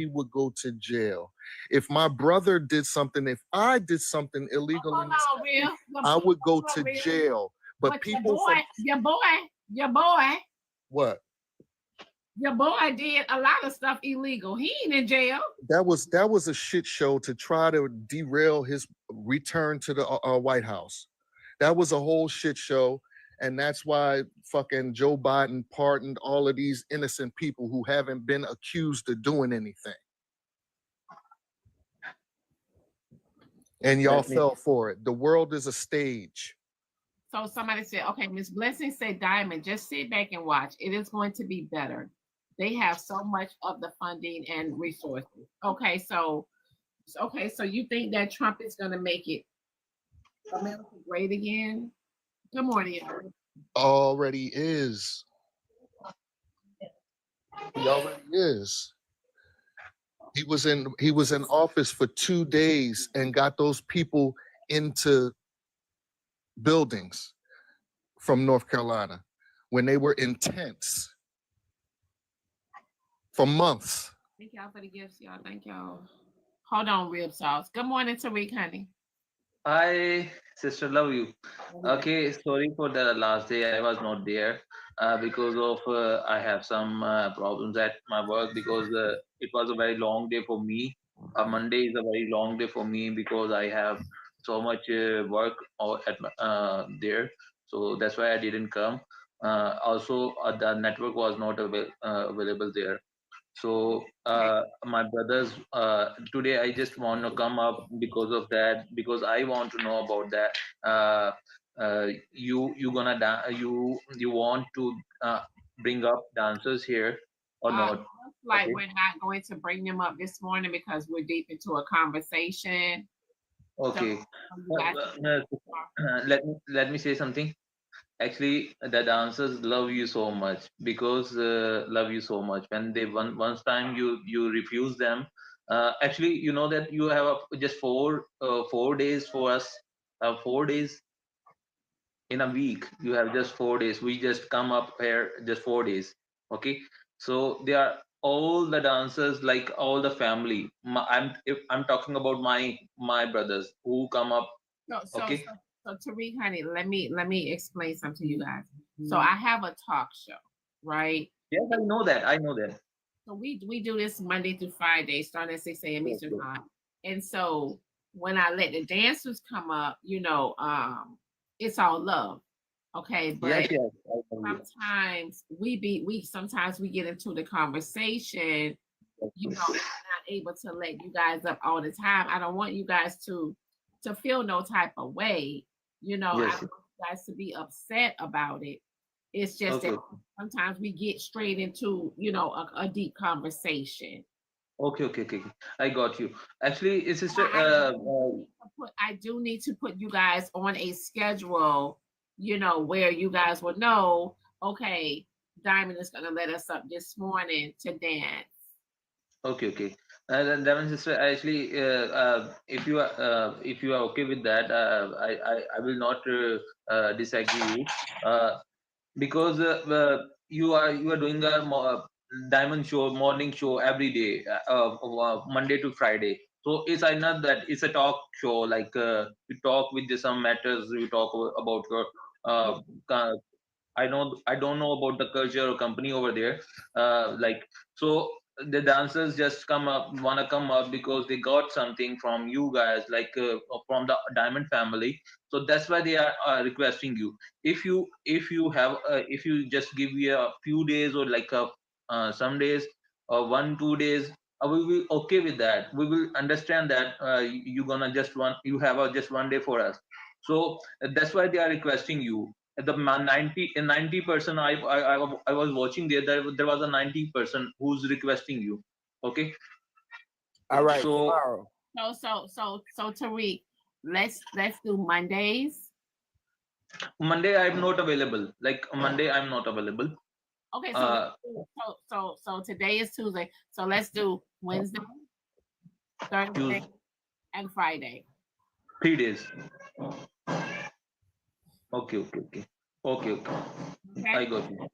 he would go to jail. If my brother did something, if I did something illegal in this country, I would go to jail. But people your boy, what? Your boy did a lot of stuff illegal. He ain't in jail. That was a shit show to try to derail his return to the White House. That was a whole shit show. And that's why fucking Joe Biden pardoned all of these innocent people who haven't been accused of doing anything. And y'all fell for it. The world is a stage. So somebody said, okay, Miss Blessing said, Diamond, just sit back and watch. It is going to be better. They have so much of the funding and resources. Okay, so you think that Trump is going to make it America great again? Good morning, y'all. Already is. He already is. He was in office for 2 days and got those people into buildings from North Carolina when they were in tents for months. Thank y'all for the gifts, y'all. Thank y'all. Hold on, rib sauce. Good morning, Tariq, honey. Hi, sister, love you. Okay, sorry for the last day. I was not there because of I have some problems at my work because it was a very long day for me. Monday is a very long day for me because I have so much work there. So that's why I didn't come. Also, the network was not available there. So my brothers, today I just want to come up because of that, because I want to know about that. You you want to bring up dancers here or not? Like okay. We're not going to bring them up this morning because we're deep into a conversation. Okay. Let me say something. Actually, the dancers love you so much because love you so much. When they once time you refuse them, actually you know that you have just 4 days for us, 4 days in a week. You have just 4 days. We just come up here just 4 days. Okay, so they are all the dancers, like all the family. I'm talking about my brothers who come up. Okay. So Tariq, honey, let me explain something to you guys. So I have a talk show, right? Yes, I know that. So we do this Monday through Friday, starting at 6 a.m. Eastern time. And so when I let the dancers come up, it's all love. Okay. But yes, sometimes we get into the conversation, I'm not able to let you guys up all the time. I don't want you guys to feel no type of way. I don't want you guys to be upset about it. It's just that sometimes we get straight into, a deep conversation. Okay. I got you. Actually, it's just I do need to put you guys on a schedule, where you guys will know, okay, Diamond is going to let us up this morning to dance. Okay. Diamond sister, actually, if you are okay with that, I will not disagree because you are doing a Diamond show, morning show every day, Monday to Friday. So it's not that it's a talk show, like you talk with some matters, you talk about your I don't know about the culture or company over there. So the dancers just wanna come up because they got something from you guys, like from the Diamond family. So that's why they are requesting you. If you just give me a few days or like some days or 1-2 days, we will be okay with that. We will understand that you have just 1 day for us. So that's why they are requesting you. The 90% I was watching there was a 90% who's requesting you. Okay. All right. So tomorrow. So Tariq, let's do Mondays. Monday I'm not available. Like Monday I'm not available. Okay, so today is Tuesday. So let's do Wednesday, Thursday, and Friday. 3 days. Okay. I got you.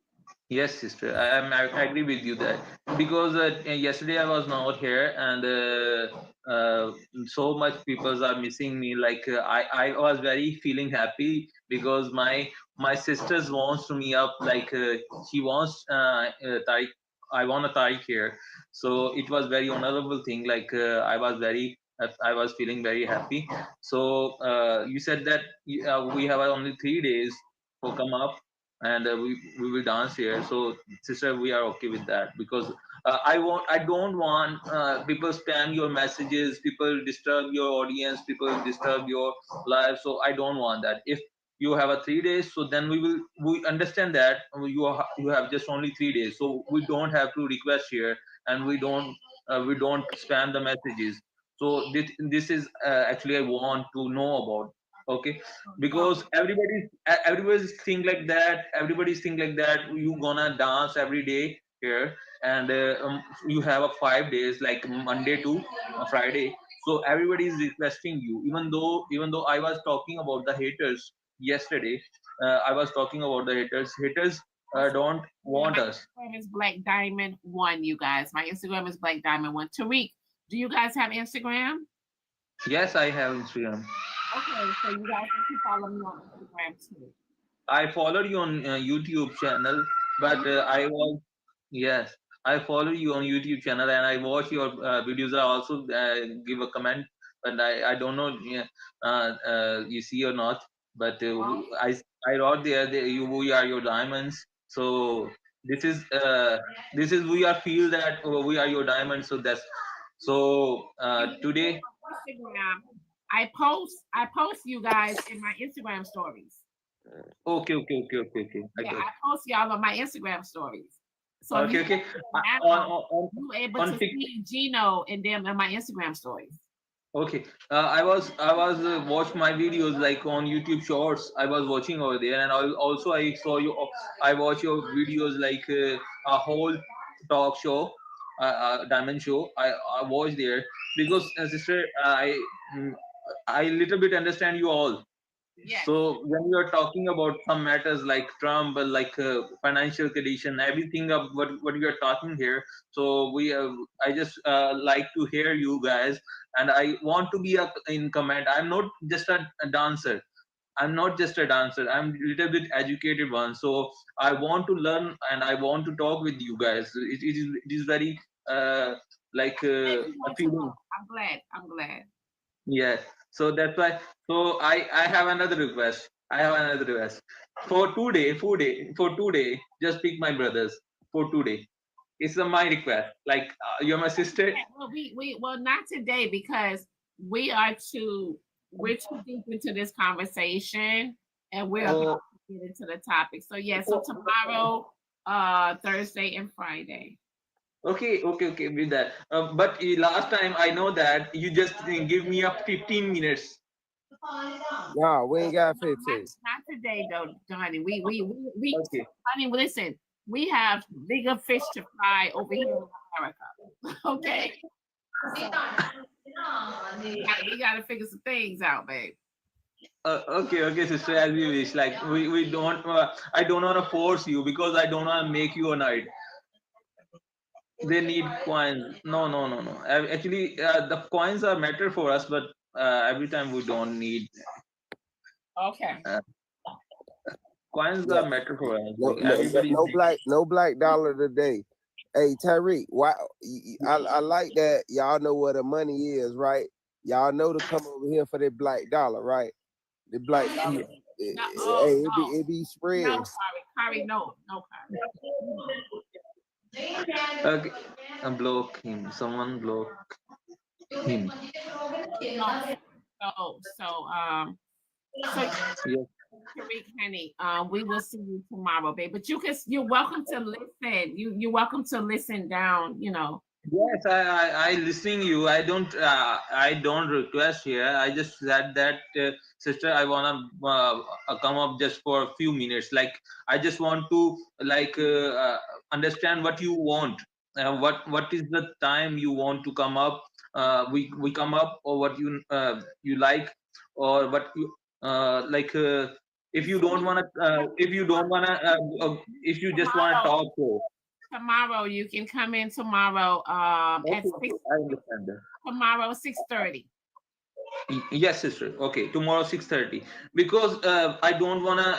Yes, sister. I agree with you that because yesterday I was not here and so much people are missing me. Like I was very feeling happy because my sisters wants to me up. Like she wants Tariq. I want a Tariq here, so it was very honorable thing. Like I was feeling very happy. So you said that we have only 3 days for come up and we will dance here. So sister, we are okay with that because I don't want people spam your messages, people disturb your audience, people disturb your life. So I don't want that. If you have a 3 days, so then we understand that you have just only 3 days, so we don't have to request here, and we don't spam the messages. So this is actually I want to know about. Okay, Oh, because everybody's think like that, everybody's think like that you gonna dance every day here, and you have a 5 days like Monday to Friday. So everybody is requesting you, even though I was talking about the haters yesterday. I was talking about the haters also, don't yeah, want my us. Instagram is Blaqqdiamond1, you guys. My Instagram is Blaqqdiamond1. Tariq, do you guys have Instagram? Yes, I have Instagram. Okay, so you guys can follow me on Instagram too. I followed you on YouTube channel, Oh, but you can I follow me. was yes, I follow you on YouTube channel and I watch your videos. I also give a comment, but I don't know you see or not. But Oh, I wrote there that you we are your diamonds. So this is we are feel that we are your diamonds. So that's so if you go today. on Instagram, I post you guys in my Instagram stories. Okay, okay, okay, okay, okay. I Yeah, got. I post y'all on my Instagram stories. So if you Okay, go okay. there On now, on you able on to TikTok. see Gino and them in my Instagram stories. Okay, I was watch my videos like on YouTube Shorts. I was watching over there, and also I saw you. I watch your videos like a whole talk show, diamond show. I watch there because sister, mm, I little bit understand you all. Yes. So when you are talking about some matters like Trump, like financial condition, everything of what we are talking here. So I just like to hear you guys, and I want to be in comment. I'm not just a dancer. I'm not just a dancer. I'm a little bit educated one. So I want to learn and I want to talk with you guys. It is very like Glad you a want to feeling. know. I'm glad. I'm glad. Yes. So that's why. So I have another request. I have another request for 2 day. Just pick my brothers for 2 day. It's my request. Like you're my sister. Yeah, well, we not today because we are we're too deep into this conversation and we're about Oh, to get into the topic. So yeah, so oh, tomorrow, Thursday and Friday. okay, okay, okay. With that. But last time I know that you just give me up 15 minutes. Nah, we ain't got No, not 15. not today though, honey. We Okay. honey, listen, we have bigger fish to fry over here in America. Okay. So we gotta figure some things out, babe. Okay, okay, sister, as you wish. Like we don't. I don't want to force you because I don't want to make you a night. They need coins. No, no, no, no. Actually, the coins are matter for us, but every time we don't need Okay. uh, coins Yeah. are matter for us. No, Like no, no, everybody. no black dollar today. Hey, Tyreek, why? I like that. Y'all know where the money is, right? Y'all know to come over here for that black dollar, right? The black dollar. No, oh Hey, no. it be No, spreading. Kari, no, no, Kari. Okay, block him. Someone block him. No. So Yes. Tariq, honey, we will see you tomorrow, babe. But you're welcome to listen. You're welcome to listen down. Yes, I listening you. I don't request here. I just said that sister, I wanna come up just for a few minutes. Like I just want to like understand what you want. What is the time you want to come up? We come up or what you like or what you like. if you don't want to, if you don't want to, if you just want to talk. So. Tomorrow you can come in tomorrow at Okay, 6. I understand that. Tomorrow 6:30. Yes, sister. Okay, tomorrow 6:30. Because I don't wanna.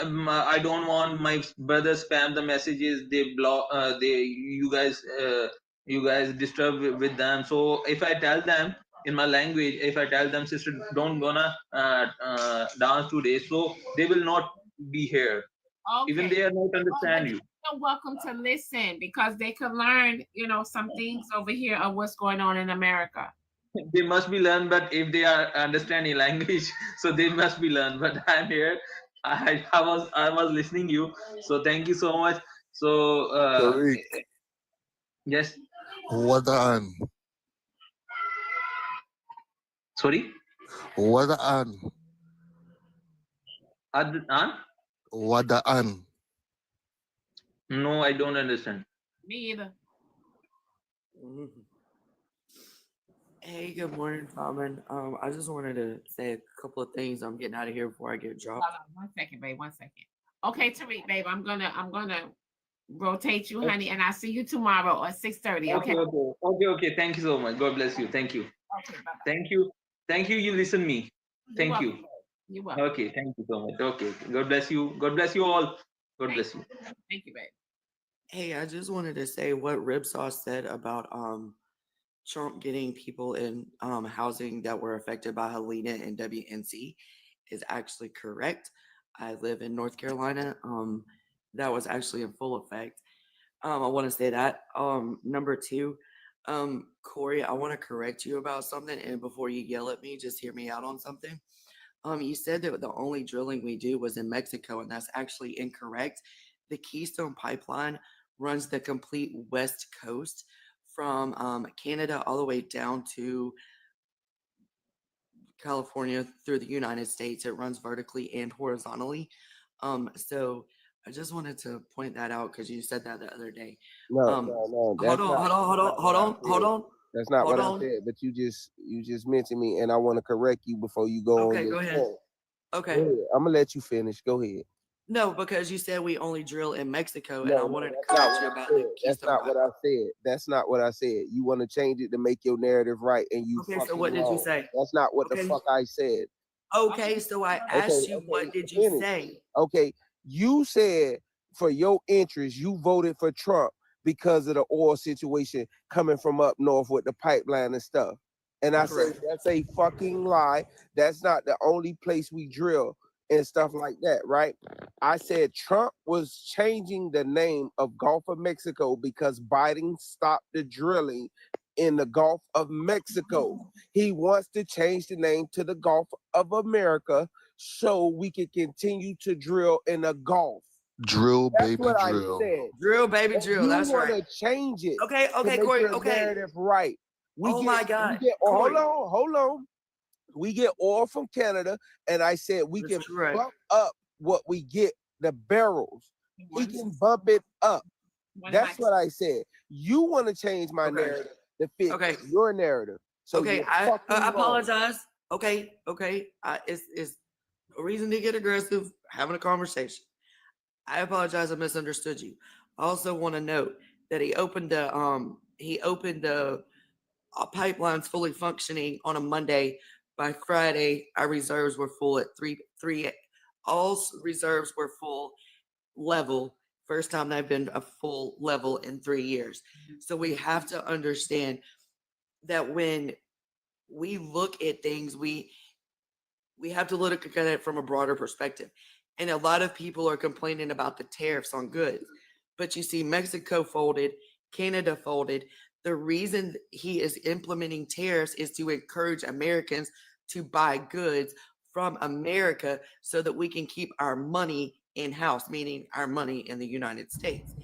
I don't want my brother spam the messages. They block. You guys disturb with them. So if I tell them in my language, if I tell them, sister, don't gonna dance today, so they will not be here. Okay. Even they are not understand you. You're welcome to listen because they can learn, some things over here of what's going on in America. They must be learned, but if they are understanding language, so they must be learned. But I'm here. I was listening you. So thank you so much. So Tariq, yes. wadaan. Sorry. Wadaan. Wadaan. No, I don't understand. Me either. Hey, good morning, Common. I just wanted to say a couple of things. I'm getting out of here before I get dropped. Hold on, 1 second, babe. 1 second. Okay, Tariq, babe. I'm gonna rotate you, honey, and I'll see you tomorrow at 6:30. Okay. Okay. Thank you so much. God bless you. Thank you. Okay. Bye-bye. Thank you. Thank you. You listen me. Thank you. You're welcome. Okay. Thank you so much. Okay. God bless you. God bless you all. God bless you. Thank you, babe. Hey, I just wanted to say what Ribsaw said about Trump getting people in housing that were affected by Helena and WNC is actually correct. I live in North Carolina. That was actually in full effect. I want to say that. Number two, Corey, I want to correct you about something, and before you yell at me, just hear me out on something. You said that the only drilling we do was in Mexico, and that's actually incorrect. The Keystone Pipeline runs the complete West Coast from Canada all the way down to California through the United States. It runs vertically and horizontally. So I just wanted to point that out because you said that the other day. No. Hold on. That's not what I said. But you just mentioned me, and I want to correct you before you go on. Okay, go ahead. Okay. Go ahead. I'm gonna let you finish. Go ahead. No, because you said we only drill in Mexico, and I wanted to correct you about the That's Keystone not what I said. That's not what I said. You want to change it to make your narrative right, and you. Okay, so what did you say? That's not what the fuck I said. Okay, so I asked you, what did you say? Okay, you said for your interest, you voted for Trump because of the oil situation coming from up north with the pipeline and stuff. And I say that's a fucking lie. That's not the only place we drill and stuff like that, right? I said Trump was changing the name of Gulf of Mexico because Biden stopped the drilling in the Gulf of Mexico. He wants to change the name to the Gulf of America so we can continue to drill in the Gulf. Drill, That's baby, what drill. I said. Drill, baby, drill. That's right. You want to change it. Okay, Corey. Okay. Narrative right. My God. Hold on. We get oil from Canada, and I said we can bump up what we get, the barrels. We can bump it up. That's what I said. You want to change my narrative to fit your narrative. So I apologize. Okay. It's a reason to get aggressive, having a conversation. I apologize. I misunderstood you. I also want to note that he opened the pipelines fully functioning on a Monday. By Friday, our reserves were full at three. All reserves were full level. First time they've been a full level in 3 years. So we have to understand that when we look at things, we have to look at it from a broader perspective. And a lot of people are complaining about the tariffs on goods. But you see, Mexico folded, Canada folded. The reason he is implementing tariffs is to encourage Americans to buy goods from America so that we can keep our money in-house, meaning our money in the United States.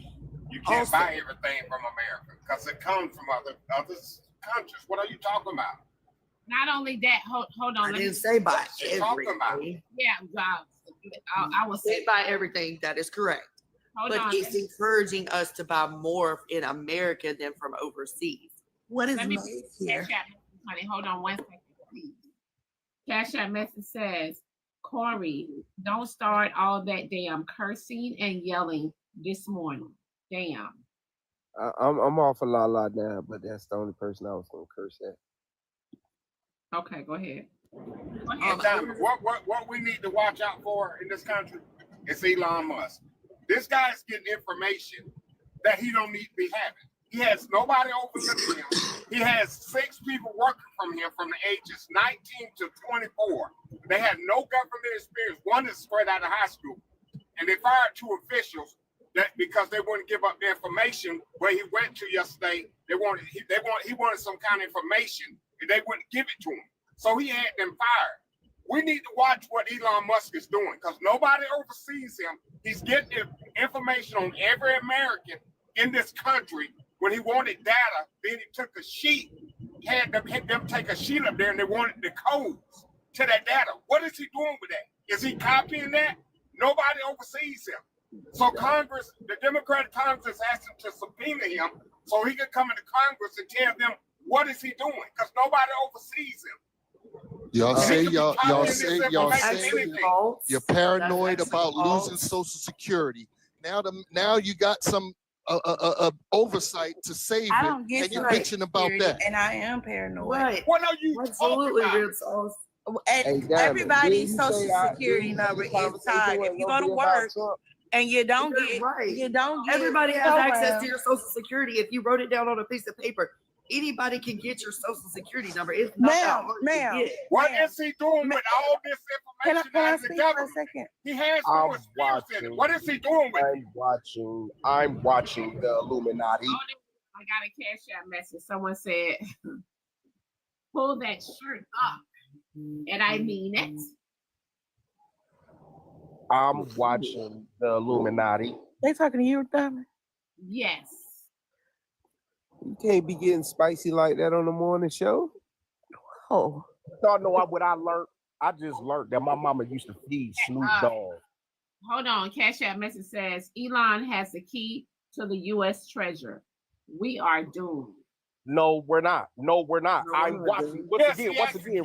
You can't buy everything from America because it comes from other countries. What are you talking about? Not only that, hold on. I didn't say buy everything. Yeah, I will say buy everything. That is correct. It's encouraging us to buy more in America than from overseas. What is made here? Honey, hold on 1 second, please. Cash App message says, Corey, don't start all that damn cursing and yelling this morning. Damn. I'm off a la now, but that's the only person I was gonna curse at. Okay, go ahead. And Diamond, what we need to watch out for in this country is Elon Musk. This guy's getting information that he don't need to be having. He has nobody overlooking him. He has 6 people working from him from the ages 19 to 24. They have no government experience. One is straight out of high school, and they fired 2 officials that because they wouldn't give up the information where he went to yesterday. He wanted some kind of information, and they wouldn't give it to him. So he had them fired. We need to watch what Elon Musk is doing because nobody oversees him. He's getting information on every American in this country. When he wanted data, then he took a sheet, had them take a sheet up there, and they wanted the codes to that data. What is he doing with that? Is he copying that? Nobody oversees him. So Congress, the Democratic Congress asked him to subpoena him so he could come into Congress and tell them what is he doing because nobody oversees him. Y'all say Actually, you're paranoid That's about actually losing false. Social Security. Now you got some oversight to save I it, don't get and you're Social bitching about Security, that. and I am paranoid. Right. What are you Absolutely, talking about? rib sauce. And Hey, Diamond, everybody's didn't you Social say Security didn't you say number the is conversation tied. If wasn't you go gonna to be about work Trump? and you don't You're get right. Everybody has access to your Social Security if you wrote it down on a piece of paper. Anybody can get your Social Security number. It's not that hard to get. What is he doing with all this information Can I out of the speak for a government? second? He has I'm no experience in it. What is he doing with it? I'm watching the Illuminati. I got a Cash App message. Someone said, pull that shirt up. And I mean it. I'm watching the Illuminati. They talking to you, Diamond? Yes. You can't be getting spicy like that on the morning show. Oh, Y'all know what I learned? I just learned that my mama used to feed Snoop Dogg. Hold on. Cash App message says, Elon has the key to the U.S. treasure. We are doomed. No, we're not. No, we're not. No, I'm we're watching. not. Once again,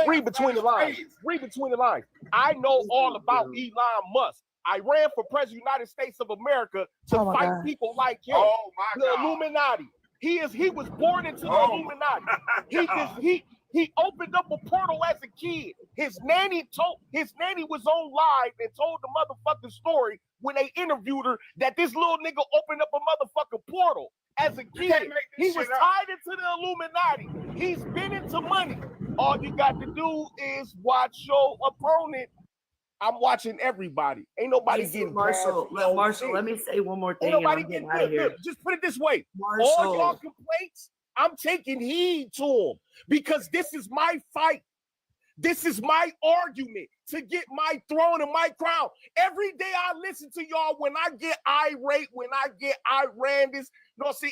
read between the lines. Read between the lines. I know all about Elon Musk. I ran for president of the United States of America to Oh my fight God. people like him. Oh my The God. Illuminati. He was born into the Oh my Illuminati. He opened up a portal as a kid. His nanny was on live and told the motherfucking story when they interviewed her that this little nigga opened up a motherfucking portal as a You can't kid. make He this was shit up. tied into the Illuminati. He's been into money. All you got to do is watch your opponent. I'm watching everybody. Ain't nobody Listen, getting Marshall, past no Marshall, shit. let me say one more Ain't thing and nobody I'm getting getting out of here. look, just put it this way. All y'all Marshall, complaints, I'm taking heed to them because this is my fight. This is my argument to get my throne and my crown. Every day I listen to y'all when I get irate, when I get Irandis,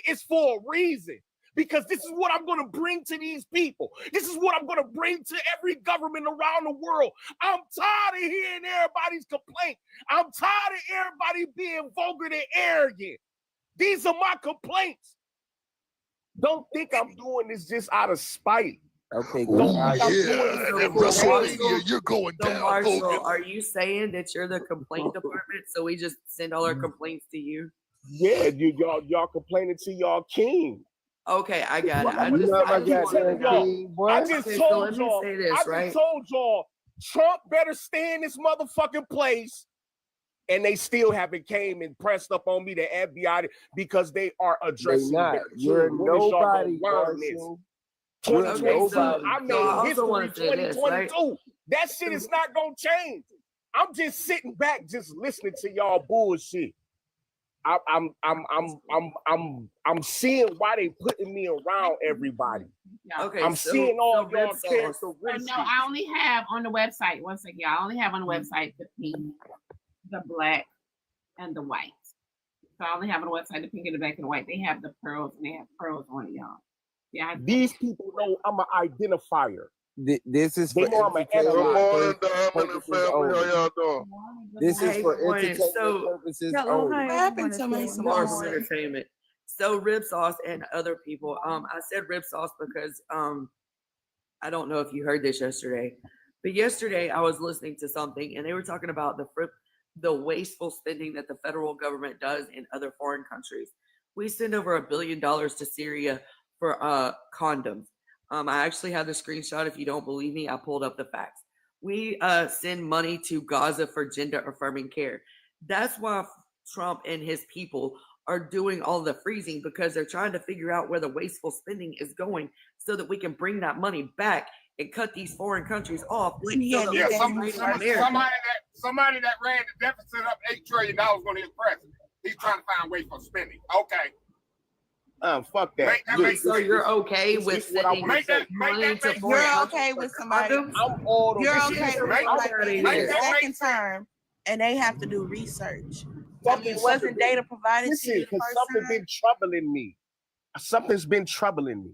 it's for a reason. Because this is what I'm going to bring to these people. This is what I'm going to bring to every government around the world. I'm tired of hearing everybody's complaint. I'm tired of everybody being vulgar and arrogant. These are my complaints. Don't think I'm doing this just out of spite. Okay, Oh, good. yeah. At WrestleMania, you're going so down, Marshall, Hogan. are you saying that you're the complaint department? So we just send all our complaints to you? Yeah, y'all complaining to y'all king. Okay, I got it. I'm I just telling wanted to know. y'all. I just Okay, so told let me y'all. say this, I right? just told y'all. Trump better stay in this motherfucking place. And they still haven't came and pressed up on me, the FBI, because they are addressing not. their You're children. When is y'all gonna nobody, learn this? Marshall. 2022. so I I made also history wanna say this, 2022. That shit is not gonna change. I'm just sitting back, just listening to y'all bullshit. I'm seeing why they putting me around everybody. Okay, I'm so, seeing all so y'all Red Sauce. characteristics. No, I only have on the website, once again, I only have on the website the pink, the black, and the white. So I only have on the website the pink and the black and the white. They have the pearls and they have pearls on it, y'all. Yeah, These people know I'm an identifier. This is They for know I'm an Good analyzer. morning, Diamond and family. How y'all doing? This is Hey, for good morning. entertainment So- purposes Hello, only. hi. What happened to me? More for entertainment. So Rib Sauce and other people. I said Rib Sauce because I don't know if you heard this yesterday, But yesterday I was listening to something and they were talking about the wasteful spending that the federal government does in other foreign countries. We send over $1 billion to Syria for condoms. I actually have the screenshot. If you don't believe me, I pulled up the facts. We send money to Gaza for gender affirming care. That's why Trump and his people are doing all the freezing, because they're trying to figure out where the wasteful spending is going so that we can bring that money back and cut these foreign countries off. Yeah, so that Yeah, we can create America. somebody that ran the deficit up $8 trillion when he was president. He's trying to find ways for spending. Okay. Fuck that. So you're okay with sending money to foreign You're countries okay with somebody. I'm all the You're way. okay with Make- somebody make- in the make- second term, and they have to do research. Something Wasn't data provided to Listen, you the because first something's time? been troubling me. Something's been troubling me.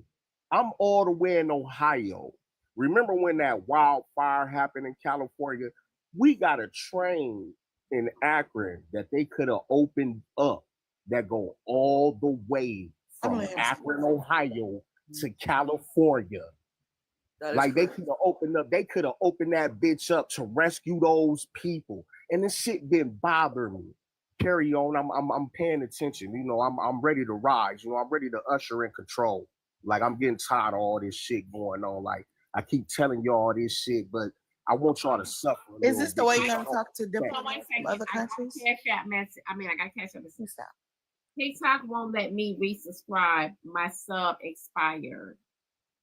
I'm all the way in Ohio. Remember when that wildfire happened in California? We got a train in Akron that they could have opened up that go all the way from Akron, Ohio to California. Like they could have opened that bitch up to rescue those people. And this shit been bothering me. Carry on. I'm paying attention. You know, I'm ready to rise. You know, I'm ready to usher in control. Like I'm getting tired of all this shit going on. Like I keep telling y'all this shit, but I want y'all to suffer. Is this the way you're gonna talk to So diplomats one from second, other I got countries? Cash App message. I got Cash App message. Stop. TikTok won't let me resubscribe. My sub expired.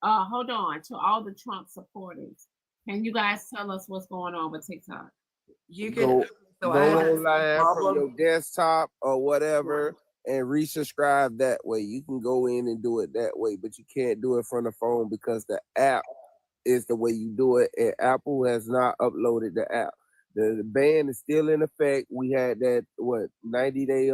Hold on. To all the Trump supporters, can you guys tell us what's going on with TikTok? You Go, can so go I had this online from problem. your desktop or whatever and resubscribe that way. You can go in and do it that way, but you can't do it from the phone because the app is the way you do it, and Apple has not uploaded the app. The ban is still in effect. We had that 90-day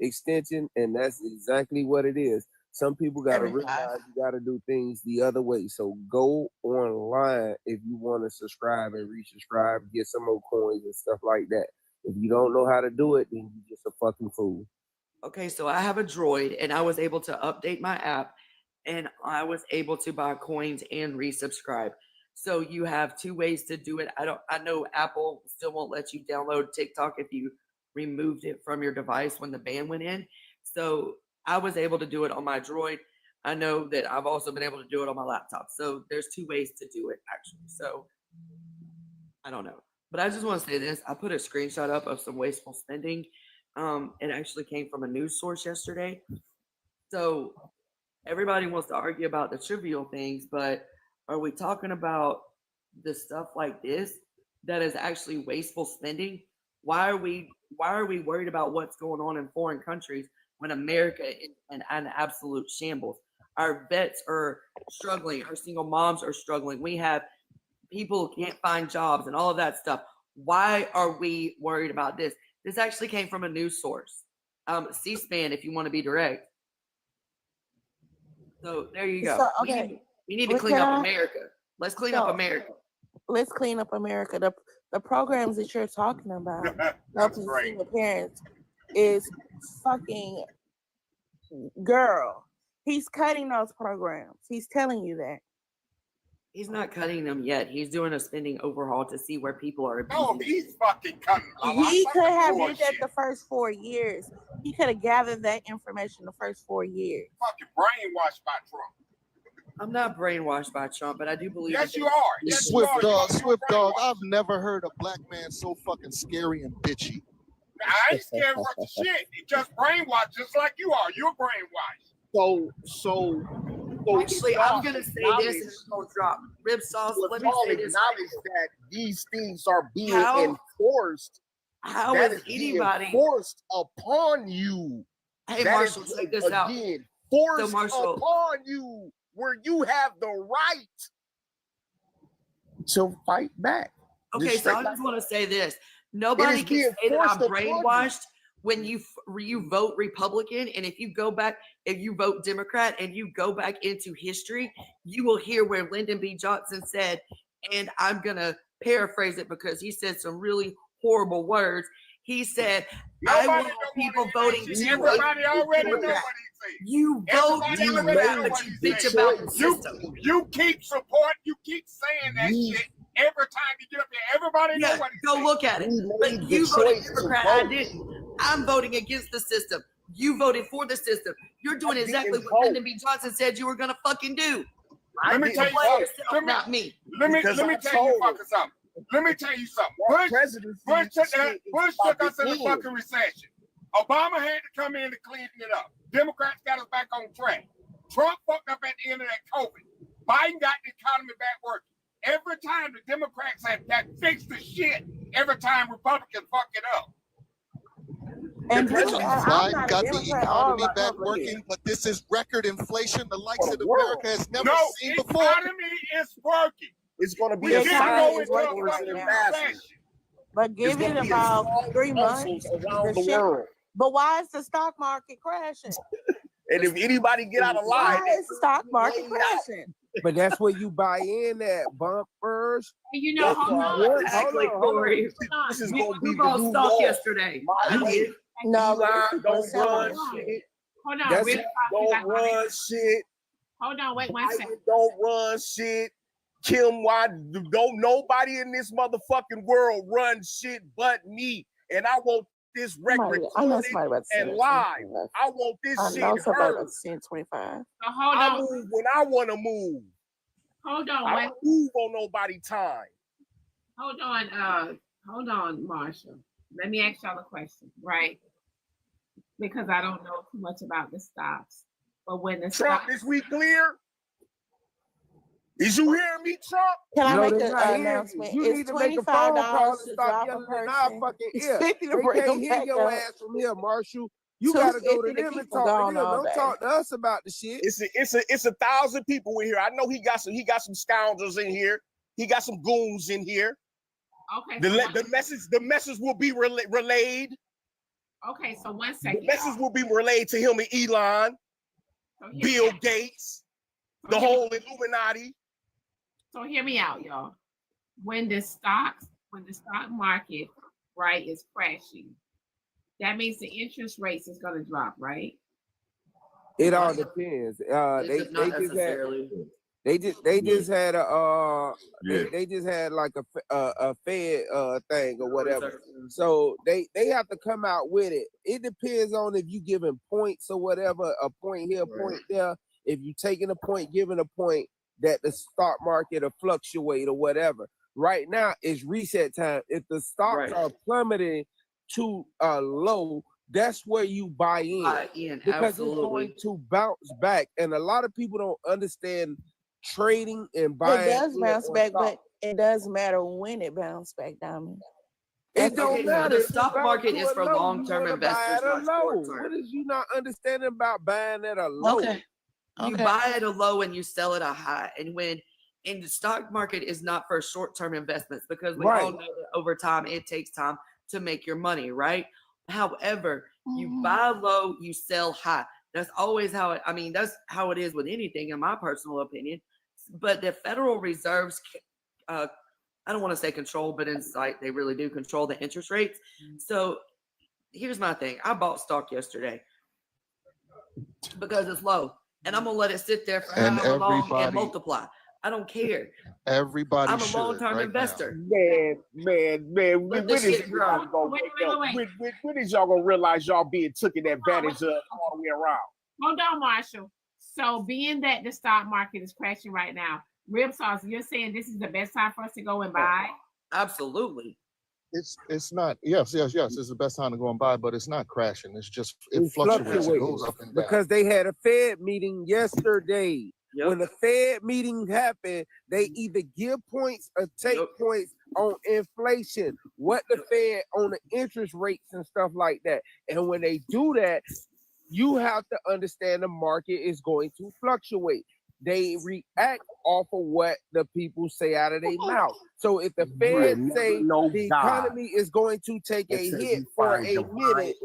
extension, and that's exactly what it is. Some people got to realize you got to do things the other way. So go online if you want to subscribe and resubscribe, get some more coins and stuff like that. If you don't know how to do it, then you're just a fucking fool. Okay, so I have a Droid and I was able to update my app and I was able to buy coins and resubscribe. So you have two ways to do it. I know Apple still won't let you download TikTok if you removed it from your device when the ban went in. So I was able to do it on my Droid. I know that I've also been able to do it on my laptop. So there's two ways to do it actually. So I don't know. But I just want to say this. I put a screenshot up of some wasteful spending. It actually came from a news source yesterday. So everybody wants to argue about the trivial things, but are we talking about the stuff like this that is actually wasteful spending? Why are we worried about what's going on in foreign countries when America is in an absolute shambles? Our vets are struggling, our single moms are struggling. We have people who can't find jobs and all of that stuff. Why are we worried about this? This actually came from a news source. C-SPAN, if you want to be direct. So there you go. So, okay. We need to clean up America. Let's clean up America. Let's clean up America. The programs that you're talking about, helping single parents, is fucking girl. He's cutting those programs. He's telling you that. He's not cutting them yet. He's doing a spending overhaul to see where people are abusing. No, he's fucking cutting. He could have did that the first 4 years. He could have gathered that information the first 4 years. Fucking brainwashed by Trump. I'm not brainwashed by Trump, but I do believe. Yes, you are. Yes, Swift you are. Swift Dog. I've never heard a black man so fucking scary and bitchy. I ain't scared of the shit. He just brainwashed, just like you are. You're brainwashed. So actually, I'm gonna say this and it's gonna drop. Rib sauce. Let me say this. Acknowledge that these things are being enforced. How that is anybody forced upon you? Hey, that Marshall, is, check this out. Forced Marshall, upon you, where you have the right to fight back. Okay, so I just want to say this: nobody can say that I'm brainwashed when you vote Republican, and if you vote Democrat, and you go back into history, you will hear where Lyndon B. Johnson said, and I'm gonna paraphrase it because he said some really horrible words. He said, "I want people voting." Everybody already know what he said. You vote Democrat, but you bitch about the system. You keep supporting, you keep saying that shit, every time you get up there. Everybody know Yeah, what he's go saying. look at it. We But made the you voted choice to Democrat. I vote. didn't. I'm voting against the system. You voted for the system. You're doing I exactly didn't what vote. Lyndon B. Johnson said you were going to fucking do. I Let me didn't tell you Blame vote. something. yourself, not me. Let me Because tell I you told fucking something. Let me tell you something. That Bush presidency took shit is Bush about took us to in the end. fucking recession. Obama had to come in and clean it up. Democrats got us back on track. Trump fucked up at the end of that COVID. Biden got the economy back working. Every time the Democrats have fixed the shit, every time Republicans fuck it up. And The this, president- I'm Biden not a got the Democrat or economy back Republican. working, but this is record inflation, the likes For of the world. America has never No, seen the before. economy is working. It's going to be We a The didn't economy go silent is into a working wars right fucking and now. ambassadors. recession. But It's give going it to be about assault 3 consuls months. around The the shit. world. But why is the stock market crashing? And if anybody get out of line, Why is the stock market blame that. crashing? But that's where you buy in at bumpers. And you know, That's hold why on. what- Exactly, hold on. Corey. This is We, going to be we the bought new stock law. yesterday. My I way. did. No, but Elon people are don't selling run it. shit. Hold on. That's Real it. talk, you Don't got my- run shit. Hold on. Wait 1 second. Biden don't run shit. Kim, why don't nobody in this motherfucking world run shit but me? And I want this record I know recorded somebody about to send and it live. 25. I want this I shit know somebody about heard. to send 25. So hold I on. move when I want to move. Hold on. I Wait. don't move on nobody time. Hold on, Marshall. Let me ask y'all a question, right? Because I don't know too much about the stocks. But when the Trump, stock, this week clear? Is you hearing me, Trump? Can I No, make they're the not hearing you. announcement? You It's need to make a phone call $25 and to stop drop a yelling in our person. fucking It's ear. 50 to They bring can't them hear back your up. ass from here, Marshall. You gotta go to $250 to them keep and them talk to going them. all Don't day. talk to us about the shit. It's 1,000 people in here. I know he got some scoundrels in here. He got some goons in here. okay, The message will be relayed. okay, so 1 The second. message will be relayed to him and Elon, So hear me Bill out. Gates, So the hear me- whole Illuminati. So hear me out, y'all. When the stock market, right, is crashing, that means the interest rates is gonna drop, right? It all depends. Not They just had necessarily. they just had a Yeah. they just had like a Fed thing or whatever. So they have to come out with it. It depends on if you giving points or whatever, a point here, a point there. If you taking a point, giving a point that the stock market will fluctuate or whatever. Right now it's reset time. If the stocks are plummeting to low, that's where you buy in. Because Absolutely. it's going to bounce back. And a lot of people don't understand trading and buying. It does in bounce on back, stock. but it doesn't matter when it bounces back, Diamond. It don't Okay, so matter. the If it stock bounce market to is a for low, you long-term wanna buy investors, at a not low. short-term. What is you not understanding about buying at a low? Okay. You buy at a low and you sell at a high. And the stock market is not for short-term investments, because we all know that over time it takes time to make your money, right? However, you buy low, you sell high. That's always how that's how it is with anything, in my personal opinion. But the Federal Reserve's I don't want to say control, but in sight, they really do control the interest rates. So here's my thing. I bought stock yesterday because it's low, and I'm gonna let it sit there for And however long and everybody- multiply. I don't care. Everybody I'm a should long-term right investor. Man, when Let this is shit grow. when is y'all gonna realize y'all being taken advantage of all the way around? Hold on, Marshall. So being that the stock market is crashing right now, Rib Sauce, you're saying this is the best time for us to go and buy? Absolutely. It's not. Yes. It's the best time to go and buy, but it's not crashing. It's just it It fluctuates. It fluctuates goes up and down. because they had a Fed meeting yesterday. Yep. When the Fed meeting happened, they either give points or take points on inflation, what the Fed on the interest rates and stuff like that. And when they do that, you have to understand the market is going to fluctuate. They react off of what the people say out of their mouth. So if the Fed say the economy is going to take a hit for a minute,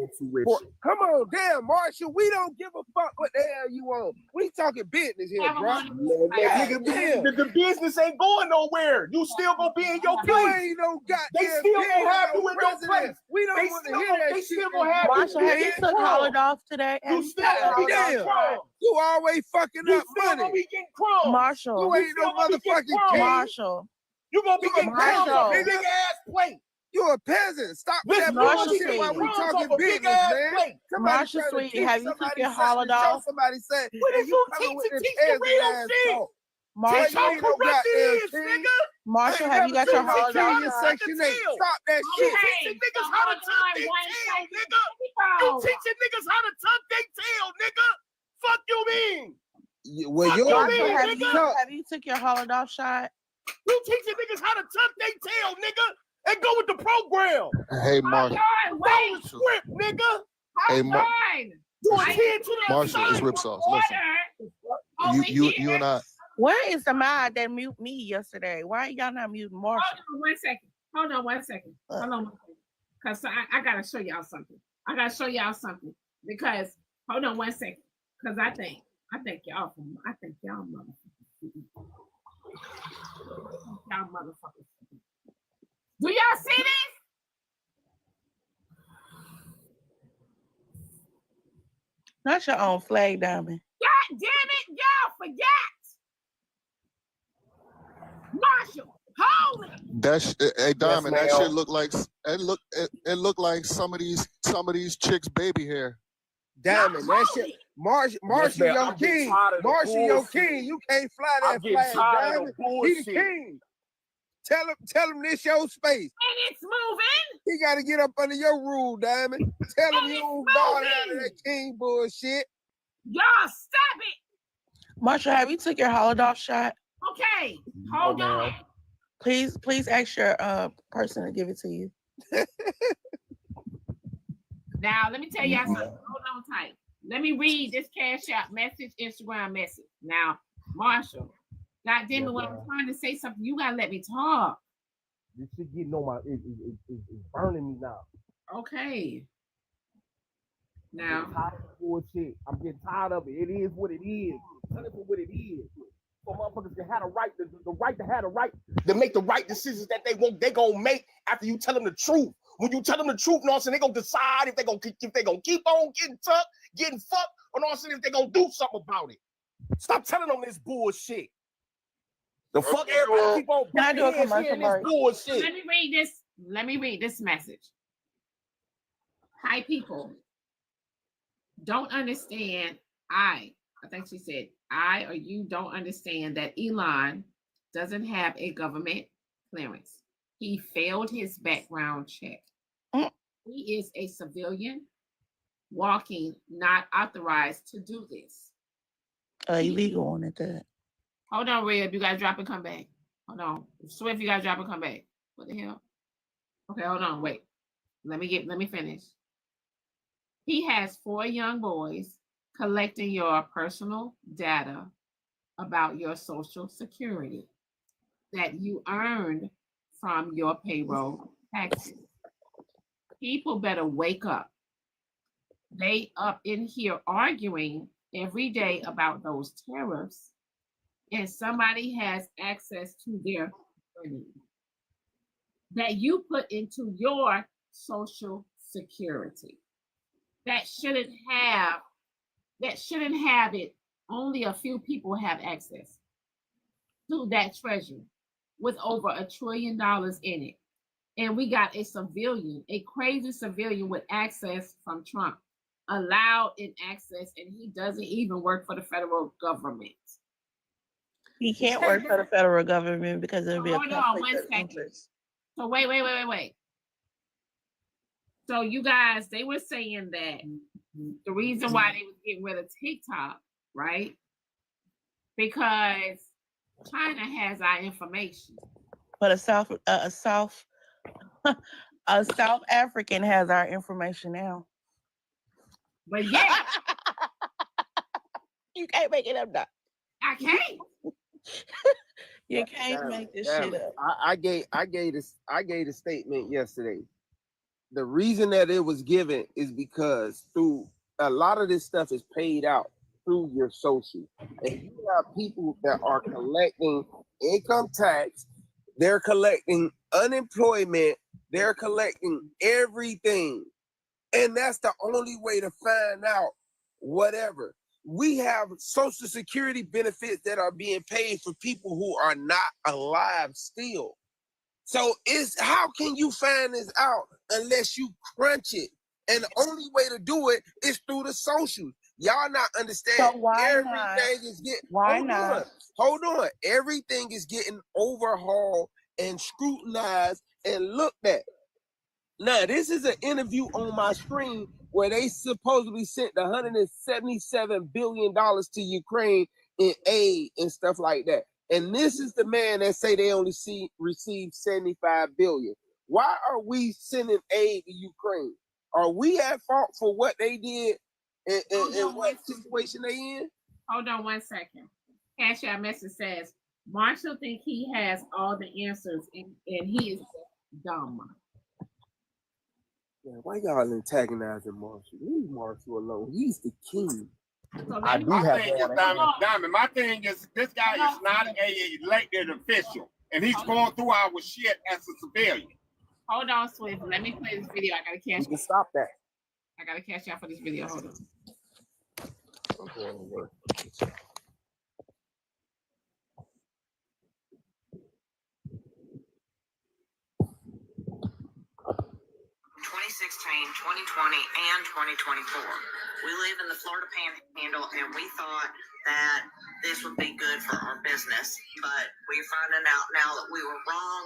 come on, damn, Marshall, we don't give a fuck what the hell you on. We talking business here, bro. The business ain't going nowhere. You still gonna be in your You place. ain't no goddamn. They still gonna have you in your place. We don't They want to still hear gonna- that they shit. still gonna have you. Marshall, have you Getting took crumbs. holiday off today? You still gonna be getting crumbs. You always fucking You up still gonna money. be getting crumbs. Marshall, You ain't no still gonna be getting motherfucking crumbs. king. Marshall, You gonna be getting crumbs off a Marshall. big ass plate. You a peasant. Stop with Listen, that you gonna Marshall be bullshit getting while we Sweet. crumbs talking off a big business, ass man. plate. Somebody Marshall trying to Sweet, teach have you took somebody your something to show holiday? somebody say, What and is you you coming with teaching? this Teach the peasant real ass shit. talk. Teach Marshall, how ain't no correct it goddamn is, king. nigga. Marshall, I have ain't you never got your seen no holiday king in shot? Section 8. Stop that You shit. teaching niggas how to hold tuck on their one tail, second. nigga. You teaching niggas how to tuck their tail, nigga. Fuck you mean? Well, Fuck yours you Marshall, mean, have nigga? you have you took your holiday shot? You teaching niggas how to tuck their tail, nigga, and go with the program. Hey, Hold Marshall. on, Follow wait. the script, nigga. Hey, Hold on. Do a I 10 to the Marshall, it's side. Rip Sauce. Listen, order over you here. and I. Where is the mod that mute me yesterday? Why y'all not muting Marshall? Hold on one second. Hold on one second. Because I got to show y'all something. Because, hold on one second. Because I think y'all motherfuckers. Do y'all see this? Not your own flag, Diamond. God damn it, y'all forgot. Marshall, hold it. Hey, Diamond, that ma'am. shit look like it looked like some of these chicks' baby hair. Diamond, that shit. Marshall Yes, your I'm getting king. tired of the Marshall your bullshit. king. You can't fly I'm that getting flag, tired of Diamond. the He bullshit. the king. Tell him this your space. And it's moving. He got to get up under your rule, Diamond. Tell him And you it's don't ball out of moving. that king bullshit. Y'all stop it. Marshall, have you took your holiday shot? Okay, hold on. Please ask your person to give it to you. Now, let me tell y'all something. Hold on tight. Let me read this Cash App message, Instagram message. Now, Marshall, God damn it, when I'm trying to say something, you gotta let me talk. This shit getting on my, it's burning me now. Okay. I'm Now, getting tired of the bullshit. I'm getting tired of it. It is what it is. Tell it for what it is. So motherfuckers can have the right, the right to have the right to make the right decisions that they gonna make after you tell them the truth. When you tell them the truth, Nelson, they gonna decide if they gonna keep on getting tucked, getting fucked, or Nelson, if they gonna do something about it. Stop telling them this bullshit. The fuck everybody keep on Can I do a butting heads commercial hearing this break? bullshit. let me read this message. Hi, people. Don't understand. I think she said, I or you don't understand that Elon doesn't have a government clearance. He failed his background check. He is a civilian walking, not authorized to do this. Illegal on it. That. Hold on, Reb. You gotta drop and come back. Hold on. Swift, you gotta drop and come back. What the hell? Okay, hold on. Wait. Let me finish. He has 4 young boys collecting your personal data about your Social Security that you earned from your payroll taxes. People better wake up. They up in here arguing every day about those tariffs, and somebody has access to their money that you put into your Social Security. That shouldn't have it. Only a few people have access to that treasure with over $1 trillion in it. And we got a civilian, a crazy civilian with access from Trump, allowed in access, and he doesn't even work for the federal government. He can't work for the federal government because it'll be a Hold on conflict one of second. interest. So wait. So you guys, they were saying that the reason why they was getting rid of TikTok, right? Because China has our information. But a South African has our information now. But yeah, You can't make it up now. I can't. You can't make this shit up. I gave a statement yesterday. The reason that it was given is because through a lot of this stuff is paid out through your social. And you have people that are collecting income tax, they're collecting unemployment, they're collecting everything. And that's the only way to find out whatever. we have Social Security benefits that are being paid for people who are not alive still. So how can you find this out unless you crunch it? And the only way to do it is through the socials. Y'all not understand. So why Everything not? is getting hold on. Everything is getting overhauled and scrutinized and looked at. Now, this is an interview on my screen where they supposedly sent $177 billion to Ukraine in aid and stuff like that. And this is the man that say they only received 75 billion. Why are we sending aid to Ukraine? Are we at fault for what they did and what situation they in? Hold on 1 second. Cash App message says, Marshall think he has all the answers and he is dumb. Yeah, why y'all antagonizing Marshall? Leave Marshall alone. He's the king. So I do My have thing is, Diamond, my thing is, this guy is not a elected official, and he's going through our shit as a civilian. Hold on, Swift. Let me play this video. I gotta You cash. can stop that. I gotta cash out for this video. Hold on. I'm going to work. 2016, 2020, and 2024. We live in the Florida Panhandle, and we thought that this would be good for our business, but we're finding out now that we were wrong,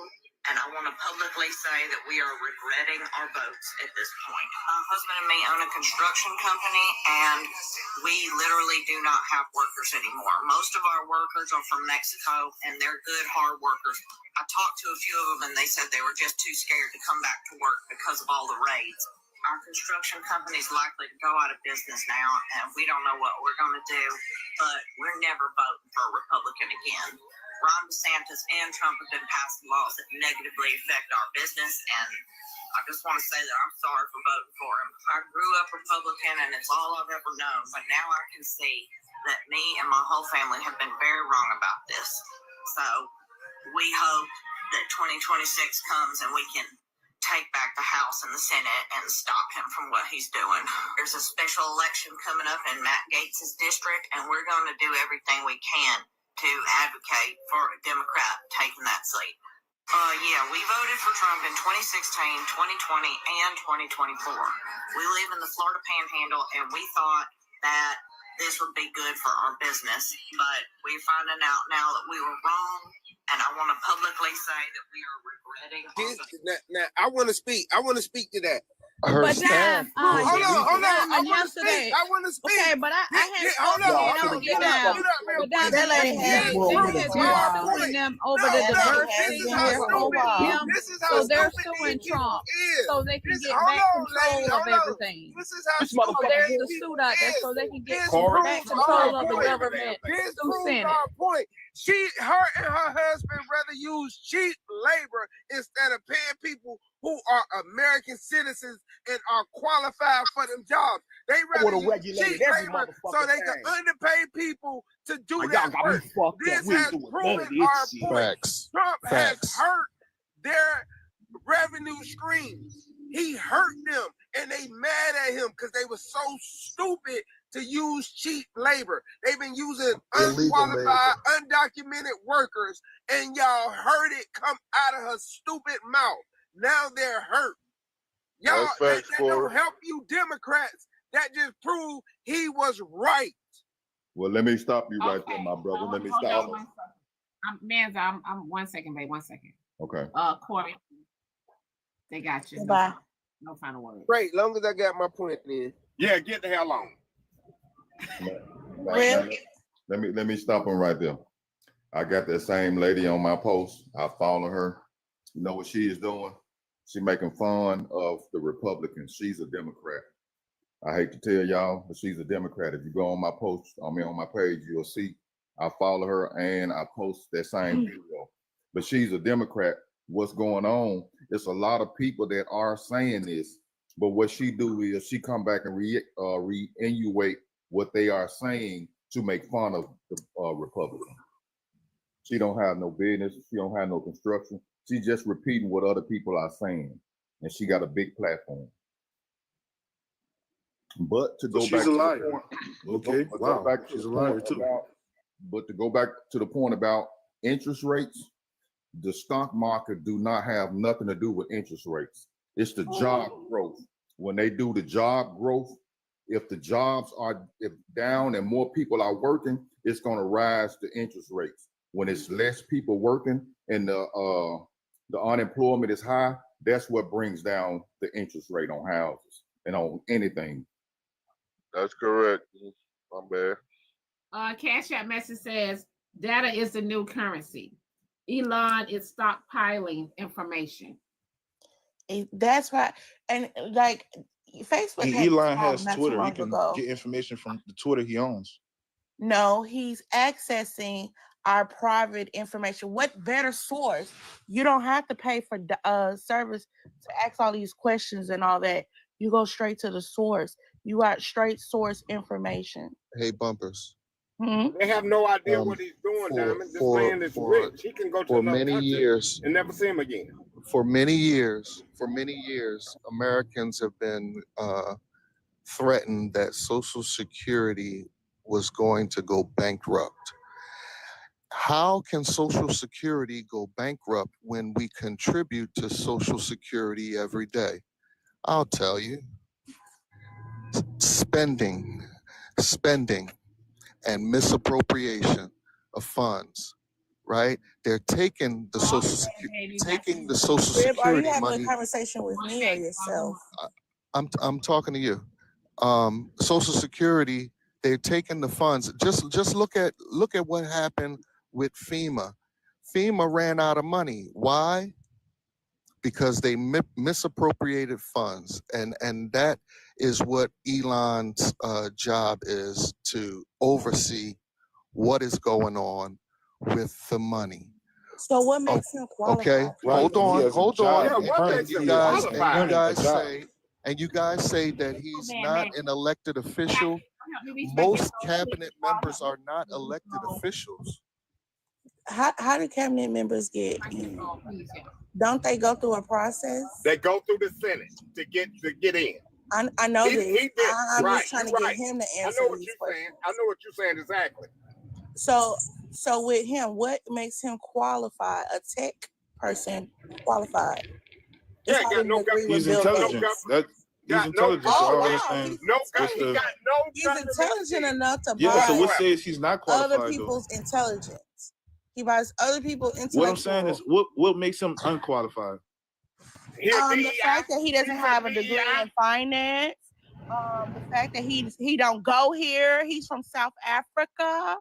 and I want to publicly say that we are regretting our votes at this point. My husband and me own a construction company, and we literally do not have workers anymore. Most of our workers are from Mexico, and they're good, hard workers. I talked to a few of them, and they said they were just too scared to come back to work because of all the raids. Our construction company is likely to go out of business now, and we don't know what we're going to do, but we're never voting for a Republican again. Ron DeSantis and Trump have been passing laws that negatively affect our business, and I just want to say that I'm sorry for voting for him. I grew up Republican, and it's all I've ever known, but now I can see that me and my whole family have been very wrong about this. So we hope that 2026 comes and we can take back the House and the Senate and stop him from what he's doing. There's a special election coming up in Matt Gaetz's district, and we're going to do everything we can to advocate for a Democrat taking that seat. Yeah, we voted for Trump in 2016, 2020, and 2024. We live in the Florida Panhandle, and we thought that this would be good for our business, but we're finding out now that we were wrong, and I want to publicly say that we are regretting. Now, I want to speak to that. Her But staff. Hold on. I want to yesterday. speak. I want to speak. Okay, but I had Hold on. get down. But that lady had putting them over the diversity in here over him. So they're suing Trump so they can get back control of everything. This is how So there's a suit out there so they can get back control of the government through Senate. Point. Her and her husband rather use cheap labor instead of paying people who are American citizens and are qualified for them jobs. They rather use cheap labor so they can underpay people to do that work. This has proven our point. Trump has hurt their revenue streams. He hurt them, and they mad at him because they were so stupid to use cheap labor. They've been using unqualified, undocumented workers, and y'all heard it come out of her stupid mouth. Now they're hurt. Y'all, that don't help you Democrats. That just proved he was right. Well, let me stop you right there, my brother. Let me stop. I'm 1 second, babe. 1 second. Okay. Corey, they got you. Bye. No final word. Great, long as I got my point in. Yeah, get the hell on. Let me stop him right there. I got that same lady on my post. I follow her. You know what she is doing? She's making fun of the Republicans. She's a Democrat. I hate to tell y'all, but she's a Democrat. If you go on my post, on my page, you'll see I follow her and I post that same video. But she's a Democrat. What's going on? It's a lot of people that are saying this, but what she do is she come back and re-innuate what they are saying to make fun of the Republicans. She don't have no business. She don't have no construction. She's just repeating what other people are saying, and she got a big platform. But to go she's back a to the liar. point, Okay, but wow. go back to She's the a liar point too. but to go back to the point about interest rates, the stock market do not have nothing to do with interest rates. It's the job growth. When they do the job growth, if the jobs are down and more people are working, it's going to rise the interest rates. When it's less people working and the unemployment is high, that's what brings down the interest rate on houses and on anything. That's correct. My bad. Cash App message says data is the new currency. Elon is stockpiling information. That's why, and like Facebook had Elon this has not too Twitter. He long can ago. get information from the Twitter he owns. No, he's accessing our private information. What better source? You don't have to pay for service to ask all these questions and all that. You go straight to the source. You got straight source information. Hey, bumpers. They have no idea what he's doing, Diamond. This man is rich. He can go to another many country years and never see him again. For many years, Americans have been threatened that Social Security was going to go bankrupt. How can Social Security go bankrupt when we contribute to Social Security every day? I'll tell you. Spending, and misappropriation of funds, right? They're taking the Social Security, Rib, are you having money. a conversation with me or yourself? I'm talking to you. Social Security, they're taking the funds. Just look at what happened with FEMA. FEMA ran out of money. Why? Because they misappropriated funds, and that is what Elon's job is, to oversee what is going on with the money. So what makes him qualified? Okay, hold on. Yeah, what makes him qualified? And you guys say that he's not an elected official. Most cabinet members are not elected officials. How do cabinet members get in? Don't they go through a process? They go through the Senate to get in. I know this. I'm right, just trying to get him to answer. I know what you're saying. I know what you're saying exactly. So with him, what makes him qualified? A tech person qualified? Yeah, got no government. He's intelligent. He's intelligent. He's intelligent enough to Yeah, buy so what says he's not qualified? other people's intelligence. He buys other people's intelligence. What I'm saying is, what makes him unqualified? The fact that he doesn't have a degree in finance. The fact that he don't go here. He's from South Africa.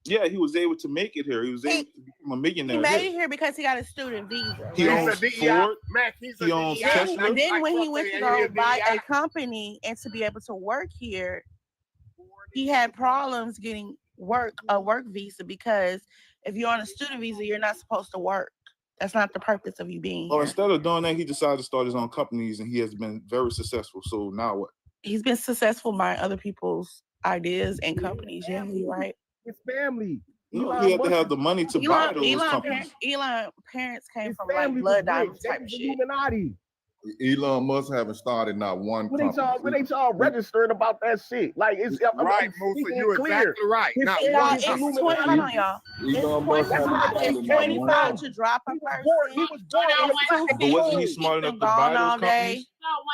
Yeah, he was able to make it here. He was able to become a millionaire. He made it here because he got a student visa. He owns Ford. He owns Tesla. And then when he went to go buy a company and to be able to work here, he had problems getting a work visa, because if you're on a student visa, you're not supposed to work. That's not the purpose of you being here. Well, instead of doing that, he decided to start his own companies, and he has been very successful. So now what? He's been successful buying other people's ideas and companies. Yeah, you're right. His family. No, he had to have the money to buy those companies. Elon parents came from family like blood was diamond type rich. shit. Illuminati. Elon Musk haven't started not one company. When ain't y'all registering about that shit? Like, it's right, Musa, you're exactly right. It's 20, y'all. Elon Musk haven't started It's not 25 one. to drop a person. He was born But wasn't he smart enough to buy those companies?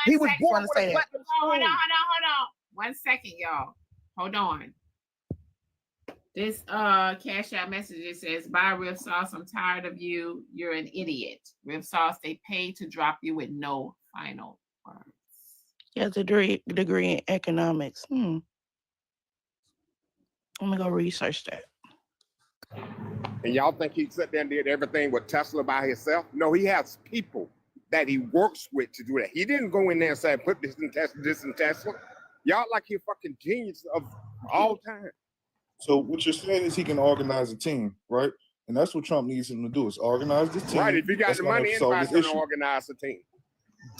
He was born Wanna with say a that. platinum Hold spoon. on. 1 second, y'all. Hold on. This Cash App message, it says, bye Rip Sauce, I'm tired of you. You're an idiot. Rip Sauce, they paid to drop you with no final words. He has a degree in economics. I'm gonna go research that. And y'all think he sat there and did everything with Tesla by himself? No, he has people that he works with to do that. He didn't go in there and say, put this in Tesla, this in Tesla. Y'all like he fucking genius of all time. So what you're saying is he can organize a team, right? And that's what Trump needs him to do, is organize this team. Right, if you got that's the gonna money, solve anybody's this gonna issue. organize a team.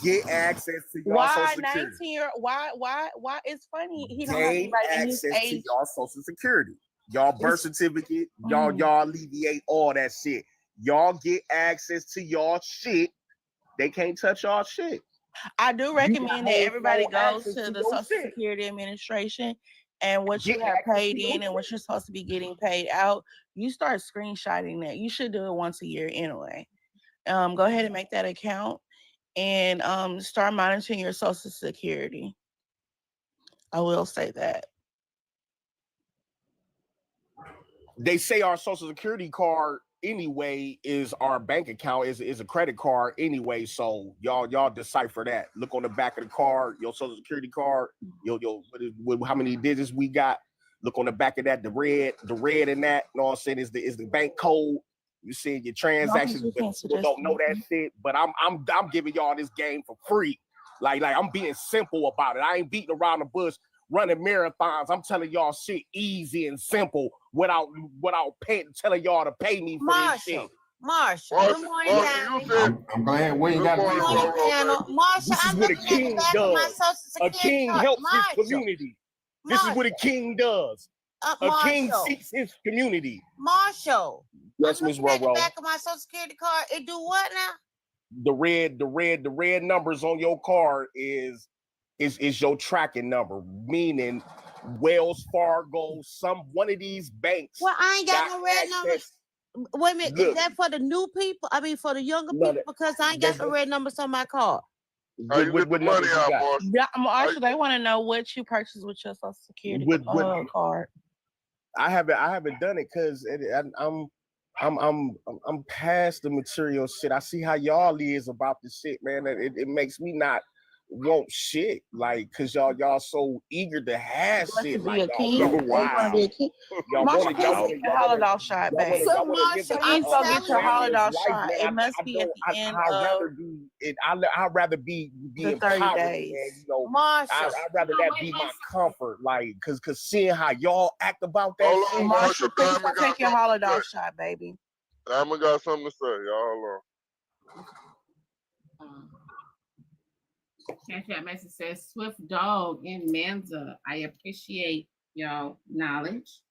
Get access to your Why Social Security. 19-year? Why? It's funny. He don't have Gain anybody in his access to age. your Social Security. Y'all birth certificate. Y'all alleviate all that shit. Y'all get access to y'all shit. They can't touch y'all shit. I do recommend that everybody no goes access to to the your Social shit. Security Administration and what you Get have access paid to your in and what you're supposed to be getting paid out. You start screenshotting that. You should do it once a year anyway. Go ahead and make that account and start monitoring your Social Security. I will say that. They say our Social Security card anyway is our bank account, is a credit card anyway. So y'all decipher that. Look on the back of the card, your Social Security card, how many digits we got. Look on the back of that, the red in that. You know what I'm saying? Is the bank code. You see your transactions, but people don't know that shit. But I'm giving y'all this game for free. Like I'm being simple about it. I ain't beating around the bush, running marathons. I'm telling y'all shit easy and simple without telling y'all to pay me for this shit. Marshall, good morning, Danny. I'm glad we ain't got Good morning, panel. Marshall, This is I'm what a looking at the king back of my does. Social A Security king card. helps his Marshall, community. This is what a king does. A king Marshall. seeks his community. Marshall, Yes, I'm Ms. looking at the Roro. back of my Social Security card. It do what now? The red numbers on your card is your tracking number, meaning Wells Fargo, one of these banks. Well, I ain't got no red numbers. Wait a minute, Look, is that for the new people? I mean, for the younger No, people, because I ain't got the red numbers on my card. How you get the money out, Marshall? Yeah, Marshall, they want to know what you purchased with your Social Security card. I haven't done it because I'm past the material shit. I see how y'all is about this shit, man. It makes me not want shit, like, cause y'all so eager to have shit. Like, y'all want to be a king. Marshall, please get your Holodoc shot, babe. So, Marshall, please go get your Holodoc shot. It must be at the end of I'd rather be the in 30 poverty, days. man, you know. Marshall, I'd rather that be my comfort, like, cause seeing how y'all act about that Hold shit. on, Marshall, please Diamond go got take your something to Holodoc say. shot, baby. Diamond got something to say, y'all. Hold on. Chat message says Swift Dog in Manza. I appreciate y'all knowledge.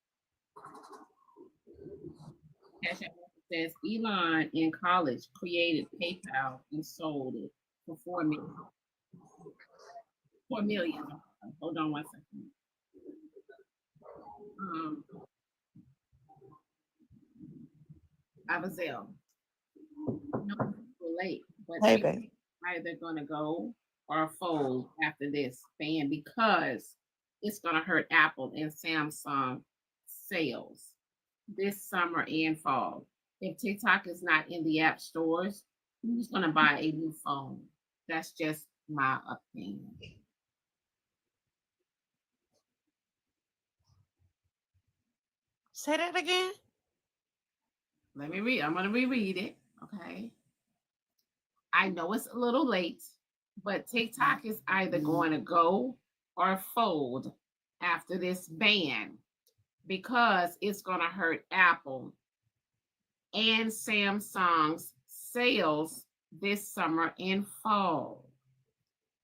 Chat message says Elon in college created PayPal and sold it for $4 million. $4 million. Hold on one second. Abazel. No, too late, but Hey, baby. either gonna go or fold after this ban because it's gonna hurt Apple and Samsung sales this summer and fall. If TikTok is not in the app stores, who's gonna buy a new phone? That's just my opinion. say that again. Let me read. I'm gonna reread it. Okay. I know it's a little late, but TikTok is either going to go or fold after this ban because it's going to hurt Apple and Samsung's sales this summer and fall.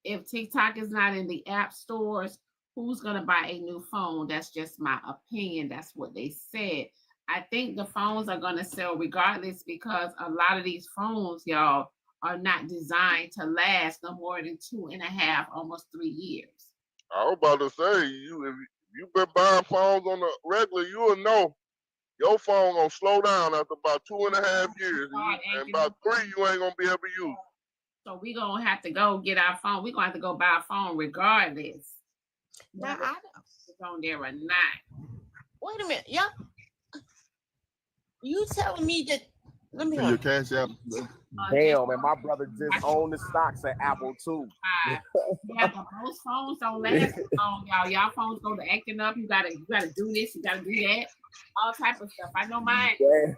If TikTok is not in the app stores, who's going to buy a new phone? That's just my opinion. That's what they said. I think the phones are going to sell regardless because a lot of these phones, y'all, are not designed to last no more than 2.5, almost 3 years. I was about to say, if you've been buying phones on the regular, you will know your phone gonna slow down after about 2.5 years, and about 3 you ain't gonna be able to use. So we gonna have to go get our phone. We're gonna have to go buy a phone regardless. Now, I it's on there or not. Wait a minute, y'all. You telling me that? Let me. Your cash app. Damn, and my brother just owned the stocks at Apple too. Yeah, but most phones don't last long, y'all. Y'all phones go to acting up. You gotta do this. You gotta do that. All type of stuff. I know mine. Yeah.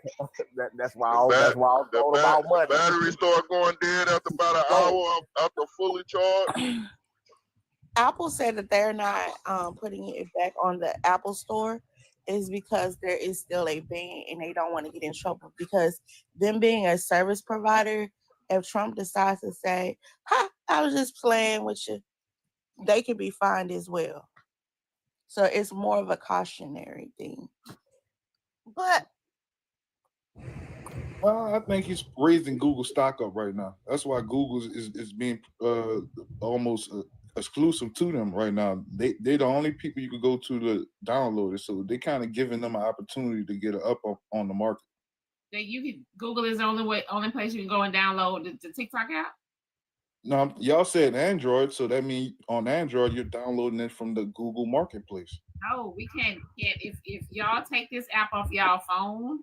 That's why I was all about money. The battery start going dead after about an hour after fully charged. Apple said that they're not putting it back on the Apple Store is because there is still a ban and they don't want to get in trouble because them being a service provider, if Trump decides to say, "Ha, I was just playing with you," they could be fined as well. So it's more of a cautionary thing. But I think he's raising Google stock up right now. That's why Google is being almost exclusive to them right now. They're the only people you could go to download it. So they kind of giving them an opportunity to get it up on the market. That you can Google is the only place you can go and download the TikTok app. No, y'all said Android, so that means on Android you're downloading it from the Google Marketplace. No, we can't. If y'all take this app off y'all phone,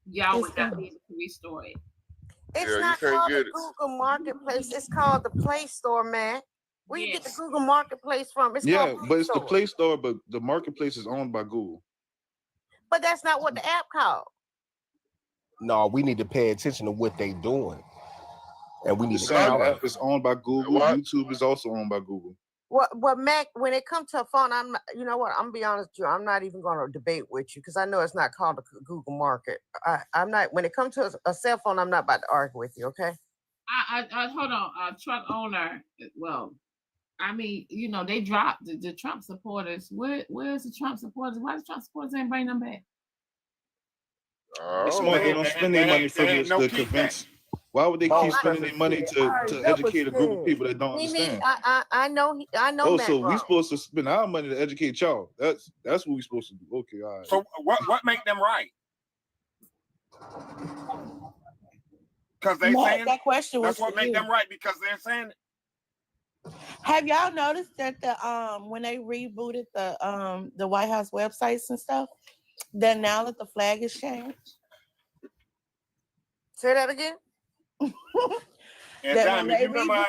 y'all would not be able to restore it. It's Yeah, not you can't called get the it. Google Marketplace. It's called the Play Store, man. Where you get the Google Marketplace from? It's Yeah, called Play but it's the Store. Play Store, but the Marketplace is owned by Google. But that's not what the app called. No, we need to pay attention to what they doing. And we need The to same counter. app is owned by Google. What? YouTube is also owned by Google. What Mac? When it comes to a phone, I'm not, you know what? I'm gonna be honest with you. I'm not even going to debate with you because I know it's not called the Google Market. I'm not. When it comes to a cell phone, I'm not about to argue with you. Okay. I hold on, truck owner. Well, I mean, you know, they dropped the Trump supporters. Where's the Trump supporters? Why the Trump supporters ain't bring them back? I It's don't smart. know. They don't spend their money for They this had no to convince. kickback. Why would they keep spending their money to never educate a group of said. people that don't He understand? need, I know Oh, Mac so we wrong. supposed to spend our money to educate y'all. That's what we supposed to do. Okay, all right. So what make them right? Because they Mac, saying that question was that's what for make you. them right because they're saying it. Have y'all noticed that the when they rebooted the White House websites and stuff, that now that the flag has changed? Say that again. And That Diamond, you remember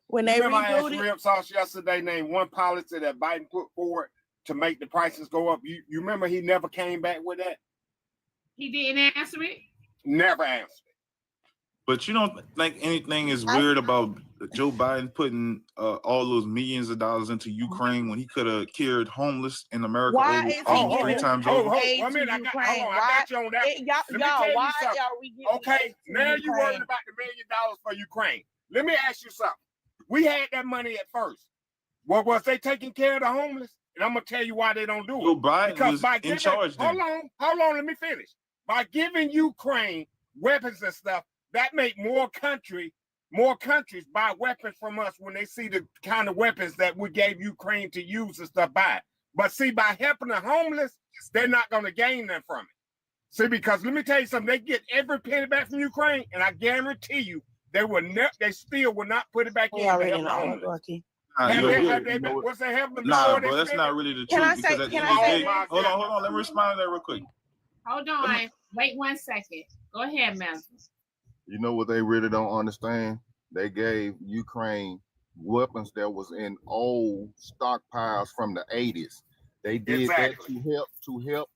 when they I asked rebooted, Rip Sauce yesterday, named one policy that Biden put forward to make the prices go up. You remember he never came back with that? He didn't answer it. Never answered. But you don't think anything is weird about Joe Biden putting all those millions of dollars into Ukraine when he could have cured homeless in America why is he three giving times over? aid to I Ukraine? got you on that. Let me tell you Why something. are we giving Okay, aid to now you worried Ukraine? about the $1 million for Ukraine. Let me ask you something. We had that money at first. Well, was they taking care of the homeless? And I'm gonna tell you why they don't do it. Joe Biden Because was by in giving, charge then. hold on, let me finish. By giving Ukraine weapons and stuff, that make more countries buy weapons from us when they see the kind of weapons that we gave Ukraine to use and stuff by. But see, by helping the homeless, they're not gonna gain them from it. See, because let me tell you something, they get every penny back from Ukraine, and I guarantee you they still will not put it back in to help the homeless. What's they help them Nah, before bro, they that's spend not it? really the Can truth. I say- Because at the can end of I the say day, this? hold on, let me respond to that real quick. Hold on. Wait 1 second. Go ahead, Malcolm. You know what they really don't understand? They gave Ukraine weapons that was in old stockpiles from the 80s. They did that to help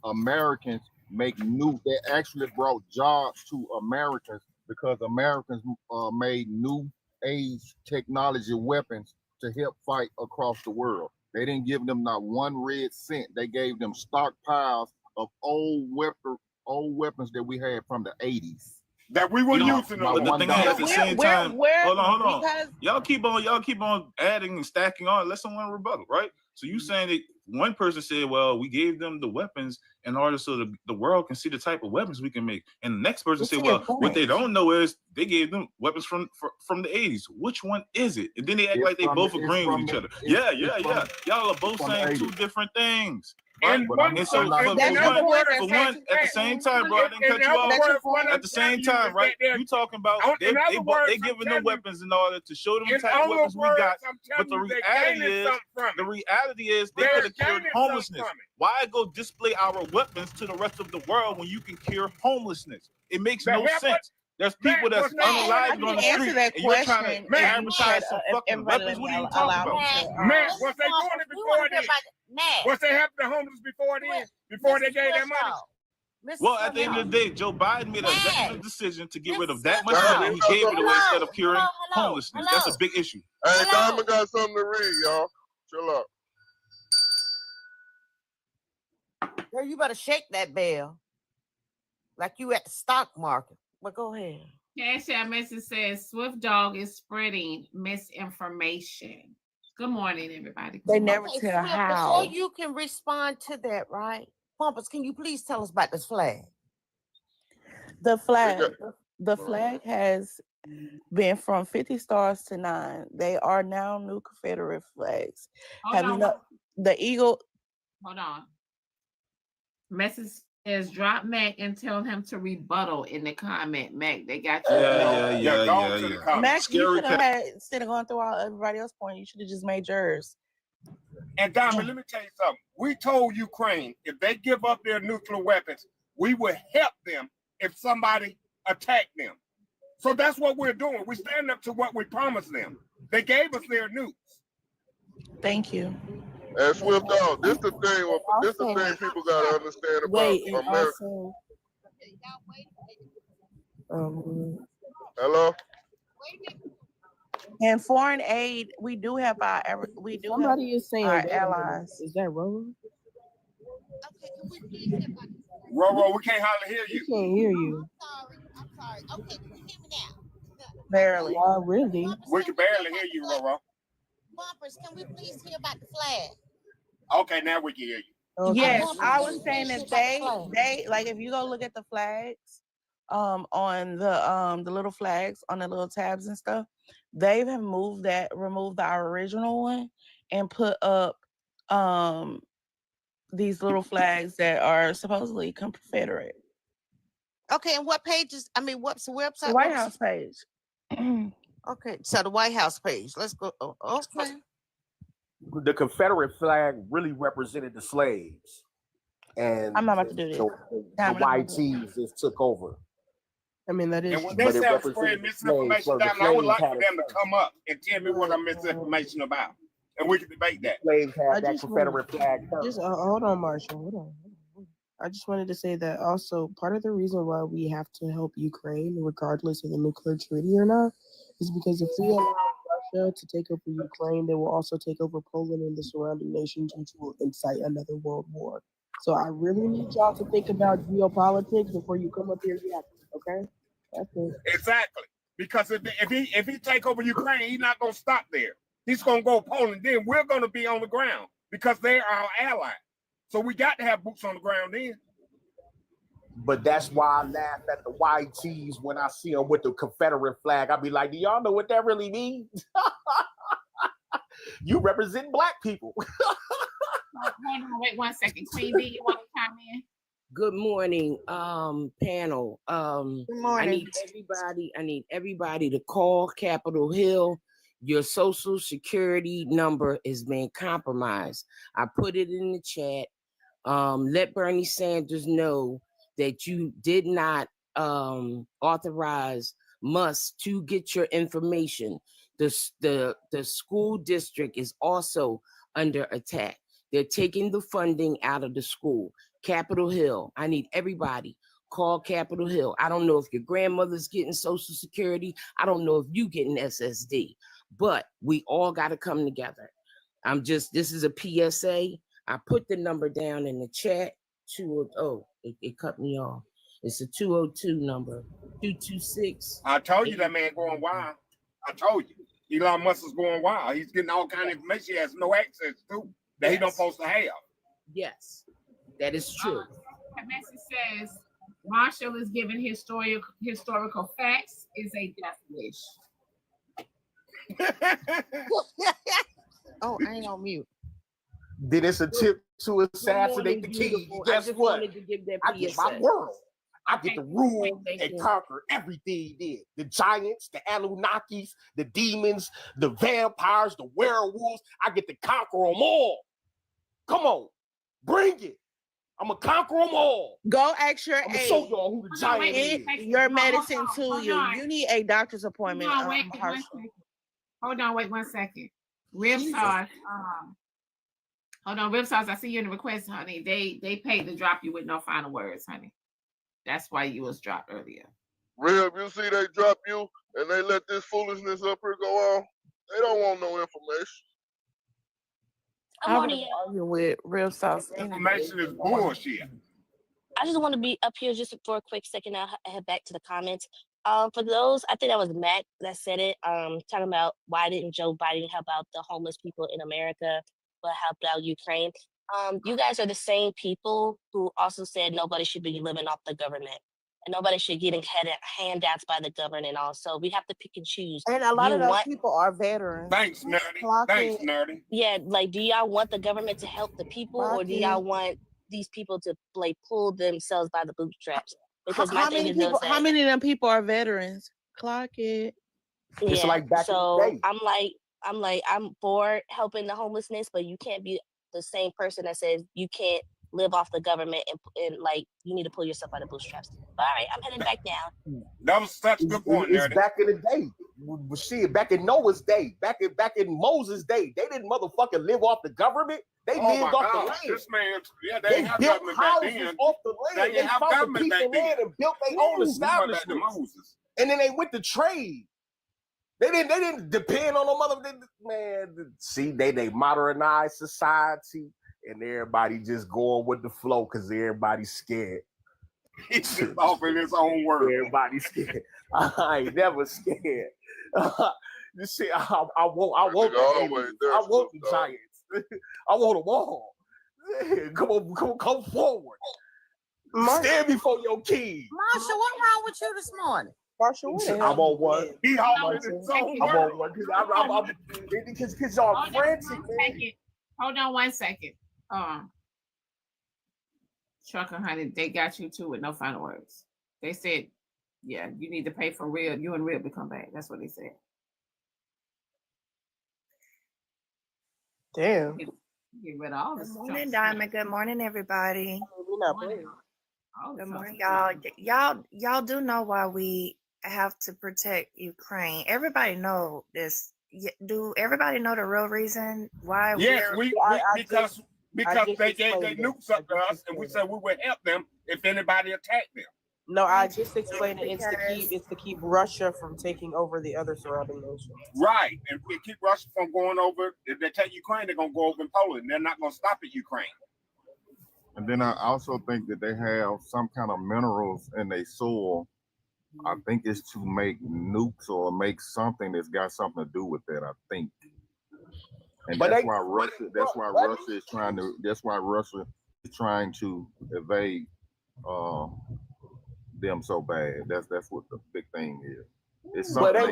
Americans make new. They actually brought jobs to Americans because Americans made new age technology weapons to help fight across the world. They didn't give them not one red cent. They gave them stockpiles of old weapons that we had from the 80s. That we were using. But the thing is, at the same time, hold on. because- Y'all keep on adding and stacking on. Let someone rebuttal, right? So you saying that one person said, well, we gave them the weapons in order so the world can see the type of weapons we can make. And the next person said, well, what they don't know is they gave them weapons from the 80s. Which one is it? And then they act like they both agreeing with each other. Yeah. Y'all are both saying two different things. Right? And so at the same time, bro, I didn't cut you off. At the same time, right? You talking about they giving them weapons in order to show them the type of weapons we got. But the reality is they could have cured homelessness. Why go display our weapons to the rest of the world when you can cure homelessness? It makes no sense. There's people that's unalived on the street, and you're trying to advertise some fucking weapons. What are you talking about? Man, was they doing it before then? Was they helping the homeless before then? Before they gave that money? Well, at the end of the day, Joe Biden made an executive decision to get rid of that much money. He gave it away instead of curing homelessness. That's a big issue. Hey, Diamond got something to read, y'all. Chill out. Girl, you better shake that bell like you at the stock market. But go ahead. Cash App message says Swift Dog is spreading misinformation. Good morning, everybody. They never Okay, tell Swift, how. before you can respond to that, right? Bumpers, can you please tell us about this flag? The flag, got- the flag has been from 50 stars to 9. They are now new Confederate flags. Hold Have you on. know the eagle? Hold on. Message says drop Mac and tell him to rebuttal in the comment. Mac, they got you. Go to the comments. Mac, you Scary should have had, instead of going through all everybody else's point, you should have just made yours. And Diamond, let me tell you something. We told Ukraine if they give up their nuclear weapons, we will help them if somebody attacked them. So that's what we're doing. We stand up to what we promised them. They gave us their nukes. Thank you. And Swift Dog, this the thing. This the thing people gotta understand about America. Hello. And foreign aid, we do have our Somebody is saying our that. allies. Is that Roro? Roro, we can't hardly hear you. We can't hear you. I'm sorry. Okay, can you hear me now? Barely. Not really. We can barely hear you, Roro. Bumpers, can we please hear about the flag? Okay, now we can hear you. Okay. Yes, I was saying that they like if you go look at the flags, on the little flags on the little tabs and stuff, they have removed the original one and put up these little flags that are supposedly Confederate. Okay, and what pages? I mean, what's the website? The White House page. Okay, so the White House page. Let's go. Okay. The Confederate flag really represented the slaves, and I'm not about to do this. The white tees just took over. I mean, that is. And when they say spread misinformation, I would like for them to come up and tell me what I'm misinformation about, and we can debate that. Slaves had that Confederate flag. Just hold on, Marshall. Hold on. I just wanted to say that also part of the reason why we have to help Ukraine, regardless of the nuclear treaty or not, is because if we allow Russia to take over Ukraine, they will also take over Poland and the surrounding nations, which will incite another world war. So I really need y'all to think about geopolitics before you come up here and react. Okay? That's it. Exactly. Because if he take over Ukraine, he's not gonna stop there. He's gonna go Poland. Then we're gonna be on the ground because they are our allies. So we got to have boots on the ground then. But that's why I laugh at the white tees when I see them with the Confederate flag. I be like, do y'all know what that really means? You represent black people. Hold on, wait 1 second. Queen B, you want to come in? Good morning, panel. Good morning. I need everybody to call Capitol Hill. Your social security number is being compromised. I put it in the chat. Let Bernie Sanders know that you did not authorize Musk to get your information. The school district is also under attack. They're taking the funding out of the school. Capitol Hill, I need everybody. Call Capitol Hill. I don't know if your grandmother's getting Social Security. I don't know if you getting SSD, but we all got to come together. This is a PSA. I put the number down in the chat. It cut me off. It's a 202 number, 226. I told you that man going wild. I told you. Elon Musk is going wild. He's getting all kind of information he has no access to that he don't supposed to have. Yes, that is true. The message says Marshall is giving historical facts is a death wish. Oh, I ain't on mute. Then it's a tip to assassinate the king. Guess what? I get my world. I get to rule and conquer everything he did. The giants, the Anunnakis, the demons, the vampires, the werewolves. I get to conquer them all. Come on, bring it. I'm gonna conquer them all. Go ask your I'm gonna show y'all who the giant is. your medicine to you. You need a doctor's appointment. Hold on, wait 1 second. Ripsaws, hold on, Ripsaws, I see you in the request, honey. They paid to drop you with no final words, honey. That's why you was dropped earlier. Rib, you see they drop you and they let this foolishness up here go on. They don't want no information. I want to argue with real sauce. Information is bullshit. I just want to be up here just for a quick second. I'll head back to the comments. For those, I think that was Matt that said it, talking about why didn't Joe Biden help out the homeless people in America, but helped out Ukraine. You guys are the same people who also said nobody should be living off the government. and nobody should get handouts by the government and all. So we have to pick and choose. And a lot You of those want, people are veterans. Thanks, Nerdy. Clock Thanks, it. Nerdy. yeah, like, do y'all want the government to help the people, or do y'all Clock it. want these people to like pull themselves by the bootstraps? Because my How thing many is people? that, How many of them people are veterans? Clock it. It's yeah. like back in the So day. I'm for helping the homelessness, but you can't be the same person that says you can't live off the government and like you need to pull yourself out of bootstraps. But all right, I'm heading back down. That was such a good point, It's Nerdy. back in the day. Well, shit, back in Noah's day, back in Moses' day, they didn't motherfucking live off the government. They Oh my lived off the God, land. this man, yeah, they They didn't have built government back houses then. off the They land. didn't They have found a government piece back of then. land and built their own We went back to establishments. Moses. And then they went to trade. They didn't depend on no mother. Man, see, they modernized society, and everybody just going with the flow because everybody's scared. He's just off in his own world. Everybody's scared. I ain't never scared. You see, I want the aliens. I want the giants. I want them all. Come forward. Stand before your king. Marshall, what wrong with you this morning? Marshall, what the hell? I'm on one. He off in his own I'm world. on one because y'all frantic, man. Hold on 1 second. Trucker Honey, they got you too with no final words. They said, yeah, you need to pay for real. You and real to come back. That's what they said. Damn. Get rid of all this. Good morning, Diamond. Good morning, everybody. We're not playing. Good morning, y'all. Y'all do know why we have to protect Ukraine. Everybody know this. Do everybody know the real reason why? Yes, because they gave explained nukes up to us, and we said we would help them if anybody attacked them. No, I just explained it. It's to keep Russia from taking over the other surrounding nations. Right, and we keep Russia from going over. If they take Ukraine, they're gonna go over in Poland. They're not gonna stop at Ukraine. And then I also think that they have some kind of minerals in their soil. I think it's to make nukes or make something that's got something to do with that, I think. And But that's why Russia is trying to evade them so bad. That's what the big thing is. It's But something they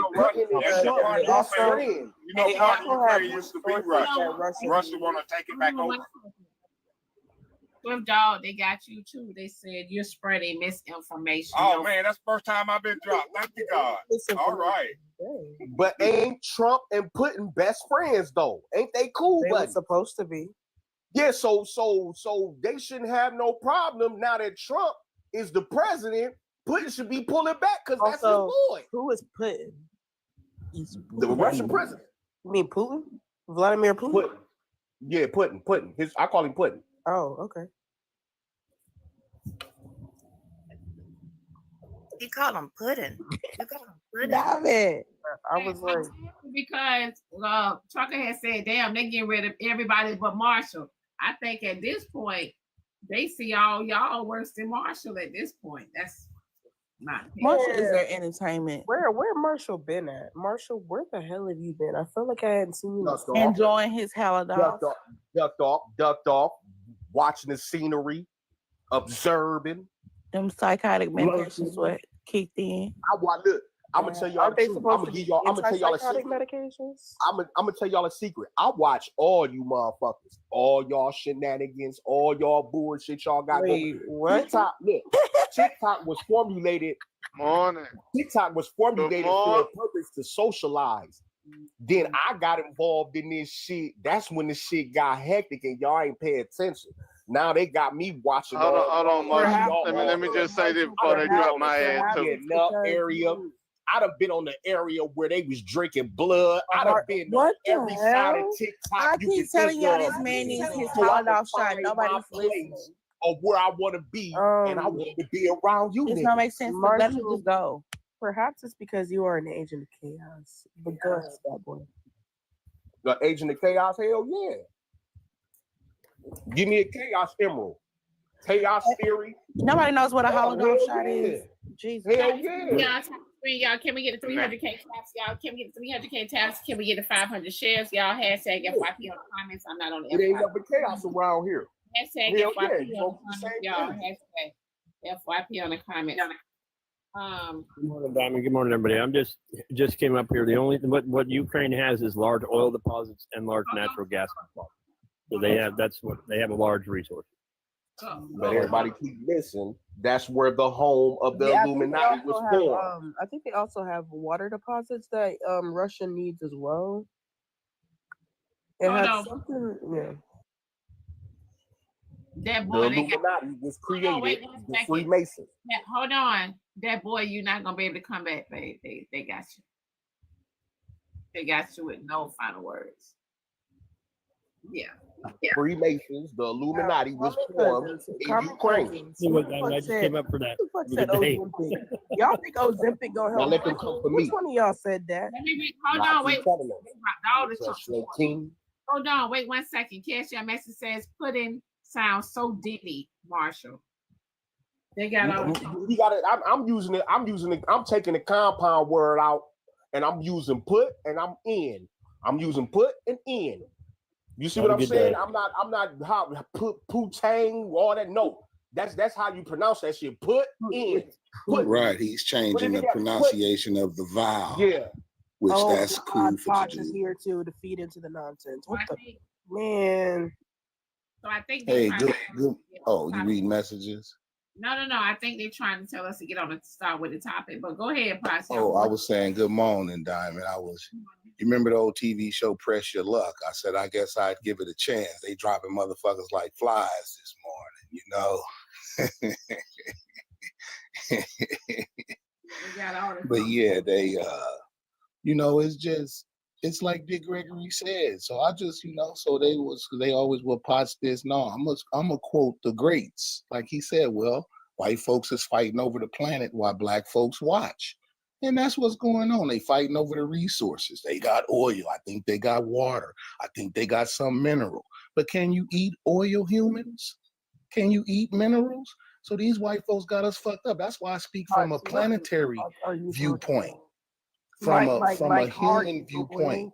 also, You know, part of Ukraine used to be Russia. Russia want to take it back over. Swift Dog, they got you too. They said you're spreading misinformation. Oh man, that's the first time I've been dropped. Thank you, God. All right. But ain't Trump and Putin best friends though? Ain't they cool? They were supposed to be. Yeah, so they shouldn't have no problem now that Trump is the president. Putin should be pulling back because that's his boy. Who is Putin? The Russian president. You mean Putin? Vladimir Putin? Putin. Yeah, Putin. I call him Putin. Oh, okay. He called him pudding. You called him pudding. Damn it. I was like, because Trucker had said, damn, they getting rid of everybody but Marshall. I think at this point, they see all y'all worse than Marshall at this point. That's not Marshall is their entertainment. Where Marshall been at? Marshall, where the hell have you been? I feel like I hadn't seen you. Enjoying his haladoff. Ducked off, watching the scenery, observing. Them psychotic medications what kicked in. I'm gonna tell y'all the truth. I'm gonna tell y'all a secret. Medications? I'm gonna tell y'all a secret. I watch all you motherfuckers, all y'all shenanigans, all y'all bullshit y'all got going. What? TikTok was formulated. TikTok was formulated for a purpose to socialize. Then I got involved in this shit. That's when the shit got hectic and y'all ain't pay attention. Now they got me watching. Hold on, Mark. Let me just say this before they drop my ass too. Area. I'd have been on the area where they was drinking blood. I'd have been what on every side of TikTok. I keep telling y'all this man needs his haladoff shot. Nobody's listening. Of where I want to be, and I want to be around you. It's not make sense. Let him just go. Perhaps it's because you are an agent of chaos. But go ahead, that boy. The agent of chaos? Hell yeah. Give me a chaos emerald. Chaos theory. Nobody knows what a haladoff shot is. Jesus. Hell yeah. Y'all, can we get the 300K taps? Y'all, can we get the 300K taps? Can we get the 500 shares? Y'all, hashtag FYP on the comments. I'm not on the It ain't nothing chaos around here. Hashtag Hell FYP yeah, on the comments. Y'all, hashtag FYP on the comments. Good morning, Diamond. Good morning, everybody. I'm just came up here. The only what Ukraine has is large oil deposits and large natural gas deposits. So they have a large resource. But everybody keep missing. That's where the home of the Illuminati was formed. I think they also have water deposits that Russia needs as well. It has something, yeah. That boy, the Illuminati was created. The Freemasons. Hold on, that boy, you're not gonna be able to come back, babe. They got you. They got you with no final words. Yeah. Freemasons, the Illuminati was formed in Ukraine. I just came up for that. Y'all think Ozempic gonna help? Now let them come for me. Which one of y'all said that? Hold on, wait. Hold on, wait 1 second. Cashier message says pudding sounds so ditty, Marshall. They got all you got it. I'm using it. I'm taking the compound word out, and I'm using put and I'm in. I'm using put and in. You see what I'm saying? I'm not how putang, all that. No, that's how you pronounce that shit. Put in. Put. Right. He's changing the pronunciation of the vowel. Yeah. Which that's cool for to do. Is here to feed into the nonsense. What the man? So I think. Hey, good. Oh, you read messages? No. I think they're trying to tell us to get on to start with the topic. But go ahead, Pastor. Oh, I was saying good morning, Diamond. You remember the old TV show Press Your Luck? I said I guess I'd give it a chance. They dropping motherfuckers like flies this morning, But yeah, they it's like Dick Gregory said. So I just, so they always will pots this. No, I'm gonna quote the greats. Like he said, well, white folks is fighting over the planet while black folks watch. And that's what's going on. They fighting over the resources. They got oil. I think they got water. I think they got some mineral. But can you eat oil, humans? Can you eat minerals? So these white folks got us fucked up. That's why I speak from a planetary viewpoint. From a human viewpoint.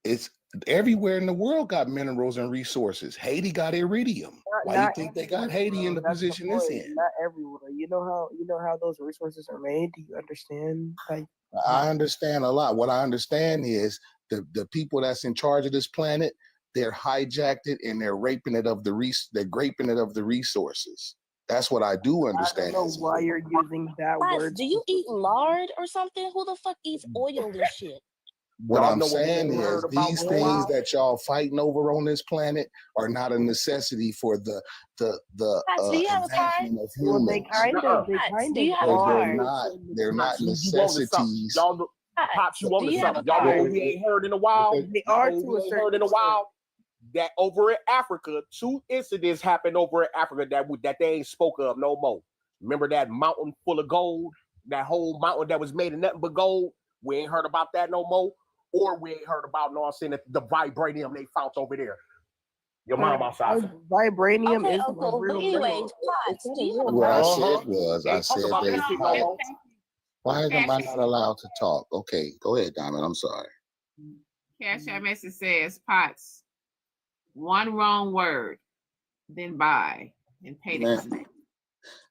It's everywhere in the world got minerals and resources. Haiti got iridium. Why do you think they got Haiti in the position it's in? Not everywhere. You know how those resources are made? Do you understand? I understand a lot. What I understand is the people that's in charge of this planet, they're hijacked it and they're raping it of the resources. That's what I do understand. I don't know why you're using that word. Do you eat lard or something? Who the fuck eats oil and shit? What I'm saying is these things that y'all fighting over on this planet are not a necessity for the advancement of humans. They kind of they're not necessities. Pops, you on to something. Y'all know we ain't heard in a while. They are to a certain extent. That over in Africa, 2 incidents happened over in Africa that they ain't spoke of no more. Remember that mountain full of gold? That whole mountain that was made of nothing but gold? We ain't heard about that no more. Or we ain't heard about, the vibranium they found over there. Your mom outside. Vibranium is anyways, what I said was, why is I not allowed to talk? Okay, go ahead, Diamond. I'm sorry. Cash App message says, Potts, one wrong word, then buy and pay the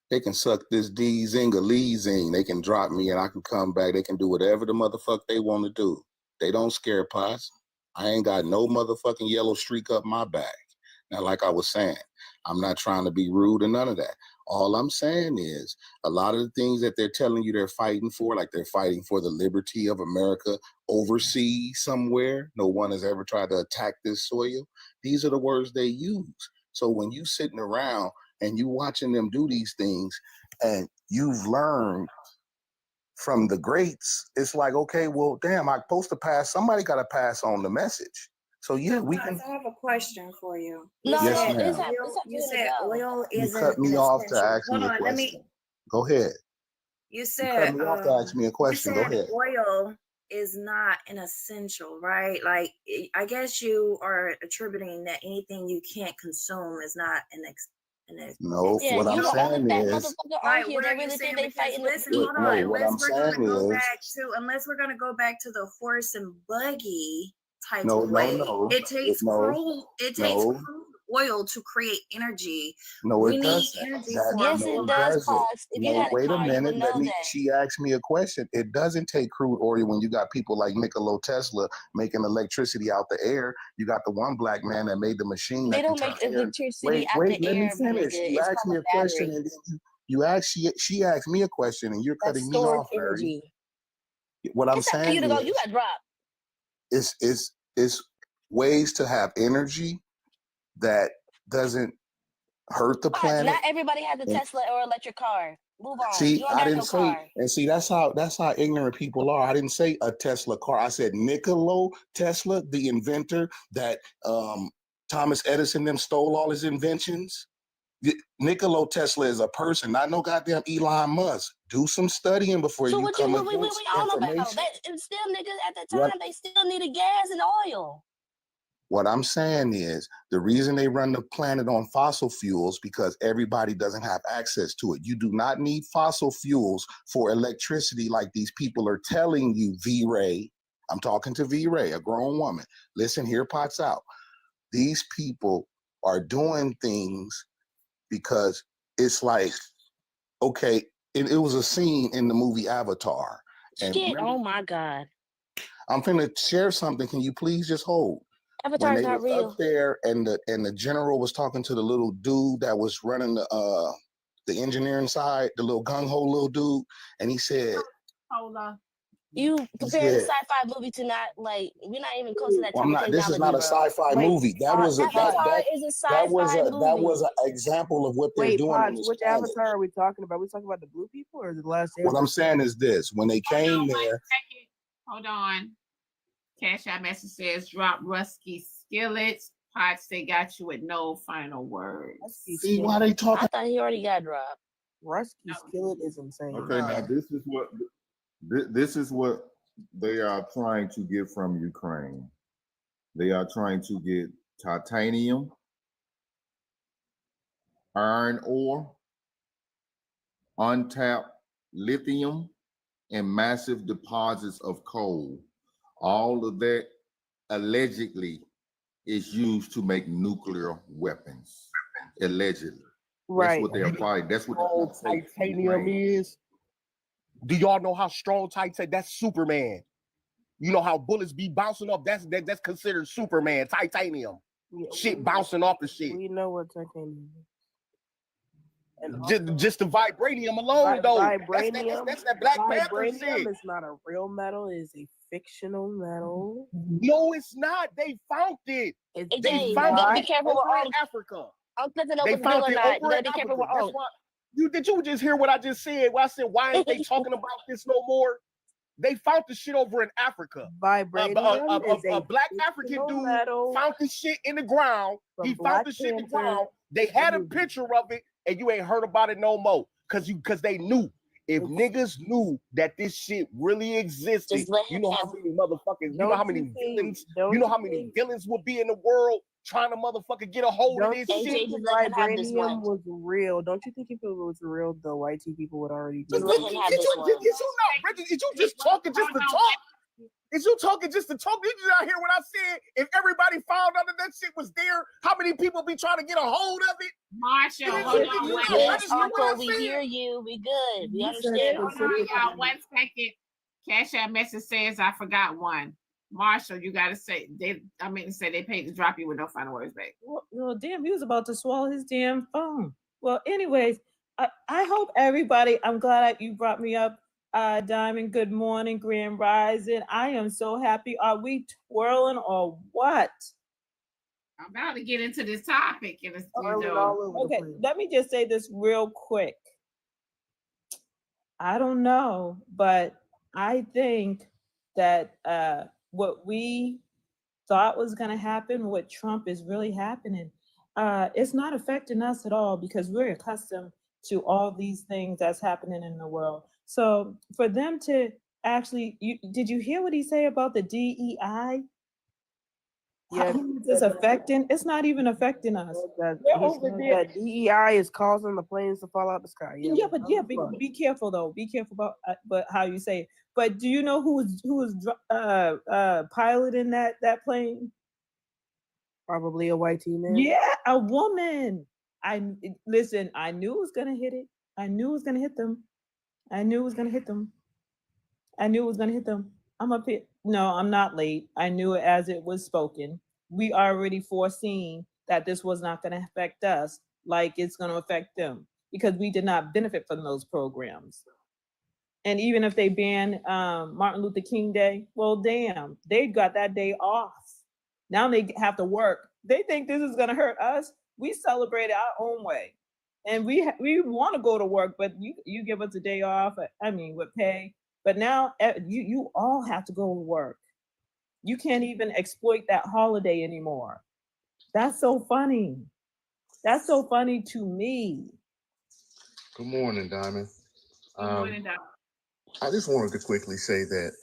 They can suck this D-zing or Lee-zing. They can drop me and I can come back. They can do whatever the motherfucker they want to do. They don't scare Potts. I ain't got no motherfucking yellow streak up my back. Now, like I was saying, I'm not trying to be rude or none of that. All I'm saying is a lot of the things that they're telling you they're fighting for, like they're fighting for the liberty of America overseas somewhere. No one has ever tried to attack this soil. These are the words they use. So when you sitting around and you watching them do these things and you've learned from the greats, it's like, okay, well, damn, I'm supposed to pass. Somebody got to pass on the message. So yeah, we can. I have a question for you. Yes, ma'am. You said oil isn't. You cut me off to ask me a question. Go ahead. You said. You cut me off to ask me a question. Go ahead. Oil is not an essential, right? Like, I guess you are attributing that anything you can't consume is not an No, what I'm saying is, listen, hold on. Unless we're gonna go back to the horse and buggy type of way. It takes crude oil to create energy. No, We it need doesn't. energy That, for Yes, no, it it does, doesn't. Pops. If you No, had a wait a car, you would minute. know that. She asked me a question. It doesn't take crude oil when you got people like Nikola Tesla making electricity out the air. You got the one black man that made the machine They that can don't turn make air. electricity out the Let me air, my finish. nigga. You It's asked from me a a question battery. and then you asked, she asked me a question and you're That's cutting me stored off, Mary. energy. What I'm It's time for saying you to go. You is, got dropped. it's ways to have energy that doesn't hurt the Pops, planet. not everybody has a And Tesla or electric car. Move on. see, You don't I got didn't no say, car. and see, that's how ignorant people are. I didn't say a Tesla car. I said Nikola Tesla, the inventor that Thomas Edison them stole all his inventions. Nikola Tesla is a person, not no goddamn Elon Musk. Do some studying before So you what you come what we against all about? information. That and still niggas at the What time they still needed gas and oil. What I'm saying is the reason they run the planet on fossil fuels because everybody doesn't have access to it. You do not need fossil fuels for electricity like these people are telling you, V-Ray. I'm talking to V-Ray, a grown woman. Listen, here pots out. These people are doing things because it's like, okay, it was a scene in the movie Avatar. And Shit, remember, oh my God. I'm finna share something. Can you please just hold? When Avatar's they not was real. up there and the general was talking to the little dude that was running the engineering side, the little gung-ho little dude, and he said, Hold on. You he comparing a said, sci-fi movie to not like we're not even close to that well, type I'm of not, this is technology, not a bro. sci-fi Wait, movie. That was a Avatar is a sci-fi that was movie. an example of what they're wait, doing on Pops, this which planet. Avatar are we talking about? We talking about the blue people or the last What I'm Airbender? saying is this: when they Hold came on, 1 there, second. Hold on. Cash App message says drop Rusky skillets. Pots, they got you with no final words. see why they talking. I thought he already got dropped. Rusky skillet is insane. Okay, now this is what they are trying to get from Ukraine. They are trying to get titanium, iron ore, untapped lithium, and massive deposits of coal. All of that allegedly is used to make nuclear weapons. Allegedly. Right. That's what they're fighting. That's what Strong titanium is. Do y'all know how strong titanium? That's Superman. You know how bullets be bouncing off? That's considered Superman, titanium. Yeah, Shit bouncing off the shit. We know what titanium is. And just the vibranium alone, though. Vibranium, That's that Black Panther vibranium shit. is not a real metal; it is a fictional metal. No, it's not. They found it. Hey, They Jay, you found gotta be it careful with over all in Africa. I'm clicking over They the bill found or it not. You over gotta in be careful Africa. with That's all. why. Did you just hear what I just said? Why I said, why ain't they talking about this no more? They found the shit over in Africa. Vibranium is A black African dude found this shit in the ground. He found the shit in the ground. They had a picture of it, and you ain't heard about it no more. Cause they knew. If niggas knew that this shit really existed, you know how many motherfuckers, you know how many villains, you know how many villains would be in the world trying to motherfucker get a hold of Don't this you shit. think if vibranium was real? Don't you think if it was real, the white people would already do Did you just talking just to talk? Is you talking just to talk? Did you not hear what I said? If everybody found out that shit was there, how many people be trying to get a hold of it? Marshall, hold on. Yes, Uncle, we hear you. We good. We understand. Hold on, y'all. 1 second. Cash App message says I forgot one. Marshall, you gotta say they paid to drop you with no final words back. Well, damn, he was about to swallow his damn phone. Well, anyways, I hope everybody, I'm glad you brought me up. Diamond, good morning, Grand Rising. I am so happy. Are we twirling or what? I'm about to get into this topic. And Okay, let me just say this real quick. I don't know, but I think that what we thought was going to happen, what Trump is really happening, it's not affecting us at all because we're accustomed to all these things that's happening in the world. So for them to actually, did you hear what he say about the DEI? Yeah, it's affecting. It's not even affecting us. They're over there. That DEI is causing the planes to fall out the sky. Yeah, but be careful though. Be careful about but how you say it. But do you know who was piloting that plane? Probably a white man. Yeah, a woman. Listen, I knew it was gonna hit it. I knew it was gonna hit them. I knew it was gonna hit them. I knew it was gonna hit them. I'm up here. No, I'm not late. I knew it as it was spoken. We already foreseen that this was not gonna affect us like it's gonna affect them because we did not benefit from those programs. And even if they ban Martin Luther King Day, well, damn, they got that day off. Now they have to work. They think this is gonna hurt us. We celebrate our own way, and we want to go to work, but you give us a day off. I mean, with pay. But now you all have to go to work. You can't even exploit that holiday anymore. That's so funny. That's so funny to me. Good morning, Diamond. Good morning, Doc. I just wanted to quickly say that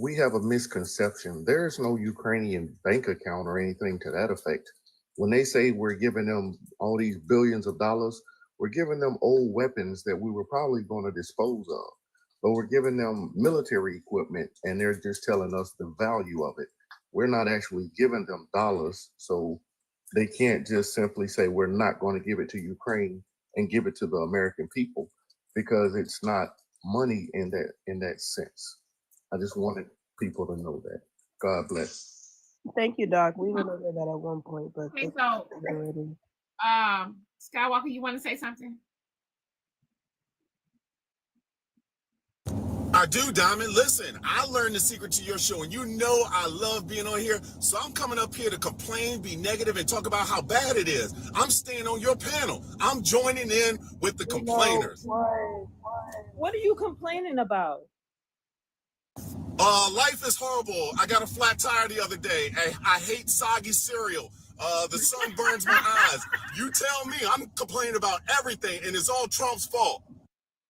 we have a misconception. There is no Ukrainian bank account or anything to that effect. When they say we're giving them all these billions of dollars, we're giving them old weapons that we were probably going to dispose of. But we're giving them military equipment and they're just telling us the value of it. We're not actually giving them dollars, so they can't just simply say we're not going to give it to Ukraine and give it to the American people because it's not money in that sense. I just wanted people to know that. God bless. Thank you, Doc. We remember that at one point, but Okay, so Skywalker, you want to say something? I do, Diamond. Listen, I learned the secret to your show, and you know I love being on here. So I'm coming up here to complain, be negative, and talk about how bad it is. I'm staying on your panel. I'm joining in with the complainers. What are you complaining about? Life is horrible. I got a flat tire the other day. I hate soggy cereal. The sun burns my eyes. You tell me. I'm complaining about everything, and it's all Trump's fault.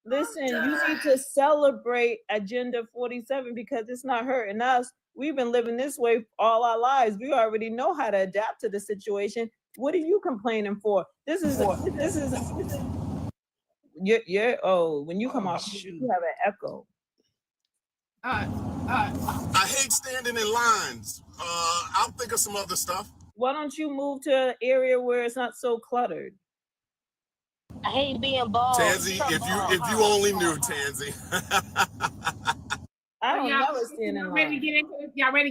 Listen, you need to celebrate Agenda 47 because it's not hurting us. We've been living this way all our lives. We already know how to adapt to the situation. What are you complaining for? This is when you come off, you have an echo. I hate standing in lines. I'll think of some other stuff. Why don't you move to an area where it's not so cluttered? I hate being bald. Tansy, if you only knew, Tansy. I don't y'all, know it's in y'all ready to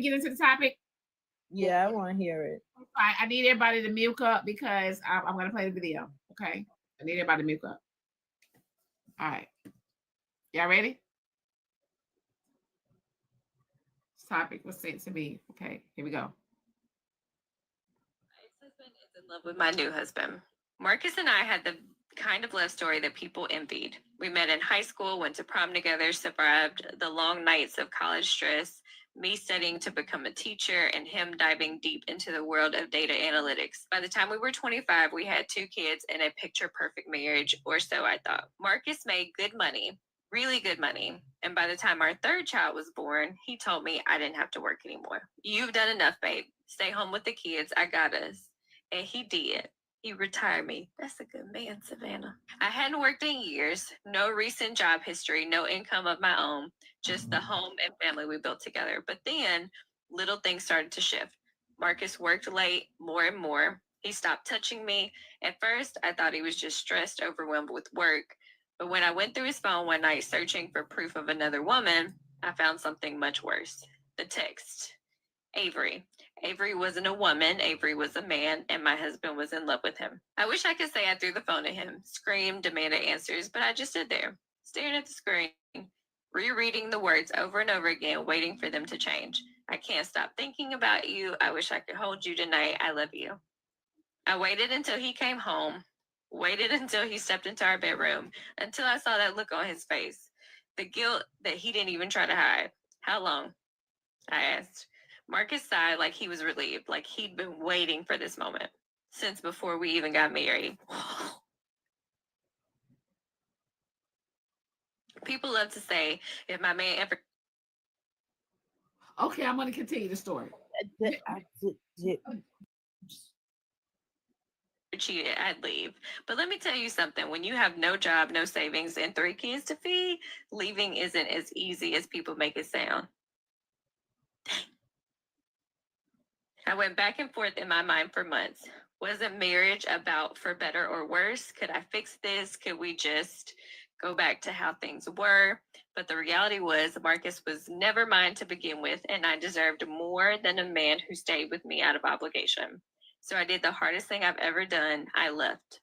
get into the topic? Yeah, I want to hear it. All right, I need everybody to mute up because I'm going to play the video. Okay, I need everybody to mute up. All right, y'all ready? This topic was sent to me. Okay, here we go. My ex-husband is in love with my new husband. Marcus and I had the kind of love story that people envied. We met in high school, went to prom together, survived the long nights of college stress, me studying to become a teacher, and him diving deep into the world of data analytics. By the time we were 25, we had 2 kids and a picture-perfect marriage, or so I thought. Marcus made good money, really good money, and by the time our 3rd child was born, he told me I didn't have to work anymore. You've done enough, babe. Stay home with the kids. I got us. And he did. He retired me. That's a good man, Savannah. I hadn't worked in years, no recent job history, no income of my own, just the home and family we built together. But then little things started to shift. Marcus worked late more and more. He stopped touching me. At first, I thought he was just stressed, overwhelmed with work. But when I went through his phone one night searching for proof of another woman, I found something much worse. The text. Avery. Avery wasn't a woman, Avery was a man, and my husband was in love with him. I wish I could say I threw the phone at him, screamed, demanded answers, but I just stood there, staring at the screen, rereading the words over and over again, waiting for them to change. I can't stop thinking about you. I wish I could hold you tonight. I love you. I waited until he came home, waited until he stepped into our bedroom, until I saw that look on his face, the guilt that he didn't even try to hide. How long? I asked. Marcus sighed like he was relieved, like he'd been waiting for this moment since before we even got married. People love to say, if my man ever... Okay, I'm going to continue the story. Cheated, I'd leave. But let me tell you something. When you have no job, no savings, and 3 kids to feed, leaving isn't as easy as people make it sound. I I went back and forth in my mind for months. Wasn't marriage about for better or worse? Could I fix this? Could we just go back to how things were? But the reality was Marcus was never mine to begin with, and I deserved more than a man who stayed with me out of obligation. So I did the hardest thing I've ever done. I left.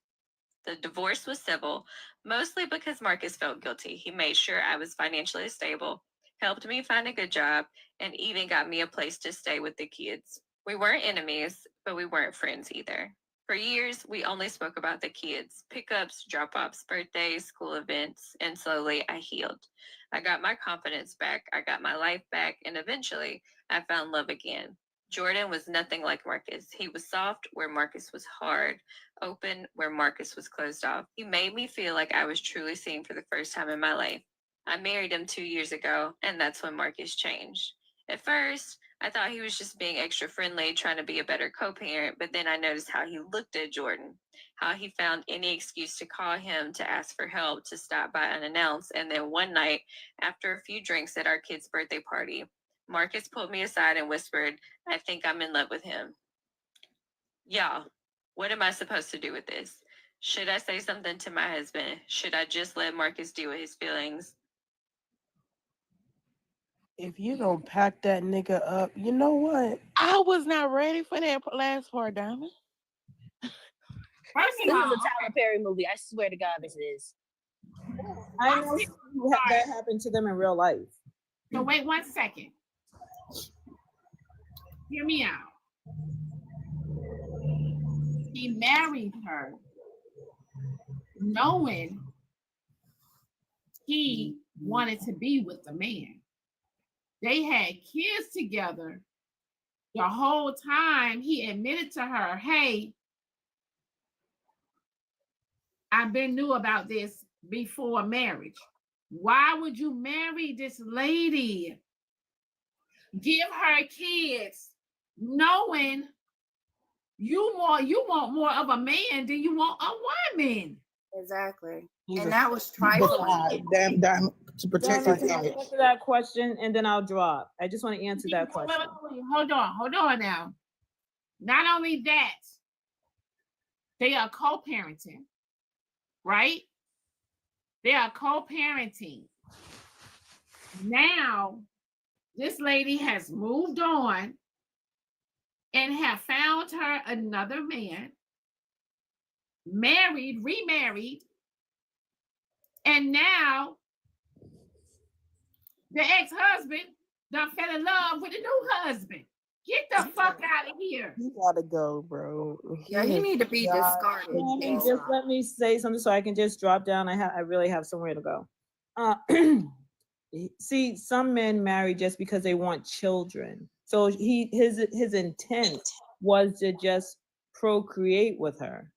The divorce was civil, mostly because Marcus felt guilty. He made sure I was financially stable, helped me find a good job, and even got me a place to stay with the kids. We weren't enemies, but we weren't friends either. For years, we only spoke about the kids, pickups, drop-offs, birthdays, school events, and slowly I healed. I got my confidence back, I got my life back, and eventually I found love again. Jordan was nothing like Marcus. He was soft where Marcus was hard, open where Marcus was closed off. He made me feel like I was truly seen for the first time in my life. I married him 2 years ago, and that's when Marcus changed. At first, I thought he was just being extra friendly, trying to be a better co-parent, but then I noticed how he looked at Jordan, how he found any excuse to call him, to ask for help, to stop by unannounced. And then one night, after a few drinks at our kid's birthday party, Marcus pulled me aside and whispered, "I think I'm in love with him." Y'all, what am I supposed to do with this? Should I say something to my husband? Should I just let Marcus deal with his feelings? If you don't pack that nigga up, you know what? I was not ready for that last part, Diamond. First This is a Tyler Perry movie. I swear to God, this is. I know that happened to them in real life. So wait 1 second. Hear me out. He married her knowing he wanted to be with the man. They had kids together. The whole time he admitted to her, "Hey, I've been knew about this before marriage. Why would you marry this lady? Give her kids, knowing you want more of a man than you want a woman." Exactly. He's And that was trifling. Damn, to protect his image. Answer that question, and then I'll drop. I just want to answer that question. Hold on now. Not only that, they are co-parenting, right? They are co-parenting. Now, this lady has moved on and have found her another man, married, remarried, and now the ex-husband done fell in love with a new husband. Get the fuck out of here. You gotta go, bro. Yeah, he need to be discarded. Just let me say something so I can just drop down. I really have somewhere to go. See, some men marry just because they want children. So his intent was to just procreate with her,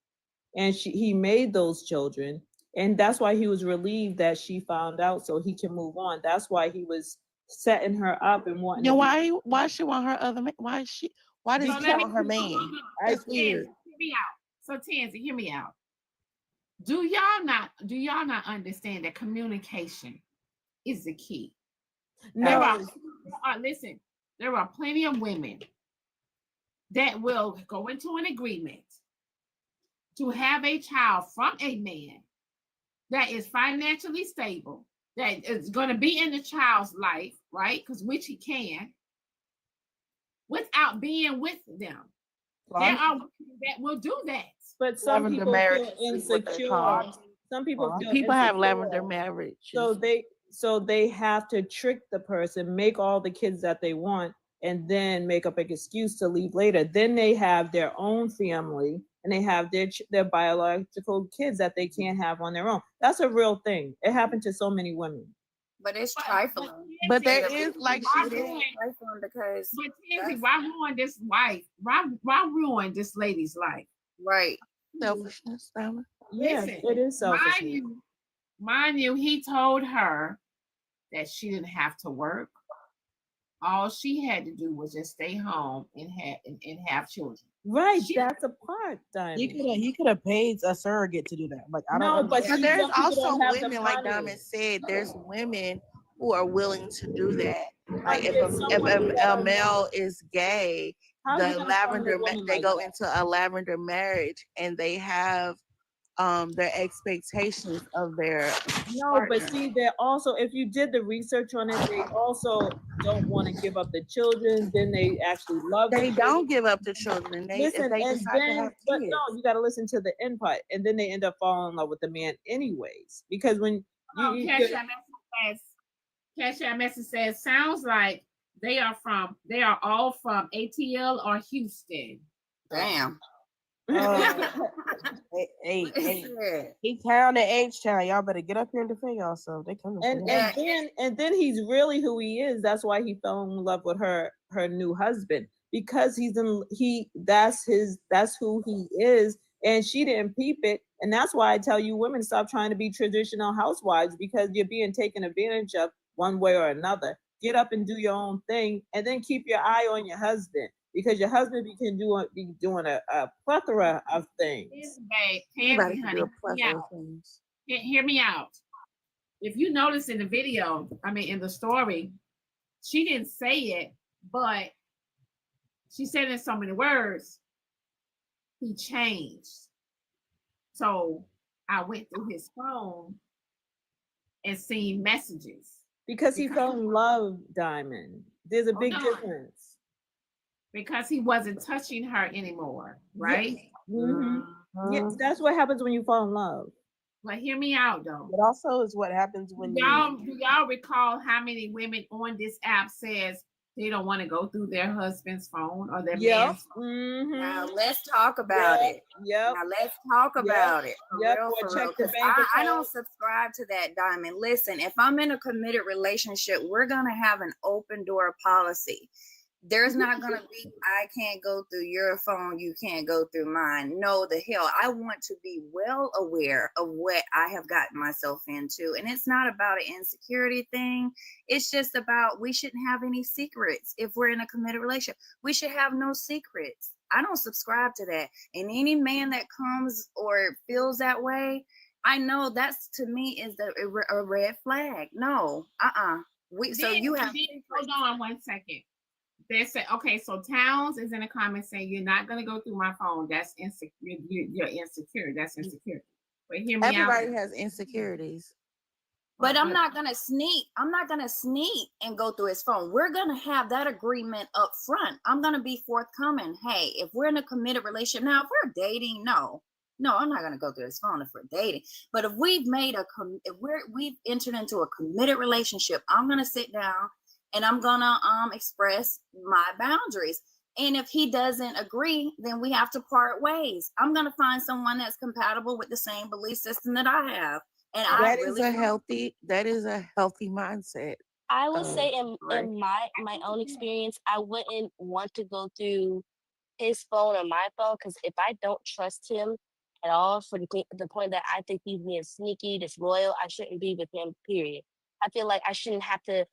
and he made those children, and that's why he was relieved that she found out, so he can move on. That's why he was setting her up and wanting. Yeah, why she want her other man? Why does she want her man? That's weird. Hear me out. So Tansy, hear me out. Do y'all not understand that communication is the key? No. Listen, there are plenty of women that will go into an agreement to have a child from a man that is financially stable, that is going to be in the child's life, right? Because which he can, without being with them. There are women that will do that. But some people feel insecure. Some people have lavender marriage. So they have to trick the person, make all the kids that they want, and then make up an excuse to leave later. Then they have their own family, and they have their biological kids that they can't have on their own. That's a real thing. It happened to so many women. But it's trifling. But there is, like she said, trifling because. But Tansy, why ruin this wife? Why ruin this lady's life? Right. Selfishness, Yes, it is selfishness. Mind you, he told her that she didn't have to work. All she had to do was just stay home and have children. Right, that's a part, Diamond. He could have paid a surrogate to do that. Like I don't know. But there's also women, like Diamond said, there's women who are willing to do that. Like if a male is gay How are you the gonna find a lavender, woman they like go that? into a lavender marriage and they have their expectations of their No, but partner. see, they're also, if you did the research on it, they also don't want to give up the children. Then they actually love the They children. don't give up the children. If Listen, they and decide to then, have but kids. no, you got to listen to the input, and then they end up falling in love with the man anyways. Because when you Cash App message says, sounds like they are all from ATL or Houston. Damn. Hey, he town and H-Town. Y'all better get up here and defend yourself. They coming for you. and then he's really who he is. That's why he fell in love with her new husband, because that's who he is, and she didn't peep it. And that's why I tell you, women, stop trying to be traditional housewives, because you're being taken advantage of one way or another. Get up and do your own thing, and then keep your eye on your husband, because your husband can be doing a plethora of things. Anybody can do a plethora of things. Hear me out. If you notice in the video, in the story, she didn't say it, but she said in so many words, he changed. So I went through his phone and seen messages. Because he fell in love, Diamond. There's a big difference. Because he wasn't touching her anymore, right? Yeah. Mm-hmm. Yeah, that's what happens when you fall in love. But hear me out, though. But also is what happens when do y'all recall how many women on this app says they don't want to go through their husband's phone or their man's phone? Mm-hmm. Now let's talk about it. Yep. Now let's talk about it. For real, Or for real. check the 'Cause bank I account. don't subscribe to that, Diamond. Listen, if I'm in a committed relationship, we're gonna have an open door policy. There's not gonna be, I can't go through your phone, you can't go through mine. No, the hell. I want to be well aware of what I have gotten myself into. And it's not about an insecurity thing. It's just about, we shouldn't have any secrets. If we're in a committed relationship, we should have no secrets. I don't subscribe to that. And any man that comes or feels that way, I know that's, to me, is a red flag. No, So you have. Hold on 1 second. They said, okay, so Towns is in the comments saying you're not gonna go through my phone. That's insecure. You're insecure. That's insecure. But hear me out. Everybody has insecurities. But I'm not gonna sneak. I'm not gonna sneak and go through his phone. We're gonna have that agreement up front. I'm gonna be forthcoming. Hey, if we're in a committed relationship, now if we're dating, no, I'm not gonna go through his phone if we're dating. But if we've we've entered into a committed relationship, I'm gonna sit down and I'm gonna express my boundaries. And if he doesn't agree, then we have to part ways. I'm gonna find someone that's compatible with the same belief system that I have. And that is a healthy mindset. I would say in my own experience, I wouldn't want to go through his phone or my phone, because if I don't trust him at all, for the point that I think he's being sneaky, disloyal, I shouldn't be with him, period. I feel like I shouldn't have to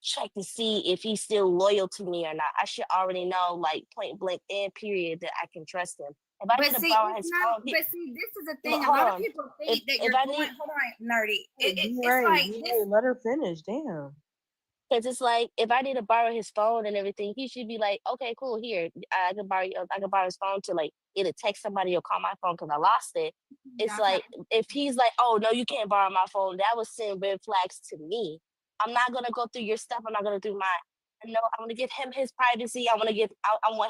check to see if he's still loyal to me or not. I should already know, like, point blank and period, that I can trust him. If I need to borrow his phone, but see, this is the thing. A lot of people think that you're going. Hold on, nerdy. It's like let her finish. Damn. Because it's like, if I need to borrow his phone and everything, he should be like, okay, cool, here, I can borrow his phone to, like, either text somebody or call my phone because I lost it. It's like, if he's like, oh no, you can't borrow my phone, that would send red flags to me. I'm not gonna go through your stuff. I'm not gonna do mine. No, I want to give him his privacy. I want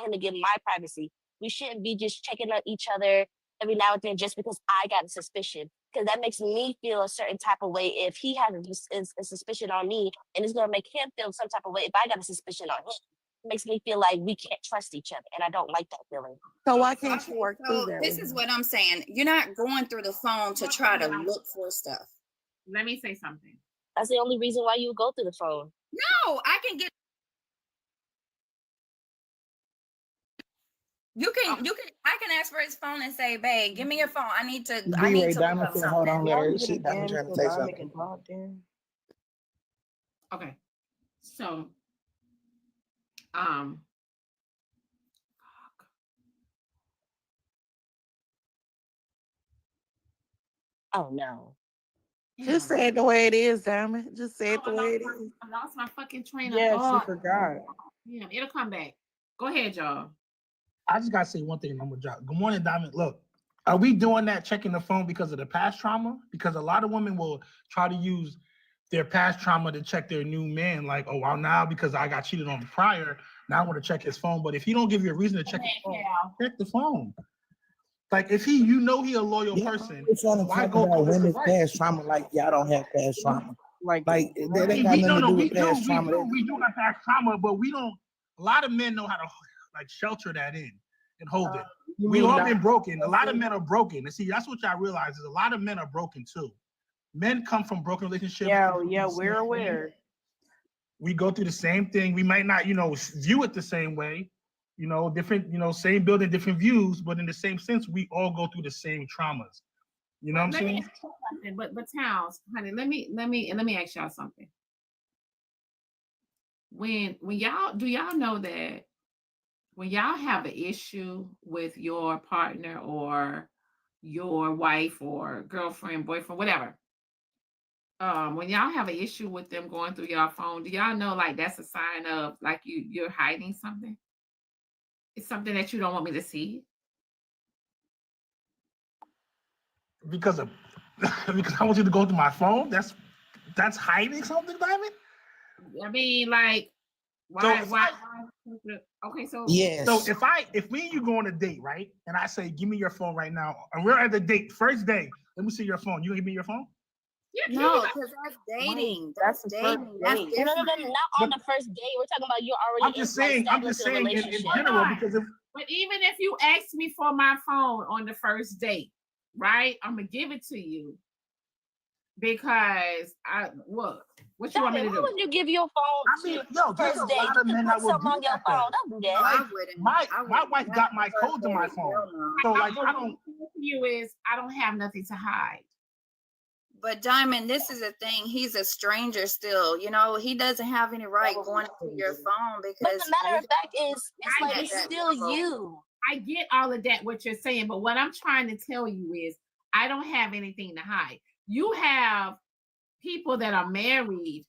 him to give my privacy. We shouldn't be just checking on each other every now and then just because I got a suspicion, because that makes me feel a certain type of way if he has a suspicion on me, and it's going to make him feel some type of way if I got a suspicion on him. It makes me feel like we can't trust each other, and I don't like that feeling. So why can't you work through that? This is what I'm saying. You're not going through the phone to try to look for stuff. Let me say something. That's the only reason why you would go through the phone. No, I can get. I can ask for his phone and say, babe, give me your phone. I need to look up something. Hold on, Larry. She trying to say something. Okay. So, oh no. Just say it the way it is, damn it. Just say it the way it is. I lost my fucking train of Yeah, thought. she forgot. Yeah, it'll come back. Go ahead, y'all. I just gotta say one thing and I'm gonna drop. Good morning, Diamond. Look, are we doing that, checking the phone because of the past trauma? Because a lot of women will try to use their past trauma to check their new man, like, oh, well, now because I got cheated on prior, now I want to check his phone. But if he don't give you a reason to check his phone, check the phone. Like if he, you know, he a loyal person, why go through this women's device? past trauma like y'all don't have past trauma? Like that ain't got We nothing to do we with past trauma. we do have past trauma, but we don't. A lot of men know how to like shelter that in and hold it. We all been broken. A lot of men are broken. And see, that's what y'all realize is a lot of men are broken too. Men come from broken relationships. Yeah, we're aware. We go through the same thing. We might not, you know, view it the same way, you know, different, you know, same building, different views, but in the same sense, we all go through the same traumas. You know what I'm saying? But Towns, honey, let me ask y'all something. When y'all know that when y'all have an issue with your partner or your wife or girlfriend, boyfriend, whatever, when y'all have an issue with them going through your phone, do y'all know like that's a sign of like you're hiding something? It's something that you don't want me to see? Because I want you to go through my phone. That's hiding something, Diamond? I mean, like, why? Okay, so yes. So if me and you go on a date, right, and I say, give me your phone right now, and we're at the date, first day, let me see your phone. You gonna give me your phone? Yeah, no, because that's dating. That's dating. That's No, different. not on the first date. We're talking about you're already. I'm just saying in general because if. But even if you ask me for my phone on the first date, right, I'm gonna give it to you because what you want me to do? Why would you give your phone to your first date? You can put something on your phone. Don't do that. Like, my wife got my code to my phone. So like I don't. You is I don't have nothing to hide. But Diamond, this is a thing. He's a stranger still. You know, he doesn't have any right going to your phone because. But the matter of fact is, it's like it's still you. I get all of that, what you're saying, but what I'm trying to tell you is I don't have anything to hide. You have people that are married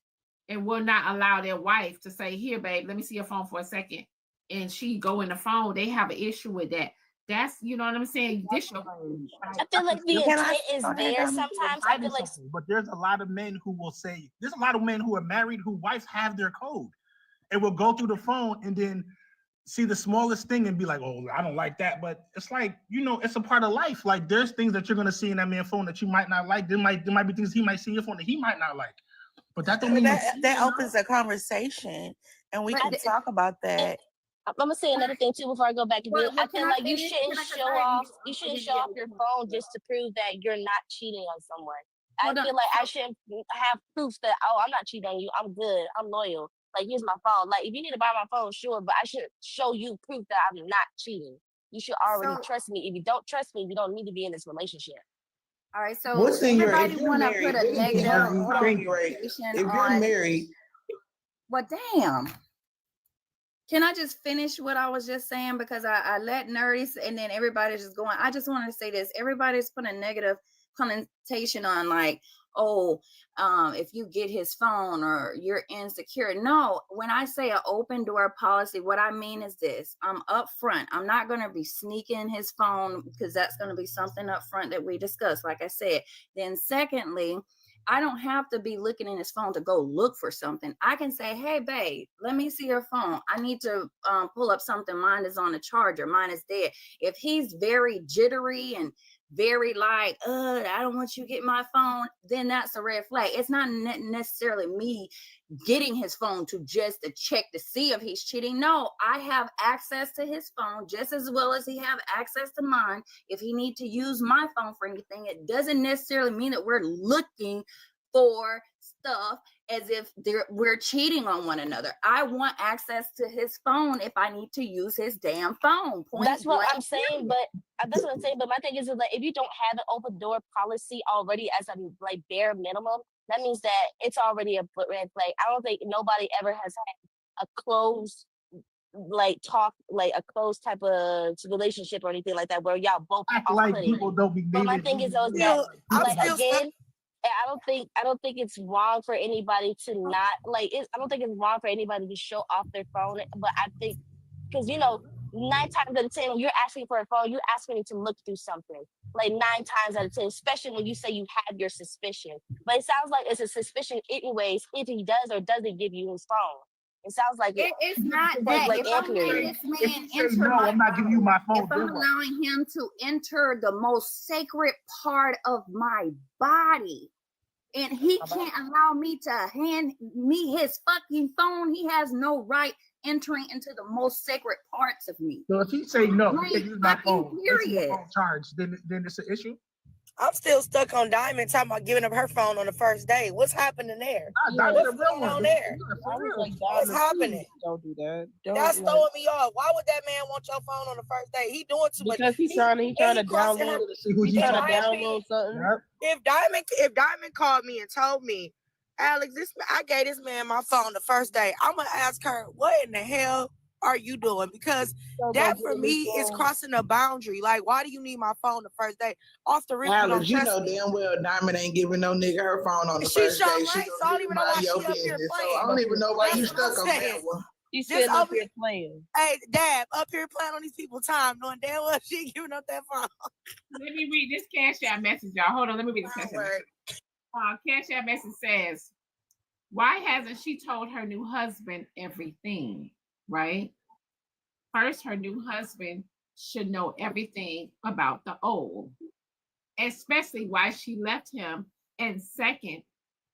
and will not allow their wife to say, here, babe, let me see your phone for a second. And she go in the phone. They have an issue with that. That's, you know what I'm saying? I feel like the intent is there sometimes. I feel like, but there's a lot of men who will say, there's a lot of men who are married who wives have their code and will go through the phone and then see the smallest thing and be like, oh, I don't like that. But it's like, you know, it's a part of life. Like there's things that you're going to see in that man's phone that you might not like. There might be things he might see in your phone that he might not like. But that don't mean that opens a conversation and we can talk about that. I'm gonna say another thing too before I go back to you. I feel like you finish? shouldn't show off your phone just to prove that you're not cheating on someone. I feel like I shouldn't have proof that, oh, I'm not cheating on you. I'm good. I'm loyal. Like, here's my phone. Like, if you need to buy my phone, sure, but I should show you proof that I'm not cheating. You should already trust me. If you don't trust me, you don't need to be in this relationship. All right, so What's in your everybody want to put a negative connotation if you're on. married. Well, damn. Can I just finish what I was just saying? Because I let nerdy and then everybody's just going. I just wanted to say this. Everybody's putting a negative connotation on like, oh, if you get his phone or you're insecure. No, when I say an open door policy, what I mean is this. I'm upfront. I'm not going to be sneaking his phone because that's going to be something up front that we discussed, like I said. Then secondly, I don't have to be looking in his phone to go look for something. I can say, hey, babe, let me see your phone. I need to pull up something. Mine is on the charger. Mine is dead. If he's very jittery and very like, I don't want you to get my phone, then that's a red flag. It's not necessarily me getting his phone to check to see if he's cheating. No, I have access to his phone just as well as he have access to mine. If he need to use my phone for anything, it doesn't necessarily mean that we're looking for stuff as if we're cheating on one another. I want access to his phone if I need to use his damn phone. That's what I'm saying, but my thing is like, if you don't have an open door policy already as a like bare minimum, that means that it's already a red flag. I don't think nobody ever has had a closed a closed type of relationship or anything like that where y'all both act like people don't be But my thing is that again, I don't think it's wrong for anybody to not I don't think it's wrong for anybody to show off their phone, but I think Because, you know, 9 times out of 10, when you're asking for a phone, you're asking me to look through something. Like 9 times out of 10, especially when you say you have your suspicion. But it sounds like it's a suspicion anyways if he does or doesn't give you his phone. It sounds like it's not that. like If I'm letting Anthony. this If man you say enter no, my I'm not giving you my phone. if I'm then what? allowing him to enter the most sacred part of my body, and he can't allow me to hand me his fucking phone, he has no right entering into the most sacred parts of me. So if you say no, you Like, can't use my fucking phone. This is my period. phone charged. Then it's an issue. I'm still stuck on Diamond talking about giving up her phone on the first date. What's happening there? Diamond, What's going on there? I was like, What's Diamond, happening? please don't do that. That's Don't throwing me off. Why would that man want your phone on the first date? He doing too much. because he's trying to crossing download. her- He's trying to in my download something. If Diamond called me and told me, Alex, I gave this man my phone the first day, I'm gonna ask her, what in the hell are you doing? Because that for me is crossing a boundary. Like, why do you need my phone the first day? Off the rip, you don't Alex, you trust know me. damn well Diamond ain't giving no nigga her phone on the She first sure day. ain't, She so I don't even know why she up here So playing. I don't even know why you That's what I'm stuck on that saying. one. She's Just sitting up over- here playing. Hey, Dad, up here playing on these people's time, knowing damn well she ain't giving up that phone. Let me read this Cash App message, y'all. Hold on, let me read this Cash App message. Cash App message says, why hasn't she told her new husband everything, right? First, her new husband should know everything about the old, especially why she left him. And second,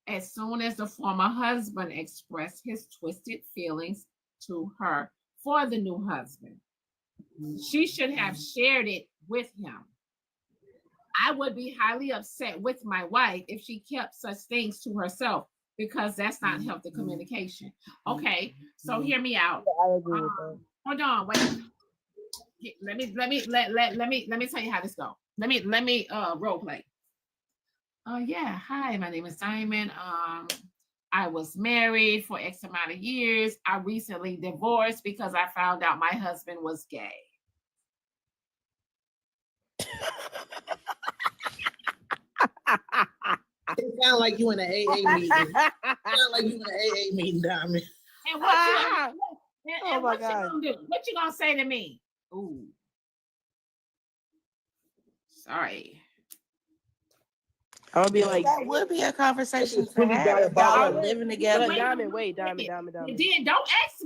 as soon as the former husband expressed his twisted feelings to her for the new husband, she should have shared it with him. I would be highly upset with my wife if she kept such things to herself, because that's not healthy communication. Okay, so hear me out. I agree with that. Hold on, wait. Let me tell you how this goes. Let me role play. Yeah, hi, my name is Diamond. I was married for X amount of years. I recently divorced because I found out my husband was gay. It sounds like you in an AA meeting. It sounds like you in an AA meeting, Diamond. And what you gonna, Oh my what you God. gonna do? What you gonna say to me? Ooh, sorry. I'm gonna be like, That would be a conversation to pretty have. Y'all are diabolical. living but together. Diamond, wait, Diamond. And then don't ask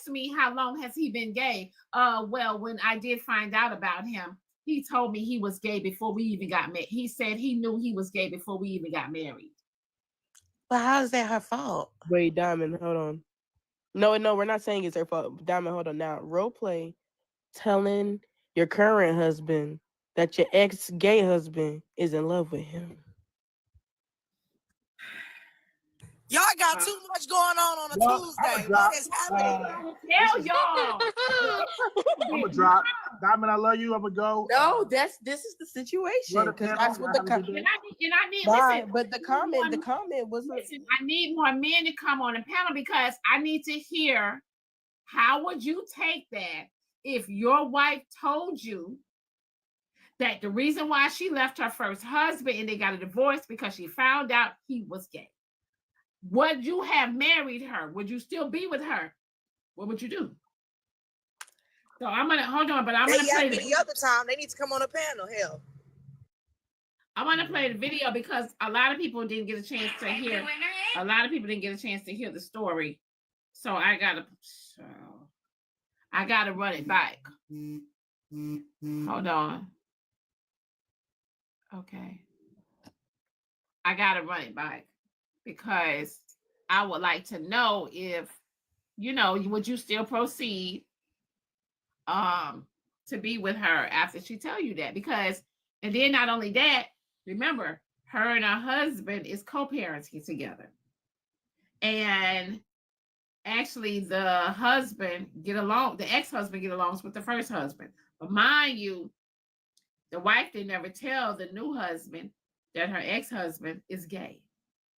me how long has he been gay. Well, when I did find out about him, he told me he was gay before we even got married. He said he knew he was gay before we even got married. But how is that her fault? Wait, Diamond, hold on. No, we're not saying it's her fault. Diamond, hold on. Now, role play, telling your current husband that your ex-gay husband is in love with him. Y'all got too much going on a Tuesday. What is happening? Tell y'all. I'm gonna drop. Diamond, I love you. I'm gonna go. No, this is the situation because that's what the And I need Right, listen. but the comment was Listen, I need more men to come on the panel because I need to hear how would you take that if your wife told you that the reason why she left her first husband and they got a divorce because she found out he was gay. Would you have married her? Would you still be with her? What would you do? So I'm gonna hold on, but I'm gonna play the other time. They need to come on a panel. Hell, I want to play the video because a lot of people didn't get a chance to hear. A lot of people didn't get a chance to hear the story, so I gotta run it back. Hold on. Okay, I gotta run it back because I would like to know if would you still proceed to be with her after she tell you that? Because and then not only that, remember her and her husband is co-parenting together, and actually the ex-husband get along with the first husband, but mind you, the wife did never tell the new husband that her ex-husband is gay.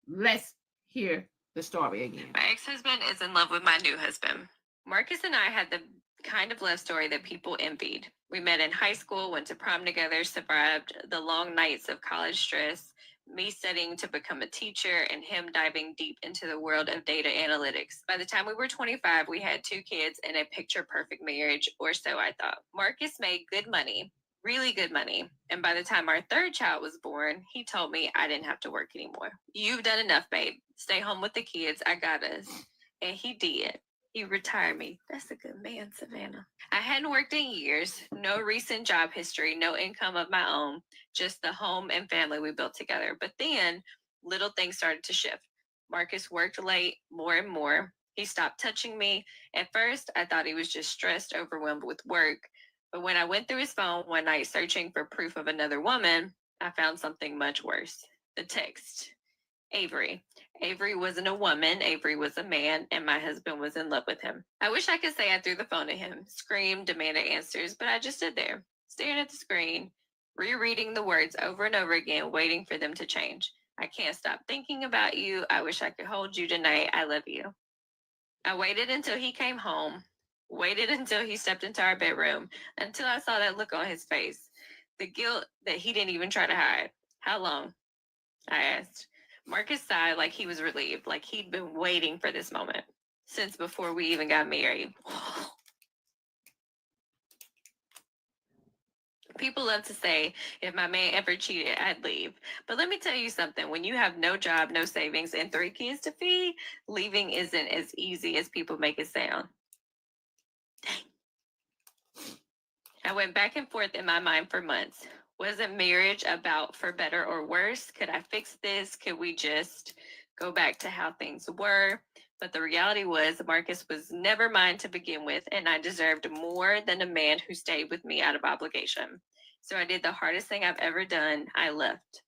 Let's hear the story again. My ex-husband is in love with my new husband. Marcus and I had the kind of love story that people envied. We met in high school, went to prom together, survived the long nights of college stress, me studying to become a teacher, and him diving deep into the world of data analytics. By the time we were 25, we had 2 kids and a picture-perfect marriage, or so I thought. Marcus made good money, really good money, and by the time our 3rd child was born, he told me I didn't have to work anymore. You've done enough, babe. Stay home with the kids. I got us. And he did. He retired me. That's a good man, Savannah. I hadn't worked in years, no recent job history, no income of my own, just the home and family we built together. But then little things started to shift. Marcus worked late more and more. He stopped touching me. At first, I thought he was just stressed, overwhelmed with work. But when I went through his phone one night searching for proof of another woman, I found something much worse. The text. Avery. Avery wasn't a woman, Avery was a man, and my husband was in love with him. I wish I could say I threw the phone at him, screamed, demanded answers, but I just stood there, staring at the screen, rereading the words over and over again, waiting for them to change. I can't stop thinking about you. I wish I could hold you tonight. I love you. I waited until he came home, waited until he stepped into our bedroom, until I saw that look on his face, the guilt that he didn't even try to hide. How long? I asked. Marcus sighed like he was relieved, like he'd been waiting for this moment since before we even got married. People love to say, if my man ever cheated, I'd leave. But let me tell you something. When you have no job, no savings, and 3 kids to feed, leaving isn't as easy as people make it sound. Dang. I went back and forth in my mind for months. Wasn't marriage about for better or worse? Could I fix this? Could we just go back to how things were? But the reality was Marcus was never mine to begin with, and I deserved more than a man who stayed with me out of obligation. So I did the hardest thing I've ever done. I left.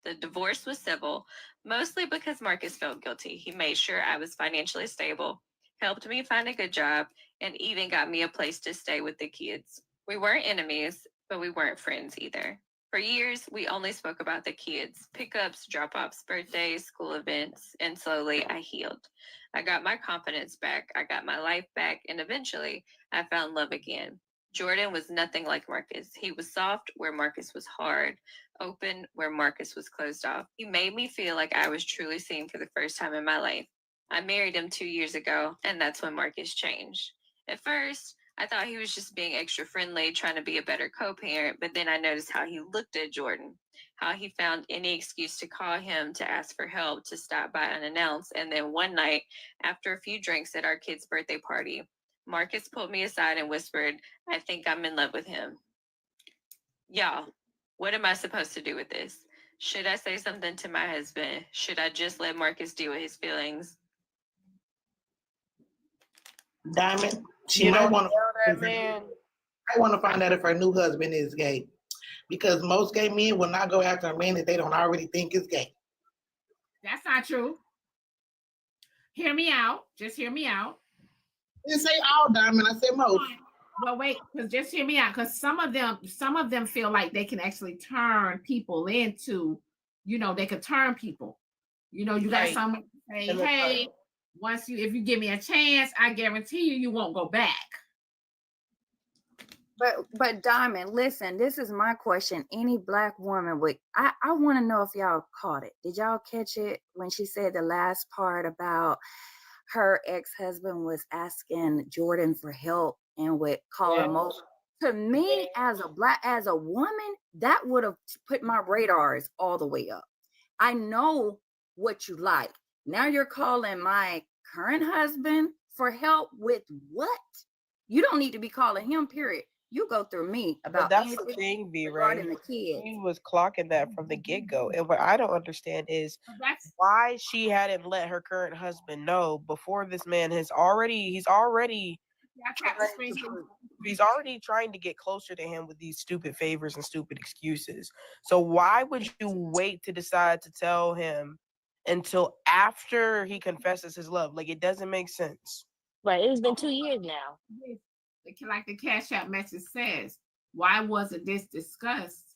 The divorce was civil, mostly because Marcus felt guilty. He made sure I was financially stable, helped me find a good job, and even got me a place to stay with the kids. We weren't enemies, but we weren't friends either. For years, we only spoke about the kids, pickups, drop-offs, birthdays, school events, and slowly I healed. I got my confidence back, I got my life back, and eventually I found love again. Jordan was nothing like Marcus. He was soft where Marcus was hard, open where Marcus was closed off. He made me feel like I was truly seen for the first time in my life. I married him 2 years ago, and that's when Marcus changed. At first, I thought he was just being extra friendly, trying to be a better co-parent, but then I noticed how he looked at Jordan, how he found any excuse to call him, to ask for help, to stop by unannounced. And then one night, after a few drinks at our kid's birthday party, Marcus pulled me aside and whispered, I think I'm in love with him. Y'all, what am I supposed to do with this? Should I say something to my husband? Should I just let Marcus deal with his feelings? Diamond, she might want to find out if her new husband is gay, because most gay men will not go after a man that they don't already think is gay. That's not true. Hear me out. Just hear me out. I didn't say all, Diamond. I said most. Well, wait, because just hear me out. Because some of them feel like they can actually turn people into, they could turn people. You got someone say, hey. If you give me a chance, I guarantee you won't go back. But Diamond, listen, this is my question. Any Black woman I want to know if y'all caught it. Did y'all catch it when she said the last part about her ex-husband was asking Jordan for help and would call him over? To me, as a woman, that would have put my radars all the way up. I know what you like. Now you're calling my current husband for help with what? You don't need to be calling him, period. You go through me about that's the thing, regarding the kids. He was clocking that from the get-go. And what I don't understand is why she hadn't let her current husband know before this man he's already trying to get closer to him with these stupid favors and stupid excuses. So why would you wait to decide to tell him until after he confesses his love? Like, it doesn't make sense. Right. It's been 2 years now. Like the Cash App message says, why wasn't this discussed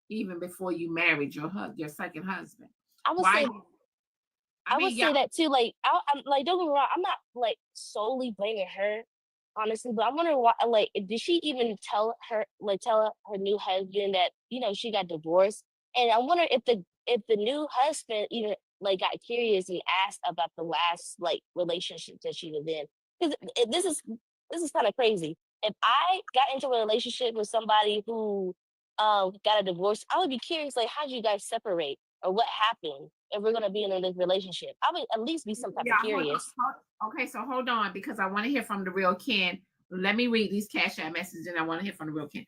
even before you married your second husband? I would say that too. Like, I'm like, don't get me wrong, I'm not like solely blaming her, honestly, but I'm wondering why. Like, did she even tell her new husband that she got divorced? And I wonder if if the new husband even like got curious and asked about the last like relationship that she was in, because this is kind of crazy. If I got into a relationship with somebody who got a divorce, I would be curious, like, how did you guys separate or what happened if we're gonna be in this relationship? I would at least be some type of curious. Okay, so hold on, because I want to hear from the real Ken. Let me read these Cash App messages, and I want to hear from the real Ken.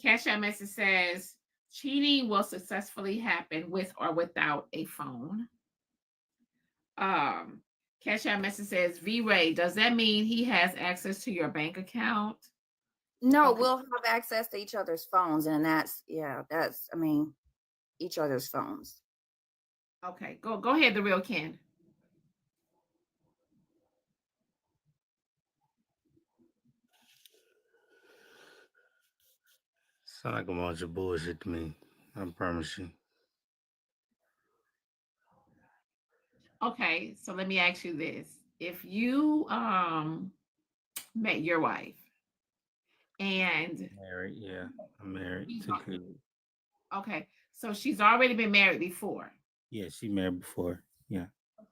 Cash App message says, cheating will successfully happen with or without a phone. Cash App message says, V-Ray, does that mean he has access to your bank account? No, we'll have access to each other's phones, and I mean, each other's phones. Okay, go ahead, the real Ken. Sound like a bunch of bullshit to me. I promise you. Okay, so let me ask you this. If you met your wife and Married, yeah. I'm married. 2 kids. Okay, so she's already been married before. Yeah, she married before. Yeah.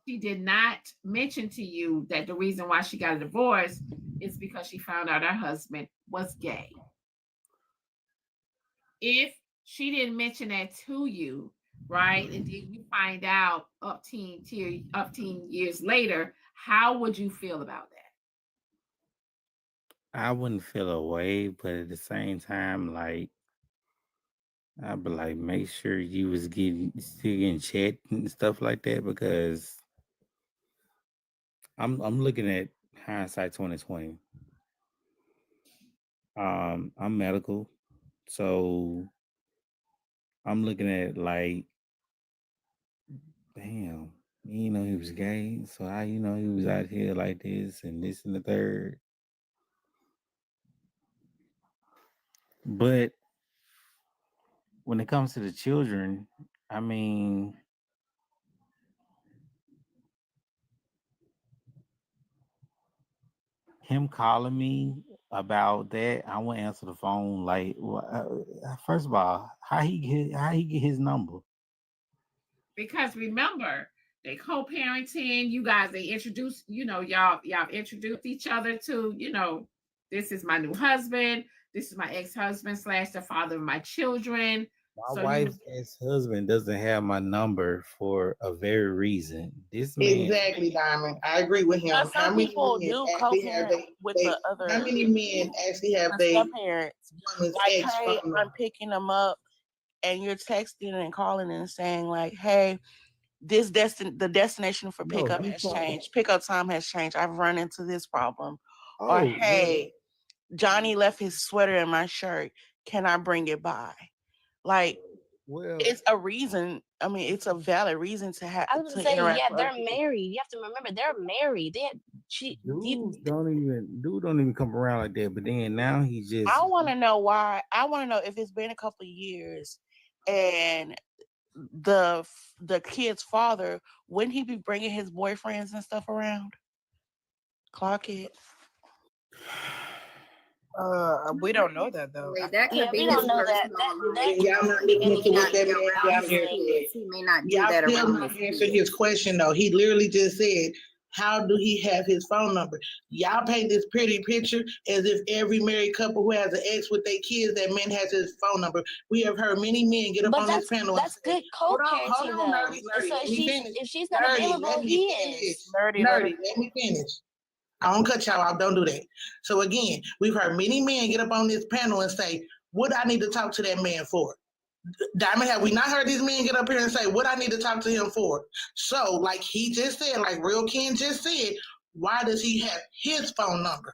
She did not mention to you that the reason why she got a divorce is because she found out her husband was gay. If she didn't mention that to you, right, and then you find out up 10 years later, how would you feel about that? I wouldn't feel away, but at the same time, like, I'd be like, make sure you was still getting checked and stuff like that, because I'm looking at hindsight 2020. I'm medical, so I'm looking at like, damn, you know he was gay, so how you know he was out here like this and this and the third. But when it comes to the children, I mean, him calling me about that, I wouldn't answer the phone. Like, first of all, how he get his number? Because remember, they co-parenting. You guys, they introduced, y'all introduced each other to, this is my new husband. This is my ex-husband / the father of my children. My wife's ex-husband doesn't have my number for a very reason. This man, exactly, Diamond. I agree with him. Some people do co-parent with the other. How many men actually have parents? Like, hey, I'm picking them up, and you're texting and calling and saying like, hey, the destination for pickup has changed. Pickup time has changed. I've run into this problem. Or hey, Johnny left his sweater in my shirt. Can I bring it by? Like, it's a reason. I mean, it's a valid reason to have. I was gonna say, yeah, they're married. You have to remember they're married. dude don't even come around like that. But then now he just. I want to know why. I want to know if it's been a couple of years, and the kid's father, wouldn't he be bringing his boyfriends and stuff around? Clock it. We don't know that though. That could be we don't know that. Y'all not looking into what that man down there said. He may not do Y'all that still around not his answering his question though. He literally just said, how do he have his phone number? Y'all paint this pretty picture as if every married couple who has an ex with their kids, that man has his phone number. We have heard many men get up on this panel. That's good co-parenting though. Nerdy, So if she's not Nerdy, available, let he me finish. is. Nerdy, let me finish. I don't cut y'all off. Don't do that. So again, we've heard many men get up on this panel and say, what I need to talk to that man for? Diamond, have we not heard these men get up here and say, what I need to talk to him for? So like he just said, like Real Ken just said, why does he have his phone number?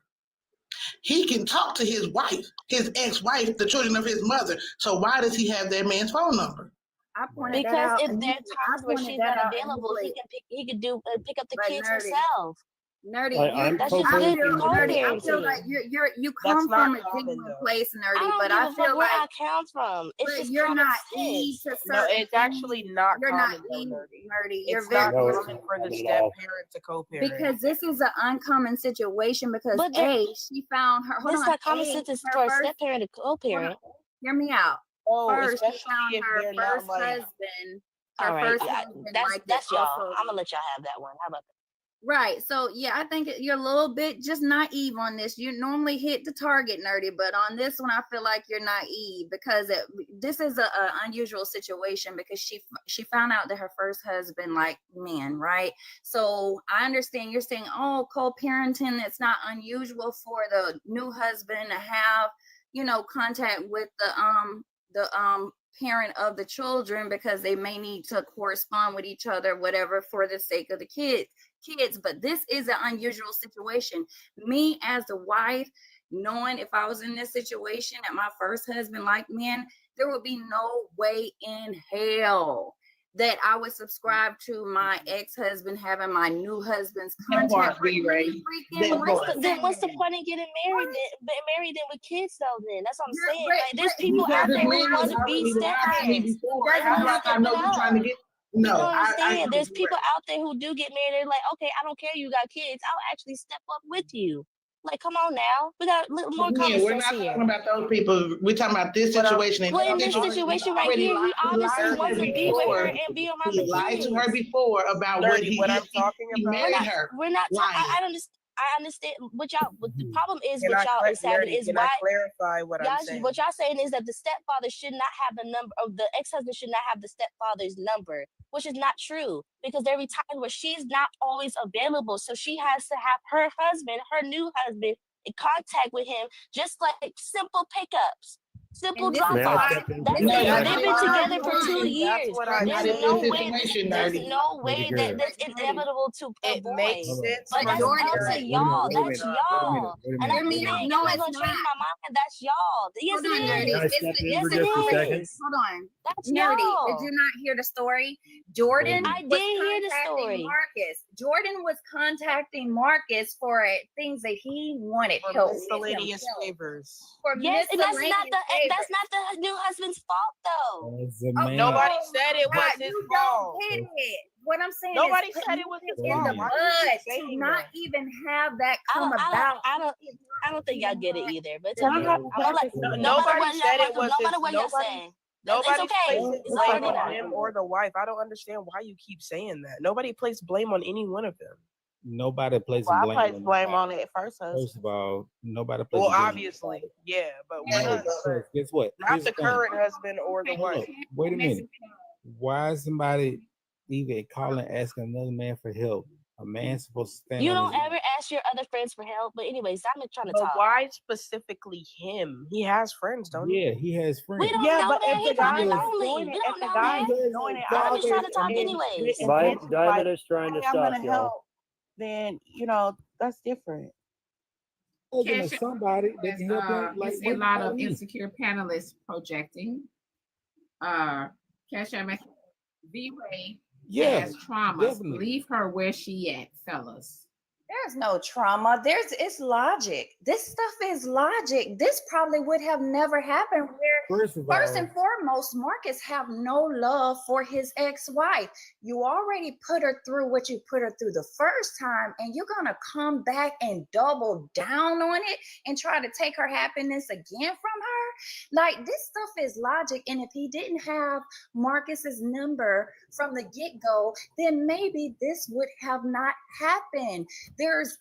He can talk to his wife, his ex-wife, the children of his mother. So why does he have that man's phone number? Because if there are times where she's not available, he could pick up the kids himself. Nerdy, that's just good Nerdy. I feel like you come from a genuine place, Nerdy, but I feel like where I come from. It's just you're not easy to No, it's actually not you're common, not Nerdy. You're It's very not common for the step parent to co-parent. because this is an uncommon situation because she found her. Hold It's on, not common sense for a step parent to co-parent. Hear me out. Oh, first, she especially found if her they're not first like. husband. Her All right, first yeah, husband liked it that's y'all. also. I'm gonna let y'all have that one. How about that? Right. So yeah, I think you're a little bit just naive on this. You normally hit the target, nerdy, but on this one, I feel like you're naive because this is a unusual situation because she found out that her first husband liked men, right? So I understand you're saying, oh, co-parenting, it's not unusual for the new husband to have, contact with the parent of the children because they may need to correspond with each other, whatever, for the sake of the kids. But this is an unusual situation. Me as the wife, knowing if I was in this situation that my first husband liked men, there would be no way in hell that I would subscribe to my ex-husband having my new husband's contact. Then what's the point in getting married? Married then with kids though? Then that's what I'm saying. Like, there's people out there who want to be stepparents. You don't understand. There's people out there who do get married. They're like, okay, I don't care. You got kids. I'll actually step up with you. Like, come on now. We got more common We're not sense here. talking about those people. We're talking about this situation. Well, in this situation right here, he obviously wants to be with her and be around the kids. He lied to her before about what he married her. We're not talking. I understand what y'all. What the problem is what y'all is having is why. Clarify what I'm saying. What y'all saying is that the stepfather should not have the number of the ex-husband should not have the stepfather's number, which is not true because there be times where she's not always available, so she has to have her husband, her new husband, in contact with him, just like simple pickups. Simple drop off. They've been together for 2 years. There's no way that that's inevitable to avoid. It makes sense. But that's up to y'all. That's y'all. And I mean, you're not gonna change my mind. That's y'all. Yes, it is. Hold on. That's Nerdy. y'all. Did you not hear the story? Jordan. I did hear the story. Marcus. Jordan was contacting Marcus for things that he wanted For help. miscellaneous favors. Yes, and that's not the new husband's fault though. Nobody said it was his fault. What I'm saying Nobody is said it was his in fault. the bud to not even have that come about. I don't think y'all get it either. But Nobody said it was no matter what y'all saying. Nobody It's okay. places blame on him or the wife. I don't understand why you keep saying that. Nobody placed blame on any one of them. Nobody places Well, I blame. placed blame on it first. First of all, nobody places Well, blame. obviously, yeah, but No, so guess what? not Here's the thing. current husband or the Hold wife. up. Wait a minute. Why is somebody even calling asking another man for help? A man's supposed to stand You on don't his own. ever ask your other friends for help. But anyways, I'm trying to But talk. why specifically him? He has friends, don't he? Yeah, he has friends. We don't Yeah, know but that. if He the guy probably is lonely. doing We it, don't if the know guy that. is doing it, I'm just trying to talk obviously, anyways. Diamond is trying to I'm stop gonna y'all. help, then that's different. There's somebody that can help him. We Like see a lot of me. insecure panelists projecting. Cash App V-Ray has trauma. definitely. Leave her where she at, fellas. There's no trauma. It's logic. This stuff is logic. This probably would have never happened where first and foremost, Marcus have no love for his ex-wife. You already put her through what you put her through the first time, and you're gonna come back and double down on it and try to take her happiness again from her. Like, this stuff is logic. And if he didn't have Marcus's number from the get-go, then maybe this would have not happened. There's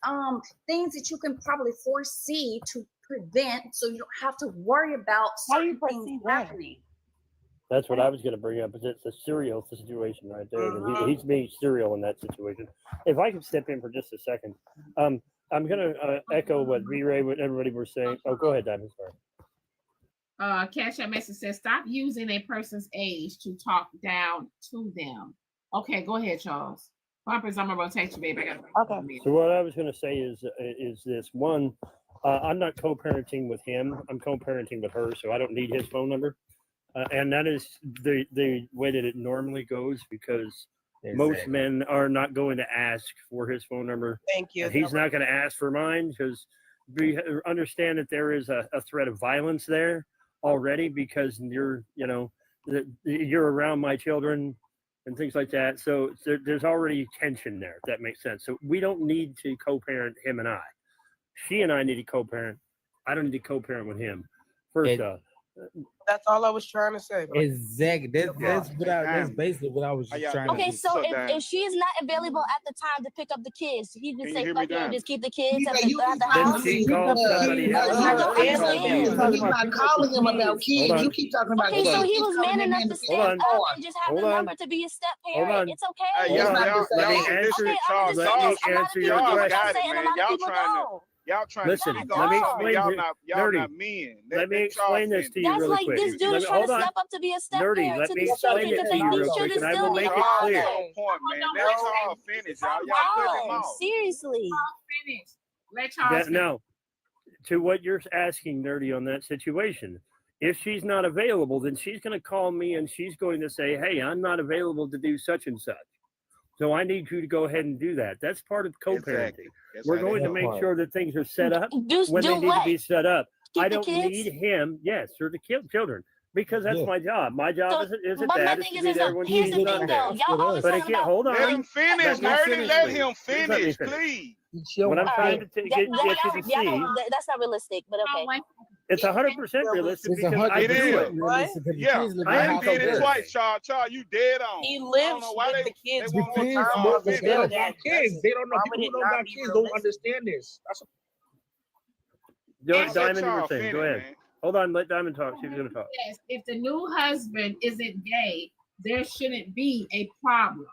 things that you can probably foresee to prevent, so you don't have to worry about certain things happening. That's what I was going to bring up. Is it's a serial situation right there. And he's being serial in that situation. If I could step in for just a second, I'm going to echo what V-Ray, what everybody was saying. Oh, go ahead, Diamond. Sorry. Cash App message says, stop using a person's age to talk down to them. Okay, go ahead, Charles. Bumpers, I'm gonna rotate you, baby. Okay. So what I was going to say is this one. I'm not co-parenting with him. I'm co-parenting with her, so I don't need his phone number. And that is the way that it normally goes because most men are not going to ask for his phone number. Thank you. And he's not going to ask for mine because we understand that there is a threat of violence there already because you're around my children and things like that. So there's already tension there, if that makes sense. So we don't need to co-parent him and I. She and I need to co-parent. I don't need to co-parent with him. First off. That's all I was trying to say. Exactly. That's basically what I was just trying to Okay, do. so if she is not available at the time to pick up the kids, he just say fuck it and just keep the kids at You the keep house. calling him. He's not calling him about kids. You keep talking about Okay, kids. so he Keep was calling man that enough man to the stand stepfather. up and just have the number to be a step parent. It's okay. Hey, y'all answer your question. Y'all trying Listen, to speak let on me something. explain. Y'all not men. Let me explain this to you That's really like quick. this dude is trying to step up to be a step Nerdy, parent let to me these explain children it because to you these real quick, children and I still will need make a it father. clear. Point, man. Let y'all finish. Y'all cut him off. Seriously. Finish. Let y'all finish. Now, to what you're asking, Nerdy, on that situation, if she's not available, then she's going to call me and she's going to say, hey, I'm not available to do such and such. So I need you to go ahead and do that. That's part of co-parenting. Exactly. We're going to make sure that things are set up Do when they need what? to be set up. Keep I the don't kids? need him, yes, or to kill children, because that's my job. My job is But my that is thing to be there when here's she's the not thing there. though. Y'all always But talking again, about hold on. Let him finish, Nerdy. Let him Please let me finish, please. What I'm trying to get you to y'all see, don't, that's not realistic, but okay. it's 100% realistic It's because I 100% do it. realistic because the Yeah, kids live I in am the did it house. twice, Charles. You dead on. He I don't lives know why with they the kids want full to time. start They finish. don't got kids. They don't know. Why People would who it don't not got be kids don't realistic? understand this. That's Let Diamond, you were y'all saying, go finish, ahead. man. Hold on, let Diamond talk. She was going to talk. Yes, if the new husband isn't gay, there shouldn't be a problem.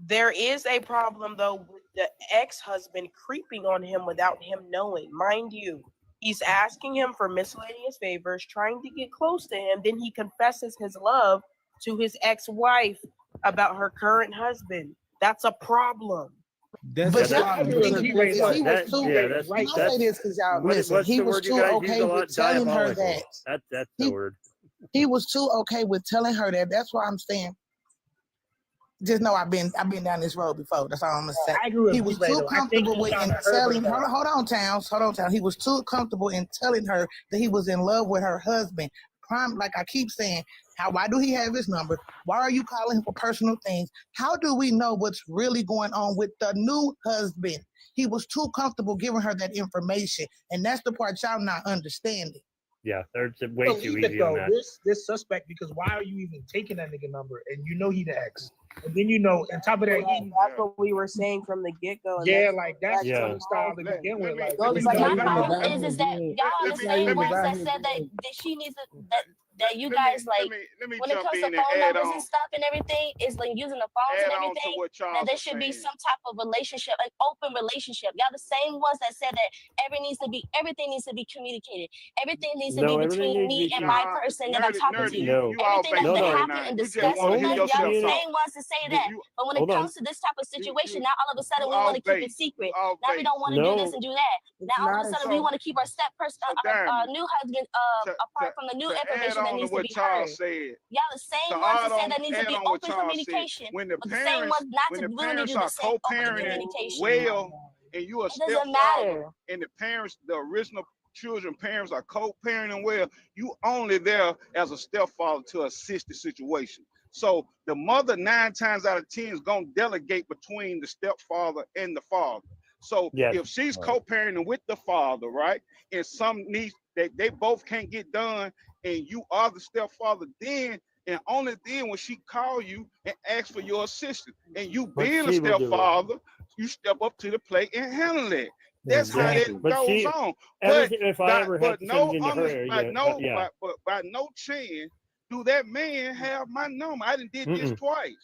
There is a problem though with the ex-husband creeping on him without him knowing. Mind you, he's asking him for miscellaneous favors, trying to get close to him. Then he confesses his love to his ex-wife about her current husband. That's a problem. That's But a I problem think because he was too. right. Can I say this? Because y'all listen. What's He the was word you too guys okay use a lot? with telling her Diabolical. that. That's the word. He was too okay with telling her that. That's why I'm saying. Just know I've been down this road before. That's all I'm gonna say. I agree with He was Blade, too though. I think comfortable he's with trying in to hurt her, telling. though. Hold on, Towns. He was too comfortable in telling her that he was in love with her husband. Like I keep saying, why do he have his number? Why are you calling him for personal things? How do we know what's really going on with the new husband? He was too comfortable giving her that information, and that's the part y'all not understanding. Yeah, there's way Believe too it easy on though. that. This suspect, because why are you even taking that nigga number and you know he the ex, and then you know on top of that, That's what we were saying from the get-go. yeah, like that's Yeah. the style to begin with. Like, But you my know, problem is that y'all are the same ones that said that she needs that you guys like let me when it jump comes to in and phone add numbers on. and stuff and everything, is like using the phones and Add on to everything. what That Charles there was should be saying. some type of relationship, like open relationship. Y'all the same ones that said that everything needs to be communicated. Everything needs to No, be everything between needs to me be and my Nah, person that I'm talking to. No. you all Everything that's bait been right happening now. and You just discussed want to and hear stuff, y'all yourself the talk. same ones to say that. But when it Hold on. comes to this type of situation, now all of a sudden we all want to keep bait. it secret. You all Now we bait. don't want to do this and do that. Now all of a sudden we want to keep our step person, Diamond, new husband, apart from the new to add information that on to needs to what be Charles heard. said. Y'all the same To ones that add say on, that needs to add be on what open Charles communication, said. When the but the same ones not to really do the are same open co-parenting communication. well, and you a It doesn't stepfather, matter. and the parents, the original children parents are co-parenting well, you only there as a stepfather to assist the situation. So the mother 9 times out of 10 is gonna delegate between the stepfather and the father. So if she's co-parenting with the father, right, and some needs that they both can't get done, and you are the stepfather, then and only then when she call you and ask for your assistance, and you being a she will do it. stepfather, you step up to the plate and handle it. That's how Exactly. that But goes she- on. everything- if I ever had to no, send it into her area, yeah. by no chance do that man have my number. I done did this twice.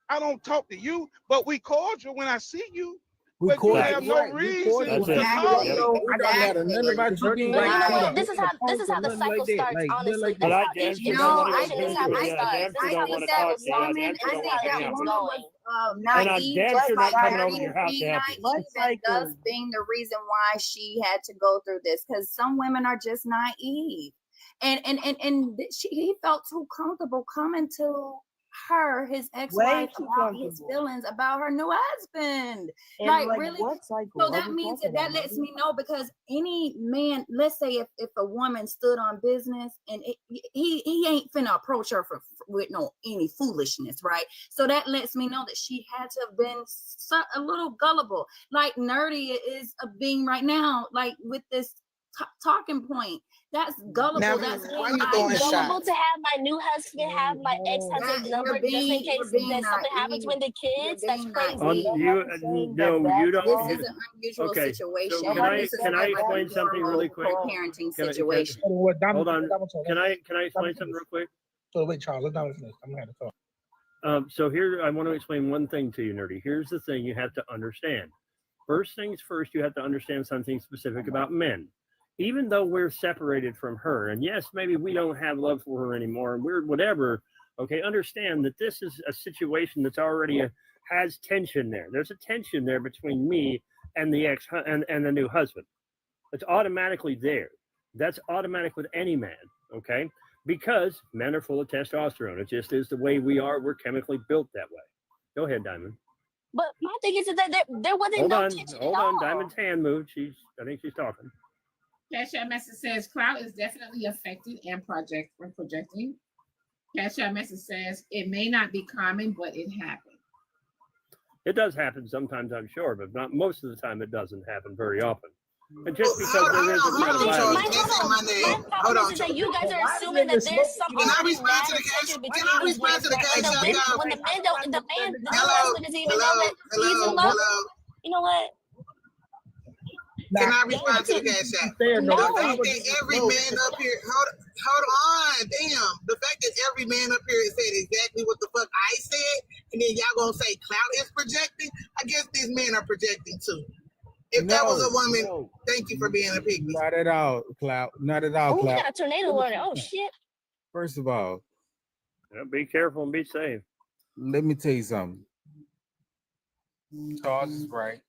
I don't talk to you, but we cordial when I see you. But you have no reason to call me. I don't matter nothing about you being But you know like what? This is how the cycle starts. Honestly, But I each damn sure No, don't I want to think this is how this starts. damn This sure is how don't the want to cycle talk to you. I starts. damn This sure is don't how want this to keeps help you. going. And I'm naive, damn just sure like not coming over Nerdy your house to being help you. naive, and thus being the reason why she had to go through this. Because some women are just naive, and he felt too comfortable coming to her, his ex-wife, about his feelings about her new husband. And like like, really, what cycle so are that we means talking that about? lets me know, because any man, let's say if a woman stood on business and he ain't finna approach her with any foolishness, right? So that lets me know that she had to have been a little gullible, like Nerdy is being right now, like with this talking point. That's gullible. Now, That's why you I'm throwing gullible shots? to have my new husband have my ex-husband's number just in case that something happens with the kids. That's crazy. This is an unusual Okay, situation. so can I explain something really quick? Co-parenting Can I- situation. Hold on. Can I explain something real quick? So wait, Charles, let Diamond finish. I'm gonna have to talk. So here, I want to explain one thing to you, Nerdy. Here's the thing you have to understand. First things first, you have to understand something specific about men. Even though we're separated from her, and yes, maybe we don't have love for her anymore, and we're whatever, okay, understand that this is a situation that's already has tension there. There's a tension there between me and the ex and the new husband. It's automatically there. That's automatic with any man, okay? Because men are full of testosterone. It just is the way we are. We're chemically built that way. Go ahead, Diamond. But my thing is that there wasn't Hold no on, tension hold at on. all. Diamond's hand moved. I think she's talking. Cash App message says clout is definitely affected and projecting. Cash App message says it may not be common, but it happens. It does happen sometimes, I'm sure, but not most of the time. It doesn't happen very often. And just because there is a threat of violence. My problem is that you guys are assuming that there's something. Can I respond to the cash? Can I respond to the cash? When the man don't, the husband doesn't even know that he's in love. You know what? Can I respond to the cash app? No. The fact that every man up here, hold on, damn. The fact that every man up here said exactly what the fuck I said, and then y'all gonna say clout is projecting, I guess these men are projecting too. If that was a woman, thank you for being a pygmy. Not at all, clout. Not at all, Oh, we clout. got a tornado warning. Oh shit. First of all, be careful and be safe. Let me tell you something. Charles is right.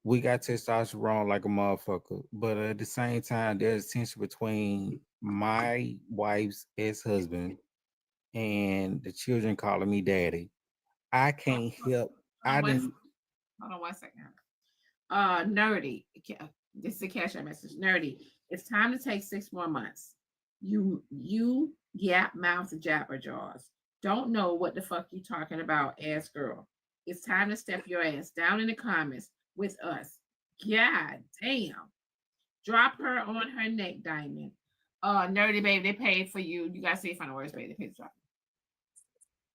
We got testosterone like a motherfucker, but at the same time, there's tension between my wife's ex-husband and the children calling me daddy. I can't help. Hold on 1 second. Nerdy. This is a Cash App message. Nerdy. It's time to take 6 more months. You yap mouth jabber jaws. Don't know what the fuck you talking about, ass girl. It's time to step your ass down in the comments with us. God damn. Drop her on her neck, Diamond. Nerdy baby, they paid for you. You gotta say final words, baby. They paid to drop.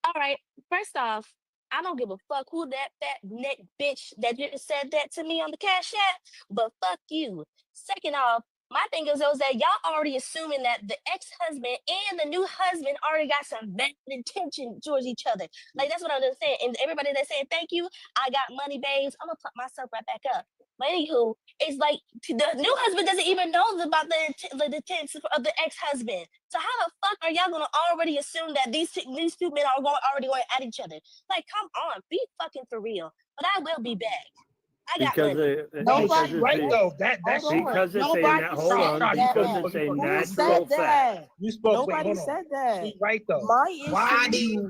All right. First off, I don't give a fuck who that fat neck bitch that just said that to me on the Cash App, but fuck you. Second off, my thing is that y'all already assuming that the ex-husband and the new husband already got some bad intention towards each other. Like, that's what I'm just saying. And everybody that's saying, thank you, I got money, babes, I'm gonna put myself right back up. But anywho, it's like the new husband doesn't even know about the intents of the ex-husband. So how the fuck are y'all gonna already assume that these two men are already going at each other? Like, come on, be fucking for real. But I will be back. I got money. Nobody right though. That's because it's a natural fact. You spoke. Nobody wait, hold on. said that. She's right though. My Why issue-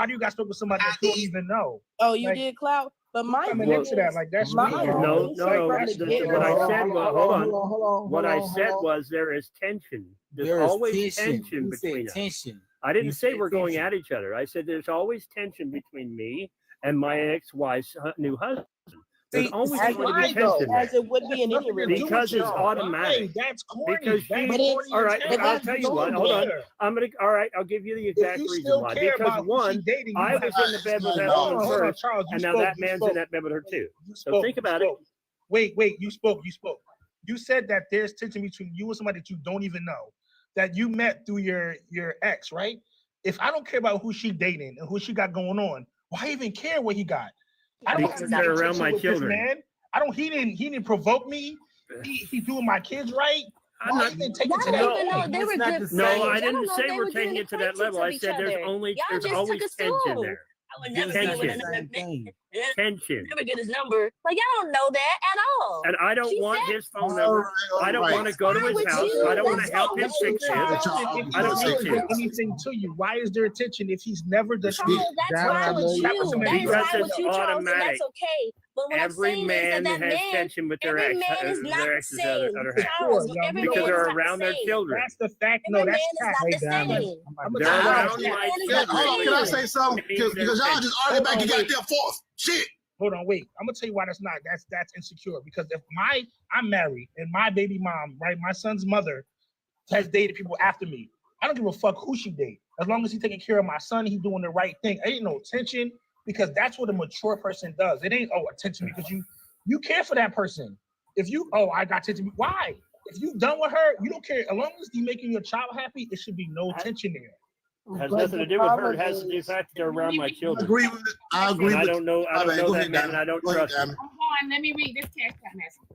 do you guys spoke with somebody that you don't even know? Oh, you Like, did, Clout? But my coming thing into that, is- like, that's my- weird. No. He said What from I the get-go- said was, hold on. What I said hold on. was there is tension. There's There is always tension. tension You between said us. tension. I didn't You say said we're going tension. at each other. I said there's always tension between me and my ex-wife's new husband. There's always as going to be it- tension there. as it would be in any relationship. Because it's automatic. That's corny. Because she, That's corny all as right, hell. I'll tell you what. Hold on. All right, I'll give you the exact you reason still why. care Because about who she one, dating, you I have- was in the bed with that Hold on, woman hold on, first, Charles, you and now spoke, that you man's spoke. in that bed with her too. You So spoke, think you about spoke. Wait, you spoke. You said that there's tension between you and somebody that you don't even know, that you met through your ex, right? If I don't care about who she dating and who she got going on, why even care what he got? I don't Because have they're any around tension my with children. This man. He didn't provoke me. He doing my kids right. I'm Why not- even take it to Y'all that don't even know point? they were good friends. No, I Y'all didn't don't know say they we're were taking good it to that acquaintance level. of I each said there's other. always Y'all just always took us tension through. there. I would never see Tension. Tension. never get his number. Like, y'all don't know that at all. And I don't She want said- his phone number. I don't want to go to his house. I don't want to help him fix shit. I don't need to. Anything to you? Why is there attention if he's never done Charles, that's fine with you. That is Because fine with it's you, Charles, and automatic. that's okay. But what Every I'm saying man is that has man, tension with their every ex, man is not their the ex's same. other half. Charles, every Because man they're is not around the their same. children. That's the fact. Every No, that's man is fact. not the same. They're around my Hold on, children. can I say something? It means Because y'all they're just arguing back and tension. got their force. Shit. hold on, wait. I'm gonna tell you why that's not. That's insecure. Because if I'm married and my baby mom, right, my son's mother has dated people after me, I don't give a fuck who she date. As long as he's taking care of my son, he's doing the right thing. Ain't no attention, because that's what a mature person does. It ain't attention because you care for that person. If you I got attention, why? If you done with her, you don't care. As long as you're making your child happy, it should be no tension there. It has nothing to do with her. It has to do with the fact that they're around my children. I agree with it. I agree. And I don't know that man, ahead, and I don't trust him. Hold on, let me read this Cash App message.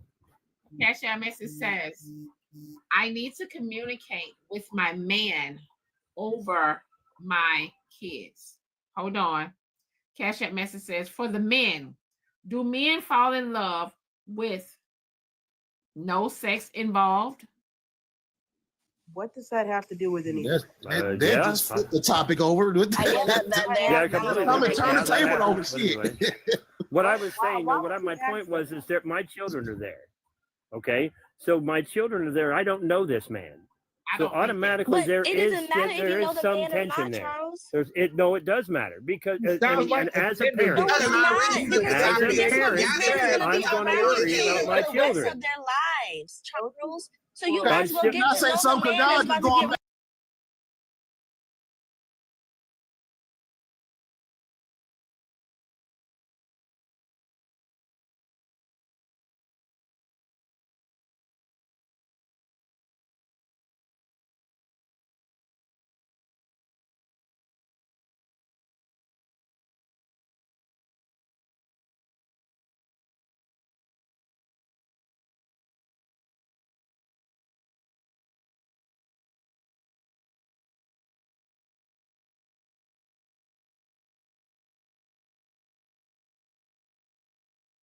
Cash App message says, I need to communicate with my man over my kids. Hold on. Cash App message says, for the men, do men fall in love with no sex involved? What does that have to do with anything? They just flip the topic over. Come and turn the table over. Shit. What I was saying, my point was, is that my children are there. Okay, so my children are there. I don't know this man, so automatically there is some tension there. No, it does matter because and as a parent, I'm going to worry about my children. Of their lives, Charles. So you Okay. might as well get Not to saying know something the because man y'all that's just about to going get back.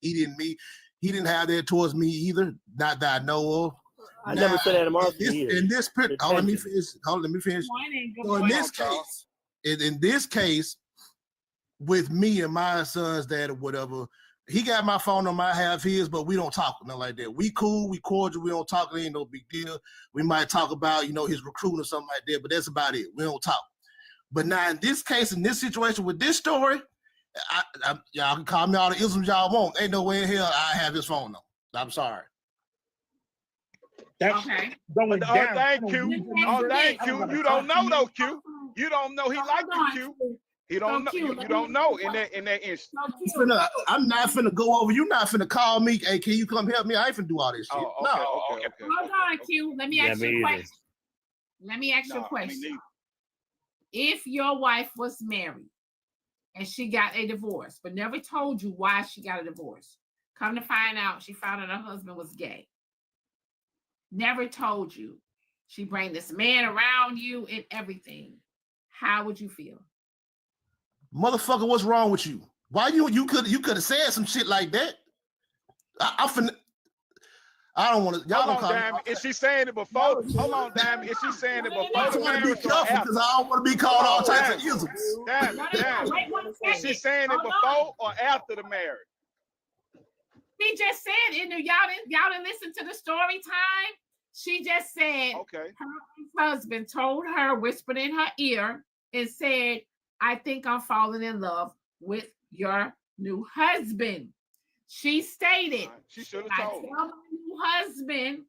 He didn't have that towards me either. Not that I know of. I never said animosity either. In this let me finish. Let me finish. So in this case, with me and my son's dad or whatever, he got my phone number, I have his, but we don't talk nothing like that. We cool, we cordial, we don't talk, it ain't no big deal. We might talk about, his recruiting or something like that, but that's about it. We don't talk. But now in this case, in this situation with this story, y'all can call me all the isms y'all want. Ain't no way in hell I have his phone number. I'm sorry. That's okay. Going down. Thank you. Thank you. You don't know though, Q. You don't know he like you, Q. He don't know. You don't know in that instance. I'm not finna go over. You not finna call me. Hey, can you come help me? I ain't finna do all this shit. Okay. Hold on, Q. Let me ask you a question. Let me ask you a question. If your wife was married and she got a divorce, but never told you why she got a divorce, come to find out, she found out her husband was gay. Never told you. She bring this man around you and everything. How would you feel? Motherfucker, what's wrong with you? Why you could have said some shit like that? I don't want to. Y'all don't call me. Is she saying it before? Hold on, damn. Is she saying it before? I'm trying to be careful because I don't want to be called all types of isms. Damn. Is she saying it before or after the marriage? She just said it. Y'all didn't listen to the story time. She just said her husband told her, whispered in her ear, and said, I think I'm falling in love with your new husband. She stated, she should have told my new husband,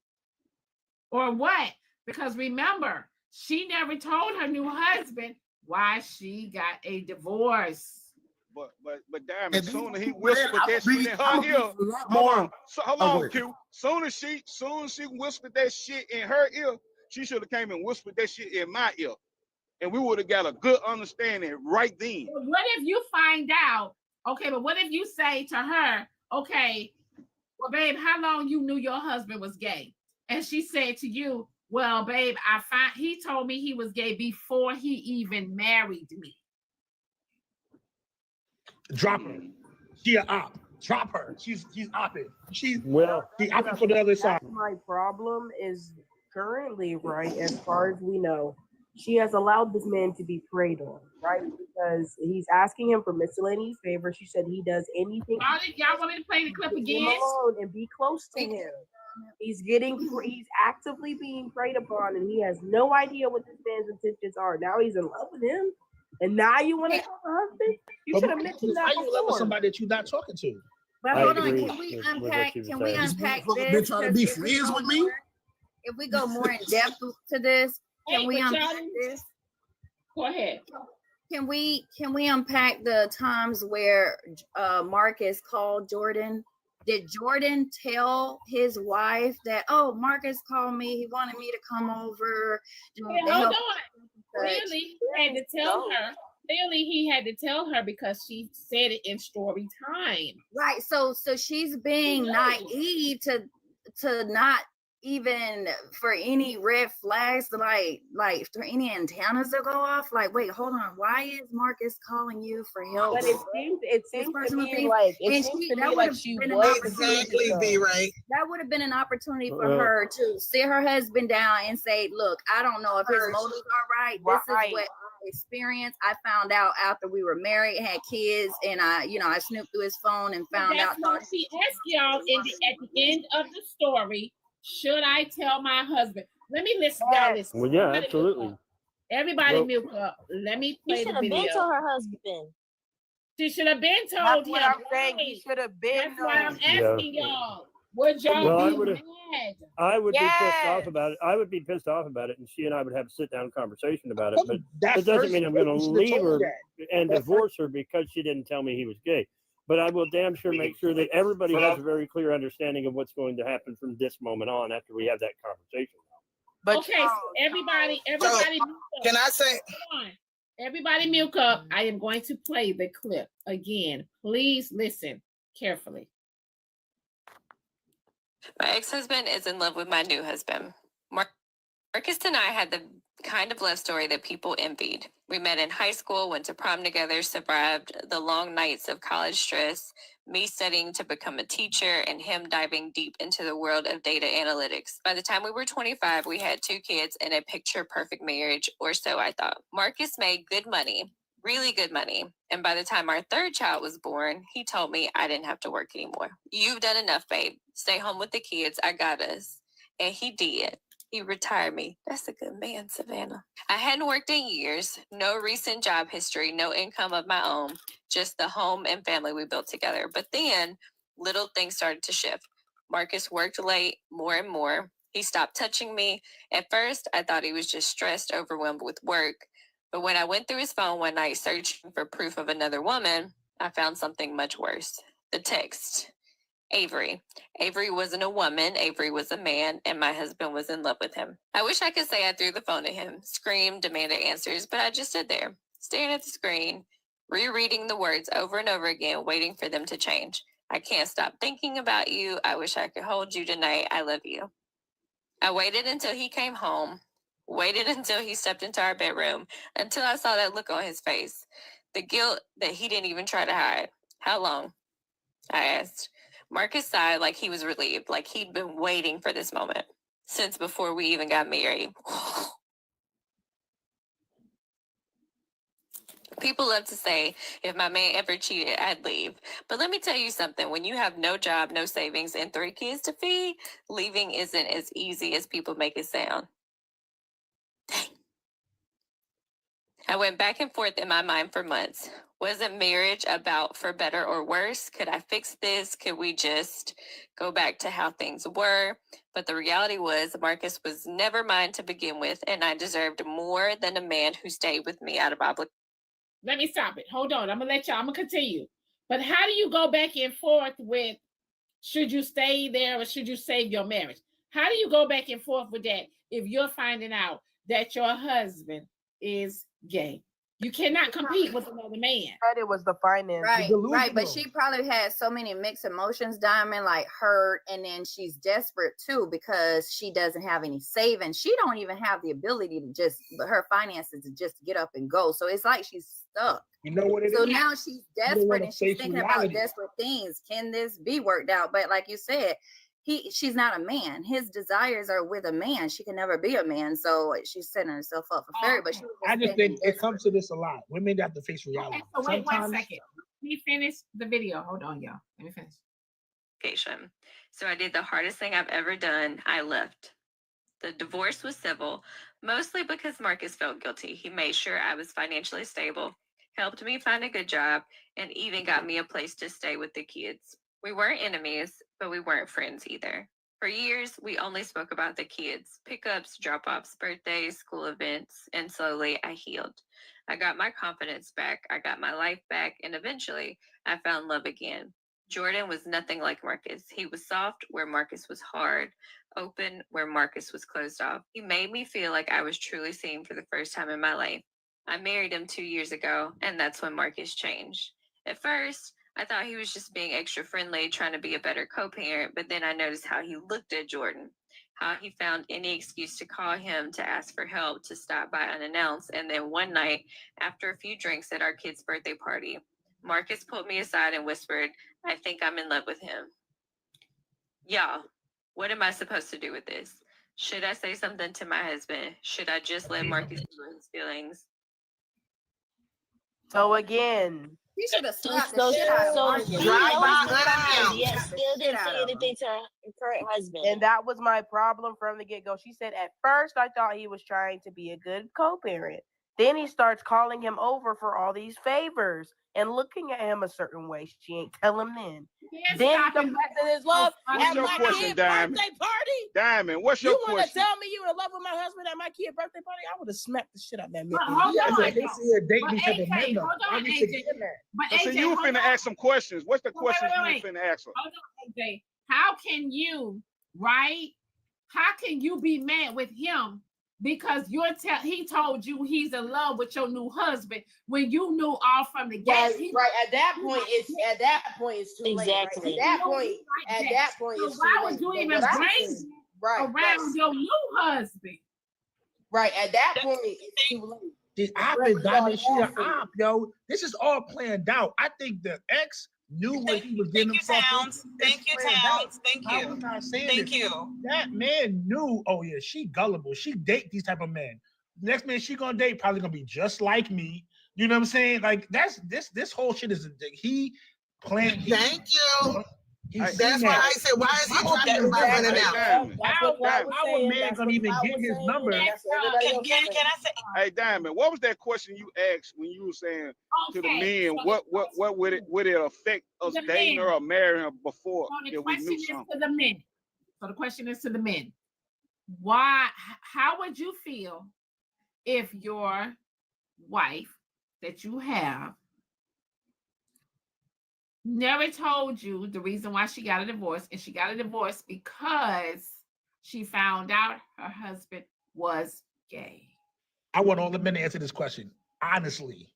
or what? Because remember, she never told her new husband why she got a divorce. But damn, as soon as he whispered that shit in her ear, hold on, Q. Soon as she whispered that shit in her ear, she should have came and whispered that shit in my ear. And we would have got a good understanding right then. But what if you find out, but what if you say to her, okay, well, babe, how long you knew your husband was gay? And she said to you, well, babe, he told me he was gay before he even married me. Drop her. She an op. Drop her. She's opping. She's opping for the other side. My problem is currently, right, as far as we know, she has allowed this man to be preyed on, right? Because he's asking him for miscellaneous favors. She said he does anything. Y'all want me to play the clip again? Leave him alone and be close to him. He's actively being preyed upon, and he has no idea what this man's intentions are. Now he's in love with him. And now you want to tell her husband? You should have mentioned that How you live with before. somebody that you're not talking to? But I hold on, agree can we with what unpack? she was Can we saying. unpack Motherfucker this? been trying to 'Cause be if we friends go with me. more- If we go more in depth to this, can Hey, we but y'all unpack didn't- this? Go ahead. Can we unpack the times where Marcus called Jordan? Did Jordan tell his wife that, oh, Marcus called me, he wanted me to come over? Hey, hold on. Clearly, he had to tell her. Clearly, he had to tell her because she said it in story time. Right. So she's being naive to not even for any red flags to like for any antennas to go off. Like, wait, hold on. Why is Marcus calling you for help? But it seems to me like she was exactly be right. That would have been an opportunity for her to sit her husband down and say, look, I don't know if his motives are right. This is what I experienced. I found out after we were married, had kids, and I snooped through his phone and found out. That's what she asked y'all at the end of the story. Should I tell my husband? Let me listen, y'all. Listen. Well, yeah, absolutely. Everybody mute up. Let me play the video. She should have been to her husband. She should have been told That's him. what I'm saying. He should have been. That's why I'm asking y'all. Would y'all be mad? I would be pissed off about it. I would be pissed off about it, and she and I would have a sit-down conversation about it. But That it doesn't first mean I'm going to person leave told her me and divorce her because she didn't tell me he was gay. But I will damn sure make sure that everybody has a very clear understanding of what's going to happen from this moment on after we have that conversation. But okay, so everybody mute up. Can I say? Hold on. Everybody mute up. I am going to play the clip again. Please listen carefully. My ex-husband is in love with my new husband. Marcus and I had the kind of love story that people envied. We met in high school, went to prom together, survived the long nights of college stress, me studying to become a teacher, and him diving deep into the world of data analytics. By the time we were 25, we had 2 kids and a picture-perfect marriage, or so I thought. Marcus made good money, really good money. And by the time our 3rd child was born, he told me I didn't have to work anymore. You've done enough, babe. Stay home with the kids. I got us. And he did. He retired me. That's a good man, Savannah. I hadn't worked in years, no recent job history, no income of my own, just the home and family we built together. But then little things started to shift. Marcus worked late more and more. He stopped touching me. At first, I thought he was just stressed, overwhelmed with work. But when I went through his phone one night searching for proof of another woman, I found something much worse. The text. Avery. Avery wasn't a woman. Avery was a man, and my husband was in love with him. I wish I could say I threw the phone at him, screamed, demanded answers, but I just stood there, staring at the screen, rereading the words over and over again, waiting for them to change. I can't stop thinking about you. I wish I could hold you tonight. I love you. I waited until he came home, waited until he stepped into our bedroom, until I saw that look on his face, the guilt that he didn't even try to hide. How long? I asked. Marcus sighed like he was relieved, like he'd been waiting for this moment since before we even got married. People love to say, if my man ever cheated, I'd leave. But let me tell you something. When you have no job, no savings, and 3 kids to feed, leaving isn't as easy as people make it sound. Dang. I went back and forth in my mind for months. Wasn't marriage about for better or worse? Could I fix this? Could we just go back to how things were? But the reality was Marcus was never mine to begin with, and I deserved more than a man who stayed with me out of obligation. Let me stop it. Hold on. I'm going to continue. But how do you go back and forth with should you stay there or should you save your marriage? How do you go back and forth with that if you're finding out that your husband is gay? You cannot compete with another man. It was the finance. Right. But she probably had so many mixed emotions, Diamond, like hurt, and then she's desperate too because she doesn't have any savings. She don't even have the ability to her finances to just get up and go. So it's like she's stuck. You know what it is? So now she's desperate and she's thinking about desperate things. Can this be worked out? But like you said, she's not a man. His desires are with a man. She can never be a man. So she's setting herself up for failure. But I just think it comes to this a lot. Women have to face reality. Okay, so wait 1 second. Let me finish the video. Hold on, y'all. Let me finish. So I did the hardest thing I've ever done. I left. The divorce was civil, mostly because Marcus felt guilty. He made sure I was financially stable, helped me find a good job, and even got me a place to stay with the kids. We weren't enemies, but we weren't friends either. For years, we only spoke about the kids, pickups, drop-offs, birthdays, school events, and slowly I healed. I got my confidence back, I got my life back, and eventually I found love again. Jordan was nothing like Marcus. He was soft where Marcus was hard, open where Marcus was closed off. He made me feel like I was truly seen for the first time in my life. I married him 2 years ago, and that's when Marcus changed. At first, I thought he was just being extra friendly, trying to be a better co-parent, but then I noticed how he looked at Jordan, how he found any excuse to call him, to ask for help, to stop by unannounced. And then one night, after a few drinks at our kid's birthday party, Marcus pulled me aside and whispered, "I think I'm in love with him." Y'all, what am I supposed to do with this? Should I say something to my husband? Should I just let Marcus do his feelings? So again, he should have slapped So the shit out so of he Marcus. knows the signs, yet still didn't say anything to her current husband. And that was my problem from the get-go. She said, at first, I thought he was trying to be a good co-parent. Then he starts calling him over for all these favors and looking at him a certain way. She ain't tell him then. Then he confessing his love What's at your my question, kid Diamond? birthday party. Diamond, what's your You want to question? tell me you in love with my husband at my kid birthday party? I would have smacked the shit out of that man. Hold on, So you finna ask some questions. What's the questions you finna ask her? Hold on, AJ. How can you, right? How can you be mad with him because he told you he's in love with your new husband when you knew all from the Yes, get? right. At that point, it's too late. Right? Exactly. At that point, so it's too why late. would you But even what I'm bring saying- right, around your new husband? Right. At that point, it's too late. The op is Diamond. She an op, yo. This is all planned out. I think the ex knew what he was getting himself into. Thank you, Towns. Thank I you. was not saying Thank this. you. That man knew. Oh yeah, she gullible. She date these type of men. Next man she gonna date probably gonna be just like me. You know what I'm saying? Like that's this whole shit is he planned. Thank you. He's That's why I said, why is he trying to run it out? How a man gonna even get his number? Can I say? Hey, Diamond, what was that question you asked when you were saying to the men? What would it affect us The dating men. her or marrying her before So the if we question knew is something? to the men. So the question is to the men. How would you feel if your wife that you have never told you the reason why she got a divorce, and she got a divorce because she found out her husband was gay? I want all the men to answer this question honestly.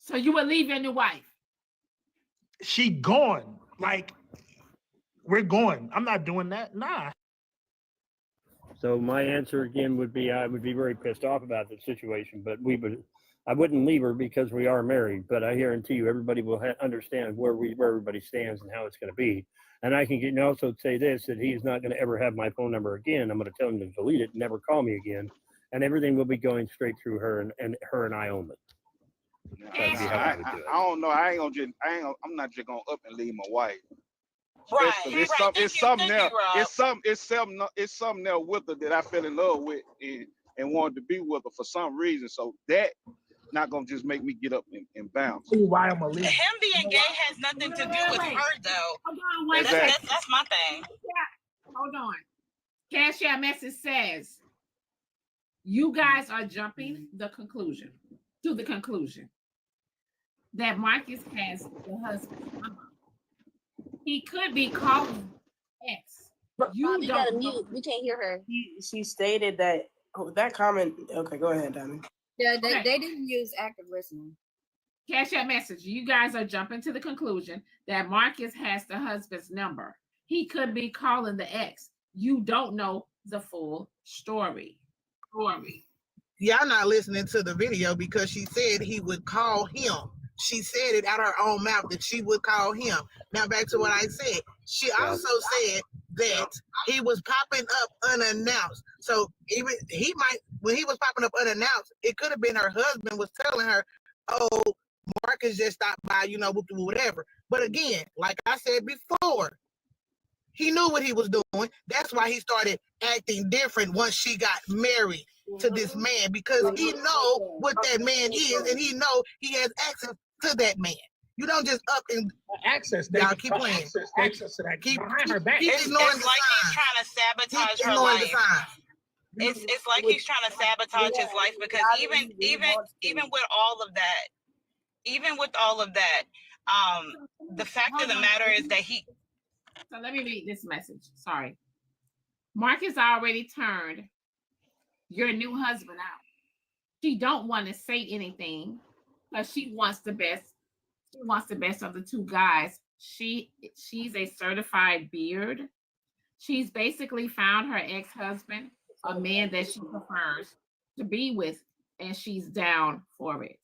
So you would leave your new wife? She gone. Like we're going. I'm not doing that. Nah. So my answer again would be I would be very pissed off about the situation, but I wouldn't leave her because we are married. But I guarantee you, everybody will understand where everybody stands and how it's going to be. And I can also say this: that he's not going to ever have my phone number again. I'm going to tell him to delete it, and never call me again, and everything will be going straight through her and her and I only. That'd be how I would do it. I don't know. I'm not just gonna up and leave my wife. Right. It's something else. It's something else with her that I fell in love with and wanted to be with her for some reason. So that not gonna just make me get up and bounce. Why I'm a leave? Him being gay has nothing to do with her, though. Hold on, wait. Exactly. That's my thing. Hold on. Cash App message says you guys are jumping to the conclusion that Marcus has the husband. He could be calling ex. You gotta mute. We can't hear her. She stated that. Oh, that comment. Okay, go ahead, Diamond. Yeah, they didn't use active listening. Cash App message. You guys are jumping to the conclusion that Marcus has the husband's number. He could be calling the ex. You don't know the full story. Y'all not listening to the video because she said he would call him. She said it out her own mouth that she would call him. Now back to what I said. She also said that he was popping up unannounced. So even when he was popping up unannounced, it could have been her husband was telling her, "Oh, Marcus just stopped by, whatever." But again, like I said before, He knew what he was doing. That's why he started acting different once she got married to this man, because he know what that man is, and he know he has access to that man. You don't just up and access. Y'all keep playing. Access to that. Keep behind her back. Keep It's ignoring like the he's signs. trying to sabotage Keep her ignoring the life. signs. It's like he's trying to sabotage his life, because even with all of that, the fact of the matter is that he. So let me read this message. Sorry. Marcus already turned your new husband out. She don't want to say anything because she wants the best. She wants the best of the two guys. She's a certified beard. She's basically found her ex-husband, a man that she prefers to be with, and she's down for it.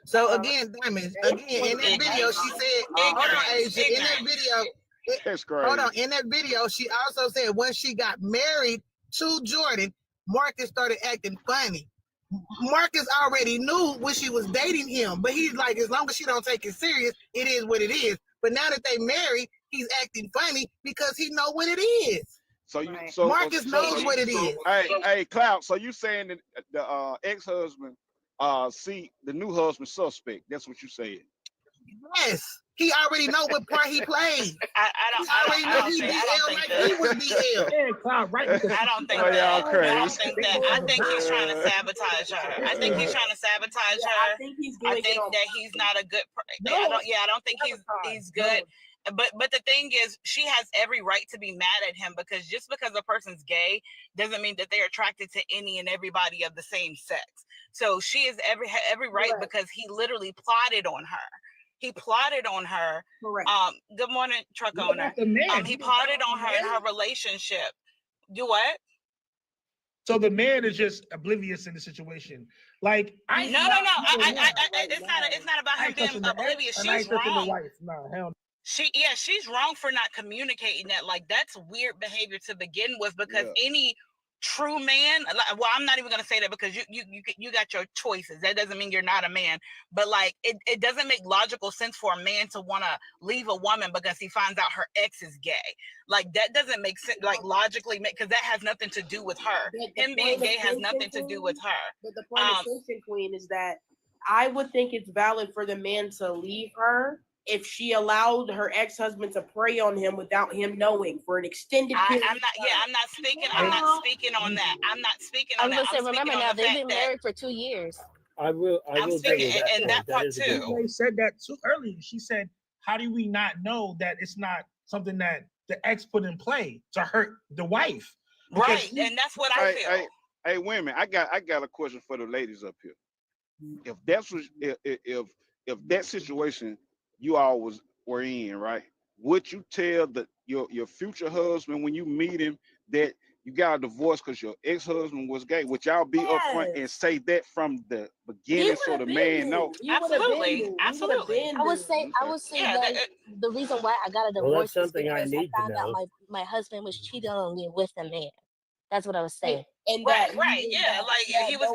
So again, Diamond, in that video, she said, hold on, Asia, in that video, That's great. hold on, in that video, she also said once she got married to Jordan, Marcus started acting funny. Marcus already knew when she was dating him, but he's like, as long as she don't take it serious, it is what it is. But now that they married, he's acting funny because he know what it is. So you, Marcus knows what it is. Hey, Cloud. So you saying that the ex-husband see the new husband suspect? That's what you said. Yes, he already know what part he played. I don't think that. Yeah, Cloud, right? I don't think that. I think he's trying to sabotage her. I think he's trying to sabotage her. I think that he's not a good. I don't think he's good. But the thing is, she has every right to be mad at him, because just because a person's gay doesn't mean that they're attracted to any and everybody of the same sex. So she has every right, because he literally plotted on her. He plotted on her. Good morning, truck owner. He plotted on her in her relationship. Do what? So the man is just oblivious in the situation. Like No. It's not about him being oblivious. She's wrong. No, hell. She's wrong for not communicating that. Like, that's weird behavior to begin with, because any true man, well, I'm not even gonna say that, because you got your choices. That doesn't mean you're not a man, but like it doesn't make logical sense for a man to want to leave a woman because he finds out her ex is gay. Like, that doesn't make sense, like logically, because that has nothing to do with her. Him being gay has nothing to do with her. But the point of tension, Queen, is that I would think it's valid for the man to leave her if she allowed her ex-husband to prey on him without him knowing for an extended period. I'm not speaking on that. I'm not speaking on that. Remember now, they've been married for 2 years. I will speaking, and that part too. They said that too earlier. She said, how do we not know that it's not something that the ex put in play to hurt the wife? Right, and that's what I feel. Hey, women, I got a question for the ladies up here. If that's what, if that situation you all were in, right? Would you tell your future husband when you meet him that you got a divorce because your ex-husband was gay? Would y'all be upfront and say that from the beginning so the man know? Absolutely. I would say that the reason why I got a divorce is because I found out my husband was cheating on me with a man. That's what I was saying. And right, he was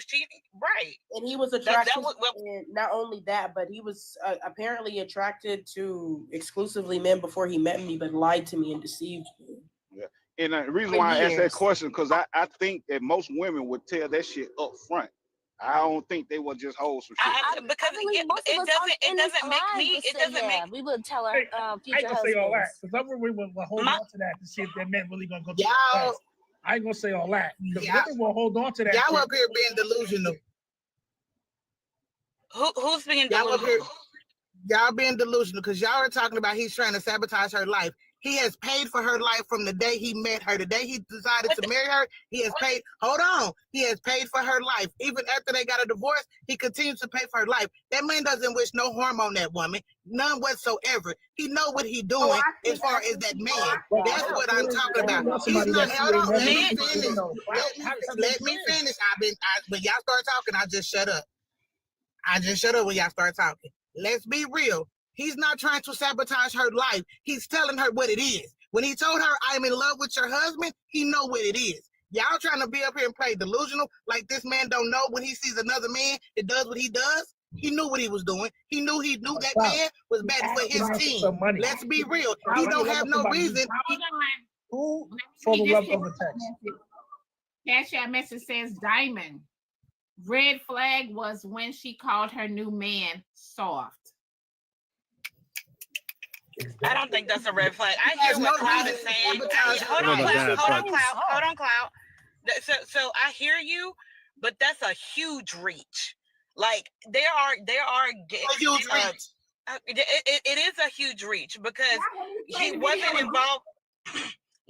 cheating, right? And he was attracted. And not only that, but he was apparently attracted to exclusively men before he met me, but lied to me and deceived me. Yeah, and the reason why I asked that question, because I think that most women would tell that shit up front. I don't think they would just hold some shit. Because it doesn't make me. It doesn't make. We would tell our future I ain't gonna say all that, husbands. because some women will hold on to that to see if that man really gonna go to the past. I ain't gonna say all that. Because women will hold on to that. Y'all up here being delusional. Who's being delusional? Y'all being delusional because y'all are talking about he's trying to sabotage her life. He has paid for her life from the day he met her. The day he decided to marry her, he has paid. Hold on. He has paid for her life. Even after they got a divorce, he continues to pay for her life. That man doesn't wish no harm on that woman. None whatsoever. He know what he doing as far as that man. That's what I'm talking about. He's not, hold on, let me finish. Let me finish. When y'all start talking, I just shut up. I just shut up when y'all start talking. Let's be real. He's not trying to sabotage her life. He's telling her what it is. When he told her, I'm in love with your husband, he know what it is. Y'all trying to be up here and play delusional like this man don't know when he sees another man that does what he does? He knew what he was doing. He knew that man was betting for his team. Let's be real. He don't have no reason. Hold on. Who Let for me the just love of a text? Cash App message says Diamond. Red flag was when she called her new man soft. I don't think that's a red flag. I hear what Cloud is saying. Hold on, Cloud. So I hear you, but that's a huge reach. Like there are huge reach. It is a huge reach because he wasn't involved.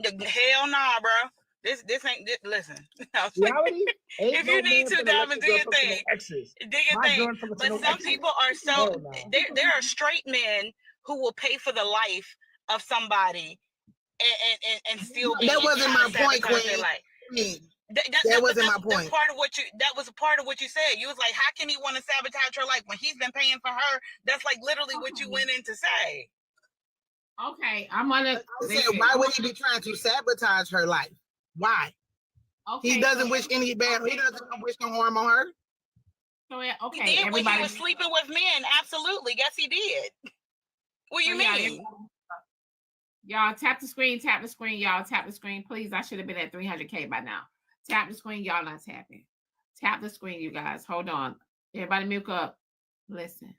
Hell nah, bro. This ain't this, listen. If you need to, Diamond, do your thing. Do your thing. But some people are so there are straight men who will pay for the life of somebody and still be. That wasn't my point, Queen. That wasn't my point. That was a part of what you said. You was like, how can he want to sabotage her life when he's been paying for her? That's like literally what you went in to say. Okay, I'm gonna say, why would he be trying to sabotage her life? Why? Okay, he doesn't wish any bad. He doesn't wish no harm on her. So okay, he did when he was sleeping with men. Absolutely, yes, he did. What do you mean? Y'all tap the screen, y'all tap the screen, please. I should have been at 300K by now. Tap the screen, y'all not tapping. Tap the screen, you guys. Hold on. Everybody mute up. Listen.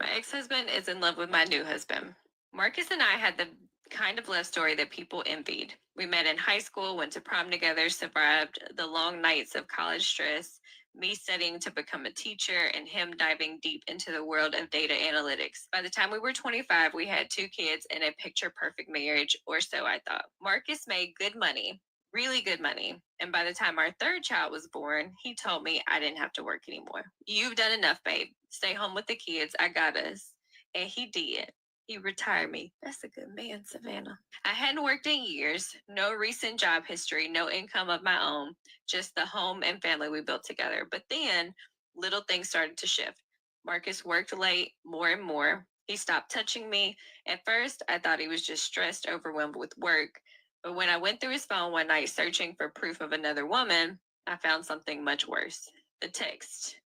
My ex-husband is in love with my new husband. Marcus and I had the kind of love story that people envied. We met in high school, went to prom together, survived the long nights of college stress, me studying to become a teacher, and him diving deep into the world of data analytics. By the time we were 25, we had 2 kids and a picture-perfect marriage, or so I thought. Marcus made good money, really good money. And by the time our 3rd child was born, he told me I didn't have to work anymore. You've done enough, babe. Stay home with the kids. I got us. And he did. He retired me. That's a good man, Savannah. I hadn't worked in years, no recent job history, no income of my own, just the home and family we built together. But then little things started to shift. Marcus worked late more and more. He stopped touching me. At first, I thought he was just stressed, overwhelmed with work. But when I went through his phone one night searching for proof of another woman, I found something much worse. The text.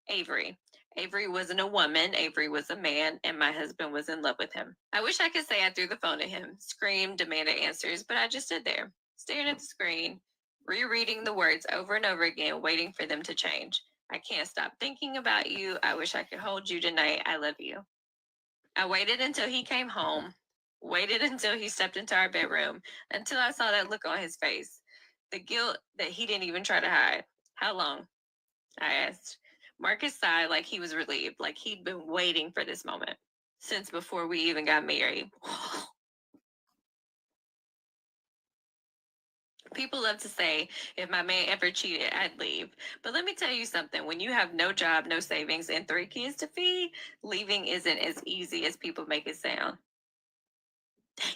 Avery. Avery wasn't a woman, Avery was a man, and my husband was in love with him. I wish I could say I threw the phone at him, screamed, demanded answers, but I just stood there, staring at the screen, rereading the words over and over again, waiting for them to change. I can't stop thinking about you. I wish I could hold you tonight. I love you. I waited until he came home, waited until he stepped into our bedroom, until I saw that look on his face, the guilt that he didn't even try to hide. How long? I asked. Marcus sighed like he was relieved, like he'd been waiting for this moment since before we even got married. People love to say, if my man ever cheated, I'd leave. But let me tell you something. When you have no job, no savings, and 3 kids to feed, leaving isn't as easy as people make it sound. Dang.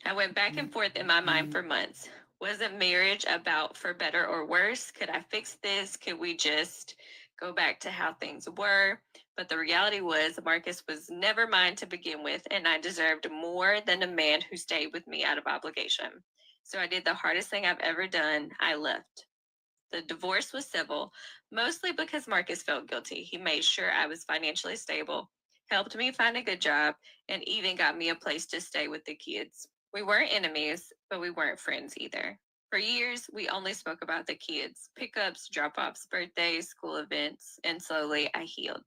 I went back and forth in my mind for months. Wasn't marriage about for better or worse? Could I fix this? Could we just go back to how things were? But the reality was Marcus was never mine to begin with, and I deserved more than a man who stayed with me out of obligation. So I did the hardest thing I've ever done. I left. The divorce was civil, mostly because Marcus felt guilty. He made sure I was financially stable, helped me find a good job, and even got me a place to stay with the kids. We weren't enemies, but we weren't friends either. For years, we only spoke about the kids, pickups, drop-offs, birthdays, school events, and slowly I healed.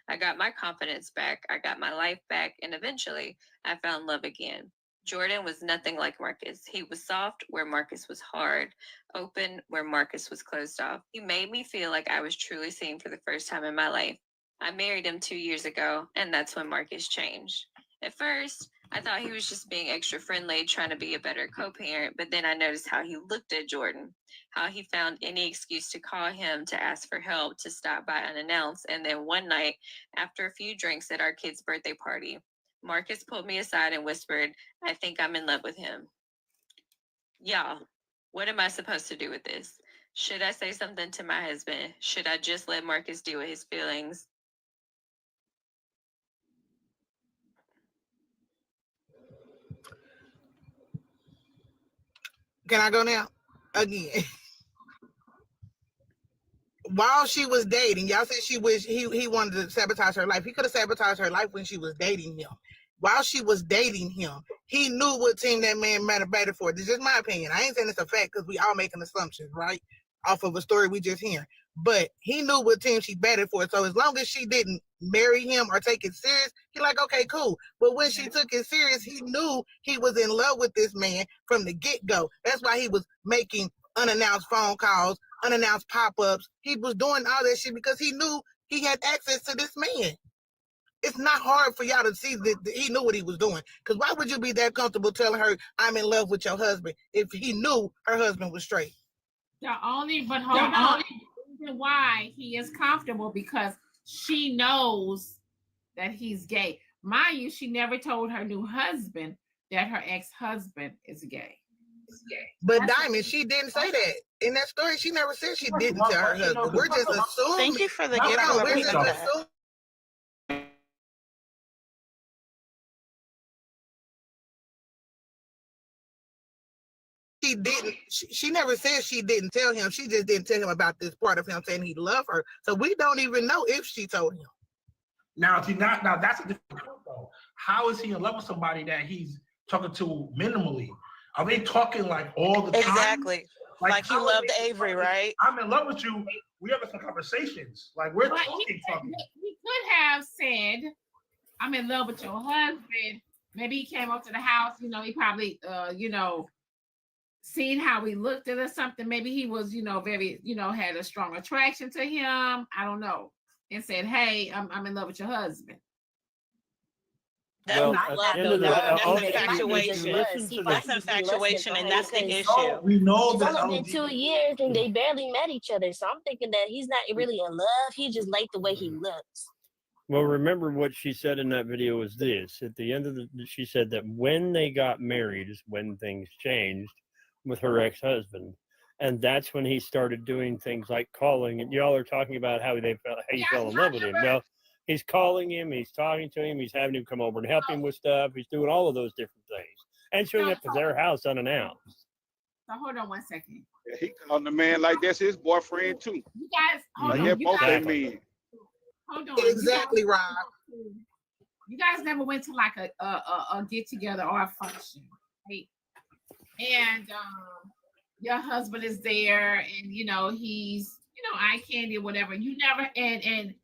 I got my confidence back, I got my life back, and eventually I found love again. Jordan was nothing like Marcus. He was soft where Marcus was hard, open where Marcus was closed off. He made me feel like I was truly seen for the first time in my life. I married him 2 years ago, and that's when Marcus changed. At first, I thought he was just being extra friendly, trying to be a better co-parent, but then I noticed how he looked at Jordan, how he found any excuse to call him, to ask for help, to stop by unannounced. And then one night, after a few drinks at our kid's birthday party, Marcus pulled me aside and whispered, I think I'm in love with him. Y'all, what am I supposed to do with this? Should I say something to my husband? Should I just let Marcus deal with his feelings? Can I go now? Again. while she was dating, y'all said he wanted to sabotage her life. He could have sabotaged her life when she was dating him. While she was dating him, he knew what team that man mattered for. This is my opinion. I ain't saying it's a fact because we all making assumptions, right? Off of a story we just hearing. But he knew what team she batted for. So as long as she didn't marry him or take it serious, he like, okay, cool. But when she took it serious, he knew he was in love with this man from the get-go. That's why he was making unannounced phone calls, unannounced pop-ups. He was doing all that shit because he knew he had access to this man. It's not hard for y'all to see that he knew what he was doing. Because why would you be that comfortable telling her, I'm in love with your husband, if he knew her husband was straight? Hold on. The reason why he is comfortable because she knows that he's gay. Mind you, she never told her new husband that her ex-husband is gay. But Diamond, she didn't say that. In that story, she never said she didn't tell her husband. We're just assuming. Thank you for the gift. We're just assuming. She didn't. She never said she didn't tell him. She just didn't tell him about this part of him saying he loved her. So we don't even know if she told him. Now that's a different point though. How is he in love with somebody that he's talking to minimally? Are they talking like all the time? Exactly. Like he loved Avery, right? I'm in love with you. We having some conversations. Like we're talking. He could have said, I'm in love with your husband. Maybe he came up to the house, he probably seen how we looked at or something. Maybe he was, very, had a strong attraction to him. I don't know. And said, hey, I'm in love with your husband. That's infatuation. That's infatuation, and that's the issue. We know it's only been 2 years and they barely met each other. So I'm thinking that he's not really in love. He just liked the way he looks. Well, remember what she said in that video was this. At the end of she said that when they got married is when things changed with her ex-husband. And that's when he started doing things like calling. And y'all are talking about how he fell in love with him. Well, he's calling him, he's talking to him, he's having him come over and help him with stuff. He's doing all of those different things. And showing up at their house unannounced. So hold on 1 second. Yeah, he called the man like that's his boyfriend too. You guys, hold on. Hold on. Exactly, Rob. You guys never went to like a get together or a function, right? And your husband is there, and he's eye candy or whatever. You never and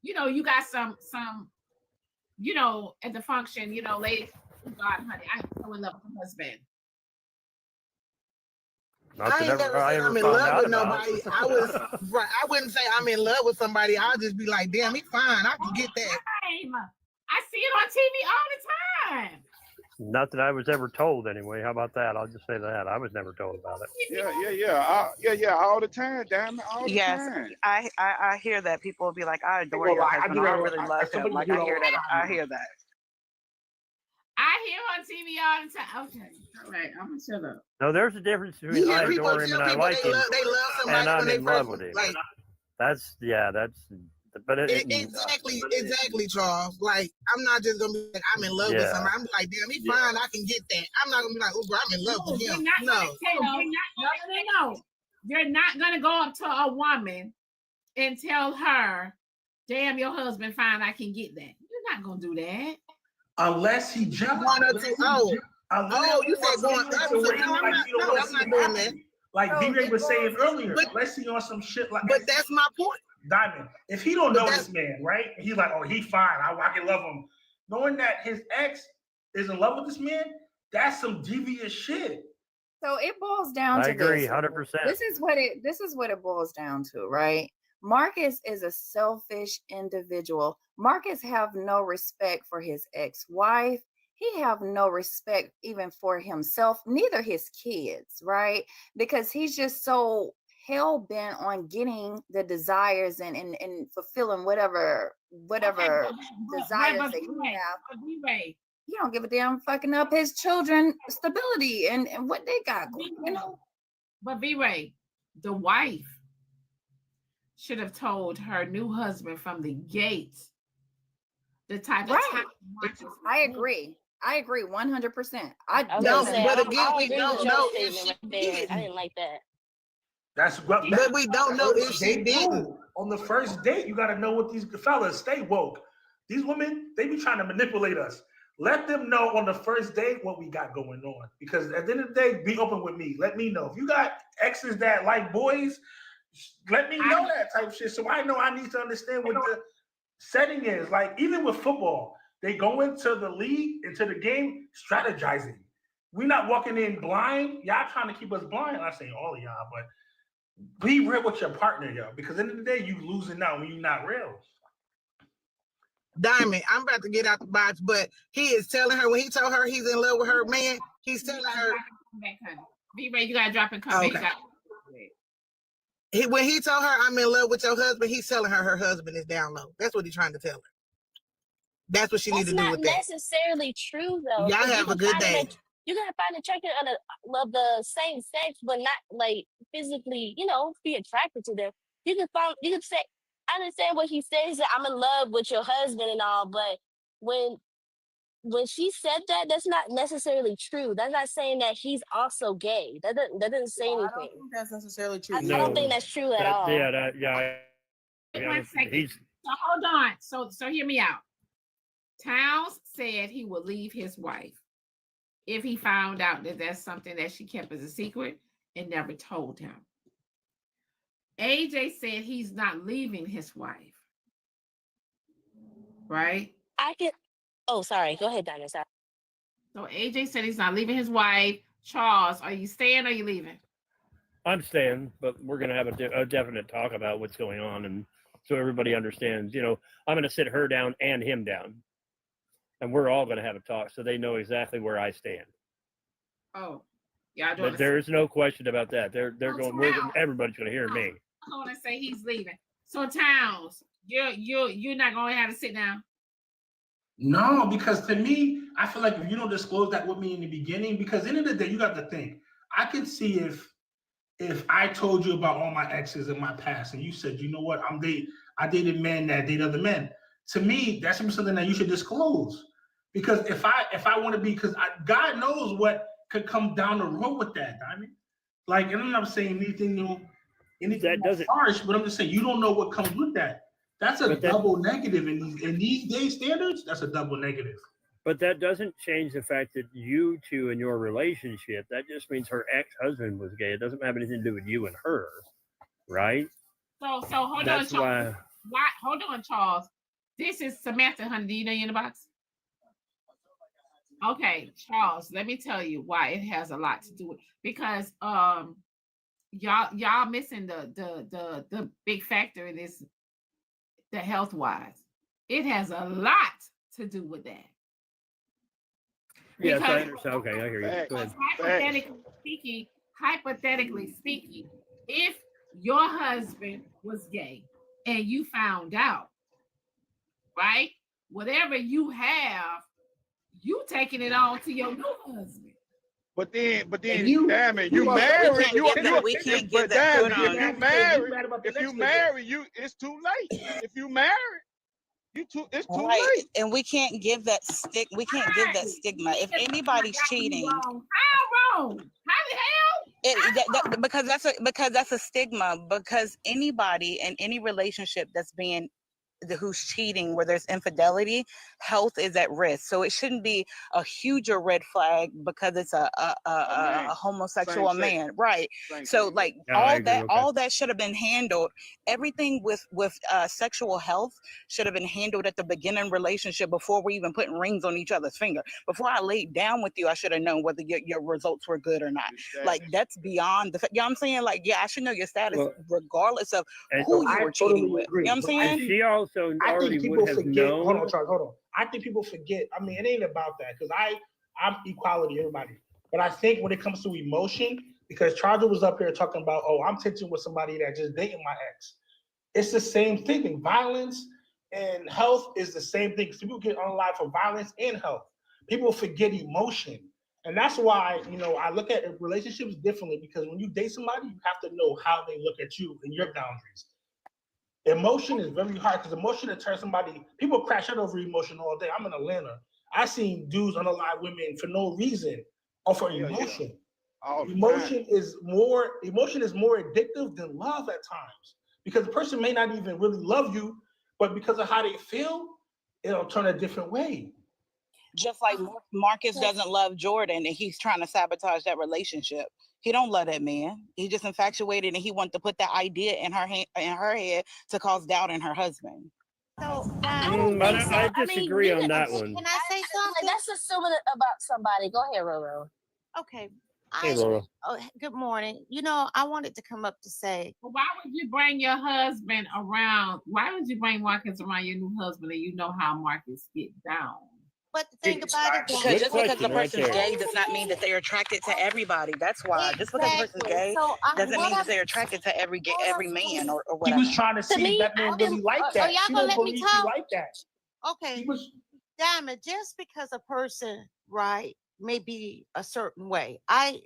you got some at the function, ladies. Oh God, honey, I'm so in love with my husband. I ain't never say I'm in love with nobody. I wouldn't say I'm in love with somebody. I'll just be like, damn, he's fine. I can get that. I see it on TV all the time. Not that I was ever told anyway. How about that? I'll just say that. I was never told about it. Yeah, all the time, damn it, all the time. I hear that. People will be like, I adore your husband. I really love him. Like, I hear that. I hear that. I hear on TV all the time. Okay, all right, I'm gonna shut up. No, there's a difference between I adore him and I like him, and I'm in love with him. But exactly, Charles. Like, I'm not just gonna be like, I'm in love with somebody. I'm like, damn, he's fine. I can get that. I'm not gonna be like, oh, bro, I'm in love with him. No. You're not gonna go up to a woman and tell her, damn, your husband fine. I can get that. You're not gonna do that. Unless he jumped. You said going. I'm not doing that. Like B-Ray was saying earlier, unless he on some shit like. But that's my point. Diamond, if he don't know this man, right? He's like, oh, he fine. I can love him. Knowing that his ex is in love with this man, that's some devious shit. So it boils down to I agree, 100%. This is what it boils down to, right? Marcus is a selfish individual. Marcus have no respect for his ex-wife. He have no respect even for himself, neither his kids, right? Because he's just so hell-bent on getting the desires and fulfilling whatever desires that you have. He don't give a damn fucking up his children stability and what they got, But V-Ray, the wife should have told her new husband from the gate the type of time. I agree 100%. I didn't like that. That's what. But we don't know if she They didn't. do. On the first date, you got to know what these fellas stay woke. These women, they be trying to manipulate us. Let them know on the first date what we got going on. Because at the end of the day, be open with me. Let me know. If you got exes that like boys, let me know that type of shit. So I know I need to understand what the setting is. Like, even with football, they go into the league, into the game, strategizing. We're not walking in blind. Y'all trying to keep us blind. I'm not saying all of y'all, but be real with your partner, yo. Because at the end of the day, you losing out when you're not real. Diamond, I'm about to get out the box, but he is telling her, when he told her he's in love with her man, he's telling her. Be ready, you gotta drop and come back. When he told her, I'm in love with your husband, he's telling her her husband is down low. That's what he's trying to tell her. That's what she needs to do with that. That's not necessarily true, though. Y'all have a good day. You gotta find attractive of the same sex, but not like physically, be attracted to them. You can say, I understand what he says, that I'm in love with your husband and all, but when she said that, that's not necessarily true. That's not saying that he's also gay. That doesn't say anything. I don't think that's necessarily true. I don't think that's true at all. Wait 1 second. So hold on. So hear me out. Towns said he would leave his wife if he found out that that's something that she kept as a secret and never told him. AJ said he's not leaving his wife. Right? Sorry. Go ahead, Diamond. Sorry. So AJ said he's not leaving his wife. Charles, are you staying or are you leaving? I'm staying, but we're going to have a definite talk about what's going on, and so everybody understands. I'm going to sit her down and him down, and we're all going to have a talk so they know exactly where I stand. Oh, yeah. But there's no question about that. They're going. Everybody's going to hear me. I'm going to say he's leaving. So Towns, you're not going to have to sit down. No, because to me, I feel like if you don't disclose that with me in the beginning, because at the end of the day, you got to think. I can see if I told you about all my exes in my past, and you said, you know what, I dated men that date other men. To me, that should be something that you should disclose. Because if I want to be, because God knows what could come down the road with that, Diamond. Like, and I'm not saying anything that doesn't harsh, but I'm just saying you don't know what comes with that. That's a double negative in these day standards. That's a double negative. But that doesn't change the fact that you two in your relationship, that just means her ex-husband was gay. It doesn't have anything to do with you and her, right? So hold on, Charles. Hold on, Charles. This is Samantha, honey. Do you know you're in the box? Okay, Charles, let me tell you why it has a lot to do with, because y'all missing the big factor in this, the health wise. It has a lot to do with that. Yes, I understand. Okay, I hear you. Go ahead. Hypothetically speaking, if your husband was gay and you found out, right? Whatever you have, you taking it on to your new husband. But then, damn it, you married. We can't give that. If you marry, it's too late. If you married, it's too late. And we can't give that We can't give that stigma. If anybody's cheating, how wrong? How the hell? Because that's a stigma. Because anybody in any relationship that's being who's cheating, where there's infidelity, health is at risk. So it shouldn't be a huger red flag because it's a homosexual man, right? So like all that should have been handled. Everything with sexual health should have been handled at the beginning relationship before we even putting rings on each other's finger. Before I laid down with you, I should have known whether your results were good or not. Like that's beyond the fact. You know what I'm saying? Like, yeah, I should know your status regardless of who you were cheating with. You know what I'm saying? She also I already think people would have forget. known. Hold on, Charles. Hold on. I think people forget. I mean, it ain't about that because I'm equality, everybody. But I think when it comes to emotion, because Charles was up here talking about, oh, I'm tension with somebody that just dated my ex. It's the same thing. Violence and health is the same thing. People get unalive for violence and health. People forget emotion. And that's why, I look at relationships differently, because when you date somebody, you have to know how they look at you and your boundaries. Emotion is very hard because emotion to turn somebody, people crash out over emotion all day. I'm in Atlanta. I seen dudes unalive women for no reason or for emotion. Emotion is more addictive than love at times, because the person may not even really love you, but because of how they feel, it'll turn a different way. Just like Marcus doesn't love Jordan and he's trying to sabotage that relationship. He don't love that man. He just infatuated and he wanted to put that idea in her head to cause doubt in her husband. So I disagree on that one. Can I say something? That's assuming about somebody. Go ahead, Roro. Okay. Hey, Roro. Good morning. You know, I wanted to come up to say, Well, why would you bring your husband around? Why would you bring Marcus around your new husband and you know how Marcus get down? but the thing about it, because just because the person's gay does not mean that they're attracted to everybody. That's why. Just because the person's gay doesn't mean that they're attracted to every man or He whatever. was trying to see if that man really like that. She don't believe he like that. Okay, Diamond, just because a person, right, may be a certain way, I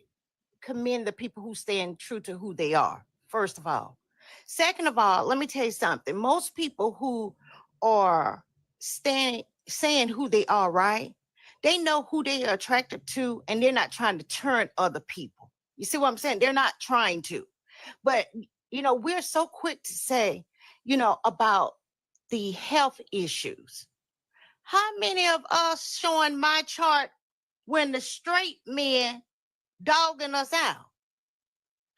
commend the people who stand true to who they are, first of all. Second of all, let me tell you something. Most people who are saying who they are, right, they know who they are attracted to, and they're not trying to turn other people. You see what I'm saying? They're not trying to. But, you know, we're so quick to say, you know, about the health issues. How many of us showing my chart when the straight men dogging us out?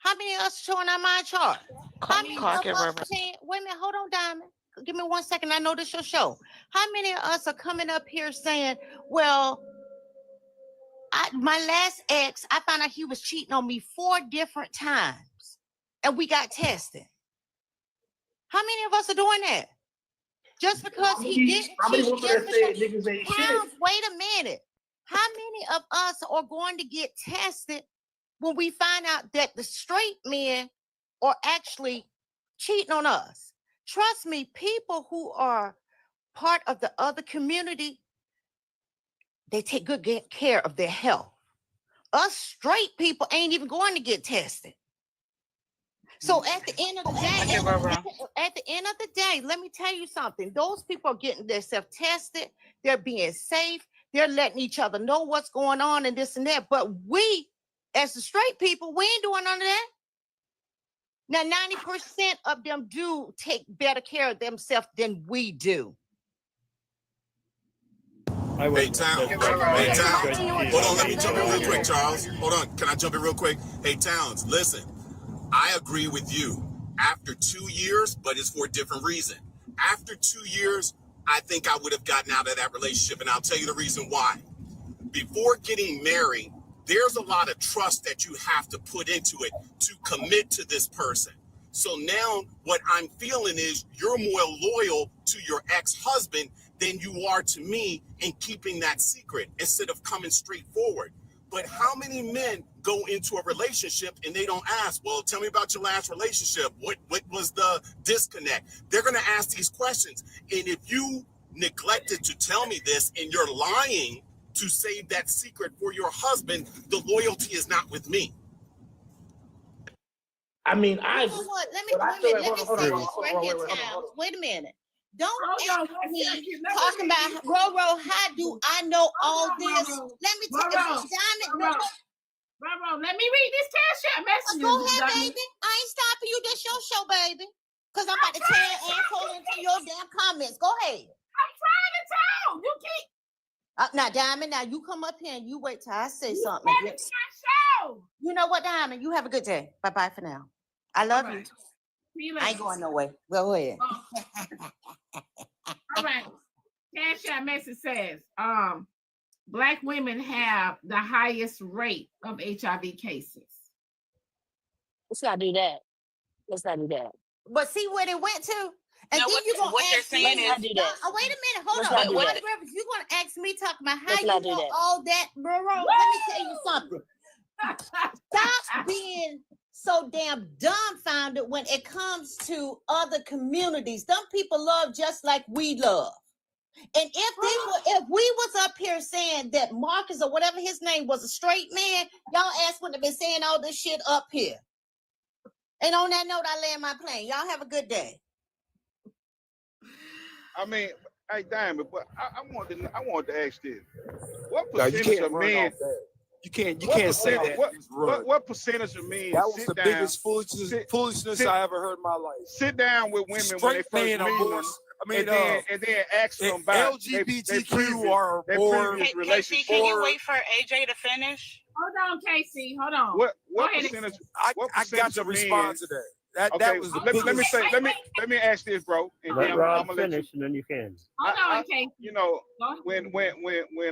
How many of us showing on my chart? How many of us saying, wait a minute, hold on, Diamond. Give me 1 second. I know this your show. How many of us are coming up here saying, well, my last ex, I found out he was cheating on me 4 different times and we got tested. How many of us are doing that? Just because he didn't cheat, wait a minute. How many of us are going to get tested when we find out that the straight men are actually cheating on us? Trust me, people who are part of the other community, they take good care of their health. Us straight people ain't even going to get tested. So at the end of the day, let me tell you something. Those people are getting themselves tested. They're being safe. They're letting each other know what's going on and this and that. But we, as the straight people, we ain't doing none of that. Now, 90% of them do take better care of themselves than we do. Hey, Towns. Hold on, let me jump in real quick, Charles. Hold on, can I jump in real quick? Hey, Towns, listen. I agree with you. After 2 years, but it's for a different reason. After 2 years, I think I would have gotten out of that relationship, and I'll tell you the reason why. Before getting married, there's a lot of trust that you have to put into it to commit to this person. So now what I'm feeling is you're more loyal to your ex-husband than you are to me in keeping that secret instead of coming straight forward. But how many men go into a relationship and they don't ask, well, tell me about your last relationship. What was the disconnect? They're going to ask these questions. And if you neglected to tell me this and you're lying to save that secret for your husband, the loyalty is not with me. I mean, Let me say this right here, Towns. Wait a minute. Don't ask me talking about Roro, how do I know all this? Let me tell you, Diamond. Roro, let me read this cash app message. Go ahead, baby. I ain't stopping you. This your show, baby. Because I'm about to tear your asshole into your damn comments. Go ahead. I'm trying to tell. You keep. Now, Diamond, now you come up here and you wait till I say something. Show. You know what, Diamond? You have a good day. Bye-bye for now. I love you. I ain't going nowhere. Go ahead. All right. Cash app message says, Black women have the highest rate of HIV cases. Let's not do that. Let's not do that. But see where they went to? And then you're going to ask me, wait a minute, hold on. You're going to ask me talking about how you know all that, bro. Let me tell you something. Stop being so damn dumbfounded when it comes to other communities. Them people love just like we love. And if we was up here saying that Marcus or whatever his name was a straight man, y'all ass wouldn't have been saying all this shit up here. And on that note, I land my plane. Y'all have a good day. I mean, hey, Diamond, but I wanted to ask this: what percentage of men? You can't say that. What percentage of men That was sit the down, biggest foolishness I ever heard in my life. sit down with women when they Straight first meet man them, abortion. I mean, and then ask them about LGBTQ are more. Casey, can you wait for AJ to finish? Hold on, Casey. Hold on. What percentage? I got to respond to that. That was the biggest. Let me ask this, bro. And Let then Rob I'm gonna let finish, and then you can. Hold on, Casey. you know, when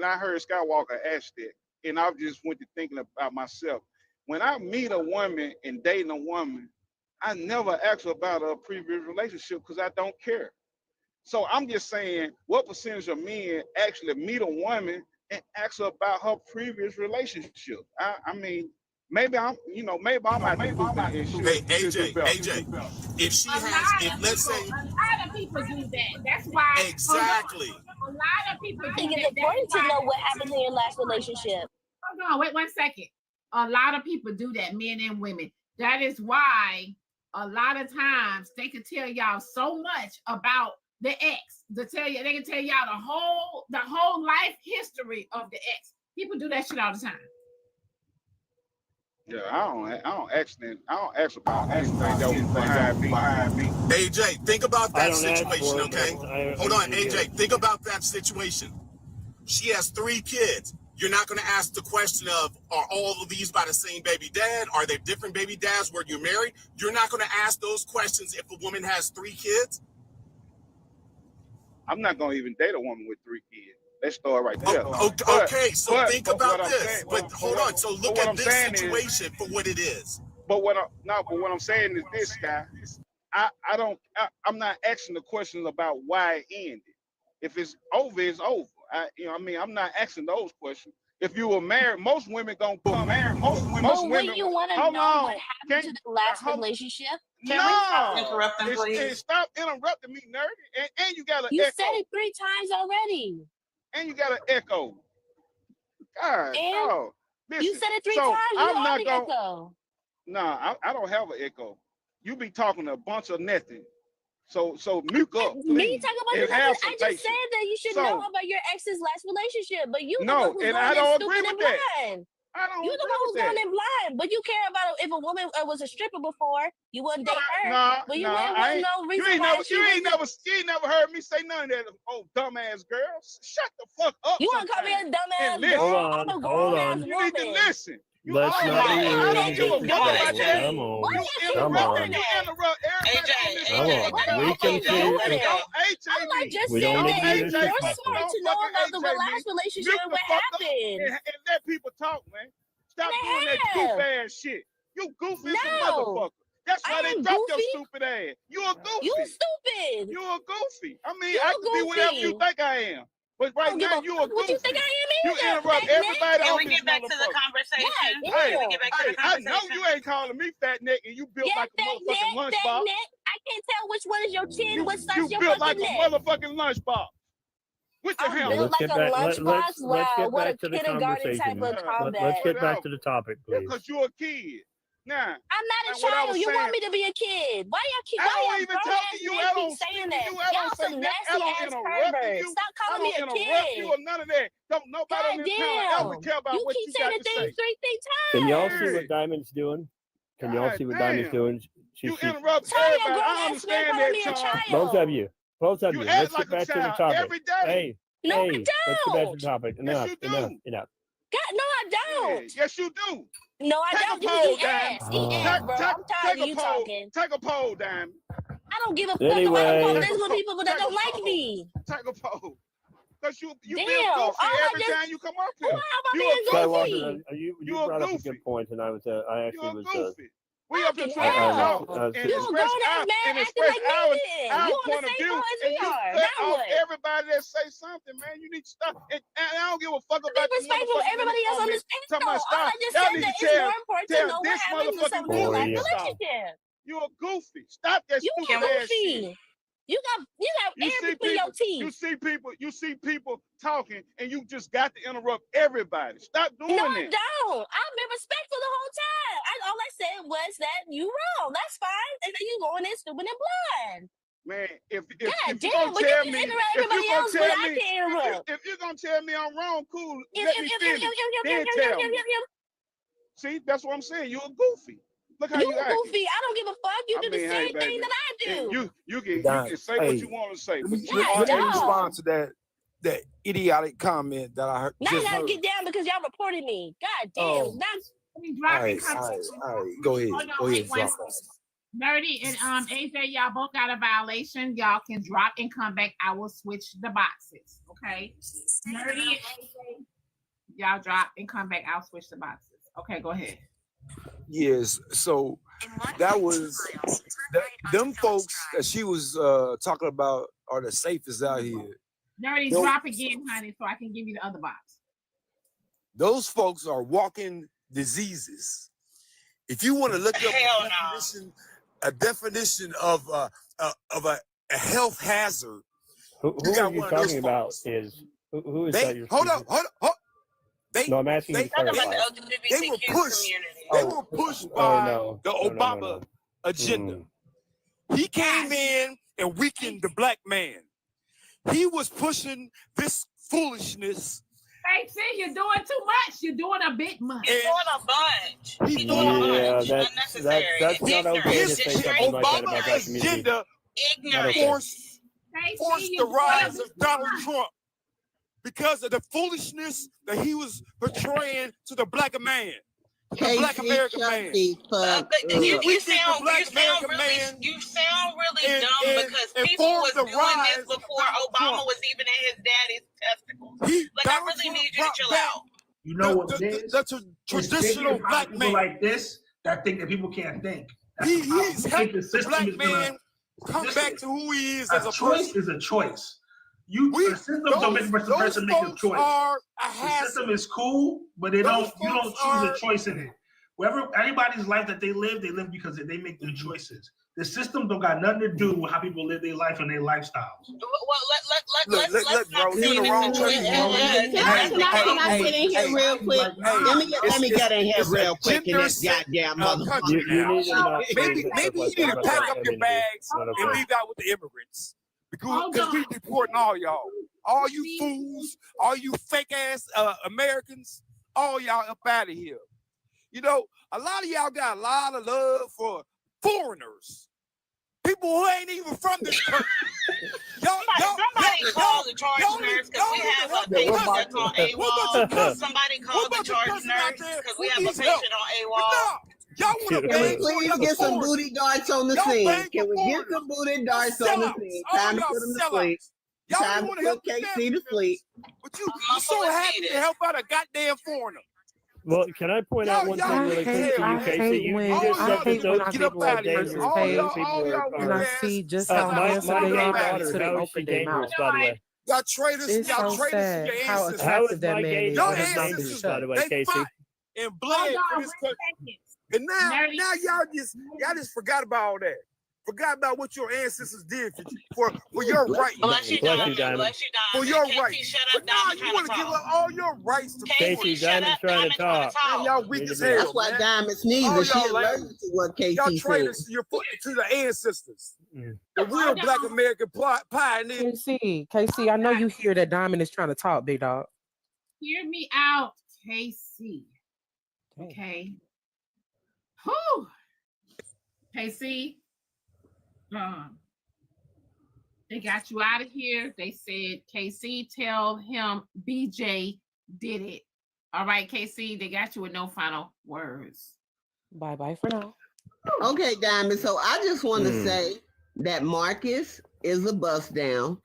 I heard Skywalker ask that, and I just went to thinking about myself. When I meet a woman and dating a woman, I never ask her about her previous relationship because I don't care. So I'm just saying, what percentage of men actually meet a woman and ask her about her previous relationship? I mean, maybe I'm out to do that. Hey, AJ, if she has, let's say, a lot of people do that. That's why. Exactly. A lot of people I do think that. it's important to know what happened in your last relationship. Hold on, wait 1 second. A lot of people do that, men and women. That is why a lot of times they can tell y'all so much about the ex. They can tell y'all the whole life history of the ex. People do that shit all the time. Yeah, I don't ask about anything that was behind me. AJ, think about that situation, ask for it, okay? but Hold on, AJ, think about that situation. She has 3 kids. You're not going to ask the question of, are all of these by the same baby dad? Are they different baby dads where you're married? You're not going to ask those questions if a woman has 3 kids? I'm not going to even date a woman with 3 kids. Let's start right there. Okay, so think about this. But hold on, so look at this situation for what it is. But what I'm saying is this, guy. I'm not asking the questions about why it ended. If it's over, it's over. I'm not asking those questions. If you were married, most women gonna come married. Most women. Wouldn't you want to know what happened to the last relationship? Can we stop interrupting, please? Stop interrupting me, nerdy. And you got to You echo. said it 3 times already. And you got to echo. God, no. Listen, You said it 3 times. You already echo. Nah, I don't have an echo. You be talking a bunch of nothing. So mute up. Me talking about have nothing. I just said that you should So- know about your ex's last relationship, but you No, the one who's and going I in don't stupid agree and with that. blind. I don't You the agree one who's with going that. in blind, but you care about if a woman was a stripper before, you wouldn't date her. Nah, but you nah, wouldn't I want ain't, no reason you ain't why never, she you ain't wasn't. never, you ain't never heard me say none of that. Oh, dumbass girl, shut the fuck up. You want to call me a dumbass listen. girl? Hold I'm a on, grown hold ass on. woman. You need to listen. Let's not be rude. I don't give a fuck about that. Come on. You Come interrupt on. and you interrupt everybody on this Come on. motherfucker. We can see. Don't AJ me. I just We said don't that need you're to smart to know about the last relationship and what happened. And let people talk, man. Stop doing that goof ass shit. You goofy as a motherfucker. That's why they dropped your stupid ass. You a goofy. You stupid. You a goofy. I mean, You I a can be whatever you goofy. think I am. But right now, you a goofy. What you think I am You either, interrupt fat everybody neck? on Can we this get back to the motherfucker. conversation? Yeah, Can we get back to the I conversation? know you ain't calling me fat neck and you built like a motherfucking lunchbox. Neck. I can't tell which one is your chin, which side's You your built like fucking a neck. motherfucking lunchbox. With your I'm hammer. built like a lunchbox. Let's Wow, get what a back to the kindergarten type conversation. of combat. Let's get back to the topic, please. Because you're a kid. Now, I'm not a what I child. was You want saying- me to be a kid? Why I y'all don't even grown talk ass to you. men I keep don't saying speak that? to you. I Y'all don't say some that. I nasty don't ass interrupt perverts. you. Stop I calling me don't a interrupt kid. you or none of that. Don't nobody on this panel ever care about You what keep you saying got the to thing say. 3 times. Can y'all see what Diamond's doing? Can y'all see what Diamond's doing? You interrupt Tell your everybody. grown I ass man understand calling that, me a Charles. Both of you. Both of You you. act Let's like get a back to the child topic. every day. No, I Let's get back to the topic. Yes, Enough. you do. Enough. God, no, I don't. Yes, you do. No, I Take don't. a You poll, eat ass. Eat ass, bro. I'm tired of you talking. Take a poll, Diamond. I don't give a fuck about the poll. There's some people that don't like me. Take a poll. Because you Damn, being all goofy I every just- time you come up Who here. am I You being a Skywalker, goofy? you brought up a good point, and I actually was. goofy. We up here Fucking trying to hell. talk and You a express grown ass man acting express like me then. our You on point the of same view, boat as and we you are. cut Now off what? everybody that say something, man. You need to stop. And I don't give a fuck Be about the respectful of motherfuckers everybody else on this talking panel. about All stop. I just Y'all said need that to it's tell more important to know what this happened to motherfucking something in the last goofy stop. relationship. You a goofy. Stop that You stupid a ass shit. goofy. You got You air see between your people, teeth. you see people talking, and you just got to interrupt everybody. Stop doing No, I that. don't. I've been respectful the whole time. All I said was that you wrong. That's fine. And then you going in stupid and blind. Man, if God you're damn, gonna but you tell can me, interrupt if everybody you're gonna else, but tell I me, can't interrupt. if you're gonna tell me I'm wrong, cool. Yep, Let yep, me yep, yep, finish. yep, yep, Then yep, yep, tell yep, me. yep, yep. See, that's what I'm saying. You're a goofy. Look how You you acting. goofy. I don't give a fuck. You I do the mean, hey, same thing baby, that I do. you Don, can say what you want to say, but you God, let me are a goofy. respond dog. to that idiotic comment that I Now I just gotta heard. get down because y'all reported me. God damn. Oh, Now, all right. Go ahead. Hold on, Go wait ahead, one drop second. off. Nerdy and AJ, y'all both got a violation. Y'all can drop and come back. I will switch the boxes. Okay. Nerdy and AJ, y'all drop and come back. I'll switch the boxes. Okay, go ahead. Yes. So that was them folks that she was talking about are the safest out here. Nerdy, drop again, honey, so I can give you the other box. Those folks are walking diseases. If you want to look up a definition of a health hazard, Who are you talking about? Who is that? You're hold up. No, I'm asking you to clarify. They were pushed. They were pushed by the Obama agenda. He came in and weakened the black man. He was pushing this foolishness. Hey, see, you're doing too much. You're doing a bit much. He's doing a bunch. He's doing a bunch. Unnecessary. That's not okay to say something like that about that community. Agenda Ignorant. forced the rise of Donald Trump because of the foolishness that he was portraying to the black man, the black American man. You sound really dumb because people was doing this before Obama was even in his daddy's testicles. Like, I really need you to chill out. You know what it is? The traditional black people man like this that think that people can't think. He's helped the black man come back to who he is as a choice person. is a choice. The system don't make the person make a choice. The system is cool, but you don't choose a choice in it. Wherever anybody's life that they live because they make their choices. The system don't got nothing to do with how people live their life and their lifestyles. Well, let's bro, you're in the wrong place. Can I get in here real quick? Let me get in here real quick in this goddamn country now. Maybe you need to pack up your bags and leave out with the immigrants. Because we deporting all y'all. All you fools, all you fake ass Americans, all y'all up out of here. You know, a lot of y'all got a lot of love for foreigners. People who ain't even from this country. Somebody call the charge nurse because we have a patient that's on AWOL. Somebody call the charge nurse because we have a patient on AWOL. Can we please get some booty darts on the scene? Can we get some booty darts on the scene? Time to put them to sleep. Time to put KC to sleep. But you so happy to help out a goddamn foreigner. Well, can I point out one thing really quick to you, Casey? You just said that those people are dangerous. Those people and I see just how handsome they are until they open their mouth. By the way. Y'all traitors, It's so sad how attractive that man is. How is my gauge by the way, Casey? And bled for this country. And now y'all just forgot about all that. Forgot about what your ancestors did for your rights. Bless you, Diamond. For your Casey, rights. shut But up, now Diamond you want to give up all your rights to Casey, shut up, trying to talk. Man, y'all weak as hell. That's why man. Diamond sneezes. She allergic to what Y'all KC traitors said. to the ancestors. The real black American pioneer. KC, I know you hear that Diamond is trying to talk, big dog. Hear me out, KC. Okay. Whew. KC. They got you out of here. They said, KC, tell him BJ did it. All right, KC, they got you with no final words. Bye-bye for now. Okay, Diamond. So I just want to say that Marcus is a bust down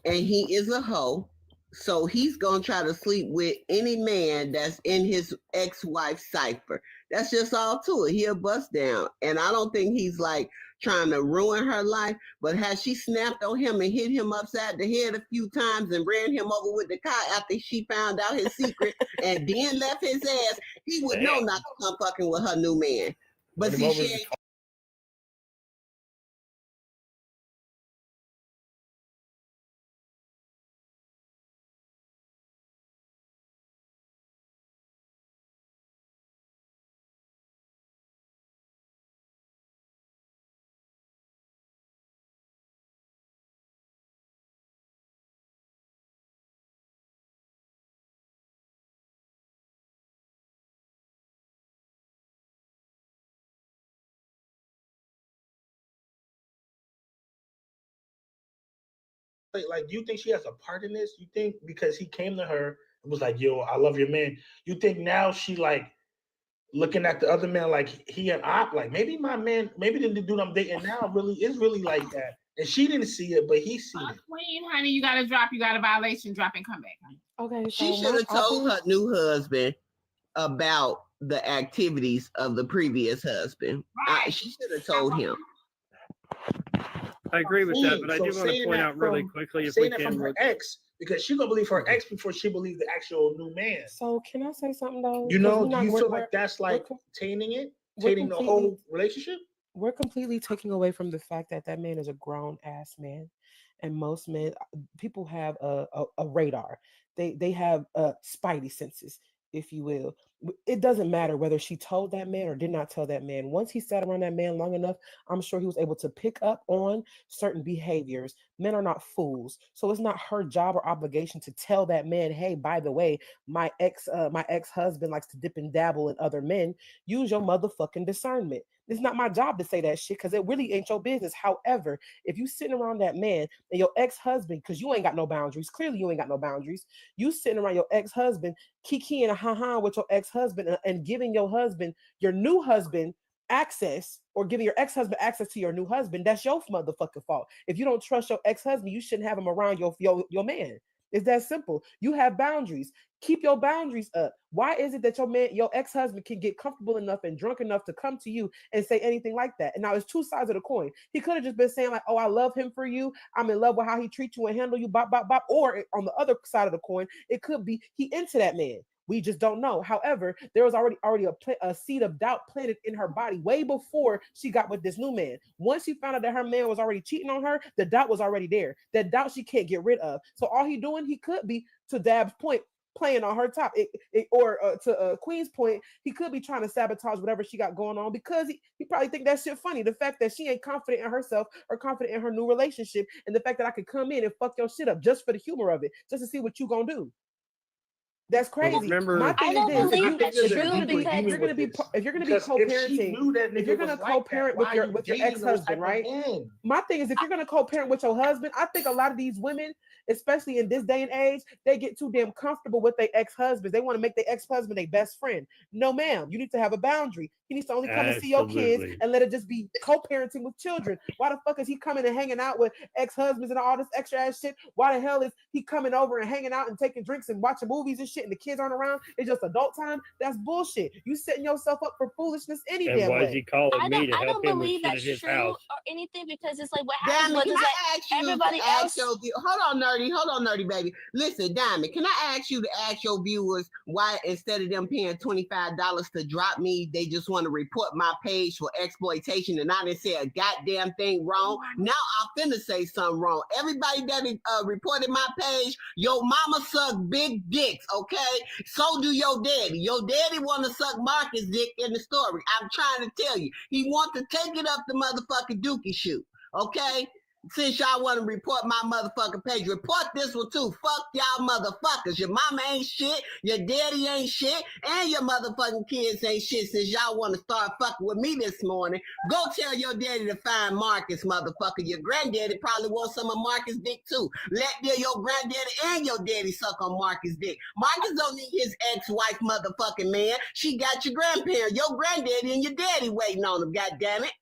and he is a hoe. So he's going to try to sleep with any man that's in his ex-wife's cipher. That's just all to it. He a bust down. And I don't think he's like trying to ruin her life, but has she snapped on him and hit him upside the head a few times and ran him over with the car after she found out his secret and then left his ass, he would know not to come fucking with her new man. But see, she ain't Like, do you think she has a part in this? You think because he came to her and was like, "Yo, I love your man," you think now she like looking at the other man like he an op? Like maybe my man, maybe the dude I'm dating now really is really like that, and she didn't see it, but he seen it. Queen, honey, you got a violation, drop and come back. Okay, she should have told her new husband about the activities of the previous husband. Right. She should have told him. I agree with that, but I do want to point out really quickly if we saying that can. from her ex, because she's gonna believe her ex before she believes the actual new man. So can I say something though? You know, do you feel like that's like tainting the whole relationship? We're completely taking away from the fact that that man is a grown ass man, and most men, people have a radar. They have spidey senses, if you will. It doesn't matter whether she told that man or did not tell that man. Once he sat around that man long enough, I'm sure he was able to pick up on certain behaviors. Men are not fools, so it's not her job or obligation to tell that man, "Hey, by the way, my ex-husband likes to dip and dabble in other men. Use your motherfucking discernment." It's not my job to say that shit because it really ain't your business. However, if you sitting around that man and your ex-husband, because you ain't got no boundaries, clearly you ain't got no boundaries. You sitting around your ex-husband, kikiing and ha-ha with your ex-husband and giving your husband, your new husband, access, or giving your ex-husband access to your new husband, that's your motherfucking fault. If you don't trust your ex-husband, you shouldn't have him around your man. It's that simple. You have boundaries. Keep your boundaries up. Why is it that your ex-husband can get comfortable enough and drunk enough to come to you and say anything like that? And now it's two sides of the coin. He could have just been saying like, "Oh, I love him for you. I'm in love with how he treats you and handle you, bop, bop, bop." Or on the other side of the coin, it could be he into that man. We just don't know. However, there was already a seed of doubt planted in her body way before she got with this new man. Once she found out that her man was already cheating on her, the doubt was already there. That doubt she can't get rid of. So all he could be, to Dab's point, playing on her top, or to Queen's point, he could be trying to sabotage whatever she got going on because he probably think that shit funny. The fact that she ain't confident in herself or confident in her new relationship, and the fact that I could come in and fuck your shit up just for the humor of it, just to see what you gonna do. That's crazy. Remember, my thing I don't believe that's if true you're gonna be co-parenting, if you're gonna co-parent with your ex-husband, right? My thing is, if you're gonna co-parent with your husband, I think a lot of these women, especially in this day and age, they get too damn comfortable with their ex-husbands. They want to make their ex-husband their best friend. No, ma'am, you need to have a boundary. He needs to only come and see your kids and let it just be co-parenting with children. Why the fuck is he coming and hanging out with ex-husbands and all this extra ass shit? Why the hell is he coming over and hanging out and taking drinks and watching movies and shit and the kids aren't around? It's just adult time. That's bullshit. You setting yourself up for foolishness any damn way. And why is he calling me to I help don't him with believe shit at that's his true house? or anything because it's like what Diamond, happens can was I ask you everybody to ask else. your view? Hold on, nerdy, baby. Listen, Diamond, can I ask you to ask your viewers why instead of them paying $25 to drop me, they just want to report my page for exploitation and I didn't say a goddamn thing wrong? Now I'm finna say something wrong. Everybody that reported my page, your mama suck big dicks, okay? So do your daddy. Your daddy want to suck Marcus' dick in the story. I'm trying to tell you. He want to take it up the motherfucking dookie shoe, okay? Since y'all want to report my motherfucking page, report this one too. Fuck y'all motherfuckers. Your mama ain't shit, your daddy ain't shit, and your motherfucking kids ain't shit since y'all want to start fucking with me this morning. Go tell your daddy to find Marcus, motherfucker. Your granddaddy probably wants some of Marcus' dick too. Let your granddaddy and your daddy suck on Marcus' dick. Marcus don't need his ex-wife motherfucking man. She got your grandparent, your granddaddy and your daddy waiting on him, goddammit.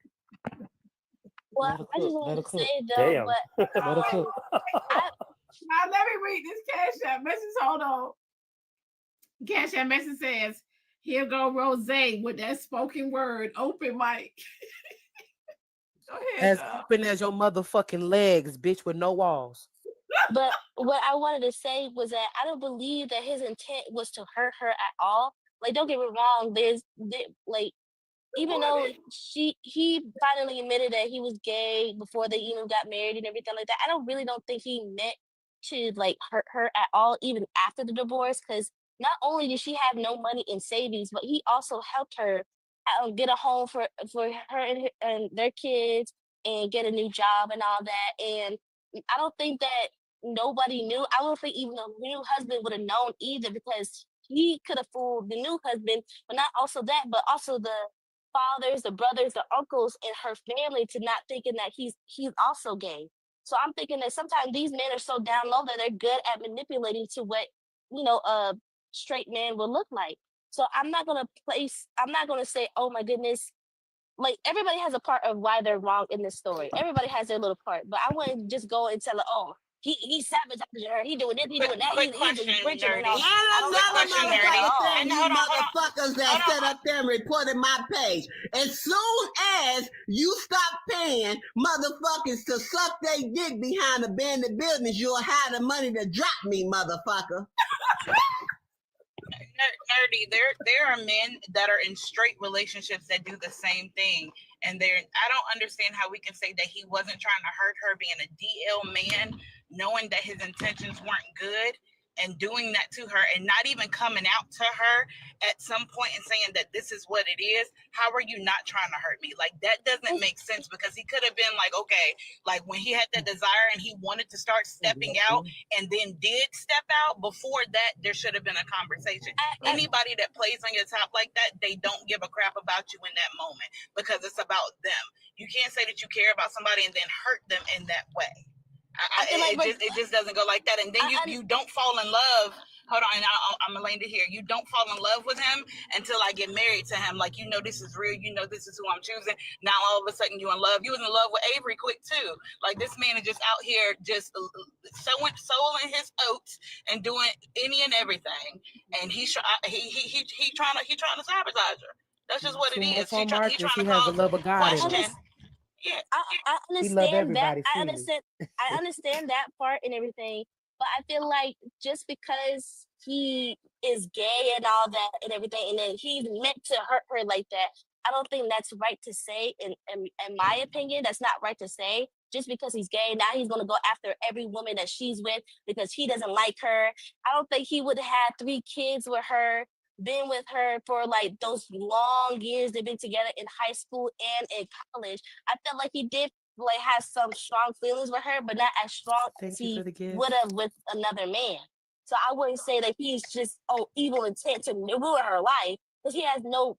Well, I just want to say though, but now let me read this Cash App message. Hold on. Cash App message says, "Here go Rose with that spoken word open mic." Go ahead. As open as your motherfucking legs, bitch, with no walls. But what I wanted to say was that I don't believe that his intent was to hurt her at all. Like, don't get me wrong. Even though he finally admitted that he was gay before they even got married and everything like that, I don't think he meant to like hurt her at all, even after the divorce. Because not only did she have no money in savings, but he also helped her get a home for her and their kids and get a new job and all that. And I don't think that nobody knew. I don't think even the new husband would have known either because he could have fooled the new husband, but not also that, but also the fathers, the brothers, the uncles in her family to not thinking that he's also gay. So I'm thinking that sometimes these men are so down low that they're good at manipulating to what, a straight man will look like. So I'm not gonna say, oh my goodness, like everybody has a part of why they're wrong in this story. Everybody has their little part, but I wouldn't just go and tell her, oh, he sabotaging her, he doing this, he doing that, Quick he's question, richer and Nerdy. all. I don't Another question her at motherfucker all. thing, you motherfuckers that set up there and reported my page. As soon as you stop paying motherfuckers to suck their dick behind abandoned buildings, you'll have the money to drop me, motherfucker. Nerdy, there are men that are in straight relationships that do the same thing, and I don't understand how we can say that he wasn't trying to hurt her being a DL man, knowing that his intentions weren't good, and doing that to her, and not even coming out to her at some point and saying that this is what it is. How are you not trying to hurt me? Like, that doesn't make sense, because he could have been like, okay, like when he had that desire and he wanted to start stepping out and then did step out, before that there should have been a conversation. Anybody that plays on your top like that, they don't give a crap about you in that moment, because it's about them. You can't say that you care about somebody and then hurt them in that way. It just doesn't go like that. And then you don't fall in love. Hold on, I'm gonna land it here. You don't fall in love with him until I get married to him. Like, this is real. This is who I'm choosing. Now all of a sudden you in love. You was in love with Avery quick too. Like, this man is just out here just sowing his oats and doing any and everything. And he trying to sabotage her. That's just what it is. He trying to has the love of God in him. Yeah, I We love understand that. everybody freely. I understand that part and everything, but I feel like just because he is gay and all that and everything, and then he's meant to hurt her like that, I don't think that's right to say. In my opinion, that's not right to say. Just because he's gay, now he's gonna go after every woman that she's with because he doesn't like her. I don't think he would have had 3 kids with her, been with her for like those long years they've been together in high school and in college. I felt like he did like have some strong feelings with her, but not as strong as he would have with another man. So I wouldn't say that he's just evil intent to ruin her life, because he has no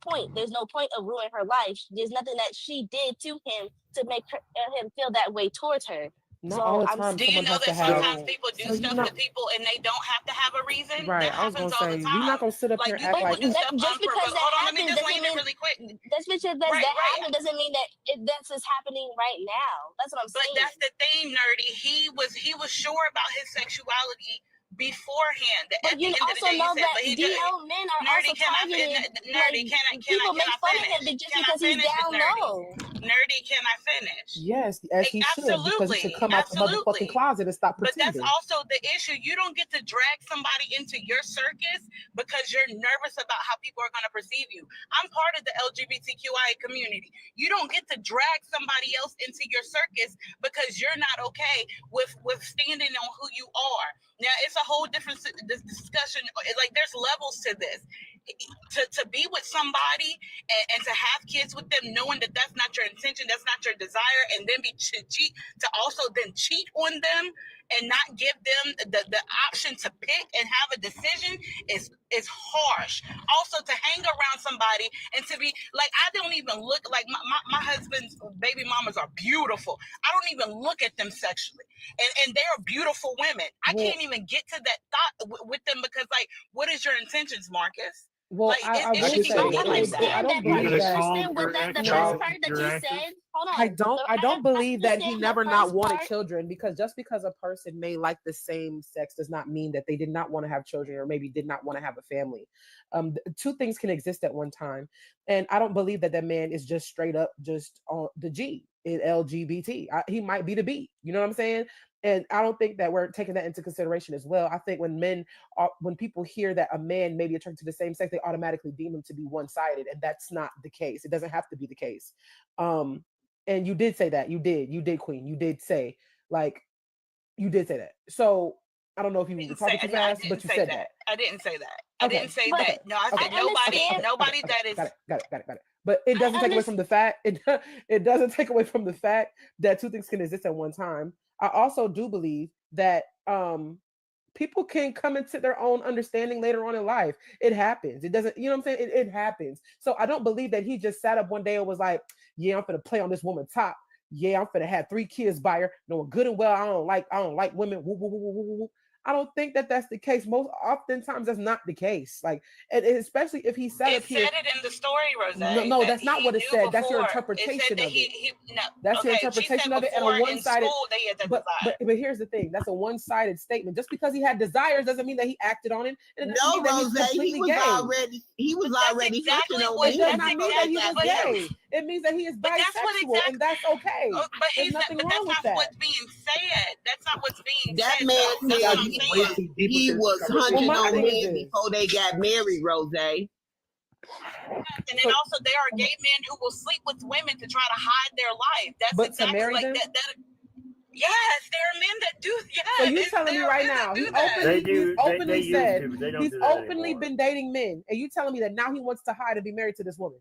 point. There's no point of ruining her life. There's nothing that she did to him to make him feel that way towards her. Not all the time. Do you know that sometimes people do stuff to people and they don't have to have a reason? Right. That I was happens gonna all say the time. we're not gonna sit up here and act like just because that Hold on, let me happens just doesn't land it mean really quick. That's because that happened doesn't mean that that's just happening right now. That's what I'm saying. But that's the thing, Nerdy. He was sure about his sexuality beforehand. But you also know that DL men are also targeted. People make fun of him just because he's down low. Nerdy, can I finish? Yes, as he should, because he should come out the motherfucking closet and stop pretending. But that's also the issue. You don't get to drag somebody into your circus because you're nervous about how people are going to perceive you. I'm part of the LGBTQIA community. You don't get to drag somebody else into your circus because you're not okay with standing on who you are. Now, it's a whole different discussion. Like, there's levels to this. To be with somebody and to have kids with them, knowing that that's not your intention, that's not your desire, and then to also cheat on them and not give them the option to pick and have a decision is harsh. Also, to hang around somebody and to be like, I don't even look like my husband's baby mamas are beautiful. I don't even look at them sexually, and they're beautiful women. I can't even get to that thought with them because, like, what is your intentions, Marcus? Well, like, I will say, I don't believe that. I don't believe that he never not wanted children, because just because a person may like the same sex does not mean that they did not want to have children or maybe did not want to have a family. 2 things can exist at one time, and I don't believe that man is just straight up just on the G in LGBT. He might be the B. You know what I'm saying? And I don't think that we're taking that into consideration as well. I think when people hear that a man may be attracted to the same sex, they automatically deem him to be one-sided, and that's not the case. It doesn't have to be the case. And you did say that. You did, Queen. You did say that. So I don't know if you were talking too fast, but you said that. I didn't say that. I didn't say that. No, I said nobody that is. Got it. But it doesn't take away from the fact. It doesn't take away from the fact that 2 things can exist at one time. I also do believe that people can come into their own understanding later on in life. It happens. It doesn't, you know what I'm saying? It happens. So I don't believe that he just sat up one day and was like, yeah, I'm gonna play on this woman's top yeah, I'm finna have 3 kids by her, knowing good and well I don't like women. Woo, woo, woo, woo, woo, woo. I don't think that that's the case. Most oftentimes that's not the case. Like, and especially if he said it said it in the story, Rose. No, that's not what it said. That's your It said interpretation that of it. she That's your said interpretation of it, and a before in one-sided. school they had the But desire. here's the thing: that's a one-sided statement. Just because he had desires doesn't mean that he acted on it. And it doesn't mean that he's completely gay. He was already exactly on what- It does not that's mean that he was exactly- gay. It means that he is But that's what bisexual, and that's okay. But There's nothing wrong with that's that. not what's being said. That's not what's being That said. man though. That's what said I'm saying. he was hunting Well, my on thing is men this. before they got married, Rose. And then also there are gay men who will sleep with women to try to hide their life. That's But to exactly marry like them? that. Yes, there are men that do. Yes. So you telling me right now he's openly They said used to, but they don't he's do that openly anymore. been dating men, and you telling me that now he wants to hide and be married to this woman?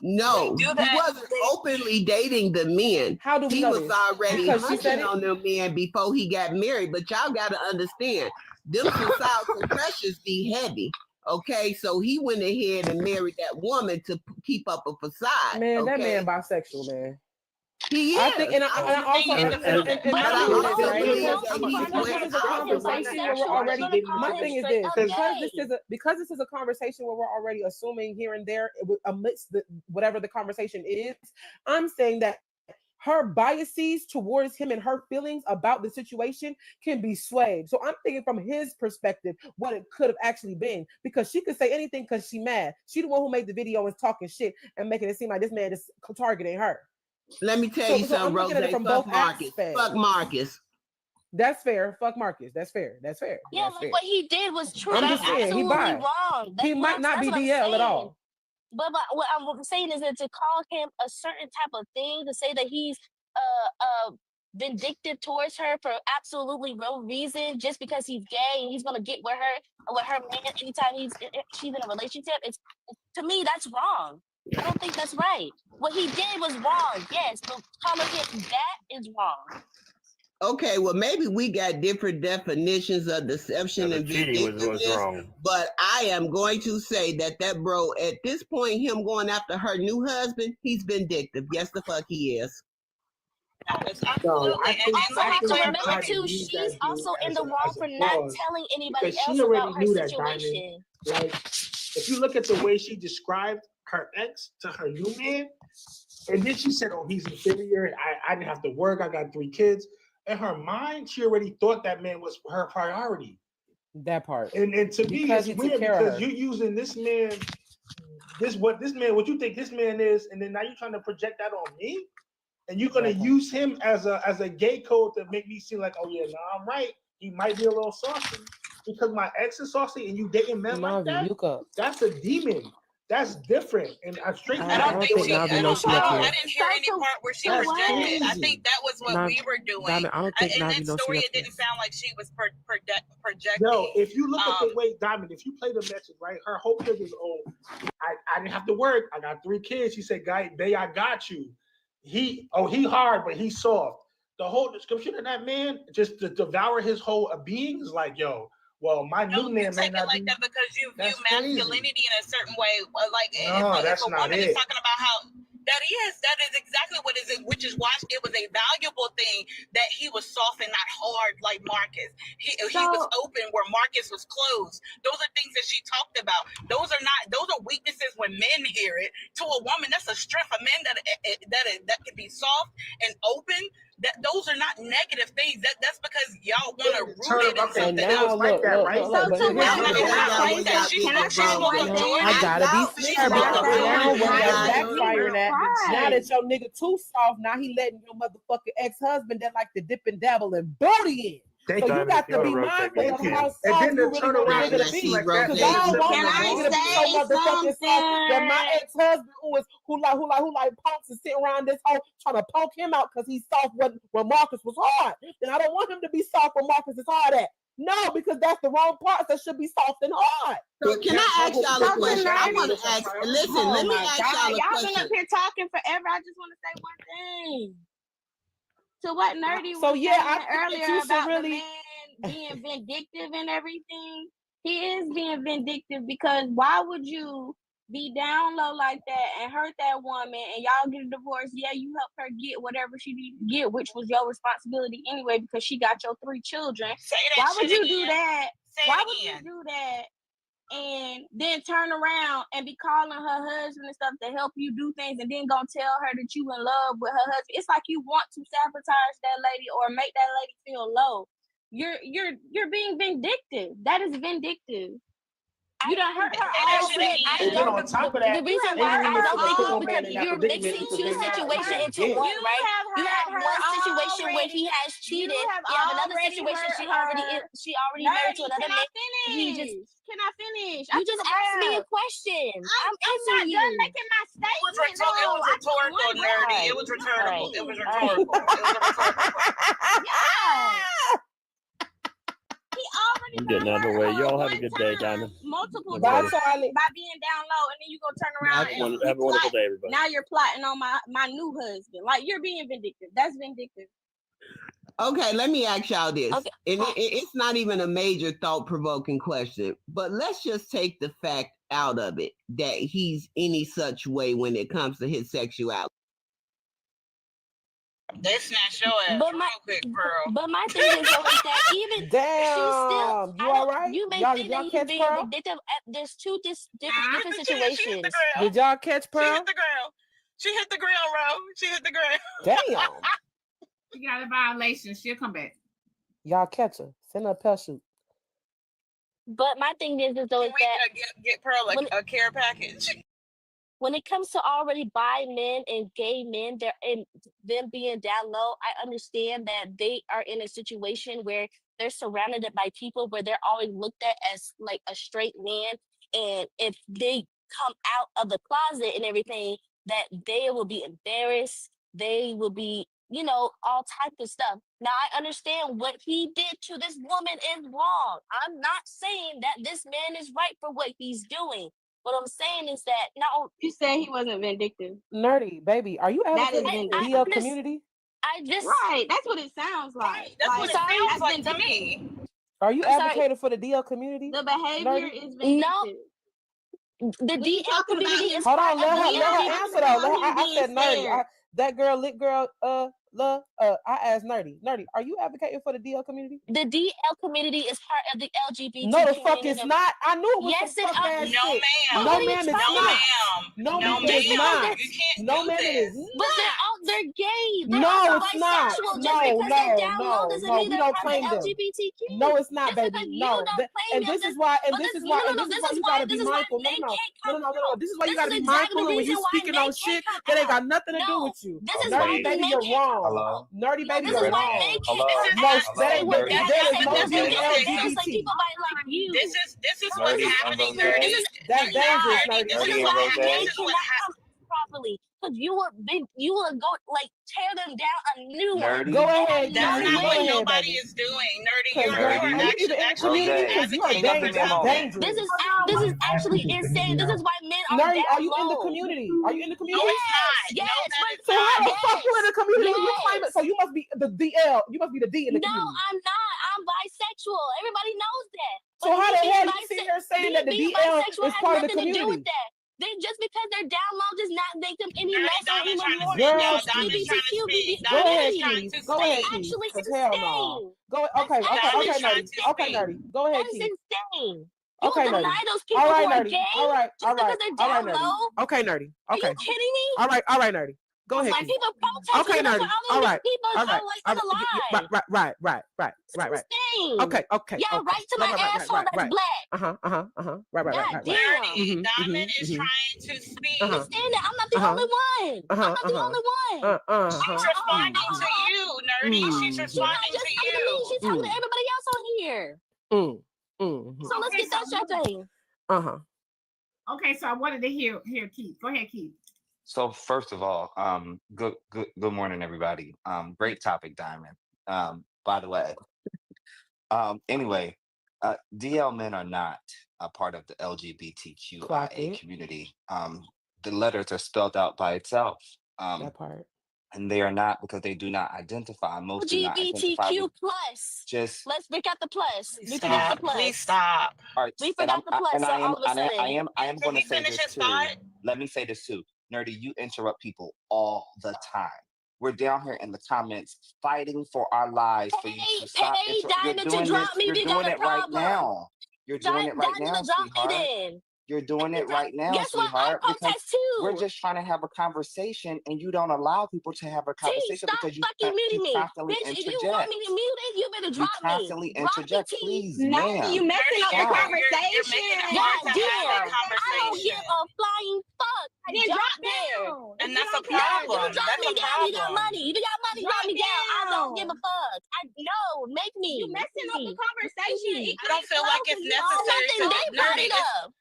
No, he wasn't openly dating the men. How do we he know was this? already Because she said hunting it? on them men before he got married. But y'all got to understand, them societal pressures be heavy. Okay, so he went ahead and married that woman to keep up a facade. Man, okay? that man bisexual, man. He is. I think, and also, my thing is this: because this is a conversation where we're already assuming here and there amidst whatever the conversation is. I'm saying that her biases towards him and her feelings about the situation can be swayed. So I'm thinking from his perspective what it could have actually been, because she could say anything because she's mad. She the one who made the video and talking shit and making it seem like this man is targeting her. Let me tell you something, I'm looking at it from both aspects. Fuck Marcus. That's fair. Fuck Marcus. That's fair. That's fair. Yeah, That's like fair. what he did was true. I'm That's just saying, he absolutely bi. wrong. He might not be that's what I'm DL at saying. all. But what I'm saying is that to call him a certain type of thing, to say that he's vindictive towards her for absolutely no reason, just because he's gay and he's gonna get with her man anytime she's in a relationship, it's to me that's wrong. I don't think that's right. What he did was wrong, yes, but calling him that is wrong. Okay, well, maybe we got different definitions of deception and cheating was wrong. But I am going to say that bro, at this point, him going after her new husband, he's vindictive. Yes, the fuck he is. Absolutely. And also have to remember too, she's also in the wrong for not telling anybody else about her situation. Like, if you look at the way she described her ex to her new man, and then she said, "Oh, he's inferior. I didn't have to work. I got 3 kids." In her mind, she already thought that man was her priority. That part. And to me, Because it's he took weird care of because her. you're using this man, what you think this man is, and then now you're trying to project that on me, and you're gonna use him as a gay code to make me seem like, oh yeah, no, I'm right. He might be a little saucy because my ex is saucy, and you dating men like that. That's a demon. That's different. And I straight. I don't think she. I didn't hear any part where she That's projected. crazy. I think that was what we were doing. Diamond, I don't think in Navi that knows she story, up it didn't sound like she was projecting. No, if you look at the way Diamond, if you play the message right, her whole thing is, oh, I didn't have to work. I got 3 kids. She said, "Guy, babe, I got you." He hard, but he's soft. The whole description of that man, just to devour his whole being, is like, yo. Well, my new man may not like be. that because you view That's crazy. masculinity in a certain way. Like No, if that's a not woman it. is talking about how that is exactly what is it, which is why it was a valuable thing that he was soft and not hard like Marcus. He was open where Marcus was closed. Those are things that she talked about. Those are weaknesses when men hear it. To a woman, that's a strength. A man that can be soft and open. Those are not negative things. That's because y'all want to root it in something. Now look, I gotta be fair, because now when that's backfiring at, now that your nigga too soft, now he letting your motherfucking ex-husband that like to dip and dabble and booty in. Thank so you. you got to be mindful of how soft you really want a nigga to be. Because I don't want my nigga to be so motherfucking soft that my ex-husband who like punks and sitting around this hole trying to poke him out because he's soft when Marcus was hard. Then I don't want him to be soft when Marcus is hard at. No, because that's the wrong parts that should be soft and hard. So can I ask y'all a question? I want to ask. Listen, let me ask y'all a Y'all question. been up here talking forever. I just want to say one thing. To what Nerdy was saying earlier about the man being vindictive and everything. He is being vindictive because why would you be down low like that and hurt that woman and y'all get a divorce, yeah, you help her get whatever she needed to get, which was your responsibility anyway because she got your 3 children. Why would you do that? Why would you do that? And then turn around and be calling her husband and stuff to help you do things and then gonna tell her that you in love with her husband. It's like you want to sabotage that lady or make that lady feel low. You're being vindictive. That is vindictive. You done hurt her already. And then on top of that, the reason why I don't think no because you're mixing 2 situations into one, right? You have one situation where he has cheated. You have another situation she already married to another man. Can I finish? You just asked me a question. I'm answering you. I'm making my statement. It was rhetorical, nerdy. It was rhetorical. It was rhetorical. He already I'm getting out of the way. Y'all have a good day, Diamond. multiple Bye, times Charlie. by being down low, and then you gonna turn around and Have a wonderful day, everybody. now you're plotting on my new husband. Like you're being vindictive. That's vindictive. Okay, let me ask y'all this. And it's not even a major thought-provoking question, but let's just take the fact out of it that he's any such way when it comes to his sexuality. That's not your ass real quick, Pearl. But my thing is though is that even she's still. You all right? You may Y'all think that he's being vindictive. There's 2 different situations. Did y'all catch Pearl? She hit the ground. She hit the ground, bro. She hit the ground. Damn. She got a violation. She'll come back. Y'all catch her. Send her a pell shoot. But my thing is though is that get Pearl a care package. When it comes to already bi men and gay men, and them being down low, I understand that they are in a situation where they're surrounded by people where they're always looked at as like a straight man. And if they come out of the closet and everything, that they will be embarrassed. They will be, all type of stuff. Now, I understand what he did to this woman is wrong. I'm not saying that this man is right for what he's doing. What I'm saying is that you said he wasn't vindictive. Nerdy, baby, are you advocating for the DL community? Right. That's what it sounds like. That's what it sounds like to me. Are you advocating for the DL community? The behavior is vindictive. No. The DL community is hold on, let her answer though. I said nerdy. That girl, lit girl, I asked Nerdy. Nerdy, are you advocating for the DL community? The DL community is part of the LGBT. No, the fuck it's not. I knew it was yes, the fuck ass No, shit. ma'am. No, ma'am, it's not. No, ma'am, it is not. You can't no, do ma'am, it is this. But they're gay. They're no, also it's not. bisexual. No, just because they're down low no, doesn't no. mean We they're don't part claim of them. LGBTQ. No, it's not, just baby. because No, you don't claim and them this is why, and but this is why, and this is why you gotta be mindful. No. This is why you gotta be mindful when you speaking on shit that ain't got nothing to do with you. This is Nerdy, baby, you're wrong. Hello? Nerdy, baby, This you're is why wrong. they No, can't. there is no DLGBT. People like you. This is what's happening, nerdy. That's dangerous, Nerdy. This is why they cannot come properly. Because you will go tear them down a new one. Go ahead, That's Nerdy. not Go what ahead, nobody baby. is doing, nerdy. Cause You're actually you are dangerous. This is actually insane. This is why men are Nerdy, down are you in the low. community? Are you in the community? Yes. So how the fuck you in the community when you claim it? So you must be the DL. You must be the D in the community. No, I'm not. I'm bisexual. Everybody knows that. So how the hell you sit here saying that the DL is part of the community? They just because they're down low does not make them any less or any more. Girl, LGBTQ. go ahead, Keith. Go ahead, Keith. Hell no. Go okay, Nerdy. Okay, Nerdy. Go ahead, Keith. That's insane. Okay, you Nerdy. deny those people all right, who are Nerdy. gay All right, Nerdy. Low? Okay, Nerdy. Okay. Are you kidding me? All right, Nerdy. Go ahead. Like people protesting. Okay, Nerdy. All right. People all right. Like, right. Okay. Yeah, right to my asshole that's black. Right. Nerdy, Diamond is trying to speak. Understand that I'm not the only one. I'm not the only one. She's responding to you, nerdy. She's responding to you. She's talking to everybody else on here. So let's get that shut down. Okay, so I wanted to hear Keith. Go ahead, Keith. So first of all, good morning, everybody. Great topic, Diamond. By the way, anyway, DL men are not a part of the LGBTQIA community. The letters are spelled out by itself. That part. And they are not because they do not identify. Most do not identify LGBTQ with plus. just. Let's break out the plus. Please We forgot the stop. plus. Please stop. All right, We and forgot the plus. So all of a sudden, I am Can going to he say finish this his too. thought? Let me say this too. Nerdy, you interrupt people all the time. We're down here in the comments fighting for our lives for you to stop. hey, You're Diamond, to doing drop this. me, You're we got doing a it right problem. now. You're doing it right Diamond, now, to drop me sweetheart. then. You're doing it right now, Guess what? I sweetheart. Because protest too. we're just trying to have a conversation, and you don't allow people to have a See, conversation stop because you fucking muting me. constantly Bitch, if you interject. want me to mute it, you better You drop constantly me. Drop me, interject, T. please, No, ma'am. you messing up the Stop. conversation. You're making it God hard to have damn. a I don't conversation. give a flying fuck. I Then drop drop there. down. And that's a No, you problem. drop That's me a down. You got problem. money. You got money. Drop me down. I don't give a fuck. No, make me. You messing up the conversation. It I don't feel like it's necessary to Something they brought Nerdy. it up.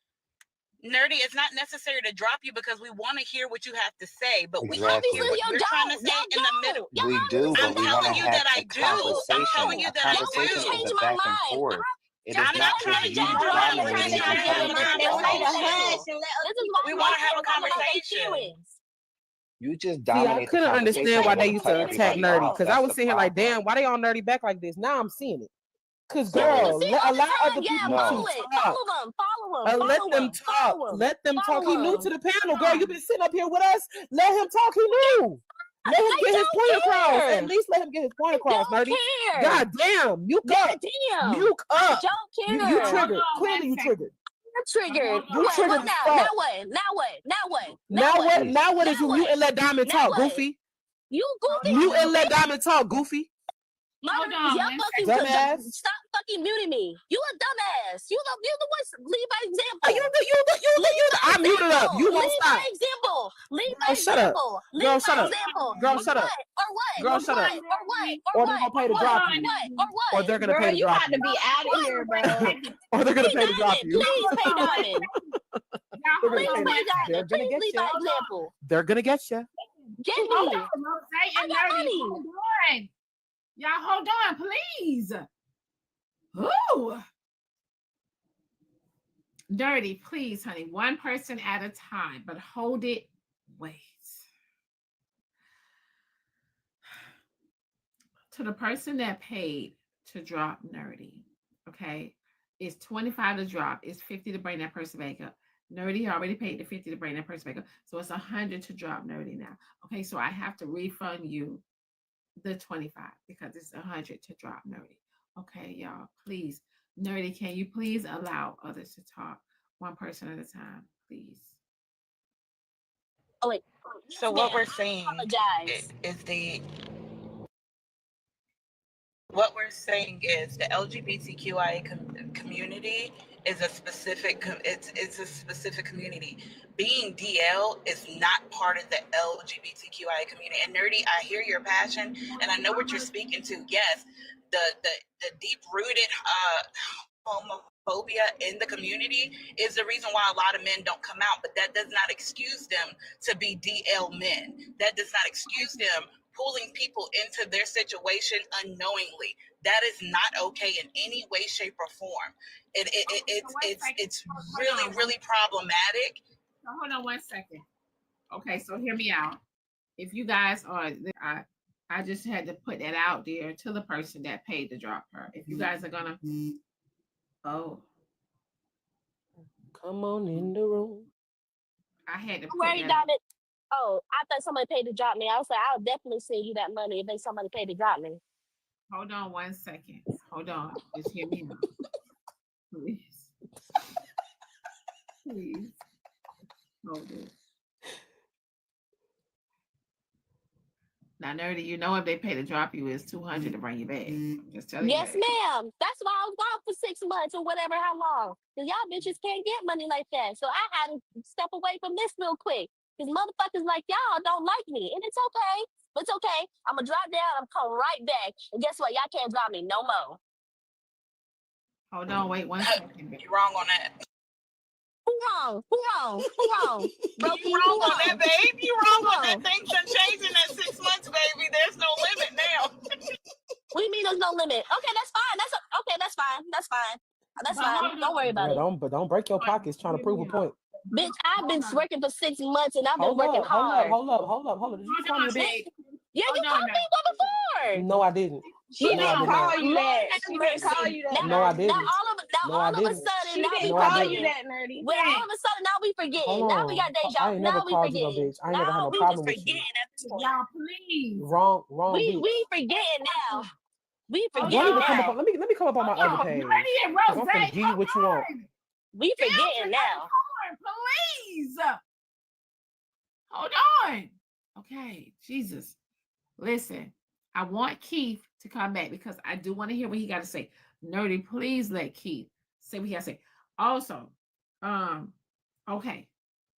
Nerdy, it's not necessary to drop you because we want to hear what you have to say, but we Exactly. want to hear what Obviously, you're trying to say in the middle. We do, I'm but we want telling to you have that I a do. I'm conversation. telling you A that I conversation do. is a back and forth. It is I'm not not trying to just you get dropped. We're dominating trying to have a conversation. We want to have a conversation. You just See, I dominate the couldn't conversation. understand why and they wanna used cut to attack everybody Nerdy off. because I That's was the sitting here like, problem. damn, why they on Nerdy back like this? Now I'm seeing it. Cause So- girl, See, all the allow time, other yeah, people follow to it. talk. Follow them. Follow them. Let Follow them them. talk. Follow them. Let them talk. He new Follow to them. the panel, girl. You been sitting up here with us. Let him talk. He new. Let him get his point across. care. At least let him get his point across, Don't Nerdy. care. God damn, mute God up. damn. Mute I up. don't You care. triggered. Clearly you triggered. I'm triggered. You What? triggered What as now? fuck. Now what? Now what? Now what? Now what? what? Now what is you Now mute what? and let Diamond Now talk, what? Goofy? You goofy. Mute and let Diamond talk, Goofy. Hold on, y'all one fucking Dumbass. stop fucking muting me. You a dumbass. You the one. Lead by example. I muted up. You won't Lead stop. by example. Lead by Girl, shut up. example. Lead Girl, by shut up. example. Girl, Or shut up. what? Or what? Girl, Or shut what? up. Or what? Or they're gonna pay to drop you. Or what? Or they're gonna pay to you drop got you. to be out of here, bro. Or they're gonna Hey, pay to drop Diamond, you. please pay Diamond. They're gonna Please pay pay to. They're Diamond. gonna Please get lead you. by example. They're gonna get you. Get me. Hold on, Rosé and I got Nerdy. money. Hold on. Y'all hold on, please. Ooh. Dirty, please, honey. One person at a time, but hold it. Wait. To the person that paid to drop Nerdy, okay, it's 25 to drop. It's 50 to bring that person back up. Nerdy already paid the 50 to bring that person back up. So it's 100 to drop Nerdy now. Okay, so I have to refund you the 25 because it's 100 to drop Nerdy. Okay, y'all, please. Nerdy, can you please allow others to talk one person at a time, please? Oh, wait. So what we're saying Apologize. is what we're saying is the LGBTQIA community is a specific it's a specific community. Being DL is not part of the LGBTQIA community. And Nerdy, I hear your passion and I know what you're speaking to. Yes, the deep rooted homophobia in the community is the reason why a lot of men don't come out, but that does not excuse them to be DL men. That does not excuse them pulling people into their situation unknowingly. That is not okay in any way, shape, or form. It's really, really problematic. So hold on one second. Okay, so hear me out. If you guys are, I just had to put that out there to the person that paid to drop her. If you guys are gonna, oh, come on in the room. I had to put Worried that. about it. Oh, I thought somebody paid to drop me. I was like, I'll definitely send you that money if somebody paid to drop me. Hold on one second. Hold on. Just hear me out. Please. Please. Hold it. Now, Nerdy, you know if they pay to drop you, it's $200 to bring you back. I'm just telling you. Yes, ma'am. That's why I was gone for 6 months or whatever, how long. Because y'all bitches can't get money like that. So I had to step away from this real quick. Because motherfuckers like y'all don't like me. And it's okay. But it's okay. I'm going to drop down. I'm coming right back. And guess what? Y'all can't drop me no more. Hold on. Wait 1 second. You're wrong on that. Who wrong? Who wrong? Who wrong? You wrong on that, babe. You wrong on that. Things are changing in 6 months, baby. There's no limit now. What do you mean there's no limit? Okay, that's fine. Okay, that's fine. That's fine. That's fine. Don't worry about it. Don't break your pockets trying to prove a point. Bitch, I've been working for 6 months and I've been working hard. Hold up. Did you just call me a bitch? Yeah, you called me one before. No, I didn't. She No, I didn't did not. call you that. She didn't call you that. No, I didn't. Now all of a sudden, She now we didn't call you that, Nerdy. Well, all of a sudden, now we forgetting. Hold Now on. we got deja. I ain't never Now we called you no forgetting. bitch. I ain't never had no we problem just with you. forgetting at this point. Y'all, please. Wrong bitch. We forgetting now. We Don't forgetting even come up now. on, let me come up on my other page. 'Cause I'm finna give you what you want. We forgetting now. Please. Hold on. Okay, Jesus. Listen, I want Keith to come back because I do want to hear what he got to say. Nerdy, please let Keith say what he got to say. Also, okay,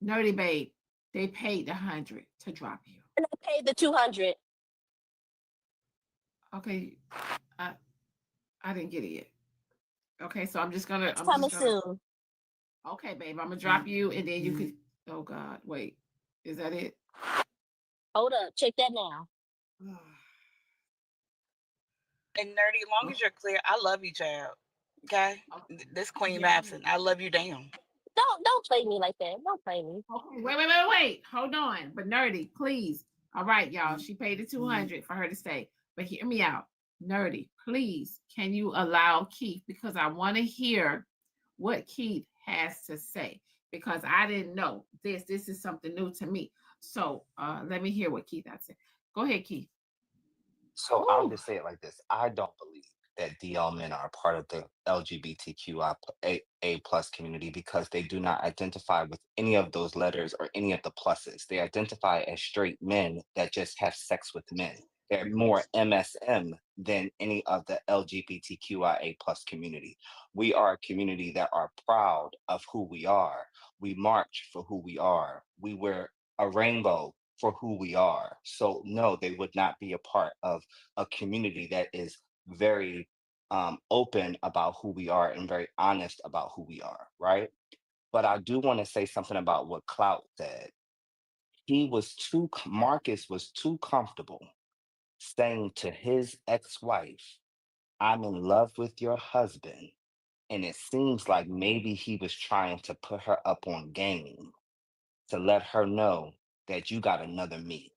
Nerdy babe, they paid the 100 to drop you. And I paid the 200. Okay, I didn't get it yet. Okay, so I'm just gonna. Coming soon. Okay, babe, I'm gonna drop you, and then you could. Oh God, wait, is that it? Hold up, check that now. And Nerdy, as long as you're clear, I love you, child. Okay? This Queen Madison, I love you damn. Don't play me like that. Don't play me. Okay, wait. Hold on. But Nerdy, please. All right, y'all. She paid the 200 for her to stay. But hear me out. Nerdy, please, can you allow Keith? Because I want to hear what Keith has to say. Because I didn't know this. This is something new to me. So let me hear what Keith has to say. Go ahead, Keith. So I'll just say it like this. I don't believe that DL men are part of the LGBTQIA plus community because they do not identify with any of those letters or any of the pluses. They identify as straight men that just have sex with men. They're more MSM than any of the LGBTQIA plus community. We are a community that are proud of who we are. We march for who we are. We wear a rainbow for who we are. So no, they would not be a part of a community that is very open about who we are and very honest about who we are, right? But I do want to say something about what Clout said. Marcus was too comfortable saying to his ex-wife, I'm in love with your husband. And it seems like maybe he was trying to put her up on game to let her know that you got another me.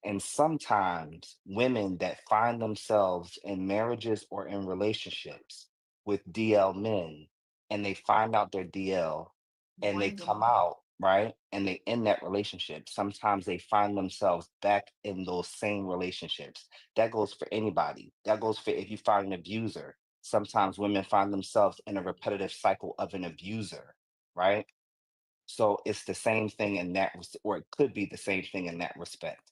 And sometimes women that find themselves in marriages or in relationships with DL men and they find out they're DL and they come out, right? And they end that relationship. Sometimes they find themselves back in those same relationships. That goes for anybody. That goes for if you find an abuser. Sometimes women find themselves in a repetitive cycle of an abuser, right? So it's the same thing in that, or it could be the same thing in that respect.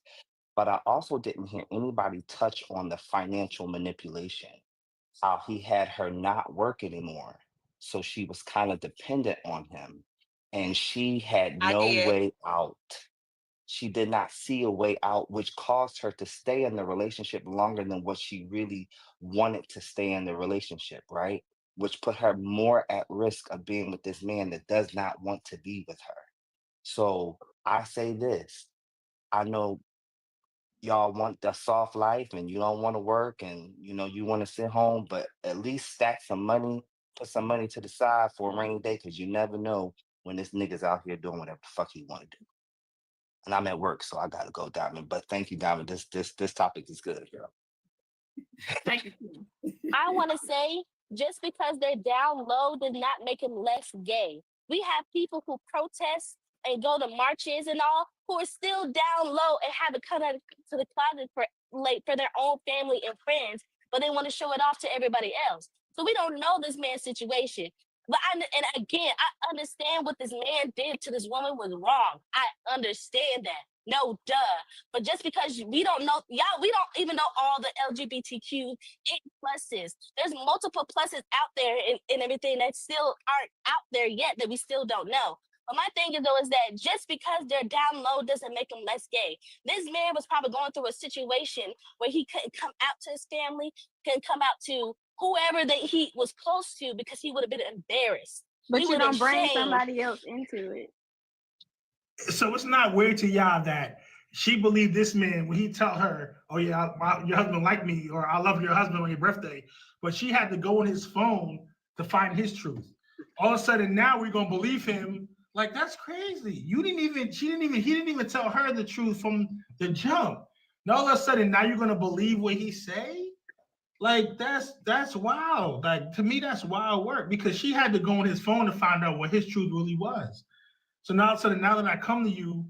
But I also didn't hear anybody touch on the financial manipulation, how he had her not work anymore. So she was kind of dependent on him and she had no way out. She did not see a way out, which caused her to stay in the relationship longer than what she really wanted to stay in the relationship, right? Which put her more at risk of being with this man that does not want to be with her. So I say this, I know y'all want the soft life and you don't want to work and you want to sit home, but at least stack some money, put some money to the side for a rainy day because you never know when this nigga's out here doing whatever the fuck he want to do. And I'm at work, so I gotta go, Diamond. But thank you, Diamond. This topic is good, girl. Thank you. I want to say, just because they're down low does not make them less gay. We have people who protest and go to marches and all who are still down low and haven't come out to the closet for their own family and friends, but they want to show it off to everybody else. So we don't know this man's situation. But I understand what this man did to this woman was wrong. I understand that. No, duh. But just because we don't know, we don't even know all the LGBTQ pluses. There's multiple pluses out there and everything that still aren't out there yet that we still don't know. But my thing is, though, is that just because they're down low doesn't make them less gay. This man was probably going through a situation where he couldn't come out to his family, couldn't come out to whoever that he was close to because he would have been embarrassed. But you don't bring shamed. somebody else into it. So it's not weird to y'all that she believed this man when he tell her, oh yeah, your husband like me, or I love your husband on your birthday, but she had to go on his phone to find his truth. All of a sudden now we're gonna believe him. Like, that's crazy. He didn't even tell her the truth from the jump. And all of a sudden, now you're gonna believe what he say? Like that's wild. Like to me, that's wild work because she had to go on his phone to find out what his truth really was. So now all of a sudden, now that I come to you.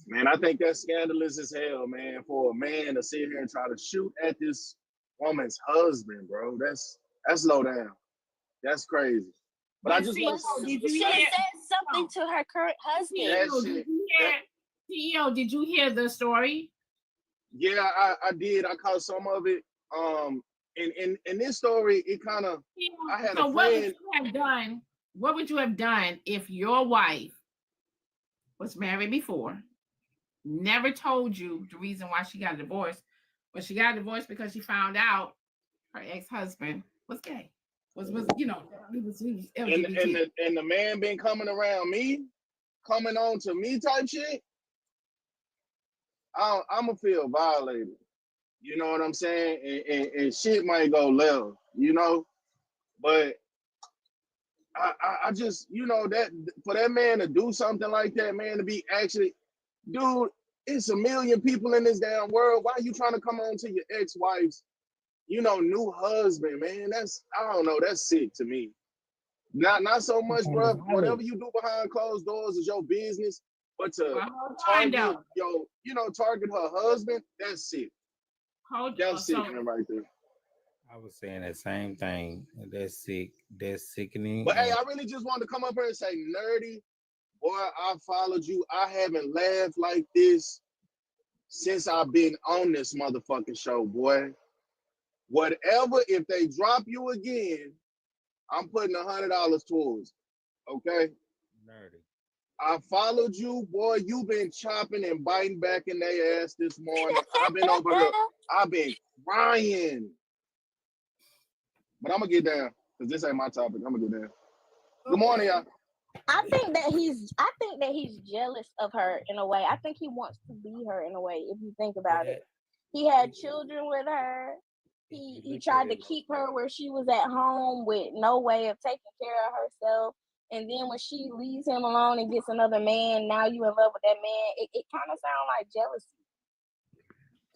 Man, I think that's scandalous as hell, man, for a man to sit here and try to shoot at this woman's husband, bro. That's low down. That's crazy. But I just want to She should have said something to her current husband. CEO, did you hear the story? Yeah, I did. I caught some of it. In this story, it kind of. I had So a what would friend. you have done? What would you have done if your wife was married before, never told you the reason why she got a divorce, but she got a divorce because she found out her ex-husband was gay, was he was LGBT. And the man been coming around me, coming on to me type shit. I'm gonna feel violated. You know what I'm saying? And shit might go left, but I just, that for that man to do something like that, man, to be actually, dude, it's a million people in this damn world. Why are you trying to come on to your ex-wife's, new husband, man? I don't know, that's sick to me. Not so much, bro. Whatever you do behind closed doors is your business, but to target her husband, that's sick. That's sickening right there. I was saying that same thing. That's sick. That's sickening. But hey, I really just wanted to come up here and say, Nerdy, boy, I followed you. I haven't laughed like this since I've been on this motherfucking show, boy. Whatever, if they drop you again, I'm putting $100 towards it, okay? Nerdy. I followed you, boy. You've been chopping and biting back in their ass this morning. I've been over here. I've been crying. But I'm going to get down because this ain't my topic. I'm going to get down. Good morning, y'all. I think that he's jealous of her in a way. I think he wants to be her in a way, if you think about it. He had children with her. He tried to keep her where she was at home with no way of taking care of herself. And then when she leaves him alone and gets another man, now you in love with that man. It kind of sounds like jealousy.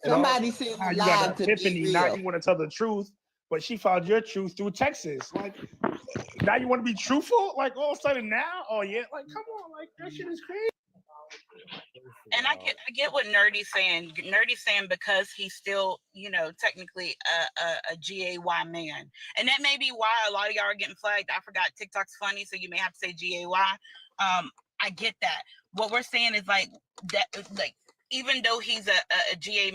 Somebody said now you got an epiphany. Now you want to tell the truth, but she found your truth through Texas. Like now you want to be truthful? Like all of a sudden now? Oh yeah, like come on, like that shit is crazy. And I get what Nerdy's saying. Nerdy's saying because he's still, technically a GAY man. And that may be why a lot of y'all are getting flagged. I forgot TikTok's funny, so you may have to say GAY. I get that. What we're saying is like that, like even though he's a GAY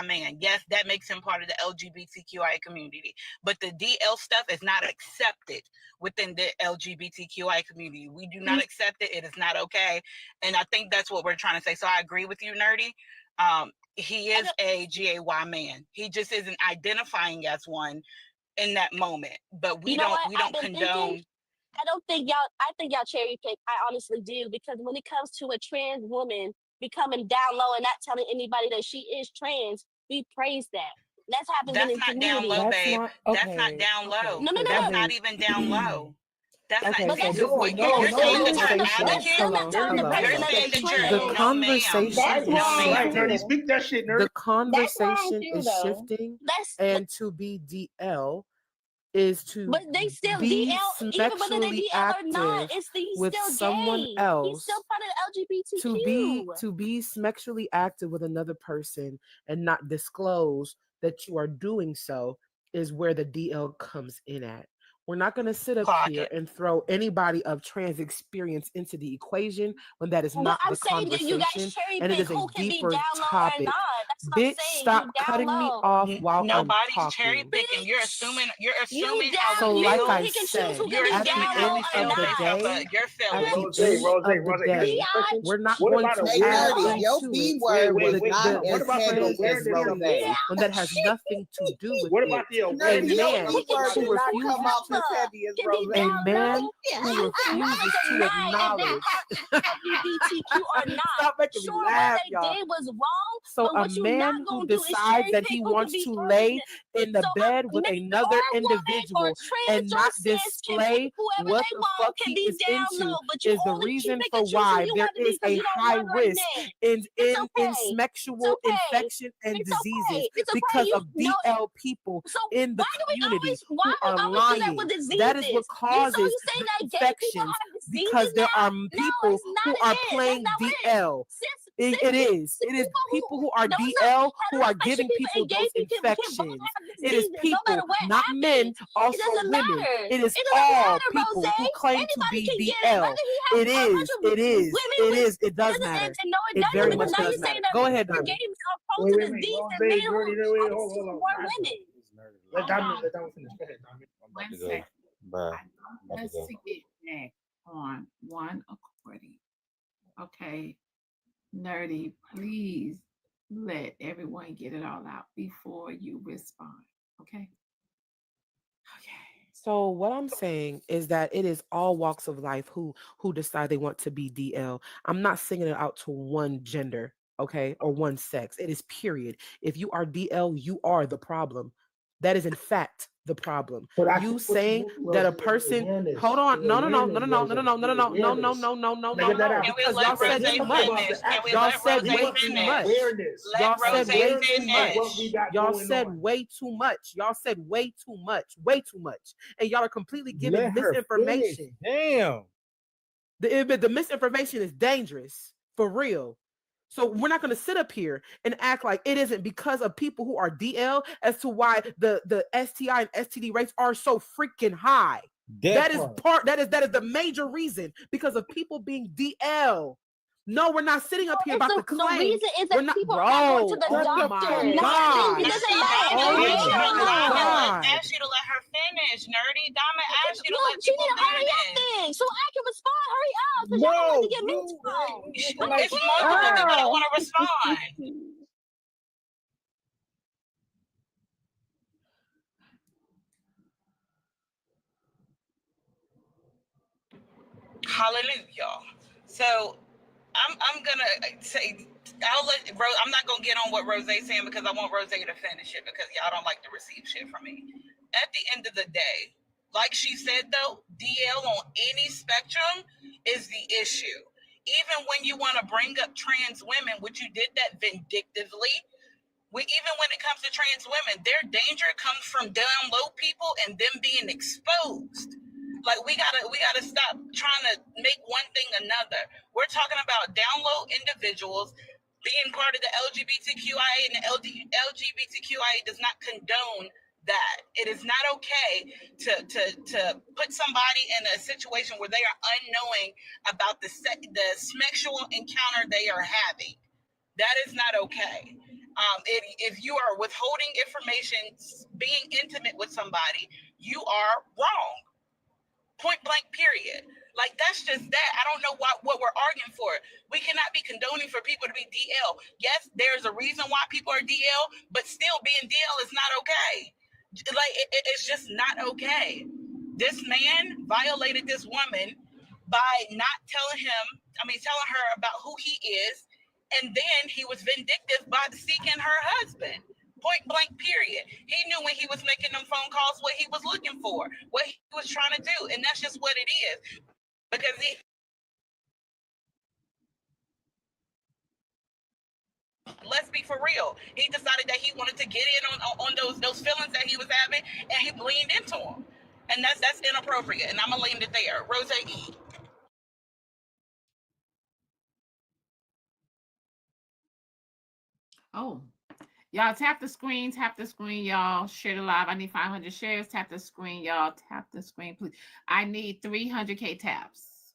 man, yes, that makes him part of the LGBTQI community. But the DL stuff is not accepted within the LGBTQI community. We do not accept it. It is not okay. And I think that's what we're trying to say. So I agree with you, Nerdy. He is a GAY man. He just isn't identifying as one in that moment. But we don't condone. I think y'all cherry pick. I honestly do, because when it comes to a trans woman becoming down low and not telling anybody that she is trans, we praise that. That's happening in the community. Down low, babe. That's not down low. No. That's not even down low. That's Okay, not. so You're saying that you're advocate. You're saying that you're the conversation is shifting. Speak that shit, nerd. The conversation is shifting, and to be DL is to but they still be DL, even whether they sexually DL or not, active he's with still someone gay. else. He's still part of the LGBTQ. To be sexually active with another person and not disclose that you are doing so is where the DL comes in at. We're not going to sit up here and throw anybody of trans experience into the equation when that is not the conversation, and it is a deeper topic. Bitch, stop cutting me off while nobody's I'm talking. cherry picking. You're assuming how so we like feel. I said, You're at the end of the day, we're not going to add into it when that has nothing to do with it. A man who refuses to acknowledge LGBTQ or not. Stop making me laugh, what they did was wrong. So but what you man who decides that he wants to lay in the bed with another individual and not display what the fuck he is into is the reason for why there is a high risk in sexual infection and diseases because of DL people in the community who are lying. That is what causes the infections because there are people who are playing DL. It is people who are DL who are giving people those infections. It is people, not men, also women. It is all people who claim to be DL. It does matter. It very much does matter. Go ahead, Diamond. Let Diamond finish. Go ahead, Diamond. One second. Let's to get back on one accordion. Okay. Nerdy, please let everyone get it all out before you respond. Okay. So what I'm saying is that it is all walks of life who decide they want to be DL. I'm not singing it out to one gender, okay, or one sex. It is period. If you are DL, you are the problem. That is in fact the problem. You saying that a person hold on, no, because y'all said too much. Y'all said way too much. Y'all said way too much. Y'all said way too much. Y'all said way too much. And y'all are completely giving misinformation. Damn. The misinformation is dangerous for real. So we're not going to sit up here and act like it isn't because of people who are DL as to why the STI and STD rates are so freaking high. That is the major reason because of people being DL. No, we're not sitting up here about the claim. The reason is that people are not going to the doctor. It doesn't matter. I asked you to let her finish, Nerdy. Diamond asked you to let people finish. So I can respond. Hurry up, because y'all don't have to get me to It's multiple people that want to respond. Hallelujah. So I'm gonna say I'm not gonna get on what Rose's saying because I want Rose to finish it because y'all don't like to receive shit from me. At the end of the day, like she said though, DL on any spectrum is the issue. Even when you want to bring up trans women, which you did that vindictively, even when it comes to trans women, their danger comes from down low people and them being exposed. Like we gotta stop trying to make one thing another. We're talking about down low individuals being part of the LGBTQIA, and the LGBTQIA does not condone that. It is not okay to put somebody in a situation where they are unknowing about the sexual encounter they are having. That is not okay. If you are withholding information, being intimate with somebody, you are wrong. Point blank, period. Like, that's just that. I don't know what we're arguing for. We cannot be condoning for people to be DL. Yes, there's a reason why people are DL, but still being DL is not okay. Like, it's just not okay. This man violated this woman by not telling her about who he is, and then he was vindictive by seeking her husband. Point blank, period. He knew when he was making them phone calls what he was looking for, what he was trying to do, and that's just what it is. Because let's be for real, he decided that he wanted to get in on those feelings that he was having, and he leaned into them, and that's inappropriate. And I'm gonna leave it there. Rose E. Oh. Y'all tap the screen, y'all. Share the live. I need 500 shares. Tap the screen, y'all. Tap the screen, please. I need 300K taps.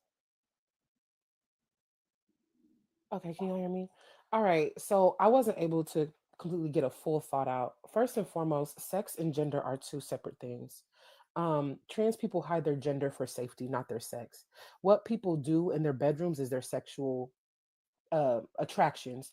Okay, can you hear me? All right, so I wasn't able to completely get a full thought out. First and foremost, sex and gender are two separate things. Trans people hide their gender for safety, not their sex. What people do in their bedrooms is their sexual attractions.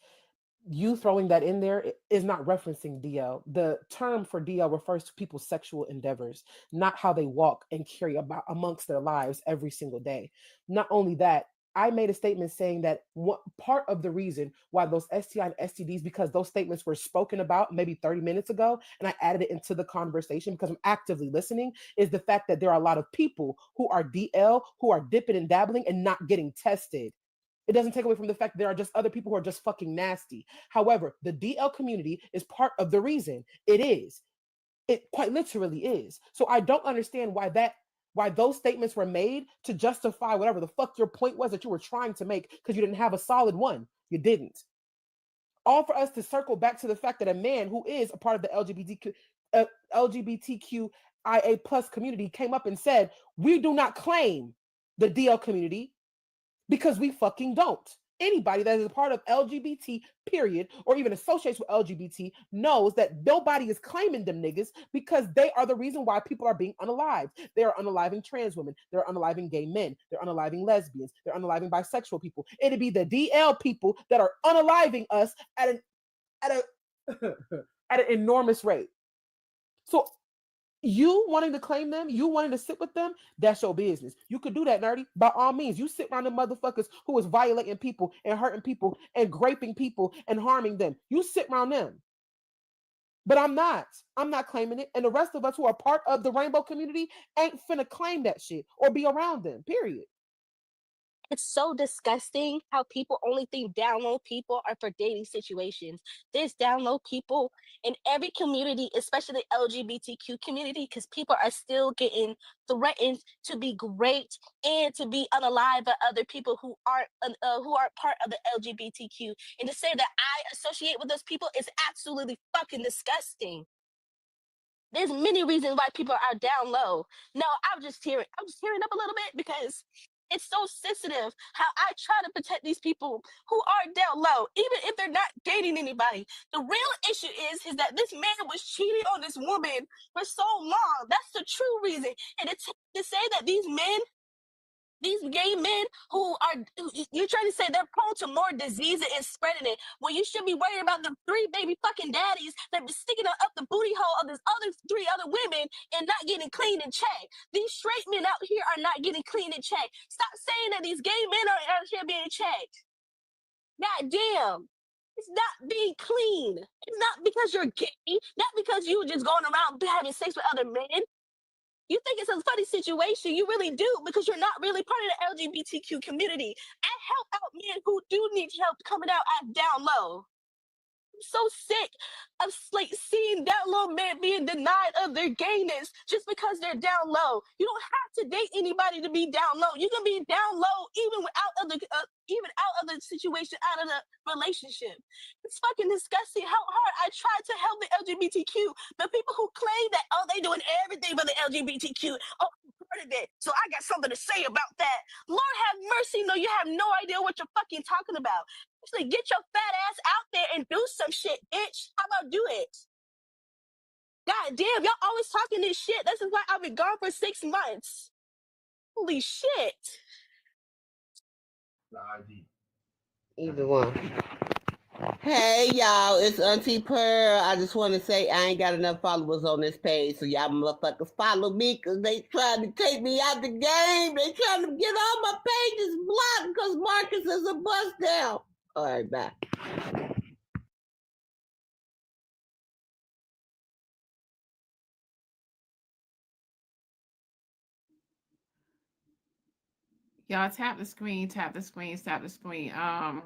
You throwing that in there is not referencing DL. The term for DL refers to people's sexual endeavors, not how they walk and carry about amongst their lives every single day. Not only that, I made a statement saying that part of the reason why those STI and STDs, because those statements were spoken about maybe 30 minutes ago, and I added it into the conversation because I'm actively listening, is the fact that there are a lot of people who are DL, who are dipping and dabbling and not getting tested. It doesn't take away from the fact that there are just other people who are just fucking nasty. However, the DL community is part of the reason. It is. It quite literally is. So I don't understand why those statements were made to justify whatever the fuck your point was that you were trying to make, because you didn't have a solid one. You didn't. All for us to circle back to the fact that a man who is a part of the LGBTQIA plus community came up and said, we do not claim the DL community because we fucking don't. Anybody that is a part of LGBT, period, or even associates with LGBT knows that nobody is claiming them niggas because they are the reason why people are being unalived. They are unaliving trans women. They're unaliving gay men. They're unaliving lesbians. They're unaliving bisexual people. It'd be the DL people that are unaliving us at an enormous rate. So you wanting to claim them, you wanting to sit with them, that's your business. You could do that, nerdy. By all means, you sit around the motherfuckers who is violating people and hurting people and raping people and harming them. You sit around them. But I'm not claiming it. And the rest of us who are part of the rainbow community ain't finna claim that shit or be around them, period. It's so disgusting how people only think down low people are for dating situations. There's down low people in every community, especially the LGBTQ community, because people are still getting threatened to be great and to be unalived by other people who aren't part of the LGBTQ. And to say that I associate with those people is absolutely fucking disgusting. There's many reasons why people are down low. No, I'm just tearing up a little bit because it's so sensitive how I try to protect these people who are down low, even if they're not dating anybody. The real issue is that this man was cheating on this woman for so long. That's the true reason. And to say that these gay men you're trying to say they're prone to more diseases and spreading it, when you should be worried about the 3 baby fucking daddies that be sticking up the booty hole of this 3 other women and not getting clean and checked. These straight men out here are not getting clean and checked. Stop saying that these gay men are out here being checked. God damn. It's not being clean. It's not because you're gay, not because you just going around having sex with other men. You think it's a funny situation. You really do, because you're not really part of the LGBTQ community. I help out men who do need help coming out down low. I'm so sick of seeing down low men being denied of their gayness just because they're down low. You don't have to date anybody to be down low. You can be down low even out of the situation, out of the relationship. It's fucking disgusting how hard I try to help the LGBTQ, but people who claim that they doing everything for the LGBTQ. Oh, I'm part of it, so I got something to say about that. Lord have mercy, no, you have no idea what you're fucking talking about. Actually, get your fat ass out there and do some shit, bitch. How about do it? God damn, y'all always talking this shit. This is why I've been gone for 6 months. Holy shit. Either one. Hey y'all, it's Auntie Pearl. I just want to say I ain't got enough followers on this page, so y'all motherfuckers follow me because they trying to take me out the game. They trying to get all my pages blocked because Marcus is a bust down. All right, bye. Y'all tap the screen, tap the screen, tap the screen. I'm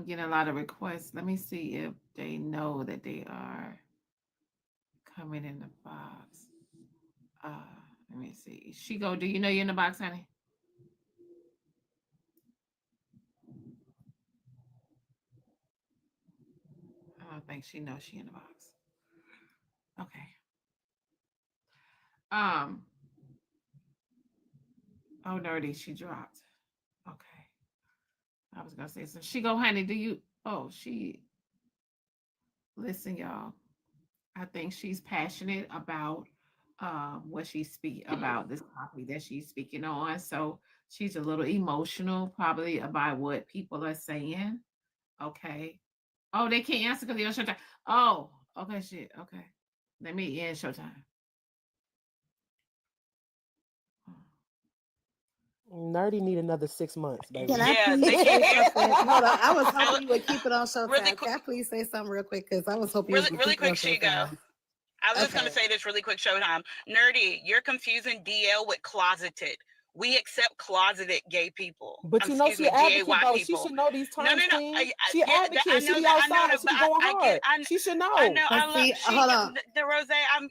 getting a lot of requests. Let me see if they know that they are coming in the box. Let me see. Shigo, do you know you're in the box, honey? I don't think she knows she's in the box. Okay. Oh, nerdy, she dropped. Okay. I was gonna say so. Shigo, honey, do you? Oh, listen, y'all. I think she's passionate about what she's speaking about, this topic that she's speaking on. So she's a little emotional, probably about what people are saying. Okay. Oh, they can't answer because they're on Showtime. Oh, okay, shit. Okay. Let me end Showtime. Nerdy need another 6 months, baby. Can I please say something? Hold on. I was hoping you would keep it on Showtime. Can I please say something real quick? Because I was hoping you would Really keep it on quick, Shigo. Showtime. I was just going to say this really quick, Showtime. Nerdy, you're confusing DL with closeted. We accept closeted gay people. But you know she an advocate, though. She should know these terms. She an advocate. She be outside. She be going hard. She should know. I know. But see, hold on. The Rose,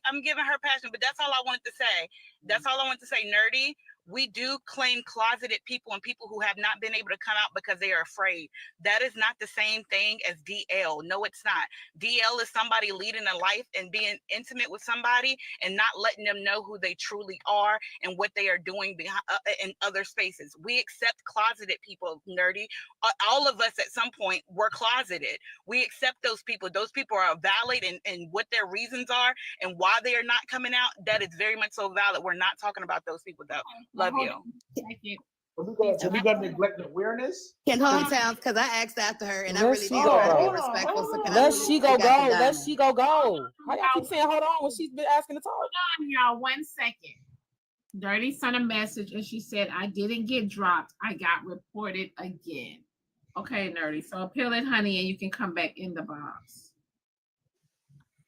I'm giving her passion, but that's all I wanted to say. That's all I wanted to say, Nerdy. We do claim closeted people and people who have not been able to come out because they are afraid. That is not the same thing as DL. No, it's not. DL is somebody leading a life and being intimate with somebody and not letting them know who they truly are and what they are doing behind, in other spaces. We accept closeted people, Nerdy. All of us at some point were closeted. We accept those people. Those people are valid and what their reasons are and why they are not coming out. That is very much so valid. We're not talking about those people, though. Love you. Thank you. Are we gonna neglect awareness? Can hometowns, because I asked after her and I Let really she did go. try to be respectful. So can Let I she go. Let she go. How y'all keep saying hold on when she's been asking to talk? Hold on, y'all. 1 second. Dirty sent a message and she said, I didn't get dropped. I got reported again. Okay, Nerdy. So appeal it, honey, and you can come back in the box.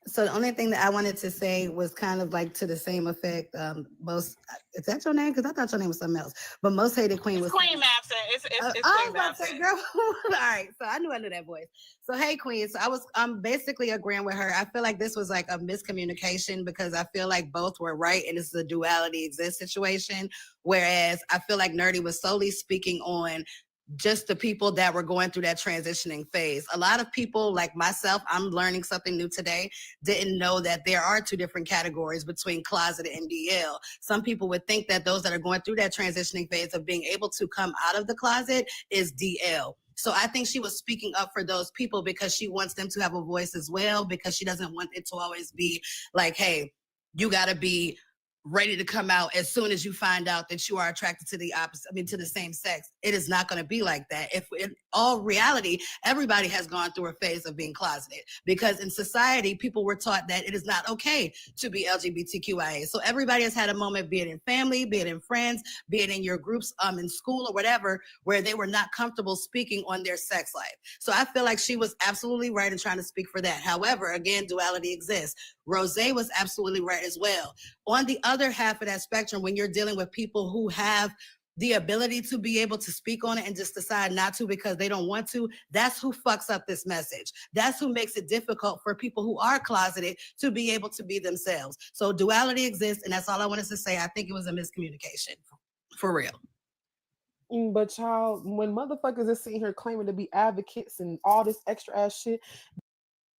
So the only thing that I wanted to say was kind of like to the same effect. Most, is that your name? Because I thought your name was something else. But most hated queen was Queen Mapson. It's I Queen was about to Mapson. say, girl. All right, so I knew that voice. So hey, Queen. So I'm basically agreeing with her. I feel like this was like a miscommunication because I feel like both were right, and this is a duality exists situation. Whereas I feel like Nerdy was solely speaking on just the people that were going through that transitioning phase. A lot of people like myself, I'm learning something new today, didn't know that there are two different categories between closeted and DL. Some people would think that those that are going through that transitioning phase of being able to come out of the closet is DL. So I think she was speaking up for those people because she wants them to have a voice as well, because she doesn't want it to always be like, hey, you gotta be ready to come out as soon as you find out that you are attracted to the opposite, to the same sex. It is not going to be like that. If in all reality, everybody has gone through a phase of being closeted because in society, people were taught that it is not okay to be LGBTQIA. So everybody has had a moment, be it in family, be it in friends, be it in your groups, in school or whatever, where they were not comfortable speaking on their sex life. So I feel like she was absolutely right in trying to speak for that. However, again, duality exists. Rose was absolutely right as well. On the other half of that spectrum, when you're dealing with people who have the ability to be able to speak on it and just decide not to because they don't want to, that's who fucks up this message. That's who makes it difficult for people who are closeted to be able to be themselves. So duality exists, and that's all I wanted to say. I think it was a miscommunication, for real. But child, when motherfuckers is sitting here claiming to be advocates and all this extra ass shit,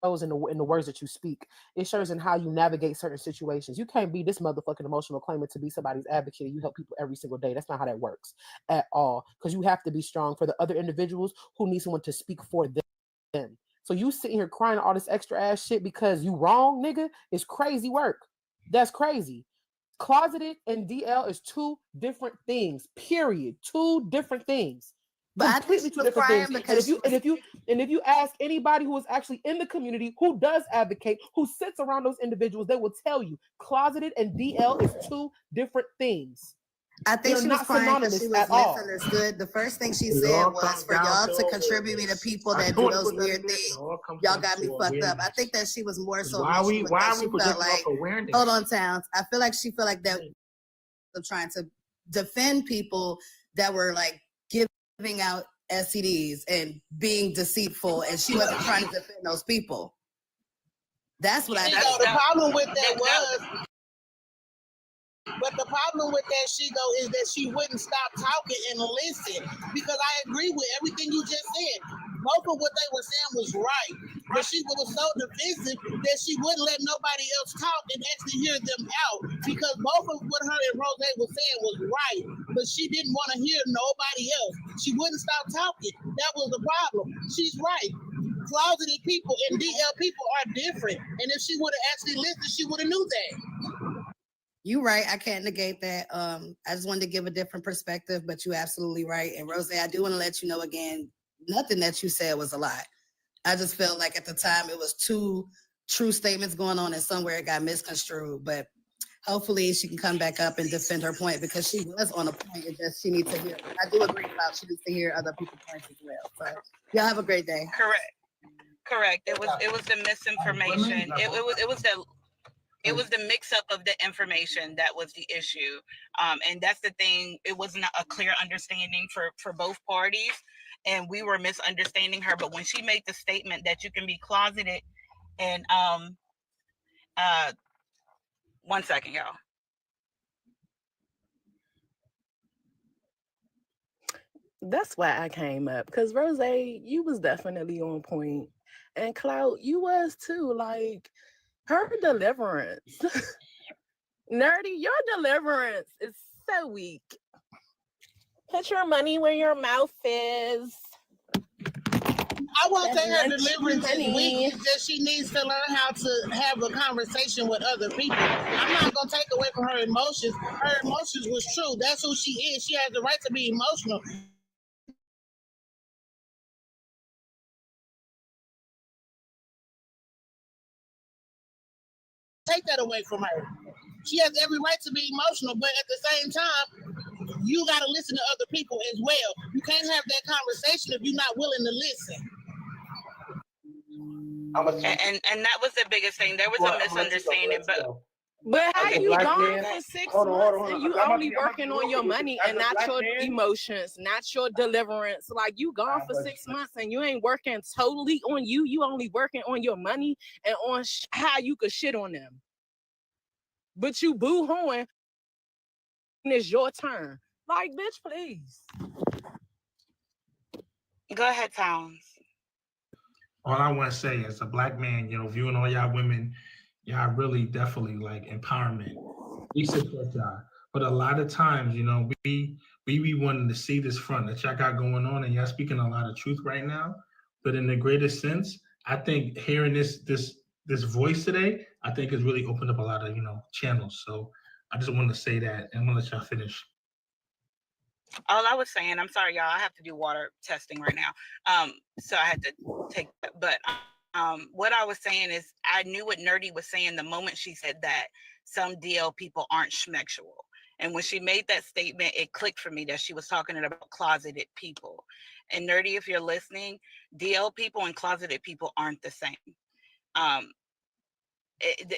in the words that you speak, it shows in how you navigate certain situations. You can't be this motherfucking emotional claimant to be somebody's advocate. You help people every single day. That's not how that works at all. Because you have to be strong for the other individuals who need someone to speak for them. So you sitting here crying all this extra ass shit because you wrong, nigga, is crazy work. That's crazy. Closeted and DL is two different things. Period. Two different things. But completely two different things. And if you ask anybody who is actually in the community who does advocate, who sits around those individuals, they will tell you closeted and DL is two different things. I think she was crying because she was misunderstood. The first thing she said was for y'all to contribute me to people that do those weird things. Y'all got me fucked up. I think that she was more so. Why are we projecting off awareness? Hold on, Towns. I feel like she felt like that of trying to defend people that were like giving out STDs and being deceitful, and she wasn't trying to defend those people. That's what I think. The problem with that was, but the problem with that, Shigo, is that she wouldn't stop talking and listen, because I agree with everything you just said. Most of what they were saying was right, but she was so defensive that she wouldn't let nobody else talk and actually hear them out, because both of what her and Rose was saying was right, but she didn't want to hear nobody else. She wouldn't stop talking. That was the problem. She's right. Closeted people and DL people are different, and if she would have actually listened, she would have knew that. You're right. I can't negate that. I just wanted to give a different perspective, but you're absolutely right. And Rose, I do want to let you know again, nothing that you said was a lie. I just felt like at the time it was two true statements going on, and somewhere it got misconstrued. But hopefully she can come back up and defend her point because she was on a point. It's just she needs to hear. I do agree about she needs to hear other people's points as well. So y'all have a great day. Correct. It was the misinformation. It was the mix up of the information that was the issue. And that's the thing. It wasn't a clear understanding for both parties. And we were misunderstanding her. But when she made the statement that you can be closeted and 1 second, y'all. That's why I came up, because Rose, you was definitely on point, and Cloud, you was too. Like her deliverance, Nerdy, your deliverance is so weak. Put your money where your mouth is. I won't say her deliverance is weak. It's just she needs to learn how to have a conversation with other people. I'm not gonna take away from her emotions. Her emotions was true. That's who she is. She has the right to be emotional. Take that away from her. She has every right to be emotional, but at the same time, you got to listen to other people as well. You can't have that conversation if you're not willing to listen. And that was the biggest thing. There was a misunderstanding, But how you Black gone man. for 6 Hold on, months hold on. and you only working on your money and not your emotions, not your deliverance? Like you gone for 6 months and you ain't working totally on you. You only working on your money and on how you could shit on them. But you boo-hooing, and it's your turn. Like, bitch, please. Go ahead, Towns. All I want to say as a Black man, viewing all y'all women, y'all really definitely like empowerment. We support y'all. But a lot of times, we be wanting to see this front that y'all got going on, and y'all speaking a lot of truth right now. But in the greatest sense, I think hearing this voice today, I think has really opened up a lot of, channels. So I just wanted to say that, and I'm gonna let y'all finish. All I was saying, I'm sorry, y'all, I have to do water testing right now. So I had to take that. But what I was saying is I knew what Nerdy was saying the moment she said that some DL people aren't schmexual. And when she made that statement, it clicked for me that she was talking about closeted people. And Nerdy, if you're listening, DL people and closeted people aren't the same.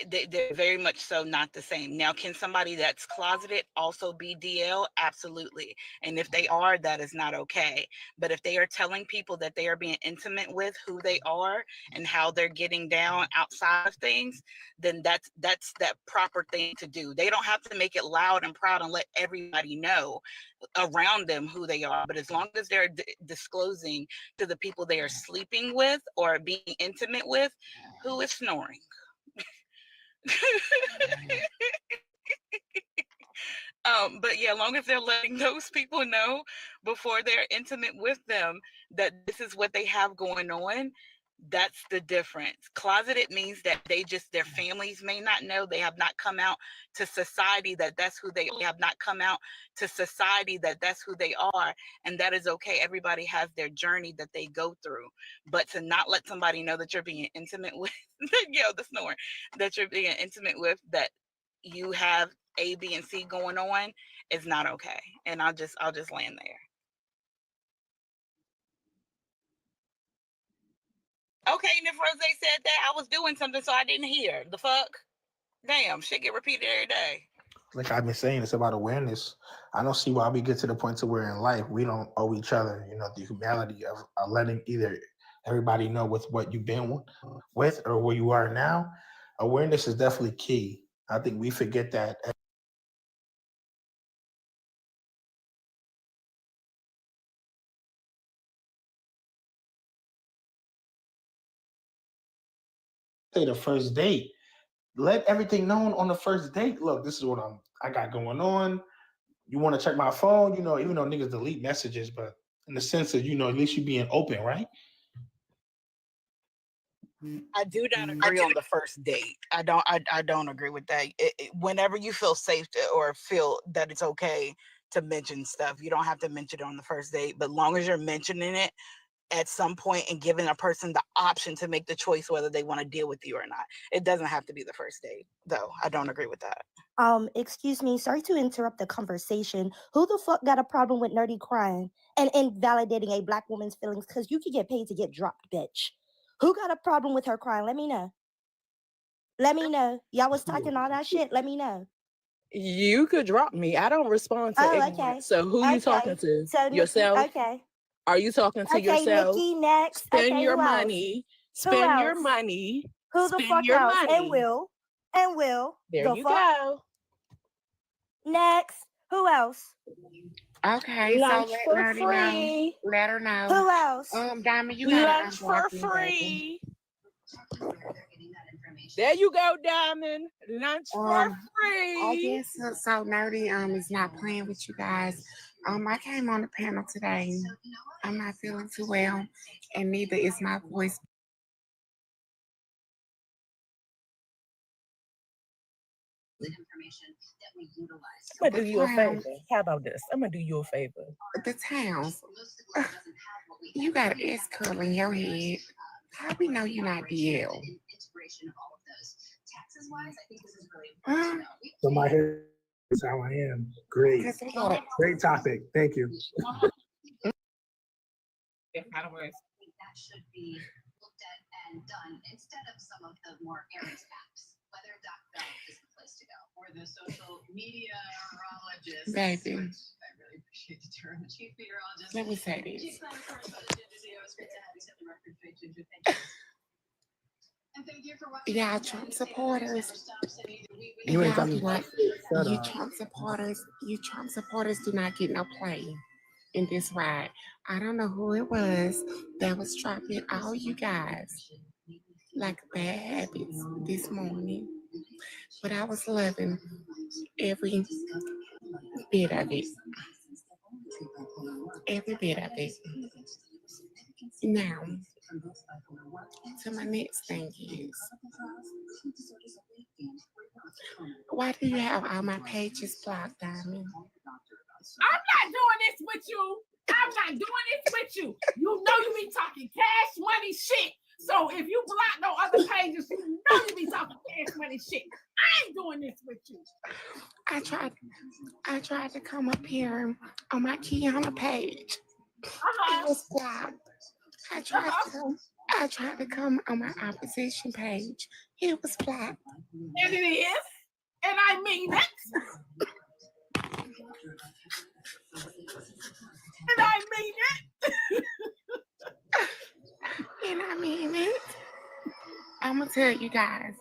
They're very much so not the same. Now, can somebody that's closeted also be DL? Absolutely. And if they are, that is not okay. But if they are telling people that they are being intimate with who they are and how they're getting down outside of things, then that's that proper thing to do. They don't have to make it loud and proud and let everybody know around them who they are. But as long as they're disclosing to the people they are sleeping with or being intimate with, who is snoring? But yeah, as long as they're letting those people know before they're intimate with them that this is what they have going on, that's the difference. Closeted means that their families may not know. They have not come out to society that that's who they have not come out to society that that's who they are. And that is okay. Everybody has their journey that they go through. But to not let somebody know that you're being intimate with, the snoring, that you're being intimate with, that you have A, B, and C going on is not okay. And I'll just land there. Okay, and if Rose said that, I was doing something so I didn't hear. The fuck? Damn, shit get repeated every day. Like I've been saying, it's about awareness. I don't see why we get to the point to where in life we don't owe each other, the humanity of letting either everybody know with what you've been with or where you are now. Awareness is definitely key. I think we forget that. Say the first date. Let everything known on the first date. Look, this is what I got going on. You want to check my phone, even though niggas delete messages, but in the sense of, at least you being open, right? I do not agree on the first date. I don't agree with that. Whenever you feel safe or feel that it's okay to mention stuff, you don't have to mention it on the first date. But long as you're mentioning it at some point and giving a person the option to make the choice whether they want to deal with you or not, it doesn't have to be the first date, though. I don't agree with that. Excuse me, sorry to interrupt the conversation. Who the fuck got a problem with nerdy crying and invalidating a black woman's feelings? Because you could get paid to get dropped, bitch. Who got a problem with her crying? Let me know. Let me know. Y'all was talking all that shit. Let me know. You could drop me. I don't respond to ignorance. Okay. So who you talking to? So Nikki, Yourself? okay. Are you talking to Okay, yourself? Nikki, next. Spend Okay, your who else? money. Who Spend your else? money. Who the Spend fuck your else? money. And Will. There The you fuck? go. Next. Who else? Okay, Lunch so for let her know. free. Let her know. Who else? Diamond, you gotta Lunch for unblock me, baby. free. There you go, Diamond. Lunch for I free. guess so nerdy is not playing with you guys. I came on the panel today. I'm not feeling too well, and neither is my voice. I'm gonna do you a favor. How about this? I'm gonna do you a favor. The towns. You got an S curl in your head. How we know you're not DL? So my hair is how I am. Great. Great topic. Thank you. That should be looked at and done instead of some of the more errant apps. Whether .gov is the place to go, or the social media urologist. Baby. I really appreciate the term. The chief meteorologist. Let me say this. Chief Climate Correspondent, Ginger, it's great to have you set the record straight, Ginger. Thank you. And thank you for watching. Y'all Trump supporters. You ain't Y'all talking do about not, shit. Shut you up. Trump supporters do not get no play in this ride. I don't know who it was that was dropping all you guys like bad habits this morning, but I was loving every bit of it. Every bit of it. Now, so my next thing is, why do you have all my pages blocked, Diamond? I'm not doing this with you. I'm not doing this with you. You know you be talking cash money shit. So if you block no other pages, you know you be talking cash money shit. I ain't doing this with you. I tried to come up here on my Kiana page. It was blocked. I tried to come on my opposition page. It was blocked. And it is. And I mean it. And I mean it. And I mean it. I'm gonna tell you guys.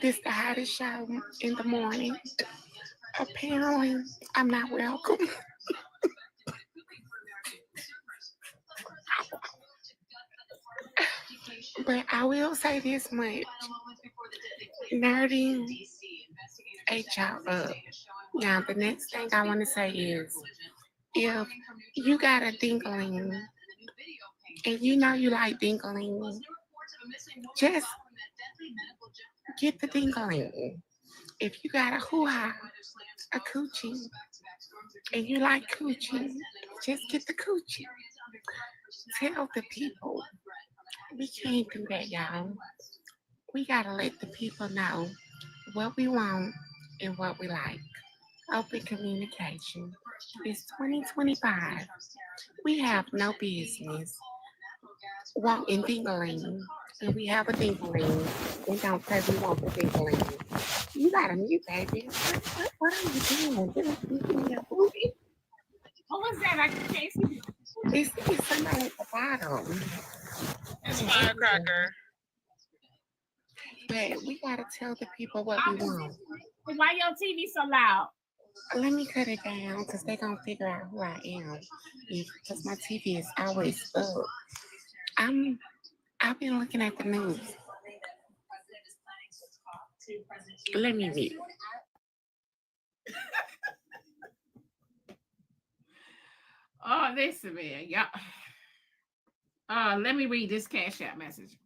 This the hottest show in the morning. Apparently, I'm not welcome. But I will say this much. Nerdy ate y'all up. Now, the next thing I want to say is, if you got a dingaling and you know you like dingaling, just get the dingaling. If you got a hoo-ha, a coochie, and you like coochie, just get the coochie. Tell the people. We can't do that, y'all. We gotta let the people know what we want and what we like. Open communication. It's 2025. We have no business wanting dingling. And we have a dingling. We don't say we want the dingling. You gotta mute, baby. What are you doing? You're speaking your booty. What was that? I can't see. It's somebody at the bottom. It's firecracker. But we gotta tell the people what we want. Why your TV so loud? Let me cut it down because they're gonna figure out who I am. Because my TV is always up. I've been looking at the news. Let me read. Oh, listen, man. Yeah. Let me read this Cash App message.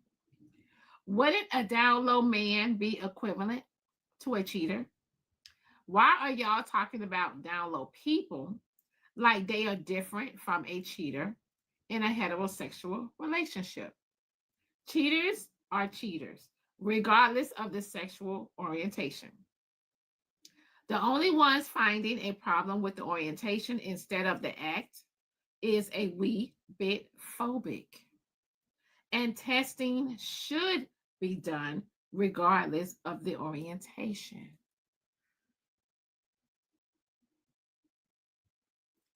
Wouldn't a down low man be equivalent to a cheater? Why are y'all talking about down low people like they are different from a cheater in a heterosexual relationship? Cheaters are cheaters. regardless of the sexual orientation. The only ones finding a problem with the orientation instead of the act is a wee bit phobic. And testing should be done regardless of the orientation.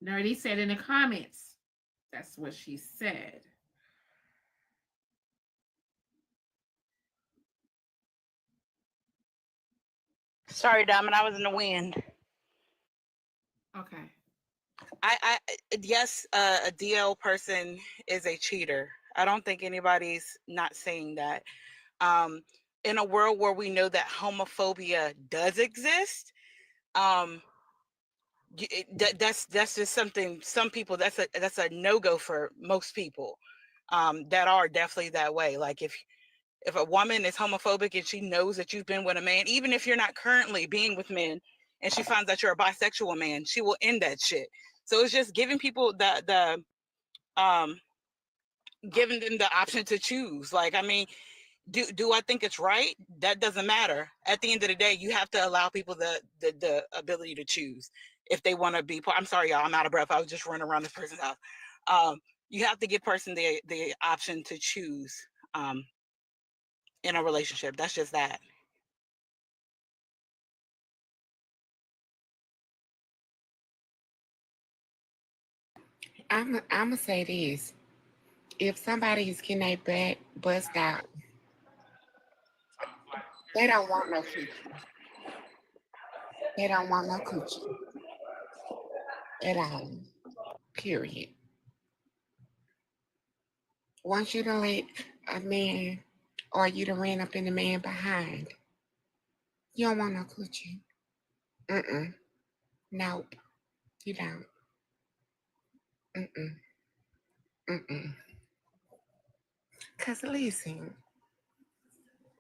Nerdy said in the comments, that's what she said. Sorry, Diamond, I was in the wind. Okay. Yes, a DL person is a cheater. I don't think anybody's not saying that. In a world where we know that homophobia does exist, that's just something. Some people, that's a no-go for most people that are definitely that way. Like if a woman is homophobic and she knows that you've been with a man, even if you're not currently being with men, and she finds that you're a bisexual man, she will end that shit. So it's just giving people giving them the option to choose. Like, I mean, do I think it's right? That doesn't matter. At the end of the day, you have to allow people the ability to choose if they want to be part. I'm sorry, y'all, I'm out of breath. I was just running around this person's house. You have to give person the option to choose in a relationship. That's just that. I'm gonna say this: if somebody is getting their back bust out, they don't want no coochie. They don't want no coochie at all. Period. Once you done let a man, or you done ran up in the man behind, you don't want no coochie. Nope. You don't. Cause listen,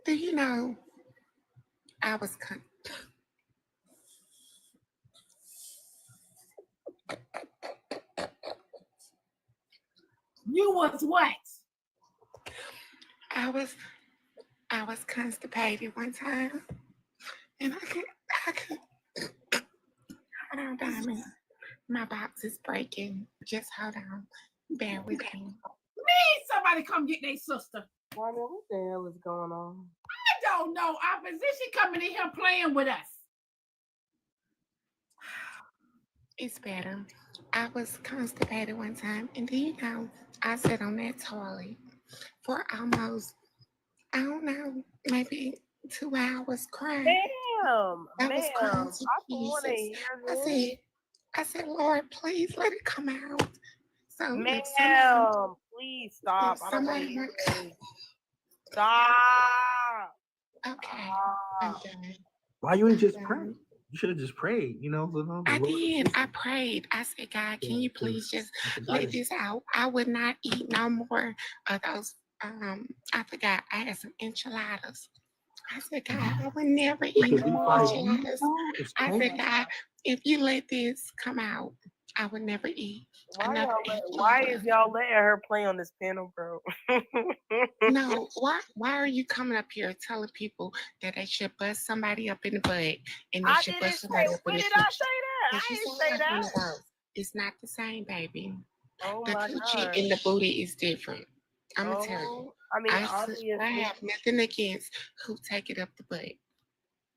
do you know I was You was what? I was constipated one time, and I could. Hold on, Diamond. My box is breaking. Just hold on. Bear with me. Please, somebody come get their sister. What the hell is going on? I don't know. Opposition coming in here playing with us. It's better. I was constipated one time, and do you know, I sat on that toilet for almost, I don't know, maybe 2 hours crying. Damn, I was crying ma'am. to I want to Jesus. hear this. I said, Lord, please let it come out. So Ma'am, please stop. I don't want to hear this. Stop. Okay. Stop. Why you ain't just pray? You should have just prayed, you know. I did. I prayed. I said, God, can you please just let this out? I would not eat no more of those. I forgot. I had some enchiladas. I said, God, I would never eat no more enchiladas. I said, God, if you let this come out, I would never eat. Why is y'all letting her play on this panel, bro? No, why are you coming up here telling people that they should bust somebody up in the butt and they should bust somebody up in the When did I say that? I didn't say that. It's not the same, baby. Oh The my coochie God. and the booty is different. I'm gonna tell you. I mean, I have nothing against who take it up the butt.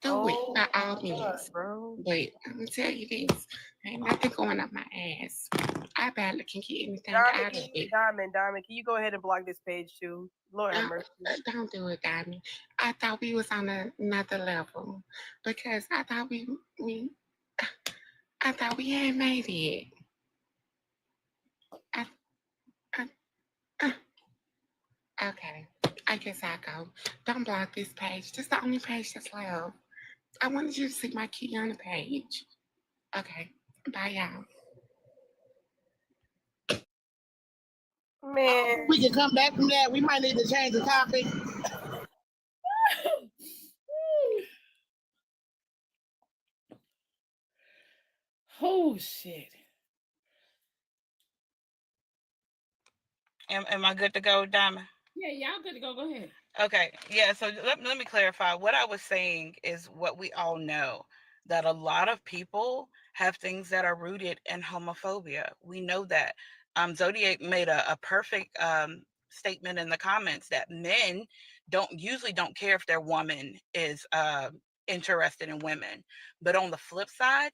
Do it by all means. Bro. But I'm gonna tell you this: ain't nothing going up my ass. I barely can get anything out of it. Diamond, can you go ahead and block this page too? Lord have mercy. Don't do it, Diamond. I thought we was on another level because I thought we had made it. Okay, I guess I'll go. Don't block this page. This is the only page that's left. I wanted you to see my key on the page. Okay, bye, y'all. Man. We can come back from that. We might need to change the topic. Oh shit. Am I good to go, Diamond? Yeah, y'all good to go. Go ahead. Okay, yeah, so let me clarify. What I was saying is what we all know, that a lot of people have things that are rooted in homophobia. We know that. Zodiac made a perfect statement in the comments that men usually don't care if their woman is interested in women. But on the flip side,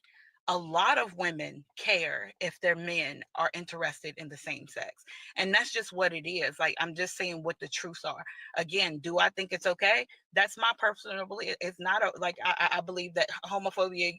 a lot of women care if their men are interested in the same sex. And that's just what it is. Like, I'm just saying what the truths are. Again, do I think it's okay? That's my personal belief. It's not I believe that homophobia,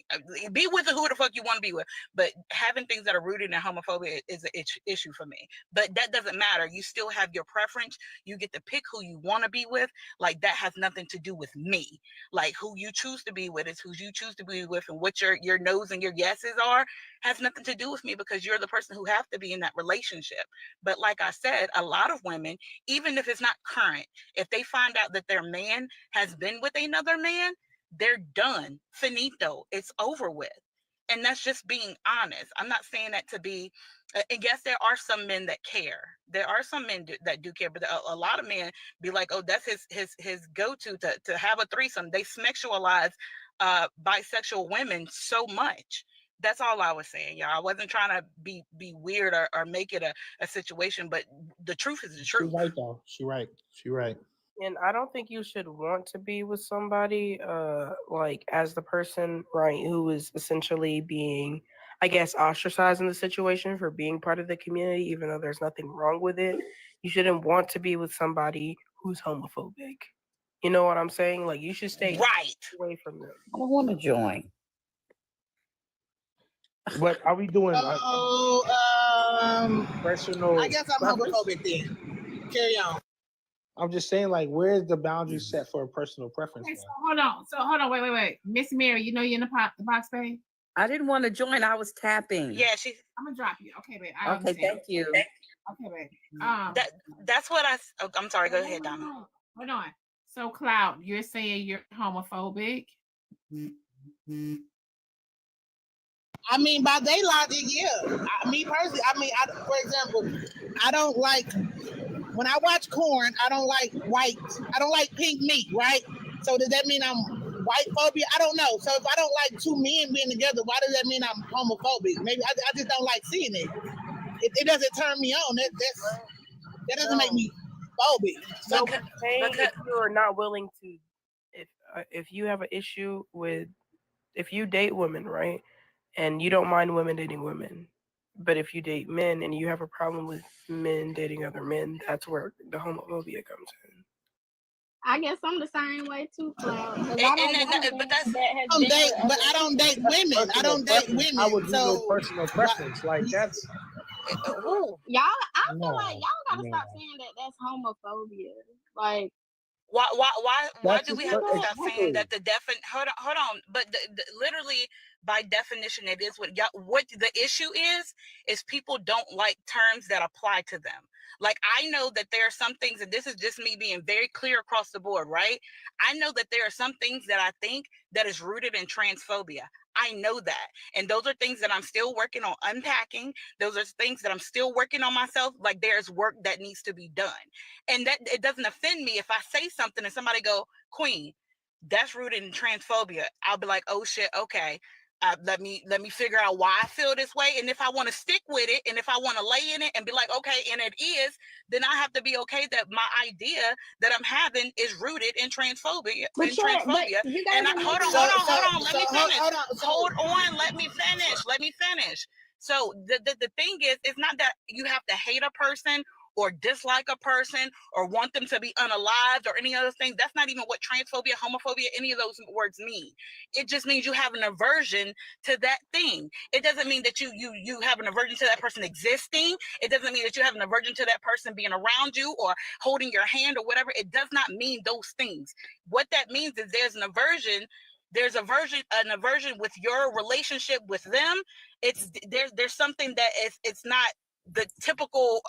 be with who the fuck you want to be with, but having things that are rooted in homophobia is an issue for me. But that doesn't matter. You still have your preference. You get to pick who you want to be with. Like, that has nothing to do with me. Like, who you choose to be with is who you choose to be with, and what your no's and your yeses are has nothing to do with me, because you're the person who have to be in that relationship. But like I said, a lot of women, even if it's not current, if they find out that their man has been with another man, they're done. Finito. It's over with. And that's just being honest. I'm not saying that to be, and yes, there are some men that care. There are some men that do care, but a lot of men be like, oh, that's his go-to to have a threesome. They sexualize bisexual women so much. That's all I was saying, y'all. I wasn't trying to be weird or make it a situation, but the truth is the truth. She's right though. She right. And I don't think you should want to be with somebody, like as the person, right, who is essentially being, I guess, ostracized in the situation for being part of the community, even though there's nothing wrong with it. You shouldn't want to be with somebody who's homophobic. You know what I'm saying? Like, you should stay away from them. I don't want to join. What are we doing? Personal. I guess I'm homophobic then. Carry on. I'm just saying, like, where's the boundary set for a personal preference? Okay, so hold on, wait. Miss Mary, you know you're in the box, babe? I didn't want to join. I was tapping. Yeah, I'm gonna drop you. Okay, babe. Okay, thank you. Okay, babe. That's what I'm sorry. Go ahead, Donna. Hold on. So, Cloud, you're saying you're homophobic? I mean, by their logic, yeah. Me personally, for example, I don't like, when I watch corn, I don't like white, I don't like pink meat, right? So does that mean I'm white phobia? I don't know. So if I don't like two men being together, why does that mean I'm homophobic? Maybe I just don't like seeing it. It doesn't turn me on. That doesn't make me phobic. So if you're not willing to, if you have an issue with, if you date women, right, and you don't mind women dating women, but if you date men and you have a problem with men dating other men, that's where the homophobia comes in. I guess I'm the same way too, Cloud. But I don't date women. I don't date women. I would do no personal preference. Like, that's. Y'all, I feel like y'all gotta stop saying that that's homophobia. Like, why do we have to stop saying that hold on, but literally by definition it is what the issue is people don't like terms that apply to them. Like, I know that there are some things, and this is just me being very clear across the board, right? I know that there are some things that I think that is rooted in transphobia. I know that. And those are things that I'm still working on unpacking. Those are things that I'm still working on myself. Like, there's work that needs to be done. And that it doesn't offend me if I say something and somebody go, Queen, that's rooted in transphobia. I'll be like, oh shit, okay. Let me figure out why I feel this way. And if I want to stick with it, and if I want to lay in it and be like, okay, and it is, then I have to be okay that my idea that I'm having is rooted in transphobia. Hold on. Let me finish. Let me finish. So the thing is, it's not that you have to hate a person or dislike a person or want them to be unalived or any other thing. That's not even what transphobia, homophobia, any of those words mean. It just means you have an aversion to that thing. It doesn't mean that you have an aversion to that person existing. It doesn't mean that you have an aversion to that person being around you or holding your hand or whatever. It does not mean those things. What that means is there's an aversion. There's an aversion with your relationship with them. There's something that it's not the typical.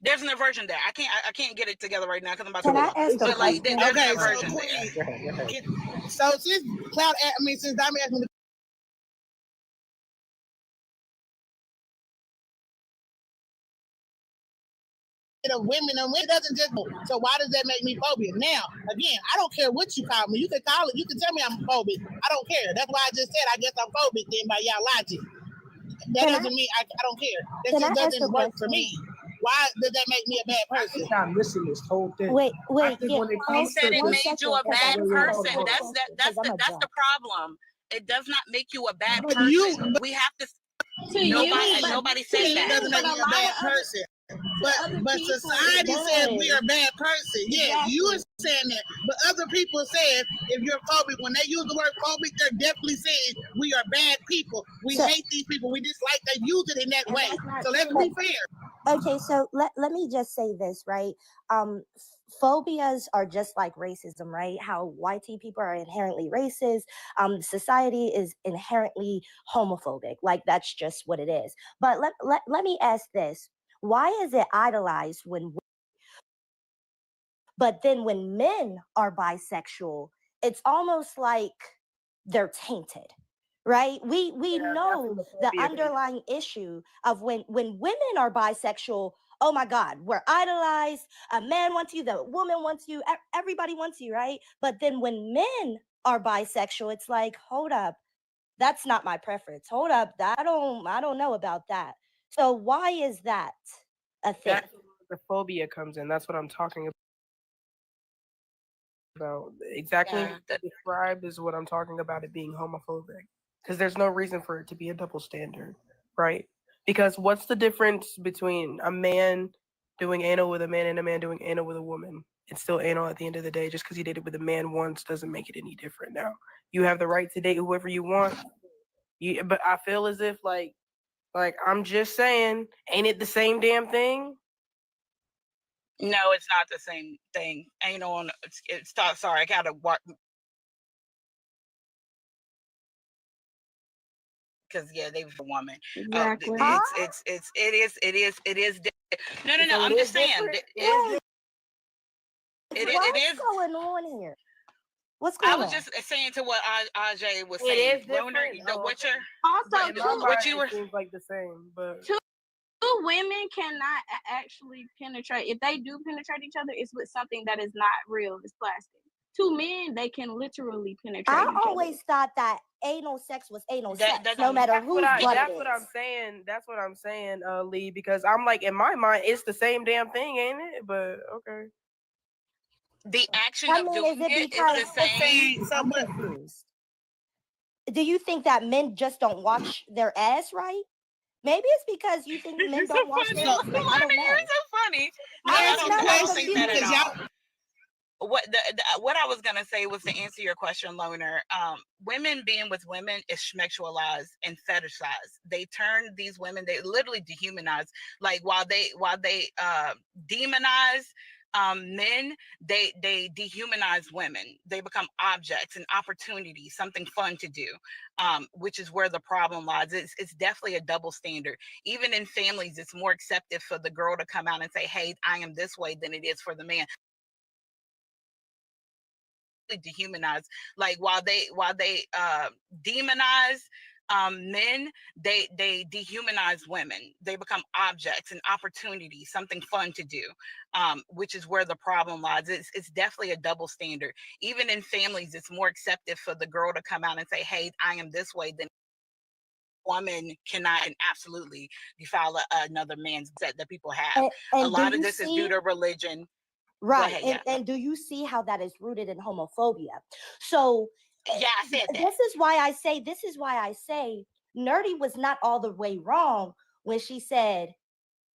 There's an aversion there. I can't get it together right now because I'm about to. ask a like, question? there's an Okay, aversion so there. So since Diamond asked me to of women and it doesn't just. So why does that make me phobic? Now, again, I don't care what you call me. You can call it. You can tell me I'm phobic. I don't care. That's why I just said I guess I'm phobic then by y'all logic. That doesn't mean I don't care. That just doesn't work for me. Why does that make me a bad person? I'm missing this whole thing. Wait. When it He comes said to it this, made you a bad person. That's the problem. It does not make you a bad person. We have to. Nobody said that. It doesn't make me a bad person. But society says we are a bad person. Yeah, you are saying that. But other people said if you're phobic, when they use the word phobic, they're definitely saying we are bad people. We hate these people. We dislike they use it in that way. So let's be fair. Okay, so let me just say this, right? Phobias are just like racism, right? How white people are inherently racist. Society is inherently homophobic. Like that's just what it is. But let me ask this. Why is it idolized but then when men are bisexual, it's almost like they're tainted, right? We know the underlying issue of when women are bisexual, oh my God, we're idolized. A man wants you, the woman wants you, everybody wants you, right? But then when men are bisexual, it's like, hold up, that's not my preference. Hold up, I don't know about that. So why is that a thing? That's where the phobia comes in. That's what I'm talking about. Exactly what you described is what I'm talking about, it being homophobic. Because there's no reason for it to be a double standard, right? Because what's the difference between a man doing anal with a man and a man doing anal with a woman? It's still anal at the end of the day. Just because you dated with a man once doesn't make it any different. Now, you have the right to date whoever you want. But I feel as if like I'm just saying, ain't it the same damn thing? No, it's not the same thing. Anal on it's sorry, I gotta walk. Because they've a woman. Exactly. It is. No. I'm just saying. It is going on here. What's I going was on? just saying to what Ajay was It saying. is different. What you were seems like the same, but two women cannot actually penetrate. If they do penetrate each other, it's with something that is not real. It's plastic. Two men, they can literally penetrate I each always thought that anal sex was anal sex, that's no matter whose butt it that's is. what I'm saying. That's what I'm saying, Lee. Because I'm like, in my mind, it's the same damn thing, ain't it? But okay. The action of doing it is the same. I'm confused. Do you think that men just don't wash their ass right? Maybe it's because you think men don't wash their ass right. I don't know. You're so funny. No, I don't think that at all. What I was gonna say was to answer your question, Loner. Women being with women is schmexualized and fetishized. They turn these women, they literally dehumanize. Like while they demonize men, they dehumanize women. They become objects and opportunities, something fun to do, which is where the problem lies. It's definitely a double standard. Even in families, it's more accepted for the girl to come out and say, hey, I am this way, than it is for the man. Dehumanize. Like while they demonize men, they dehumanize women. They become objects and opportunities, something fun to do, which is where the problem lies. It's definitely a double standard. Even in families, it's more accepted for the girl to come out and say, hey, I am this way, than woman cannot and absolutely defile another man's set that people have. And a lot of this is due to religion. Right. Ahead, and do you see how that is rooted in homophobia? So I said that. This is why I say Nerdy was not all the way wrong when she said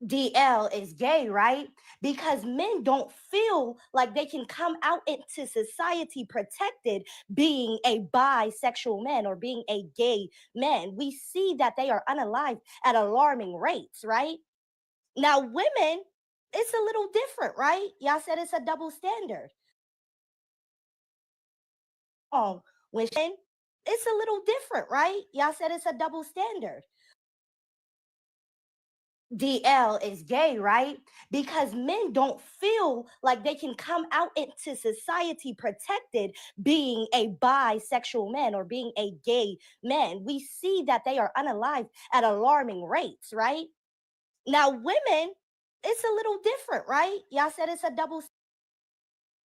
DL is gay, right? Because men don't feel like they can come out into society protected being a bisexual man or being a gay man. We see that they are unalived at alarming rates, right? Now, women, it's a little different, right? Y'all said it's a double standard. When it's a little different, right? Y'all said it's a double standard. DL is gay, right? Because men don't feel like they can come out into society protected being a bisexual man or being a gay man. We see that they are unalived at alarming rates, right? Now, women, it's a little different, right? Y'all said it's a double.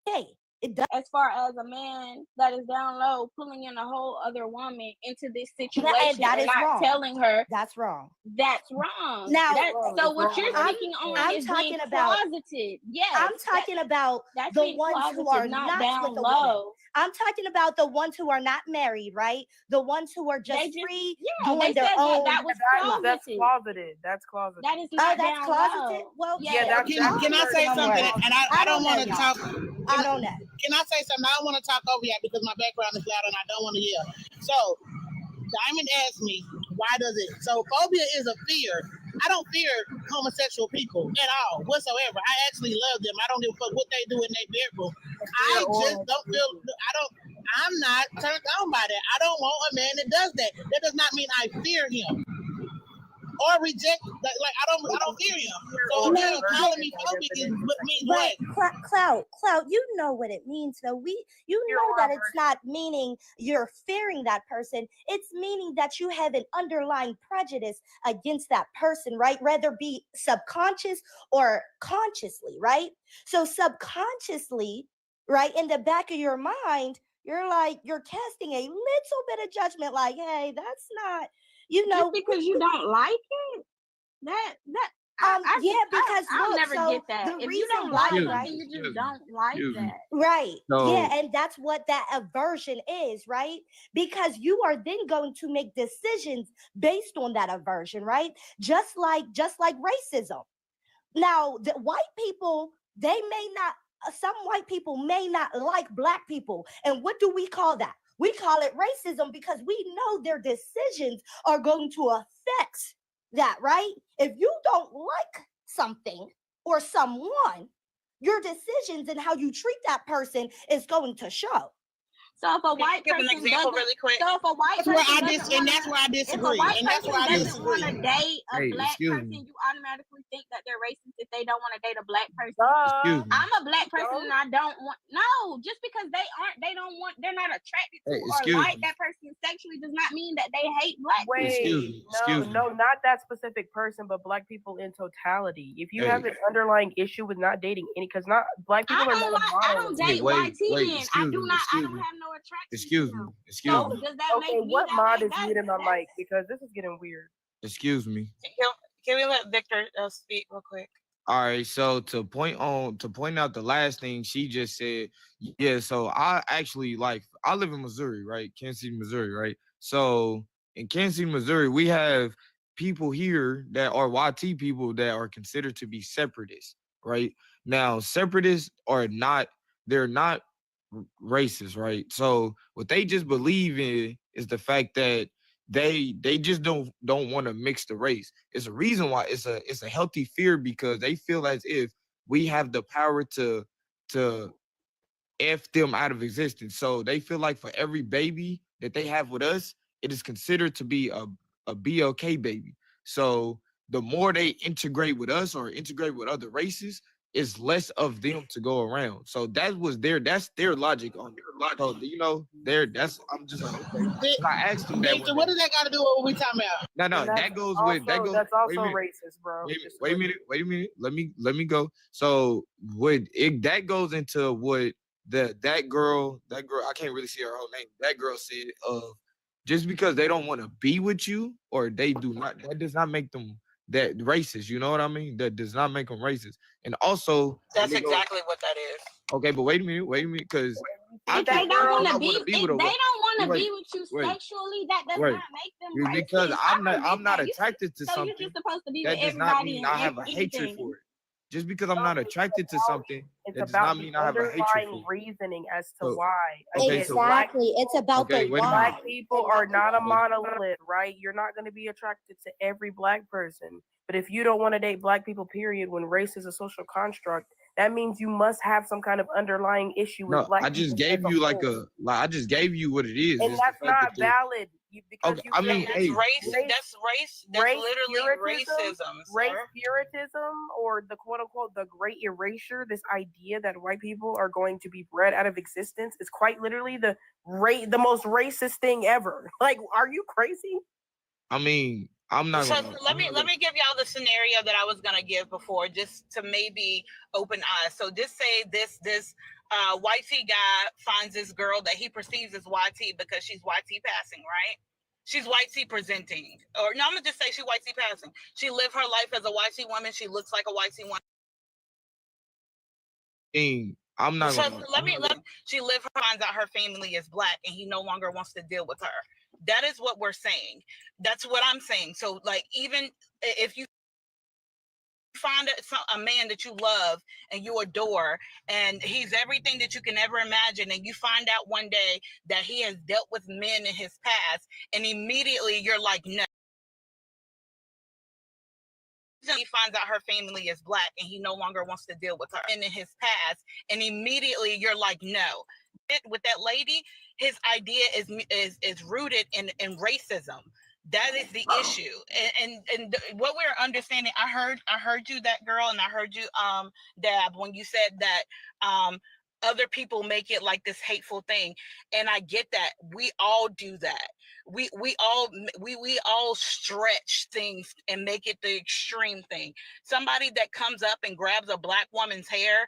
Hey, it does. As far as a man that is down low pulling in a whole other woman into this situation And that is not wrong. telling her That's wrong. That's wrong. Now, So what you're speaking on I'm is talking being about closeted. Yes, I'm talking about that's the being ones who closeted, are not not down with a woman. low. I'm talking about the ones who are not married, right? The ones who are just free they doing their said own. that was That's closeted. closeted. That's closeted. That is Oh, not that's down closeted. low. Well, Yeah, Can I say something? And I don't want to talk. I don't know. Can I say something? I don't want to talk over y'all because my background is loud and I don't want to yell. So, Diamond asked me, why does it? So, phobia is a fear. I don't fear homosexual people at all, whatsoever. I actually love them. I don't give a fuck what they do in their bedroom. I just don't feel, I'm not turned on by that. I don't want a man that does that. That does not mean I fear him. Or reject, like I don't fear him. So now calling me phobic is means Right, what? Clout, you know what it means though. You know that it's not meaning you're fearing that person. It's meaning that you have an underlying prejudice against that person, right? Whether be subconscious or consciously, right? So subconsciously, right, in the back of your mind, you're casting a little bit of judgment, like, hey, that's not, just because you don't like it. I'll never get that. If you don't like something, you just don't like that. Right. So- Yeah, and that's what that aversion is, right? Because you are then going to make decisions based on that aversion, right? Just like racism. Now, the white people, some white people may not like black people. And what do we call that? We call it racism because we know their decisions are going to affect that, right? If you don't like something or someone, your decisions and how you treat that person is going to show. So if a white give an person example doesn't, really quick? so if a white That's where person I doesn't dis- and that's where I disagree. If a white And that's person where I doesn't disagree. want to date a Hey, black excuse person, me. you automatically think that they're racist if they don't want to date a black person. Excuse me. I'm a black person and I don't want just because they're not attracted to Hey, or excuse like me. that person sexually does not mean that they hate black people. Excuse me. No, not that specific person, but black people in totality. If you Hey. have an underlying issue with not dating any, because not black people are not a I don't monolith. date YT men. I excuse don't me. have no attraction. Excuse me. Excuse So me. does that Okay, make me what that mod way? is muting my mic? Because this is getting weird. Excuse me. Can we let Victor speak real quick? All right, so to point out the last thing she just said, yeah. So I actually I live in Missouri, right? Kansas City, Missouri, right? So in Kansas City, Missouri, we have people here that are YT people that are considered to be separatists, right? Now, separatists they're not racist, right? So what they just believe in is the fact that they just don't want to mix the race. It's a reason why it's a healthy fear because they feel as if we have the power to F them out of existence. So they feel like for every baby that they have with us, it is considered to be a BLK baby. So the more they integrate with us or integrate with other races, it's less of them to go around. So that's their logic on it. So, I'm just like, okay. And I asked them that. Victor, what does that got to do with what we talking about? No, that goes with that goes. That's wait a also minute. racist, bro. Wait a minute. Let me go. So that goes into what that girl, I can't really see her whole name. That girl said just because they don't want to be with you or they do not, that does not make them that racist. You know what I mean? That does not make them racist. And also, That's exactly what that is. okay, but wait a minute, because If they don't want to be, with if they don't want to be with you wait. sexually, that does Wait. not make them racist. Because I'm not You- attracted to so something. you're just supposed to be That with does not everybody mean and I have a hatred anything. for it. Just because I'm not attracted to something, It's that does about not the mean I have a hatred for underlying it. reasoning as to So- why. okay, Again, so- Exactly. It's about Okay, the wait a minute. why. Black people are not a monolith, right? You're not going to be attracted to every black person. But if you don't want to date black people, period, when race is a social construct, that means you must have some kind of underlying issue with No, black I people. just gave you I just gave you what it is. And It's the that's fact not that they're- valid. Because Okay, I mean, That's hey, race. That's literally racism. Race Sir. puritanism, or the quote unquote the great erasure, this idea that white people are going to be bred out of existence, is quite literally the most racist thing ever. Like, are you crazy? I mean, I'm not So gonna. let me give y'all the scenario that I was gonna give before, just to maybe open eyes. So just say this YT guy finds this girl that he perceives as YT because she's YT passing, right? She's YT presenting, or no, I'm gonna just say she's YT passing. She lived her life as a YT woman. She looks like a YT woman. I'm not So gonna. she finds out her family is black and he no longer wants to deal with her. That is what we're saying. That's what I'm saying. So like, even if you find a man that you love and you adore and he's everything that you can ever imagine, and you find out one day that he has dealt with men in his past, and immediately you're like, no. He finds out her family is black and he no longer wants to deal with her in his past, and immediately you're like, no. With that lady, his idea is rooted in racism. That is the issue. And what we're understanding, I heard you, that girl, and I heard you, Dab, when you said that other people make it like this hateful thing. And I get that. We all do that. We all stretch things and make it the extreme thing. Somebody that comes up and grabs a black woman's hair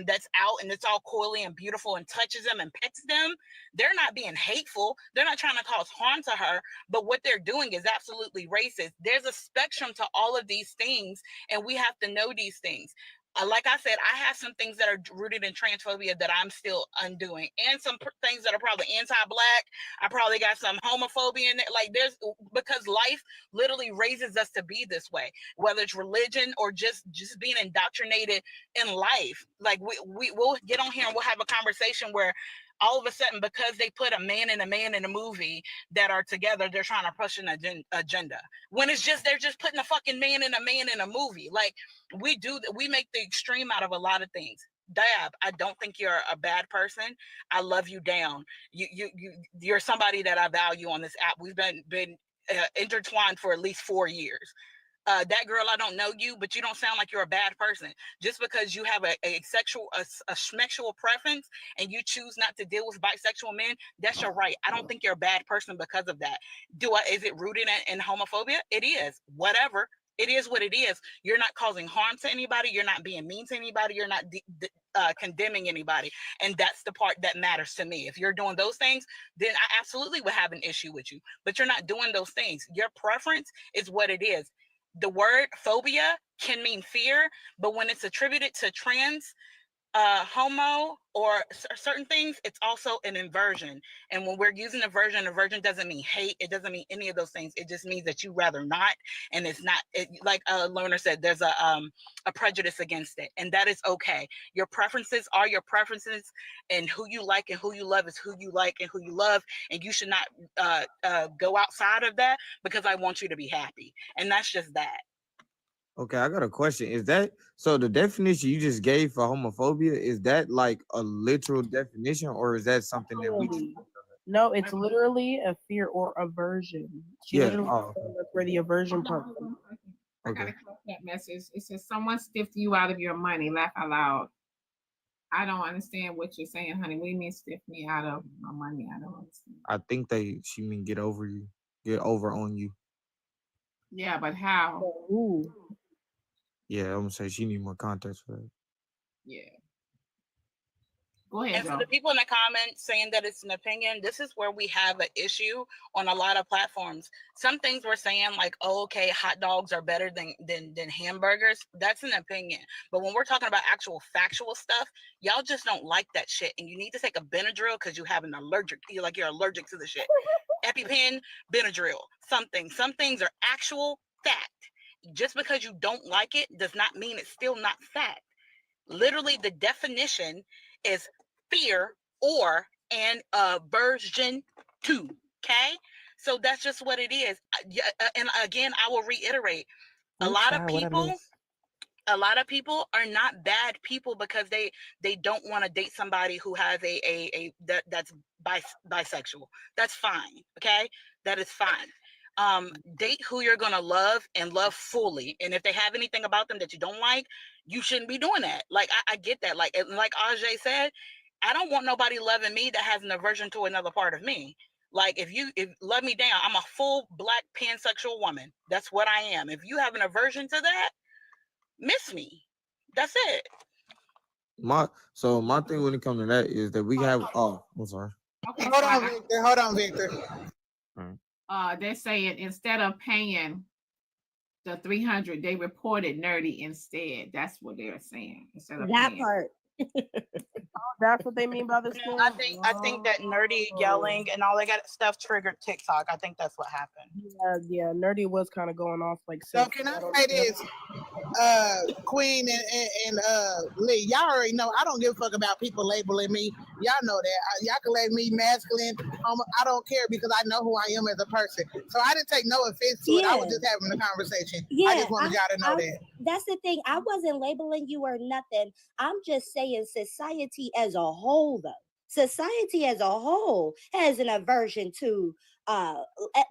that's out and it's all coily and beautiful and touches them and pets them, they're not being hateful. They're not trying to cause harm to her, but what they're doing is absolutely racist. There's a spectrum to all of these things, and we have to know these things. Like I said, I have some things that are rooted in transphobia that I'm still undoing, and some things that are probably anti-black. I probably got some homophobia in it. Like because life literally raises us to be this way, whether it's religion or just being indoctrinated in life. Like we'll get on here and we'll have a conversation where all of a sudden, because they put a man and a man in a movie that are together, they're trying to push an agenda. When it's just, they're just putting a fucking man and a man in a movie. Like we make the extreme out of a lot of things. Dab, I don't think you're a bad person. I love you down. You're somebody that I value on this app. We've been intertwined for at least 4 years. That girl, I don't know you, but you don't sound like you're a bad person. Just because you have a sexual preference and you choose not to deal with bisexual men, that's your right. I don't think you're a bad person because of that. Is it rooted in homophobia? It is. Whatever. It is what it is. You're not causing harm to anybody. You're not being mean to anybody. You're not condemning anybody. And that's the part that matters to me. If you're doing those things, then I absolutely would have an issue with you. But you're not doing those things. Your preference is what it is. The word phobia can mean fear, but when it's attributed to trans, homo, or certain things, it's also an inversion. And when we're using aversion doesn't mean hate. It doesn't mean any of those things. It just means that you rather not, and it's not. Like Lerner said, there's a prejudice against it, and that is okay. Your preferences are your preferences, and who you like and who you love is who you like and who you love, and you should not go outside of that because I want you to be happy, and that's just that. Okay, I got a question. Is that so? The definition you just gave for homophobia, is that like a literal definition, or is that something that we? No, it's literally a fear or aversion. She literally that's where the aversion part comes. I gotta click that message. It says someone stiffed you out of your money. Laugh out loud. I don't understand what you're saying, honey. What do you mean stiff me out of my money? I don't understand. I think she mean get over you, get over on you. Yeah, but how? Ooh. Yeah, I'm gonna say she need more context for that. Yeah. Go ahead, and for the people in the comments saying that it's an opinion, this is where we have an issue on a lot of platforms. Some things we're saying like, oh, okay, hot dogs are better than hamburgers. That's an opinion. But when we're talking about actual factual stuff, y'all just don't like that shit. And you need to take a Benadryl because you have an allergic, you're allergic to the shit. EpiPen, Benadryl, something. Some things are actual fact. Just because you don't like it does not mean it's still not fact. Literally, the definition is fear or an aversion to. Okay, so that's just what it is. And again, I will reiterate: a lot of people are not bad people because they don't want to date somebody who has that's bisexual. That's fine. Okay, that is fine. Date who you're gonna love and love fully. And if they have anything about them that you don't like, you shouldn't be doing that. Like I get that. Like Ajay said, I don't want nobody loving me that has an aversion to another part of me. Like if let me down, I'm a full black pansexual woman. That's what I am. If you have an aversion to that, miss me. That's it. My thing when it comes to that is that we have. Oh, I'm sorry. Okay, Hold on, Victor. Hold on, Victor. They're saying instead of paying the 300, they reported nerdy instead. That's what they're saying. Instead of That paying. part. That's what they mean by this. I think that nerdy yelling and all that stuff triggered TikTok. I think that's what happened. Yeah, nerdy was kind of going off like. So can I say this, Queen and Lee? Y'all already know I don't give a fuck about people labeling me. Y'all know that. Y'all can label me masculine. I don't care because I know who I am as a person. So I didn't take no offense to it. I was just having a conversation. I just wanted y'all to know that. That's the thing. I wasn't labeling you or nothing. I'm just saying society as a whole, though. Society as a whole has an aversion to the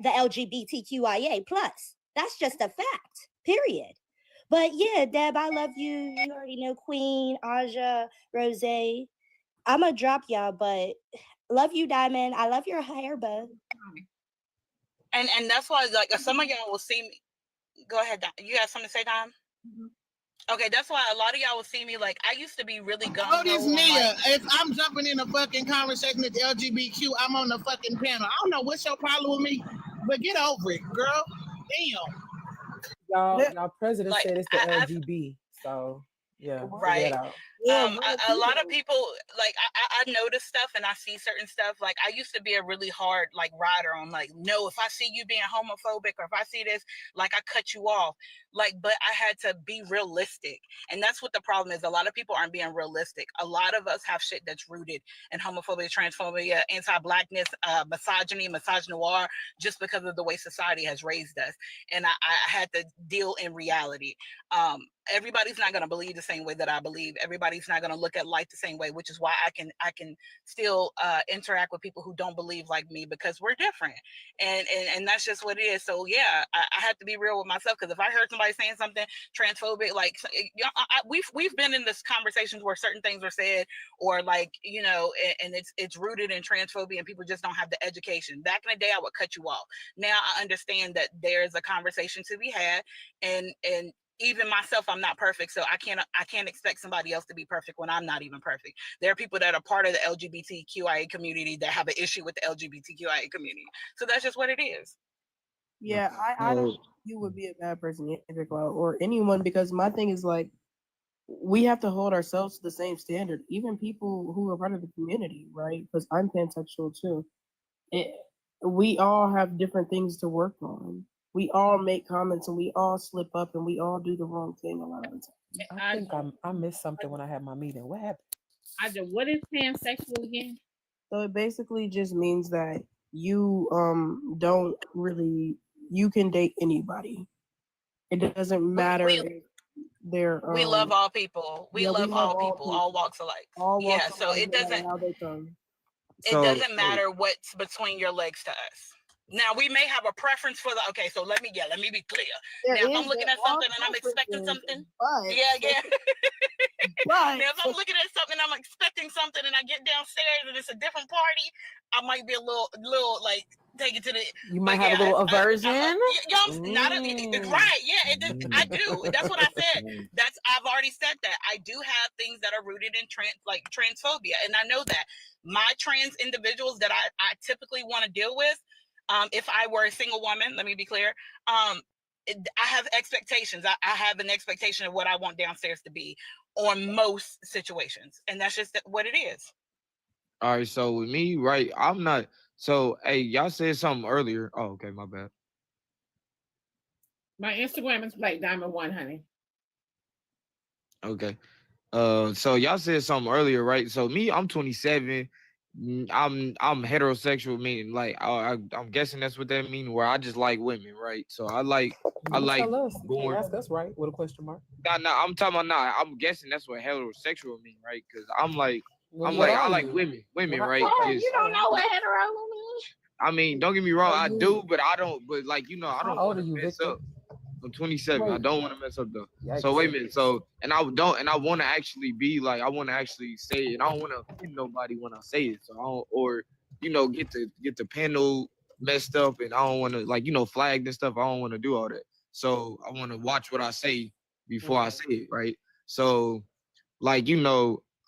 LGBTQIA plus. That's just a fact, period. But yeah, Deb, I love you. You already know Queen, Aja, Rose. I'm going to drop y'all, but love you, Diamond. I love your hair, bud. And that's why, like, some of y'all will see me. Go ahead, you have something to say, Dom? Mm-hmm. Okay, that's why a lot of y'all will see me, like, I used to be really gung-ho. Oh, this Nia. If I'm jumping in a fucking conversation with LGBTQ, I'm on the fucking panel. I don't know what's your problem with me, but get over it, girl. Damn. Y'all president said it's the LGB, so yeah. Right. A lot of people, like, I notice stuff and I see certain stuff. Like, I used to be a really hard, like, rider on, like, no, if I see you being homophobic or if I see this, like, I cut you off. Like, but I had to be realistic. And that's what the problem is. A lot of people aren't being realistic. A lot of us have shit that's rooted in homophobia, transphobia, anti-blackness, misogyny, misogynoir, just because of the way society has raised us. And I had to deal in reality. Everybody's not going to believe the same way that I believe. Everybody's not going to look at life the same way, which is why I can still interact with people who don't believe like me, because we're different. And that's just what it is. So yeah, I have to be real with myself, because if I heard somebody saying something transphobic, like, you know, we've been in this conversations where certain things were said, or like, you know, and it's rooted in transphobia and people just don't have the education. Back in the day, I would cut you off. Now I understand that there's a conversation to be had, and even myself, I'm not perfect, so I can't expect somebody else to be perfect when I'm not even perfect. There are people that are part of the LGBTQIA community that have an issue with the LGBTQIA community. So that's just what it is. Yeah, I don't think you would be a bad person either, or anyone, because my thing is, like, we have to hold ourselves to the same standard, even people who are part of the community, right? Because I'm pansexual too. We all have different things to work on. We all make comments and we all slip up and we all do the wrong thing a lot of the time. I think I missed something when I had my meeting. What happened? What is pansexual again? So it basically just means that you don't really, you can date anybody. It doesn't matter if they're we love all people. We love all people, all walks of life. So it doesn't matter what's between your legs to us. Now we may have a preference for okay, so let me be clear. Now if I'm looking at something and I'm expecting something, But now if I'm looking at something, I'm expecting something, and I get downstairs and it's a different party, I might be a little like take it to the. You might have a little aversion. Right? Yeah, I do. That's what I said. I've already said that. I do have things that are rooted in transphobia, and I know that my trans individuals that I typically want to deal with. If I were a single woman, let me be clear. I have expectations. I have an expectation of what I want downstairs to be on most situations, and that's just what it is. All right, so with me, right, I'm not. So, hey, y'all said something earlier. Oh, okay, my bad. My Instagram is Blaqqdiamond1, honey. Okay. So y'all said something earlier, right? So me, I'm 27. I'm heterosexual, meaning like I'm guessing that's what that means. Where I just like women, right? So I like born. Ask us, right? With a question mark. Nah, I'm talking about I'm guessing that's what heterosexual means, right? Because I like women, right? Oh, you don't know what hetero means? I mean, don't get me wrong, I do, but I don't. But like, you know, I don't. How old are you, Victor? I'm 27. I don't want to mess up though. Yikes. So wait a minute. So I want to actually be like, I want to actually say it. I don't want to offend nobody when I say it. So I don't, or get the panel messed up, and I don't want to like flagged and stuff. I don't want to do all that. So I want to watch what I say before I say it, right? So like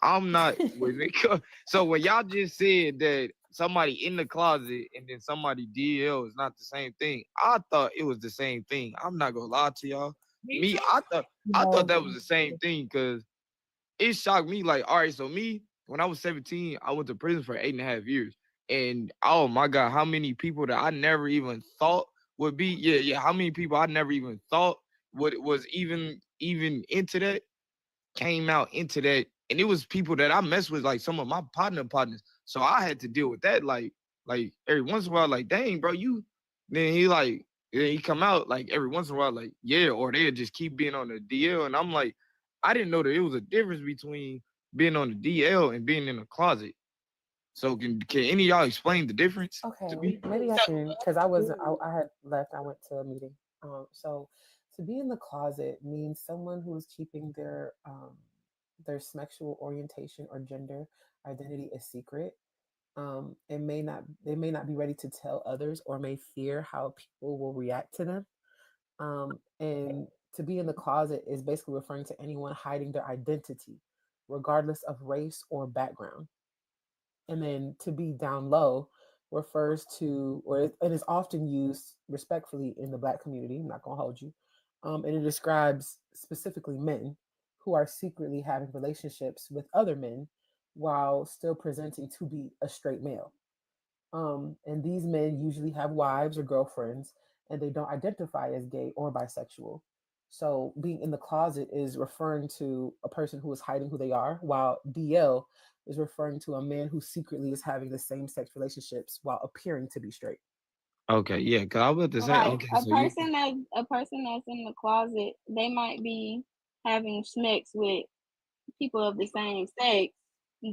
I'm not with it. So when y'all just said that somebody in the closet and then somebody DL is not the same thing, I thought it was the same thing. I'm not gonna lie to y'all. I thought that was the same thing because it shocked me. Like, all right, so me, when I was 17, I went to prison for 8.5 years. And oh my God, how many people that I never even thought would be, how many people I never even thought was even into that came out into that. And it was people that I messed with, like some of my partners. So I had to deal with that like every once in a while, like, dang, bro, then he come out like every once in a while, like, yeah, or they'll just keep being on the DL. And I'm like, I didn't know that it was a difference between being on the DL and being in a closet. So can any of y'all explain the difference to me? Maybe I can, because I had left. I went to a meeting. So to be in the closet means someone who is keeping their sexual orientation or gender identity a secret. They may not be ready to tell others, or may fear how people will react to them. And to be in the closet is basically referring to anyone hiding their identity, regardless of race or background. And then to be down low refers to, and is often used respectfully in the Black community. I'm not gonna hold you. And it describes specifically men who are secretly having relationships with other men while still presenting to be a straight male. And these men usually have wives or girlfriends, and they don't identify as gay or bisexual. So being in the closet is referring to a person who is hiding who they are, while DL is referring to a man who secretly is having the same sex relationships while appearing to be straight. Okay, yeah, because I was about to say, Like okay, a so person that's in the closet, they might be having sex with people of the same sex,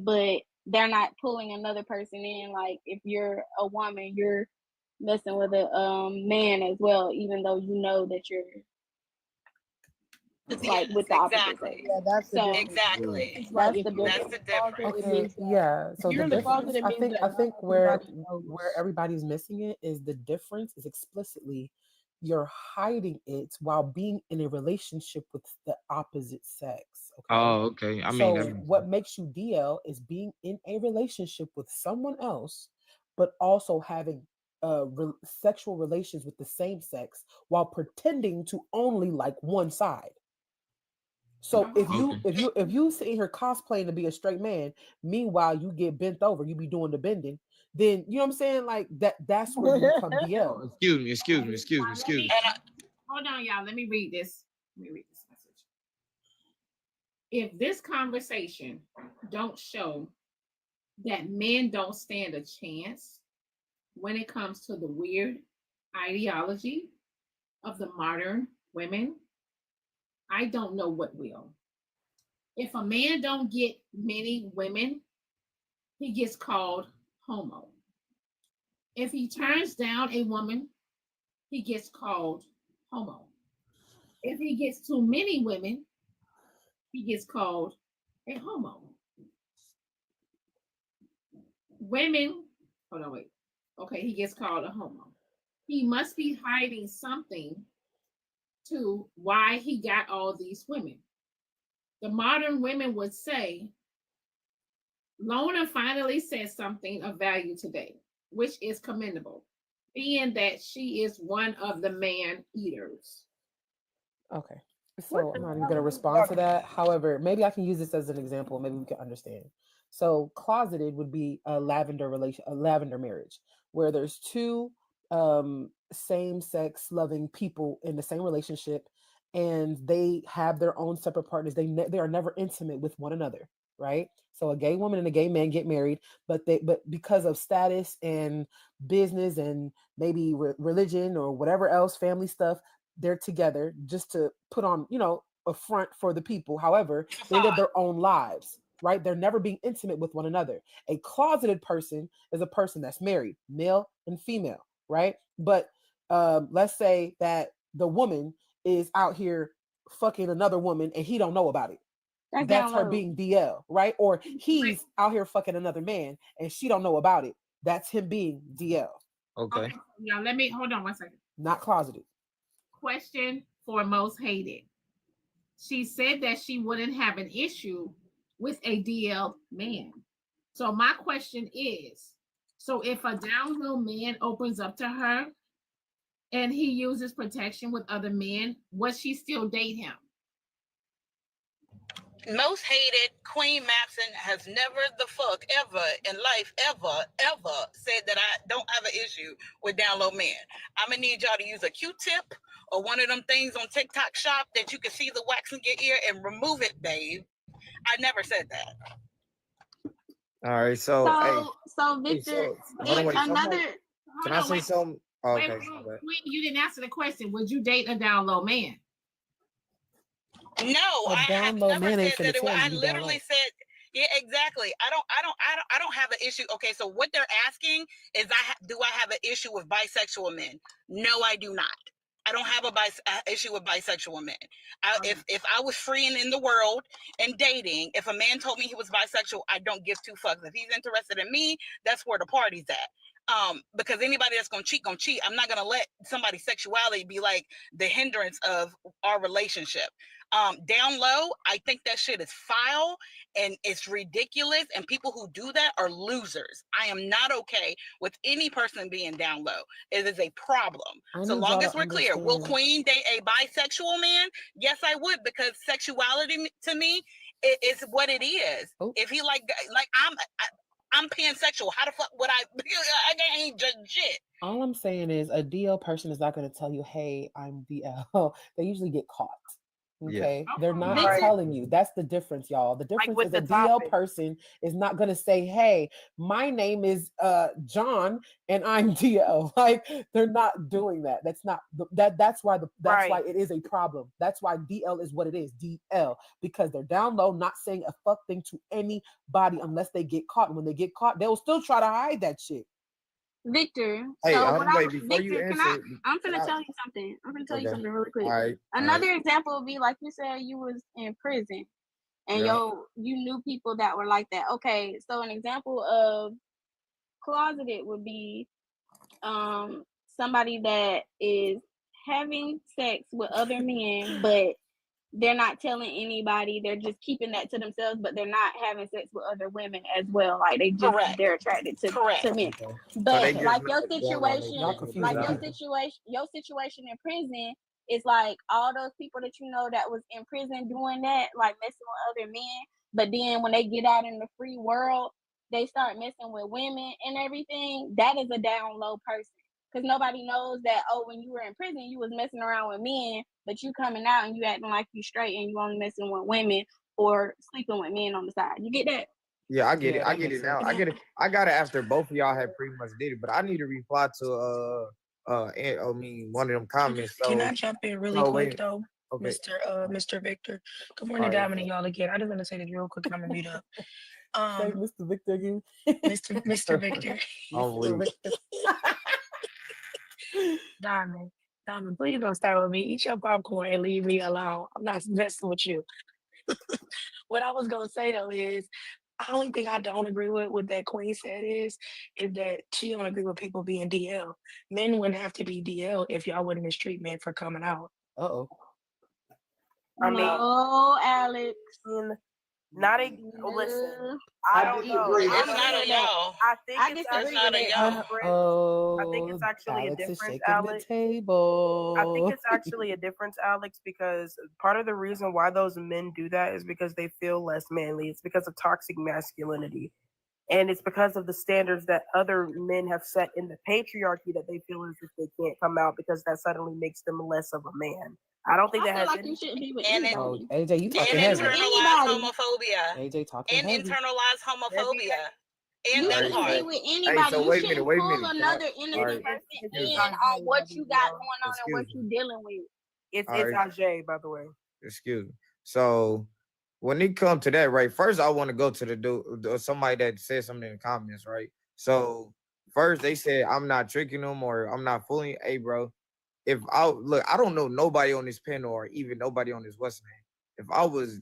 but they're not pulling another person in. Like if you're a woman, you're messing with a man as well, even though you know that you're like with the opposite sex. Yeah, that's the So difference. Exactly. that's If the you're difference. in the closet, it Okay, means that yeah. So if you're the in the closet, difference, it means I that think where everybody knows. everybody's missing it is the difference is explicitly you're hiding it while being in a relationship with the opposite sex. Okay. oh, okay. I mean, So that makes what makes you DL is being in a relationship with someone else, but also having sexual relations with the same sex while pretending to only like one side. So if you sit here cosplaying to be a straight man, meanwhile you get bent over, you be doing the bending, then you know what I'm saying? Like that's where you become DL. excuse me. Hold on, y'all. Let me read this. Message. If this conversation don't show that men don't stand a chance when it comes to the weird ideology of the modern women, I don't know what will. If a man don't get many women, he gets called homo. If he turns down a woman, he gets called homo. If he gets too many women, he gets called a homo. Women, hold on, wait. Okay, he gets called a homo. He must be hiding something to why he got all these women. The modern women would say, Lona finally said something of value today, which is commendable, being that she is one of the man eaters. Okay. So I'm not even going to respond to that. However, maybe I can use this as an example. Maybe we can understand. So closeted would be a lavender marriage, where there's two same-sex loving people in the same relationship, and they have their own separate partners. They are never intimate with one another, right? So a gay woman and a gay man get married, but because of status and business and maybe religion or whatever else, family stuff, they're together just to put on, a front for the people. However, they live their own lives, right? They're never being intimate with one another. A closeted person is a person that's married, male and female, right? But let's say that the woman is out here fucking another woman and he don't know about it. That's her being DL, right? Or he's out here fucking another man and she don't know about it. That's him being DL. Okay. Now let me hold on 1 second. Not closeted. Question for most hated. She said that she wouldn't have an issue with a DL man. So my question is, so if a down low man opens up to her and he uses protection with other men, would she still date him? Most hated Queen Maxon has never the fuck ever in life ever said that I don't have an issue with down low men. I'm gonna need y'all to use a Q-tip or one of them things on TikTok Shop that you can see the wax in your ear and remove it, babe. I never said that. All right. So, So hey, Victor, hold on, wait. another. Can I say something? Oh, Wait, okay. Queen, you didn't answer the question. Would you date a down low man? No, I have low never man said ain't finna that. tell I you down literally low. said, yeah, exactly. I don't have an issue. Okay, so what they're asking is, do I have an issue with bisexual men? No, I do not. I don't have a issue with bisexual men. If I was free and in the world and dating, if a man told me he was bisexual, I don't give two fucks. If he's interested in me, that's where the party's at. Because anybody that's gonna cheat. I'm not gonna let somebody's sexuality be like the hindrance of our relationship. Down low, I think that shit is foul and it's ridiculous, and people who do that are losers. I am not okay with any person being down low. It is a problem. So long as we're clear, will Queen date a bisexual man? Yes, I would, because sexuality to me is what it is. If he like I'm pansexual, how the fuck would I ain't just shit. All I'm saying is a DL person is not going to tell you, hey, I'm DL. They usually get caught. Okay. They're not telling you. That's the difference, y'all. The difference with is a the DL topic. person is not going to say, hey, my name is John and I'm DL. Like, they're not doing that. That's not that's why why it is a problem. That's why DL is what it is, DL, because they're down low, not saying a fuck thing to anybody unless they get caught. And when they get caught, they'll still try to hide that shit. Victor, Hey, so hold on, wait, before you Victor, answer, I'm finna tell you something. I'm finna tell you Okay. something really quick. All right. Another example would be like you said, you was in prison and Yeah. you knew people that were like that. Okay, so an example of closeted would be somebody that is having sex with other men, but they're not telling anybody. They're just keeping that to themselves, but they're not having sex with other women as well. Like they're attracted to men. But like your situation in prison is like all those people that you know that was in prison doing that, like messing with other men. But then when they get out in the free world, they start messing with women and everything. That is a down low person. Because nobody knows that, when you were in prison, you was messing around with men, but you coming out and you acting like you straight and you only messing with women or sleeping with men on the side. You get that? Yeah, I get it. I get it now. I get it. I got it after both of y'all had pretty much did it, but I need to reply to one of them comments. So, Can I jump in really quick though, Okay. Mr. Victor? Good morning, All right. Diamond and y'all again. I just want to say this real quick and I'm gonna mute up. Say Mr. Victor again. Mr. Victor. I'm weak. Diamond, please don't start with me. Eat your popcorn and leave me alone. I'm not messing with you. What I was gonna say though is, the only thing I don't agree with what that Queen said is that she don't agree with people being DL. Men wouldn't have to be DL if y'all wouldn't mistreat men for coming out. Uh-oh. No, Alex. Listen. I don't know. It's not a y'all. I think it's It's not a y'all. I think it's actually a Alex is difference, shaking Alex. the table. I think it's actually a difference, Alex, because part of the reason why those men do that is because they feel less manly. It's because of toxic masculinity. And it's because of the standards that other men have set in the patriarchy that they feel as if they can't come out because that suddenly makes them less of a man. I don't think that has you shouldn't be with And anybody. AJ, you talking and heavy. internalized homophobia. AJ talking And heavy. internalized homophobia. And You that shouldn't part. be with anybody. so You wait a shouldn't minute, pull Can another I- innocent all right. person Excuse in me. on what you got going on and Excuse what me. you dealing with. It's All right. Ajay, by the way. Excuse me. So when it comes to that, right? First, I want to go to the dude, somebody that said something in the comments, right? So first they said I'm not tricking them or I'm not fooling. Hey, bro, if I don't know nobody on this panel or even nobody on this West man. If I was,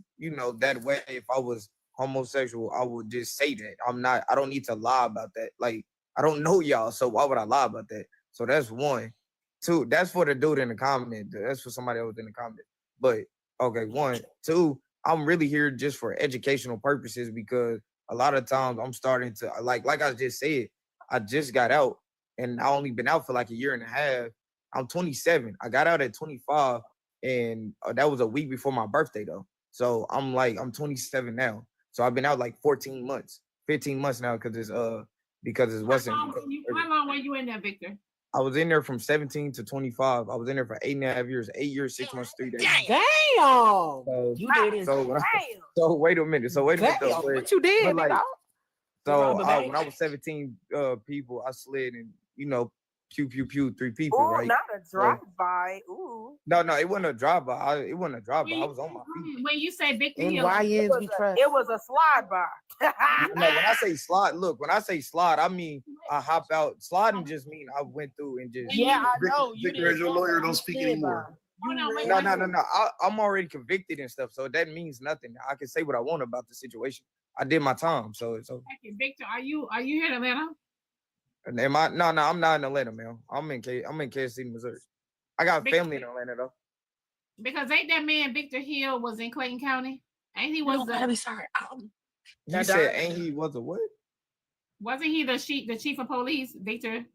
that way, if I was homosexual, I would just say that. I don't need to lie about that. Like, I don't know y'all, so why would I lie about that? So that's one. Two, that's for the dude in the comment. That's for somebody else in the comment. But okay, one. Two, I'm really here just for educational purposes because a lot of times I'm starting to like I just said, I just got out and I only been out for like a year and a half. I'm 27. I got out at 25, and that was a week before my birthday though. So I'm 27 now. So I've been out like 14 months, 15 months now because it wasn't. How long were you in there, Victor? I was in there from 17 to 25. I was in there for 8.5 years, 8 years, 6 months, 3 days. Damn. So, You did it. so wait a minute. So wait a minute. Though, what you did, like, dog? so when I was 17 people, I slid and pew, 3 people, Ooh, right? not a drive-by. Ooh. No, it wasn't a drive-by. It wasn't a drive-by. I was on my feet. When you say Victor And Hill, YNs we trust. It was a slide-by. No, when I say slide, look, when I say slide, I mean I hop out. Sliding just mean I went through and just. Yeah, I know. Victor, as your lawyer, don't speak anymore. No. I'm already convicted and stuff, so that means nothing. I can say what I want about the situation. I did my time, so it's okay. Victor, are you here in Atlanta? Am I? No, I'm not in Atlanta, man. I'm in Kansas City, Missouri. I got family in Atlanta though. Because ain't that man Victor Hill was in Clayton County? Ain't he was I'm sorry. You said ain't he was a what? Wasn't he the chief of police, Victor?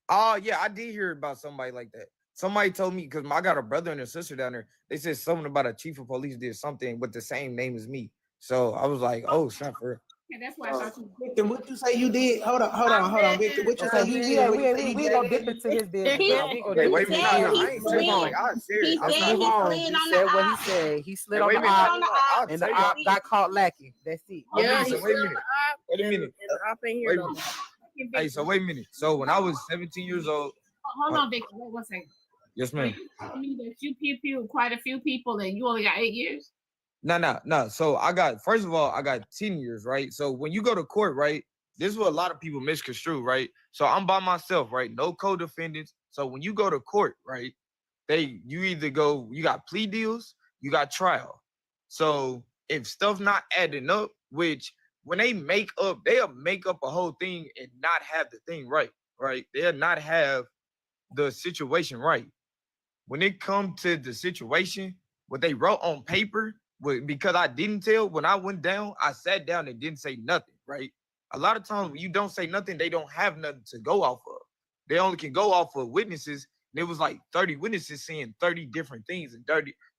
Oh yeah, I did hear about somebody like that. Somebody told me because I got a brother and a sister down there. They said something about a chief of police did something with the same name as me. So I was like, oh, snap for real. Yeah, that's why I thought you. Victor, what you say you did? Hold on, Victor. What you say you did? We ain't gonna dip into his business. Wait a minute. I ain't saying like I'm serious. Let's move on. He said what he said. He slid on the op, and the op got caught lacking. That's it. Yeah. So wait a minute. Hey, so wait a minute. So when I was 17 years old. Hold on, Victor. Wait 1 second. Yes, ma'am. I mean that you pew quite a few people, and you only got 8 years. No. So first of all, I got 10 years, right? So when you go to court, right, this is what a lot of people misconstrue, right? So I'm by myself, right? No co-defendants. So when you go to court, right, you either you got plea deals, you got trial. So if stuff not adding up, which when they'll make up a whole thing and not have the thing right? They'll not have the situation right. When it comes to the situation, what they wrote on paper, because I didn't tell, when I went down, I sat down and didn't say nothing, right? A lot of times when you don't say nothing, they don't have nothing to go off of. They only can go off of witnesses. And it was like 30 witnesses saying 30 different things and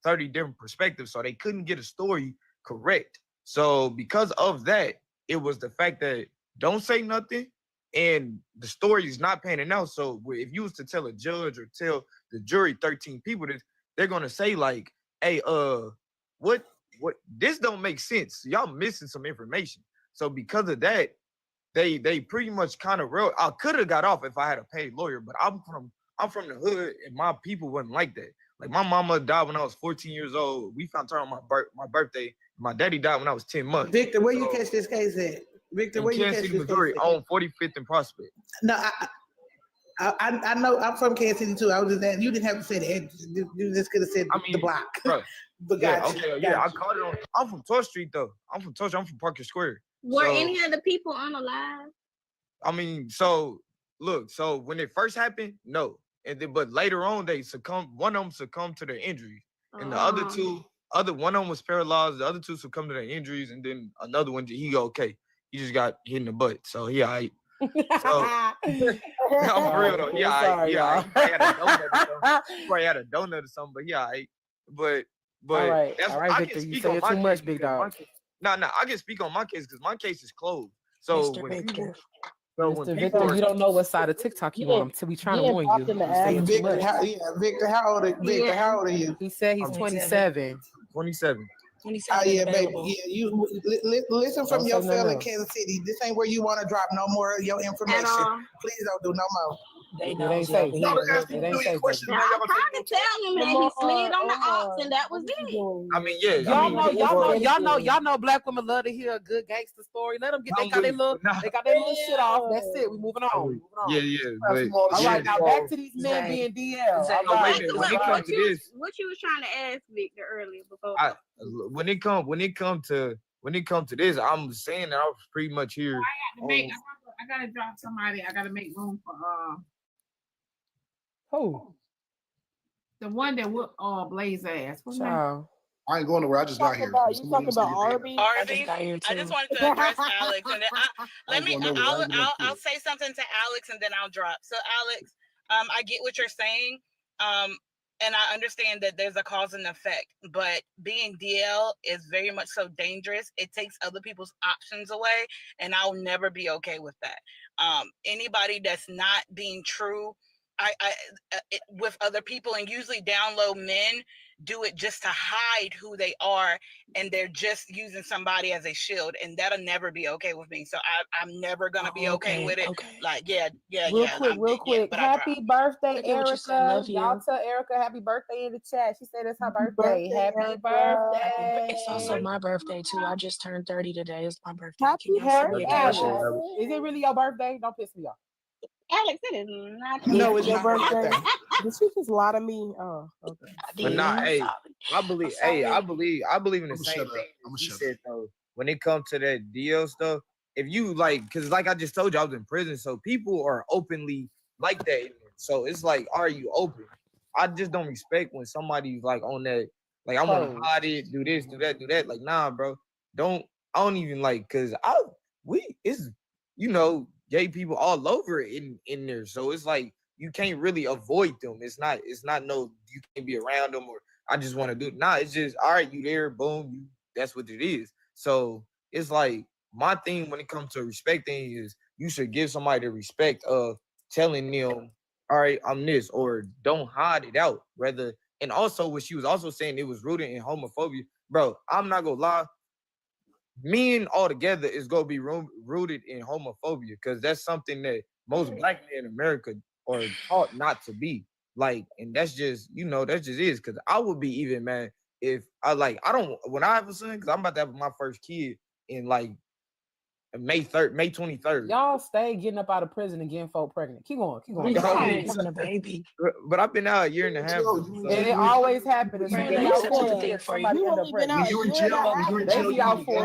30 different perspectives. So they couldn't get a story correct. So because of that, it was the fact that don't say nothing and the story is not panning out. So if you was to tell a judge or tell the jury 13 people this, they're going to say like, hey, what this don't make sense. Y'all missing some information. So because of that, they pretty much kind of real. I could have got off if I had a paid lawyer, but I'm from the hood and my people wasn't like that. Like my mama died when I was 14 years old. We found her on my birthday. My daddy died when I was 10 months. Victor, where you catch this case at? Victor, where you catch this case Missouri, on 45th and Prospect. No, I know I'm from Kansas City too. I was just that you didn't have to say that. You just could have said the block. Bro, but yeah, gotcha, okay, yeah, I caught it on. I'm from 12th Street though. I'm from Parker Square. Were any of the people unalive? I mean, so look, so when it first happened, no, and then but later on they succumbed. One of them succumbed to their injuries, and the other two, one of them was paralyzed. The other two succumbed to their injuries, and then another one he go okay. He just got hit in the butt, so he all right. So, I'm for real though. Yeah, yeah. Probably had a donut or something, but yeah, but all right, that's all right, Victor. You say it too much, big dog. No, I can speak on my case because my case is closed. So when people, Mr. Victor, you don't know what side of TikTok you on until we trying to warn you. Victor, how old are you? He said he's 27. 27. Oh yeah, baby. Yeah, you listen from your fellow in Kansas City. This ain't where you want to drop no more of your information. Please don't do no more. It ain't safe. It ain't safe. I'm trying to tell him, man. He slid on the ops, and that was it. I mean, yeah. Y'all know black women love to hear a good gangster story. Let them get. They got their little shit off. That's it. We moving on. Yeah. All right, now back to these men being DL. What you was trying to ask Victor earlier before? When it come to this, I'm saying that I was pretty much here. I gotta drop somebody. I gotta make room for Who? the one that whooped Blaze ass. What's name? Child. I ain't going nowhere. I just got here. You talking about Arby? I just got here I just too. wanted to address Alex, and then I I'll say something to Alex, and then I'll drop. So Alex, I get what you're saying, and I understand that there's a cause and effect, but being DL is very much so dangerous. It takes other people's options away, and I'll never be okay with that. Anybody that's not being true, with other people, and usually down low men do it just to hide who they are, and they're just using somebody as a shield, and that'll never be okay with me. So I'm never gonna be okay with it. Like, Real quick. Happy birthday, Look at what you said, Erica. love you. Y'all tell Erica happy birthday in the chat. She said it's her birthday. Happy birthday. It's also my birthday too. I just turned 30 today. It's my birthday. Happy Can y'all send me a cash birthday. app? Is it really your birthday? Don't piss me off. Alex, it is not. No, it's your birthday. Did she just lie to me? Oh, okay. But nah, hey, I believe in the same thing she said though. When it comes to that deal stuff, if you because like I just told you, I was in prison, so people are openly like that. So it's like, are you open? I just don't respect when somebody's like on that, like I want to hide it, do this, do that. Like, nah, bro, I don't even cause it's gay people all over in there, so it's like you can't really avoid them. It's not no, you can't be around them, or I just want to do it. Nah, it's just, all right, you there, boom, that's what it is. So it's like, my thing when it comes to respect thing is you should give somebody the respect of telling them, all right, I'm this, or don't hide it out, rather. And also what she was also saying, it was rooted in homophobia. Bro, I'm not gonna lie, men altogether is gonna be rooted in homophobia, because that's something that most black men in America are taught not to be. And that's just, that just is. Because I would be even mad if when I have a son, because I'm about to have my first kid in May 23rd. Y'all stay getting up out of prison and getting folk pregnant. Keep going. Having a baby. But I've been out a year and a half. And it always happens. I've been out for a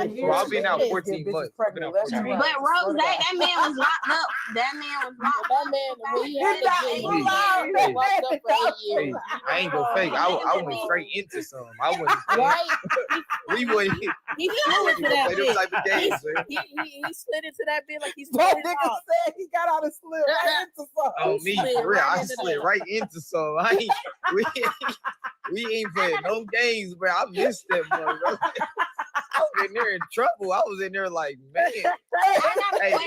year. I've been out 14 months. But Rose, that man was locked up. That man was locked up. I ain't gonna fake. I went straight into some. I went we went. He slid into that those type of games, man. He slid into that bit like he's that nigga said he got out and slid right into some. Oh, me, for real. I slid right into some. We ain't playing no games, bro. I missed that one, bro. I was in there in trouble. I was in there like, man, hey,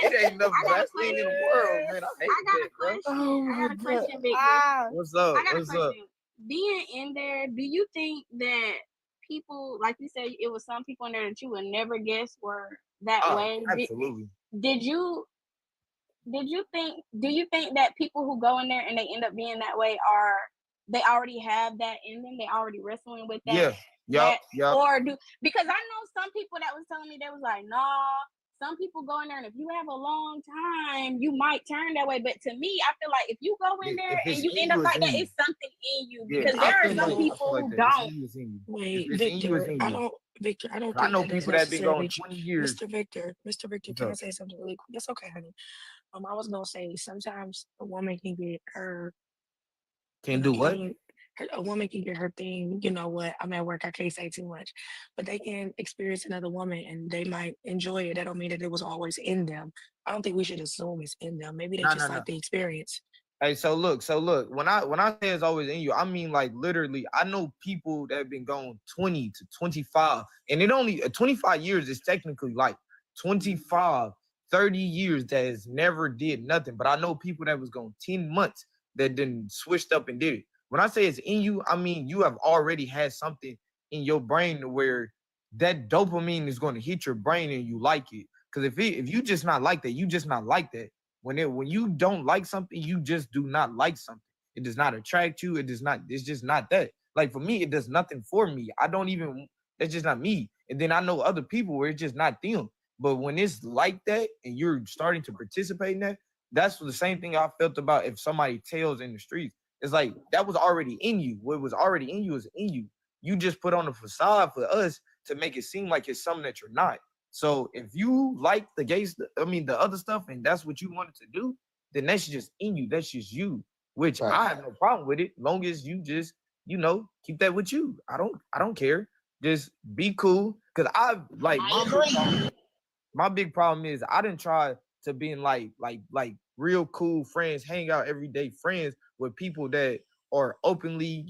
it ain't the best thing in the world, man. I hate that, bro. I got a question, Victor. What's up? I got What's a question. up? Being in there, do you think that people, like you said, it was some people in there that you would never guess were that way? Absolutely. Do you think that people who go in there and they end up being that way they already have that in them? They already wrestling with that? Yeah. Or because I know some people that was telling me, they was like, nah, some people go in there and if you have a long time, you might turn that way. But to me, I feel like if you go in there and you end up like that, it's something in you, because there are some people who don't. Wait, Victor, I don't I know think people that been going 20 years. Mr. Victor, can I say something really quick? That's okay, honey. I was gonna say sometimes a woman can get her. Can do what? A woman can get her thing. You know what? I'm at work. I can't say too much, but they can experience another woman and they might enjoy it. That don't mean that it was always in them. I don't think we should assume it's in them. Maybe they just like the experience. Hey, so look. When I say it's always in you, I mean literally. I know people that have been going 20 to 25, and it only 25 years is technically 25, 30 years that has never did nothing. But I know people that was going 10 months that then switched up and did it. When I say it's in you, I mean you have already had something in your brain where that dopamine is going to hit your brain and you like it. Because if you just not like that, you just not like that. When you don't like something, you just do not like something. It does not attract you. It's just not that. Like for me, it does nothing for me. That's just not me. And then I know other people where it's just not them. But when it's like that and you're starting to participate in that, that's the same thing I felt about if somebody tells in the streets. It's like that was already in you. What was already in you is in you. You just put on a facade for us to make it seem like it's something that you're not. So if you like the the other stuff, and that's what you wanted to do, then that's just in you. That's just you. Which I have no problem with it, long as you just, keep that with you. I don't care. Just be cool. Cause my big problem is I didn't try to be in like real cool friends, hang out every day friends with people that are openly,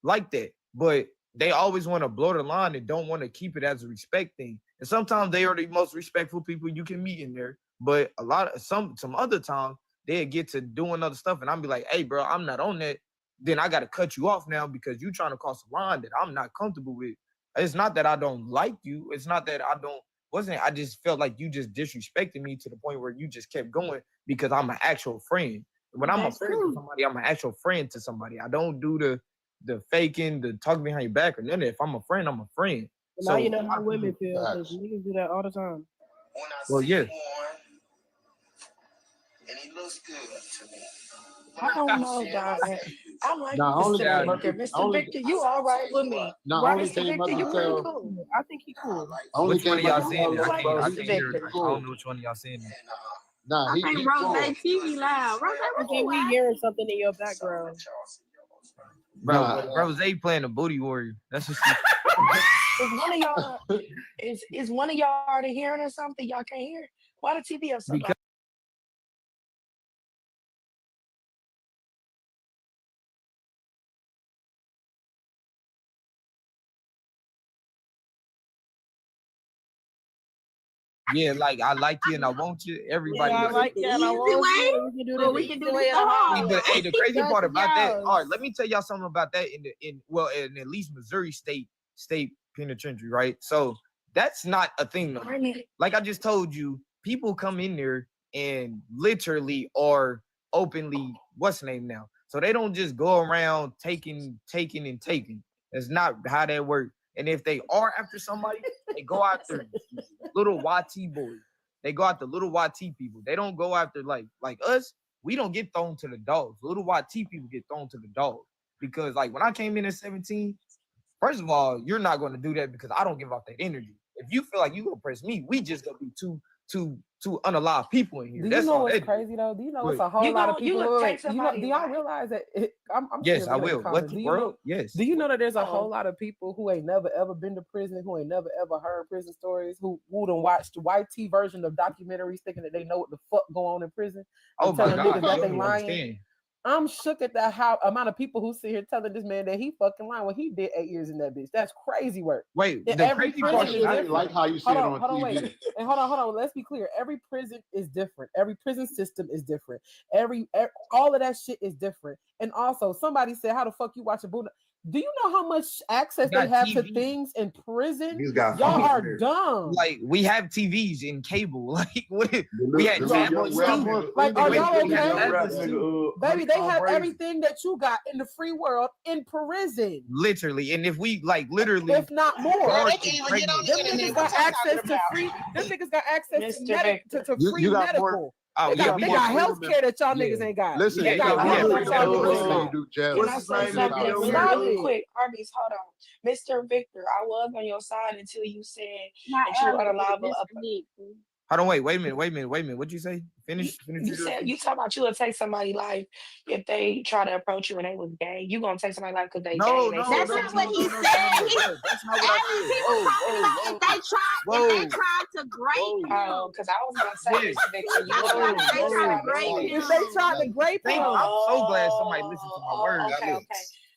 like that. But they always want to blow the line and don't want to keep it as a respect thing. And sometimes they are the most respectful people you can meet in there. But a lot of some other times they get to doing other stuff, and I'm be like, hey, bro, I'm not on that. Then I got to cut you off now because you trying to cross a line that I'm not comfortable with. It's not that I don't like you. It's not that I just felt like you just disrespected me to the point where you just kept going because I'm an actual friend. When I'm a friend to somebody, I'm an actual friend to somebody. I don't do the faking, the talking behind your back or none of that. If I'm a friend, I'm a friend. Now you know how women feel, because niggas do that all the time. Well, yeah. And he looks good to me. I don't know, Diamond. I like only Mr. came Victor. Mr. Victor, you all right with me. Only Mr. came Victor, up you to pretty tell. cool. I think he cool. Only Which one of came up y'all to saying tell it? I can't Mr. hear. Victor. I don't know which one of y'all saying it. Nah, I think Rose TV loud. Rose, I what think you we at? hearing something in your background. Bro, Rose playing the booty warrior. That's what she. Is one of y'all already hearing or something? Y'all can't hear? Why the TV up so loud? Because yeah, like I like you and I want you. Everybody. Yeah, I like The that. I easy want way? you. We can do Or this. we can do the this the hard way. Hey, the crazy part about that. Yes. All right, let me tell y'all something about that in at least Missouri state penitentiary, right? So that's not a thing. No more. Like I just told you, people come in there and literally are openly what's the name now. So they don't just go around taking. That's not how that works. And if they are after somebody, they go after little YT boys. They go after little YT people. They don't go after like us. We don't get thrown to the dogs. Little YT people get thrown to the dogs. Because like when I came in at 17, first of all, you're not going to do that because I don't give off that energy. If you feel like you gonna press me, we just gonna be two unalive people in here. Do you That's know all what's that crazy though? Do you know it's But- a whole lot of people? Wait, take somebody do y'all life. realize that? I'm Yes, serious, I I'm in the will. What comments. the Do you world? know? Yes. Do you know that there's a Uh-oh. whole lot of people who ain't never ever been to prison, who ain't never ever heard prison stories, who done watched the YT version of documentaries, thinking that they know what the fuck go on in prison? Oh And my telling God, niggas you that they don't lying. understand. I'm shook at the amount of people who sit here telling this man that he fucking lying when he did 8 years in that bitch. That's crazy work. Wait, And the every crazy prison part is is different. like how you see it on TV. Wait. And hold on. Let's be clear. Every prison is different. Every prison system is different. All of that shit is different. And also, somebody said, "How the fuck you watching Buddha?" Do you know how much access they got have to TV. things in prison? He's got Y'all phones are there. dumb. Like we have TVs in cable. Like what? We had the tablets little young too. rap Like, are Wait, y'all we had okay? tablets too. Baby, they have everything that you got in the free world in prison. Literally, and if we like literally, If not more. guards They is can even get on pregnant. the internet. Them niggas got access to free. Them niggas got access to free You got medical. more. Oh They yeah, got, we they get got freedom health care that y'all niggas ain't got. Listen, they you got got health more that y'all freedom niggas than ain't got. you do, Jazz. Can I say something Stop really it. quick? Arby's, hold on. Mr. Victor, I was on your side until you said Not that you are Alex, allowed Mr. up. Victor. Hold on, wait a minute. What'd you say? Finish. You said you talk about you would take somebody's life if they try to approach you and they was gay. You gonna take somebody's life because they No, gay. no, They That's said not that. what he said. That's not what I Alex, said. he was talking about if they tried to grape him. Because I was gonna say, Mr. Victor, you was on If they your tried side. to grape him. If they tried to grape him. I'm so glad somebody listened to my words. Okay.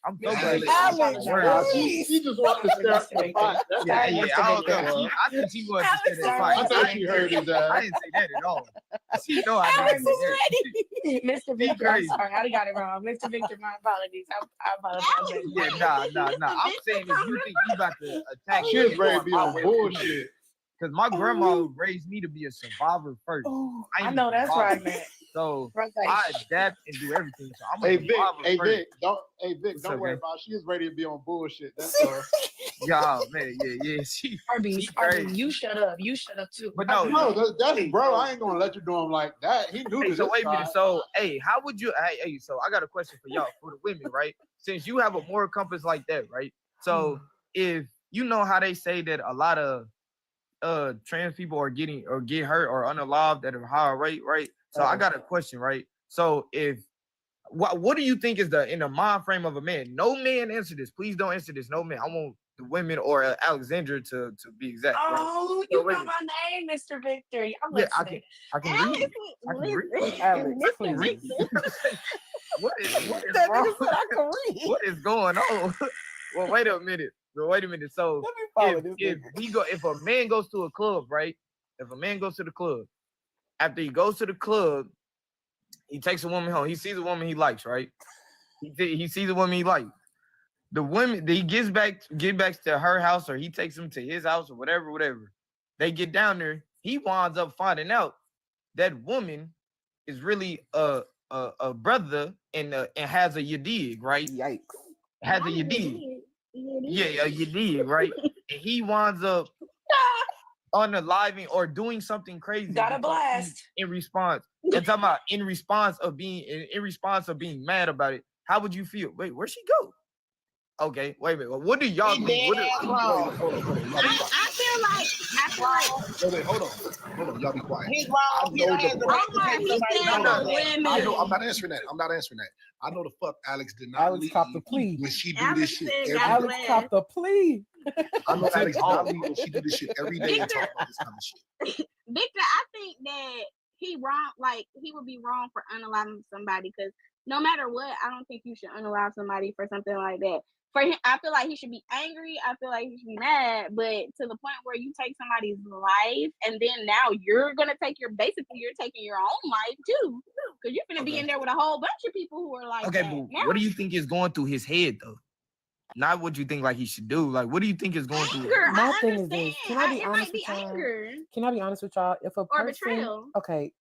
I'm so glad they Alex, listened to my words. She just wanted to stare at the pot. That's Yeah, what yeah, I don't know. I think she was to say that I fight. thought she heard his I ass. didn't say that at all. She know I didn't say that. Mr. Victor, I'm crazy. sorry, I got it wrong. Mr. Victor, my apologies. I apologize. Yeah, nah. I'm saying if you think you about to attack She was ready to be on bullshit. because my grandma raised me to be a survivor first. I ain't know a that's survivor. right, man. So Right. I adapt and do everything. So I'm a Hey Vic, survivor first. Vic, don't worry okay? about it. She is ready to be on bullshit. That's all. Yeah, man, yeah. Arby's, you shut up. You shut up too. But no, that's bro. I ain't gonna let you do him like that. He knew Hey, this. so wait a minute. side. So, hey, how would you? Hey, so I got a question for y'all, for the women, right? Since you have a moral compass like that, right? So, if you know how they say that a lot of trans people are getting or get hurt or unalived at a higher rate, right? So I got a question, right? So if what do you think is in the mind frame of a man? No man answer this. Please don't answer this. No man. I want the women or Alexandra to be exact. Oh, right? you know my name, Mr. Victor. I'm Yeah, listening. I can read it. I can read. Alex, Can please. read. What is That wrong? nigga said I can read. What is going on? Well, wait a minute. So if a man goes to a club, right? If a man goes to the club, after he goes to the club, he takes a woman home. He sees a woman he likes, right? He sees a woman he likes. The woman, he get back to her house, or he takes them to his house, or whatever. They get down there. He winds up finding out that woman is really a brother and has a yadig, right? Yikes. Has a yadig. Yeah, a yadig, right? And he winds up unaliving or doing something crazy. Got a blast. In response. I'm talking about in response of being mad about it. How would you feel? Wait, where'd she go? Okay, wait a minute. What do y'all think? Hold on. I feel like Wait, hold on. Y'all be quiet. He's wrong. He has the right to take somebody. I know. I'm not answering that. I know the fuck Alex did not Alex leave copped the plea. when she do this shit every day. Alex copped the plea. I know Alex did not leave when she do this shit every day and talk about this kind of shit. Victor, I think that he wrong. Like he would be wrong for unaliving somebody because no matter what, I don't think you should unalive somebody for something like that. For him, I feel like he should be angry. I feel like he should be mad, but to the point where you take somebody's life and then now you're gonna you're taking your own life too, because you're gonna be in there with a whole bunch of people who are like. Okay, that. but Now, what do you think is going through his head though? Not what you think like he should do. Like, what do you think is going through? anger. My I thing is understand. this. Can I be It honest might be with y'all? anger. Can I be honest with y'all? If a Or person, betrayal. okay,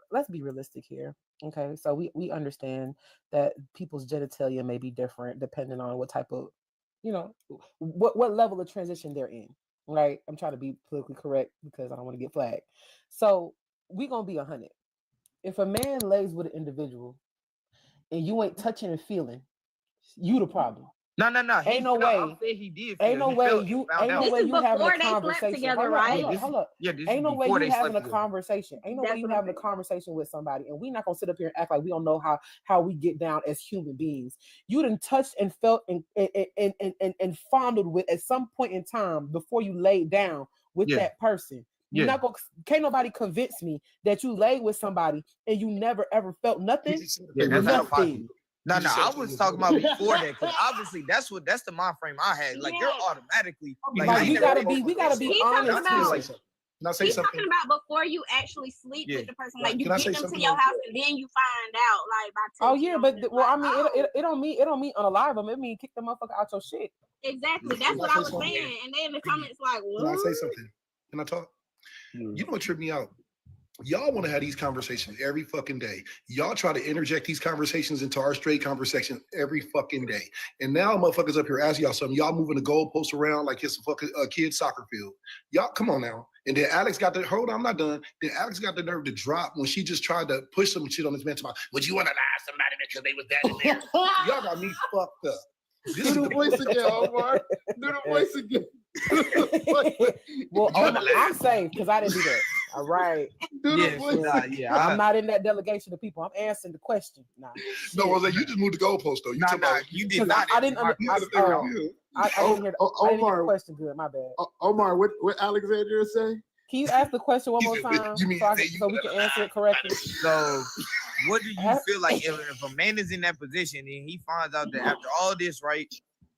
let's be realistic here. Okay, so we understand that people's genitalia may be different depending on what type of, what level of transition they're in. Right? I'm trying to be politically correct because I don't want to get flagged. So we gonna be 100. If a man lays with an individual and you ain't touching and feeling, you the problem. No. Ain't no way. I said he did. Ain't no way you having a they slept conversation. together, right? Hold up. Yeah, this Ain't is no way before you they having a slept together. conversation. Ain't no That's way you what I'm having a conversation with somebody, and we not gonna sit up here and act like we don't know how we get down as human beings. You done touched and felt and fondled with at some point in time before you laid down with that person. You're not gonna. Can't nobody convince me that you laid with somebody and you never ever felt nothing. Nothing. No, I was talking about before that because obviously that's the mind frame I had. Like you're automatically like we gotta be honest. Can I say He's something? talking about before you actually sleep with the person, like you Can I get say them to something your else? house and then you find out, like by Oh touching yeah, on but them, well, I like, mean, it don't mean unalive them. It mean kick the motherfucker out your shit. exactly. That's Can what I I say was something? saying, and they in the comments like, Can I what? say something? Can I talk? You know what tripped me out? Y'all want to have these conversations every fucking day. Y'all try to interject these conversations into our straight conversation every fucking day. And now motherfuckers up here asking y'all something. Y'all moving the goalposts around like it's a fucking kid's soccer field. Y'all, come on now. And then Alex got the, hold on, I'm not done. Then Alex got the nerve to drop when she just tried to push some shit on this man. Would you want to lie somebody because they was that in there? Y'all got me fucked up. Do the voice again, Omar. Do the voice again. Well, I'm safe because I didn't do that. All right. I'm not in that delegation of people. I'm answering the question. No, you just moved the goalpost though. You did not. I didn't. I didn't hear the question good. My bad. Omar, what Alexandria say? Can you ask the question one more time so we can answer it correctly? So, what do you feel like if a man is in that position and he finds out that after all this, right?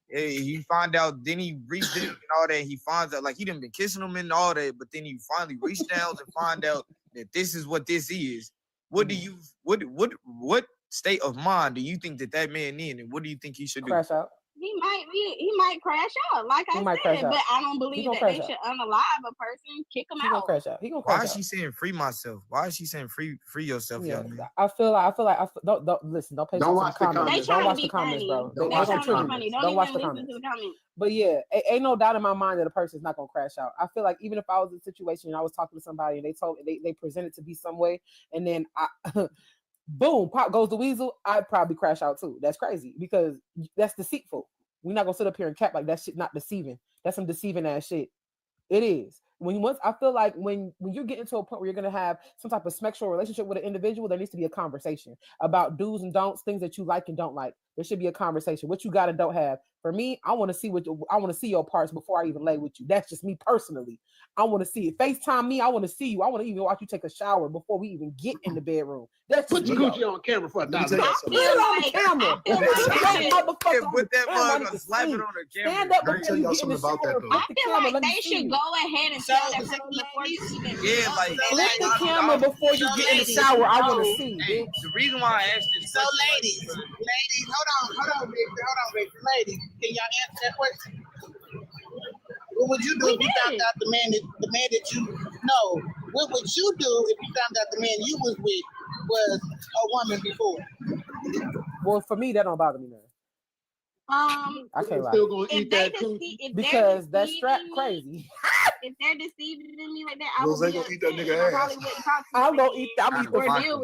He find out, then he reached in and all that. He finds out like he done been kissing him and all that, but then he finally reached down and find out that this is what this is. What do you what state of mind do you think that man in, and what do you think he should do? Crash out. He might crash out, like I said, but I don't believe that they should unalive a person, kick him He gonna out. crash out. He gonna crash Why out. is she saying free myself? Why is she saying free yourself, young man? I feel like don't listen. Don't pay attention to the comments. Don't watch the comments, bro. They They're trying gonna to be trigger funny. you. Don't Don't watch the even listen comments. to the comments. But yeah, ain't no doubt in my mind that a person's not gonna crash out. I feel like even if I was in a situation and I was talking to somebody and they presented to be some way, and then boom, pop goes the weasel, I'd probably crash out too. That's crazy because that's deceitful. We're not gonna sit up here and cap like that shit not deceiving. That's some deceiving ass shit. It is. once I feel like when you get into a point where you're gonna have some type of sexual relationship with an individual, there needs to be a conversation about do's and don'ts, things that you like and don't like. There should be a conversation. What you got and don't have. For me, I want to see your parts before I even lay with you. That's just me personally. I want to see it. FaceTime me. I want to see you. I want to even watch you take a shower before we even get in the bedroom. That's Put your Gucci on camera for a Put it on the camera. Put that mug on, slap it on the camera. Stand up Let me tell y'all something about that though. I feel like they should go ahead and tell that person before you even flip the camera before you get in the shower. I want to see. Hey, the reason why I asked this. So ladies, hold on, Victor. Ladies, can y'all answer that question? What would you do if you found out the man that you know? What would you do if you found out the man you was with was a woman before? Well, for me, that don't bother me now. I can't lie. Still gonna eat that because that strap crazy. If they're deceiving me like that, I Those would ain't gonna eat that nigga ass. probably wouldn't talk to I'm you gonna eat.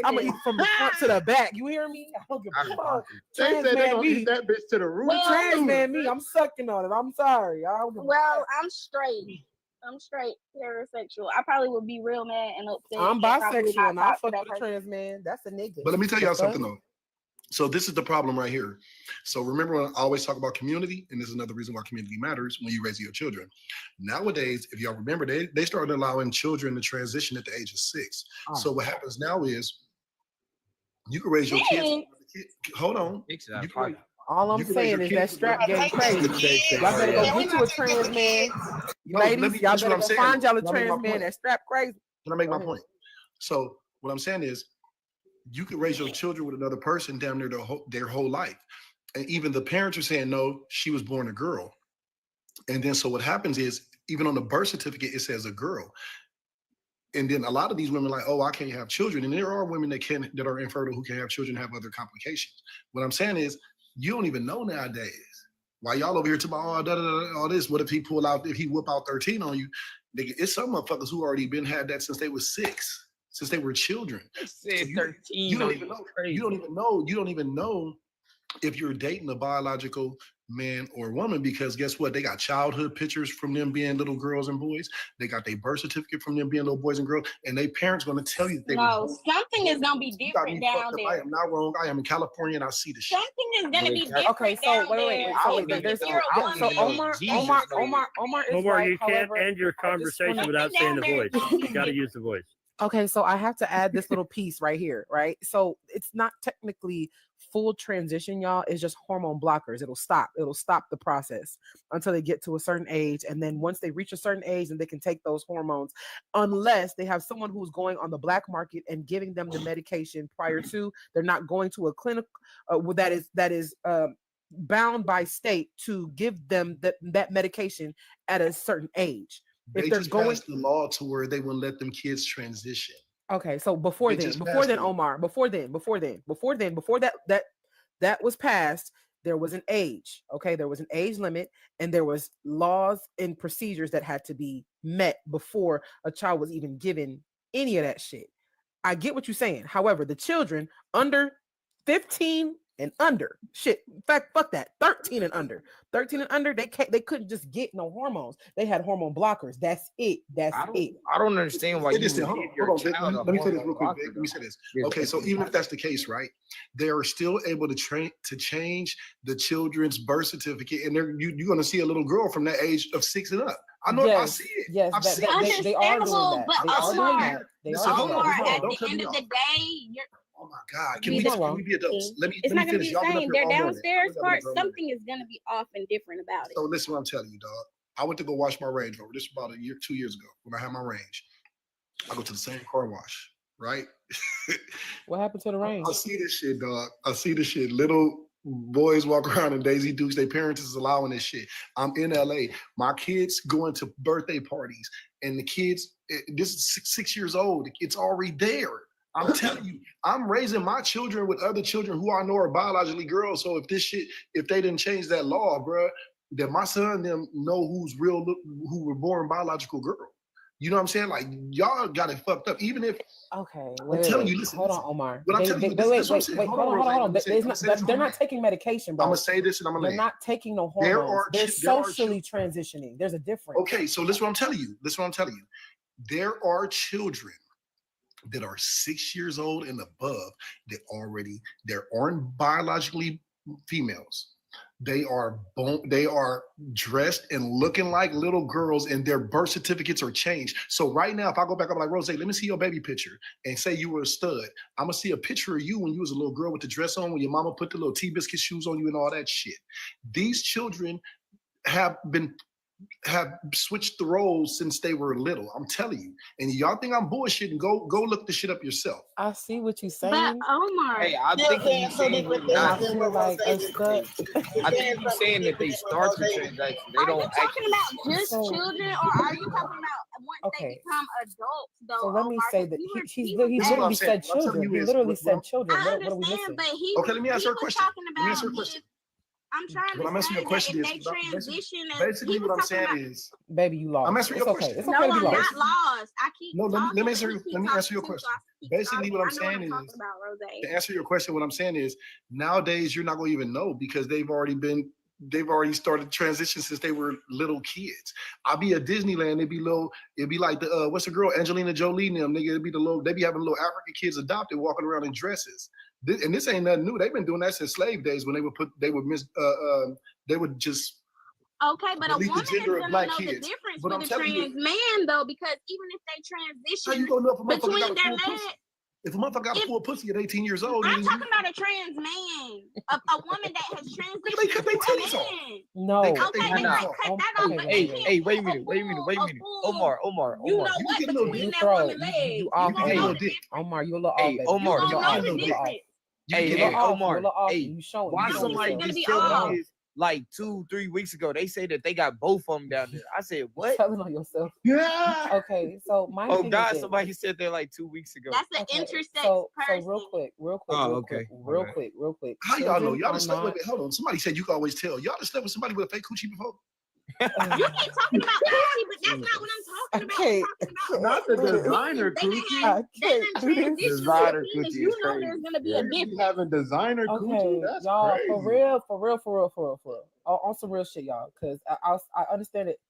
I'm gonna eat from the front to the back. You hear me? I don't give a fuck. They said they Trans gonna man eat that bitch to the root. Trans man me. I'm sucking on it. I'm sorry. Well, I'm straight. I'm straight, heterosexual. I probably would be real mad and upset. I'm and probably bisexual not and I talk to fuck that with a person. trans man. That's a nigga. But let me tell y'all The fuck? something though. So this is the problem right here. So remember when I always talk about community, and this is another reason why community matters when you raise your children. Nowadays, if y'all remember, they started allowing children to transition at the age of 6. So what happens now is you can raise your kids. Hold on. All I'm saying is that strap getting crazy. Y'all better go get you a trans man. Ladies, y'all better go find y'all a trans man that strap crazy. Can I make my point? So what I'm saying is you can raise your children with another person damn near their whole life. And even the parents are saying, no, she was born a girl. And then so what happens is, even on the birth certificate, it says a girl. And then a lot of these women are like, oh, I can't have children. And there are women that are infertile who can have children, have other complications. What I'm saying is, you don't even know nowadays. While y'all over here talking about all this, what if he whip out 13 on you? It's some motherfuckers who already had that since they were 6. Since they were children. So 13. You don't even know. You don't even know if you're dating a biological man or woman, because guess what? They got childhood pictures from them being little girls and boys. They got their birth certificate from them being little boys and girls, and their parents going to tell you that they were. Something is gonna be different down there. I am not wrong. I am in California and I see the shit. Something is gonna be different. Okay, so wait. So Omar is right. You can't end your conversation without saying the voice. You got to use the voice. Okay, so I have to add this little piece right here, right? So it's not technically full transition, y'all. It's just hormone blockers. It'll stop the process until they get to a certain age. And then once they reach a certain age, and they can take those hormones, unless they have someone who's going on the black market and giving them the medication prior to. They're not going to a clinic that is bound by state to give them that medication at a certain age. They just passed the law to where they wouldn't let them kids transition. Okay, so before then, Omar, before that was passed, there was an age. Okay, there was an age limit, and there was laws and procedures that had to be met before a child was even given any of that shit. I get what you're saying. However, the children under 15 and under, shit, in fact, fuck that, 13 and under, they couldn't just get no hormones. They had hormone blockers. That's it. I don't understand why you hold on. Let me say this real quick. Let me say this. Okay, so even if that's the case, right, they are still able to change the children's birth certificate, and you're going to see a little girl from that age of 6 and up. I know. I see it. Yes, they are doing that. Hold on. At the end of the day, you're. Oh my God! Can we be adults? It's not gonna be the same. Their downstairs part, something is gonna be off and different about it. So listen, what I'm telling you, dog. I went to go wash my Range Rover. This was about 2 years ago when I had my Range. I go to the same car wash, right? What happened to the Range? I see this shit, dog. I see this shit. Little boys walk around in Daisy Dukes. Their parents is allowing this shit. I'm in LA. My kids going to birthday parties, and the kids. This is 6 years old. It's already there. I'm telling you, I'm raising my children with other children who I know are biologically girls. So if they didn't change that law, bro, then my son and them know who were born biological girl. You know what I'm saying? Like y'all got it fucked up. Even if okay, I'm telling you, listen, hold on, Omar. What I'm telling you, this Wait, hold on. They're not taking medication, bro. I'm gonna say this and I'm gonna. They're not taking no hormones. They're socially transitioning. There's a difference. Okay, so this is what I'm telling you. There are children that are 6 years old and above that there aren't biologically females. They are dressed and looking like little girls, and their birth certificates are changed. So right now, if I go back, I'm like, Rose, let me see your baby picture and say you were a stud. I'm gonna see a picture of you when you was a little girl with the dress on, when your mama put the little T-biscuit shoes on you and all that shit. These children have switched the roles since they were little. I'm telling you. And y'all think I'm bullshitting, go look the shit up yourself. I see what you're saying. But Omar, Hey, I think he's saying I feel like I think he's saying that they start the transaction. They are don't you talking actually. about just children, or are you talking about once they become adults? Though, so let me Omar, say that he literally said children. He literally said children. What are we missing? But he okay, let me ask her a question. Let me ask her a question. I'm trying to say that if they transition, basically what I'm saying is, baby, you lost. I'm answering your question. It's okay to be lost. Not lost. I keep let me answer your question. Basically, what I'm saying is, to answer your question, what I'm saying is, nowadays you're not going to even know because they've already started transition since they were little kids. I'll be at Disneyland, it'd be like the what's the girl, Angelina Jolie and them, nigga, they be having little African kids adopted walking around in dresses. And this ain't nothing new. They've been doing that since slave days when they would just okay, but a woman the gender is of gonna black know kids. the difference But with a trans man though, because even if they transition, how you gonna know if a motherfucker got a full legs. pussy? If a motherfucker got a full pussy at 18 years old, I'm talking about a trans man, a woman that has transitioned they cut their to a titties off. man. No, they cut their Okay, they titties might off. cut that off, but they can't Hey, wait a put minute, wait a minute. Omar. you know what between that woman legs. You off, Omar, you a little off, baby. Omar, you know the little off. difference. Hey, Omar, hey, why somebody just told me this like 2-3 weeks ago? They say that they got both of them down there. I said, what? Telling on yourself. Yeah. Okay, so my oh thing God, is somebody said that like 2 weeks ago. That's an intersex so person. real quick. Oh, Real quick. How y'all know? Y'all are just slept not. with hold on. Somebody said you can always tell. Y'all just slept with somebody with a fake coochie before? You keep talking about coochie, but that's not what I'm talking about. Not the designer coochie. Designer coochie. You know there's gonna be a difference. You having designer coochie? That's y'all, crazy. for real. On some real shit, y'all, because I understand it.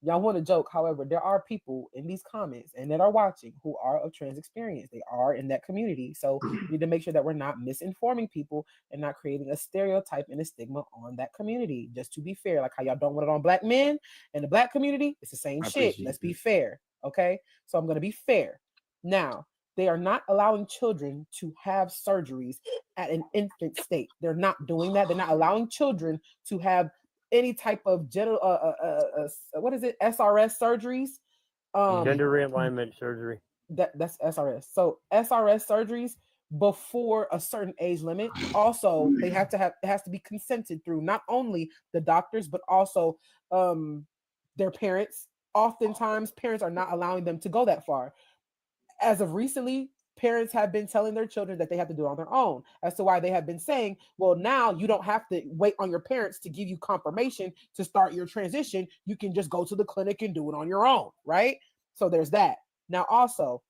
Y'all want to joke. However, there are people in these comments and that are watching who are of trans experience. They are in that community. So we need to make sure that we're not misinforming people and not creating a stereotype and a stigma on that community. Just to be fair, like how y'all don't want it on black men in the black community, it's the same shit. Let's be fair. Okay. So I'm going to be fair. Now, they are not allowing children to have surgeries at an infant state. They're not doing that. They're not allowing children to have any type of genital what is it, SRS surgeries, gender realignment surgery. That's SRS. So SRS surgeries before a certain age limit. Also, they have to have, it has to be consented through not only the doctors but also their parents. Oftentimes parents are not allowing them to go that far. As of recently, parents have been telling their children that they have to do it on their own, as to why they have been saying, well, now you don't have to wait on your parents to give you confirmation to start your transition. You can just go to the clinic and do it on your own, right? So there's that. Now, also,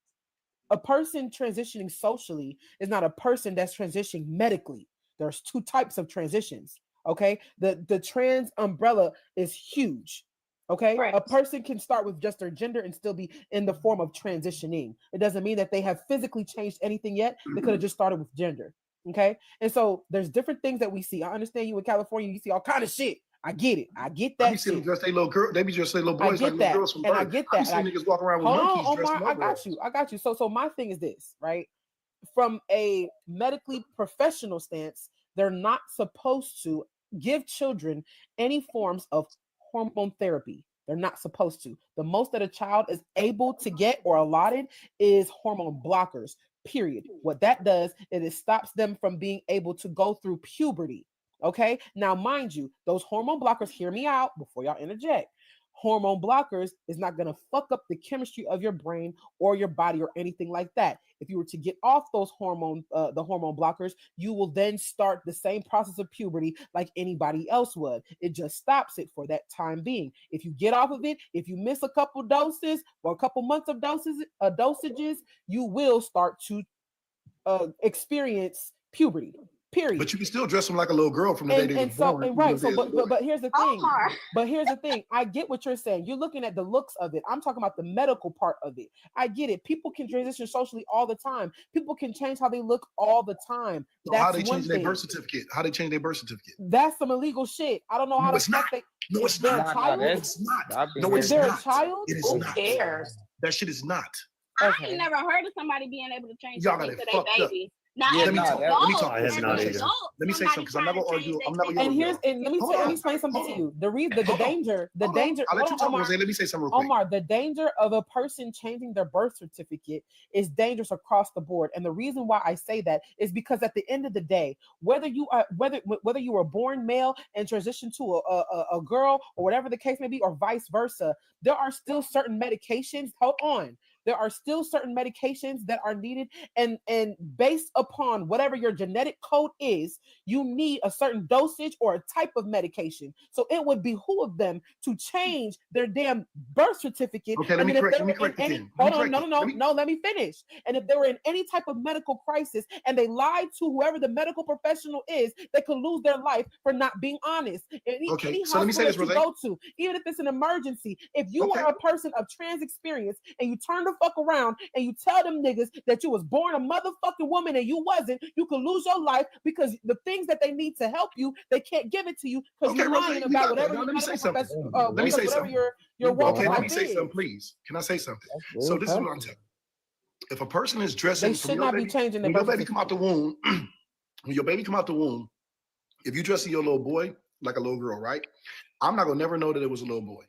a person transitioning socially is not a person that's transitioning medically. There's two types of transitions, okay? The trans umbrella is huge. Okay, a person can start with just their gender and still be in the form of transitioning. It doesn't mean that they have physically changed anything yet. They could have just started with gender. Okay, and so there's different things that we see. I understand you in California, you see all kind of shit. I get it. I get that. I be seeing them dress their little girl. They be dressed their little boys like little girls from birth. And I get that. I be seeing niggas walking around with monkeys dressed in overalls. I got you. So my thing is this, right? From a medically professional stance, they're not supposed to give children any forms of hormone therapy. They're not supposed to. The most that a child is able to get or allotted is hormone blockers, period. What that does is it stops them from being able to go through puberty. Okay. Now, mind you, those hormone blockers, hear me out before y'all interject. hormone blockers is not going to fuck up the chemistry of your brain or your body or anything like that. If you were to get off those hormone blockers, you will then start the same process of puberty like anybody else would. It just stops it for that time being. If you get off of it, if you miss a couple doses or a couple months of dosages, you will start to experience puberty. Period. But you can still dress them like a little girl from the day they were born. Right. So, but here's the thing. But here's the thing. I get what you're saying. You're looking at the looks of it. I'm talking about the medical part of it. I get it. People can transition socially all the time. People can change how they look all the time. So how they change their birth certificate? How they change their birth certificate? That's some illegal shit. I don't know how to fuck they. No, it's not. No, it's not. No, it's Is there not. a child? It is Who not. cares? That shit is not. I ain't never heard of somebody being able to change Y'all got something it to their fucked up. baby. Now, Let as me an talk. adult, Let me talk. as an adult, Let me say something because I'm not gonna argue. I'm not gonna And argue. here's let me explain something to you. The danger. I'll let you talk, Jose. Let me say something real quick. Omar, the danger of a person changing their birth certificate is dangerous across the board. And the reason why I say that is because at the end of the day, whether you were born male and transition to a girl or whatever the case may be, or vice versa, there are still certain medications. Hold on. There are still certain medications that are needed, and based upon whatever your genetic code is, you need a certain dosage or a type of medication. So it would behoove them to change their damn birth certificate. Okay, let me correct again. Hold on, no, let me finish. And if they were in any type of medical crisis and they lied to whoever the medical professional is, they could lose their life for not being honest. Any so let me say this, hospital that you Rose. go to, even if it's an emergency, if you are a person of trans experience and you turn the fuck around and you tell them niggas that you was born a motherfucking woman and you wasn't, you could lose your life because the things that they need to help you, they can't give it to you because you're lying about whatever. Let me say something. Let me say something. Your okay, let me say something, please. Can I say something? So this is what I'm telling you. If a person is dressing, they should not be changing their when your baby come out the womb, when your baby come out the womb, if you dressing your little boy like a little girl, right? I'm not gonna never know that it was a little boy.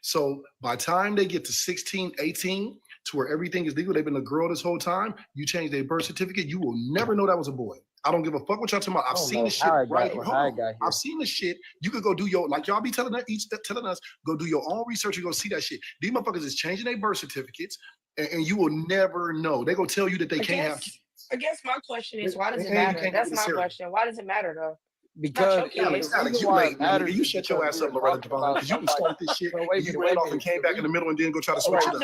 So by the time they get to 16, 18, to where everything is legal, they've been a girl this whole time, you change their birth certificate, you will never know that was a boy. I don't give a fuck what y'all talking about. I've seen this shit right here. I've seen this shit. You could go do your, like y'all be telling us, go do your own research and go see that shit. These motherfuckers is changing their birth certificates and you will never know. They gonna tell you that they can't have kids. I guess my question is, why does it matter? That's my question. Why does it matter though? Because Alex, you late, man. You shut your ass up, Loretta Devon, because you can start this shit. You ran off and came back in the middle and then go try to switch it up.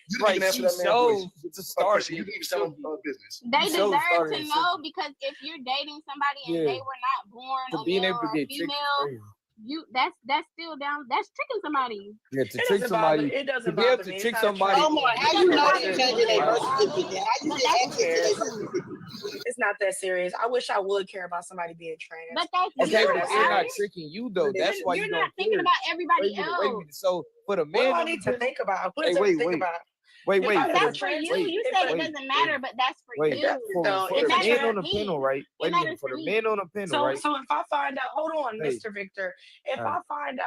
You didn't even answer that man's question. To start, you didn't even tell him business. They deserve to know because if you're dating somebody and they were not born a male or a female, that's still down. That's tricking somebody. Yeah, to trick somebody. It doesn't to be able bother to me. trick somebody. How you know they changing their birth certificate? It's not that serious. I wish I would care about somebody being trans. But that's okay, but they're not tricking you though. That's why you're you not don't thinking care. about everybody else. Wait a minute. So for the What man, do I need to think about? What is there to think about? Wait. That's for you. You say it doesn't matter, but that's for you. For the man on the panel, right? Wait a minute. For the man on the panel, right? So if I find out, hold on, Mr. Victor. If I find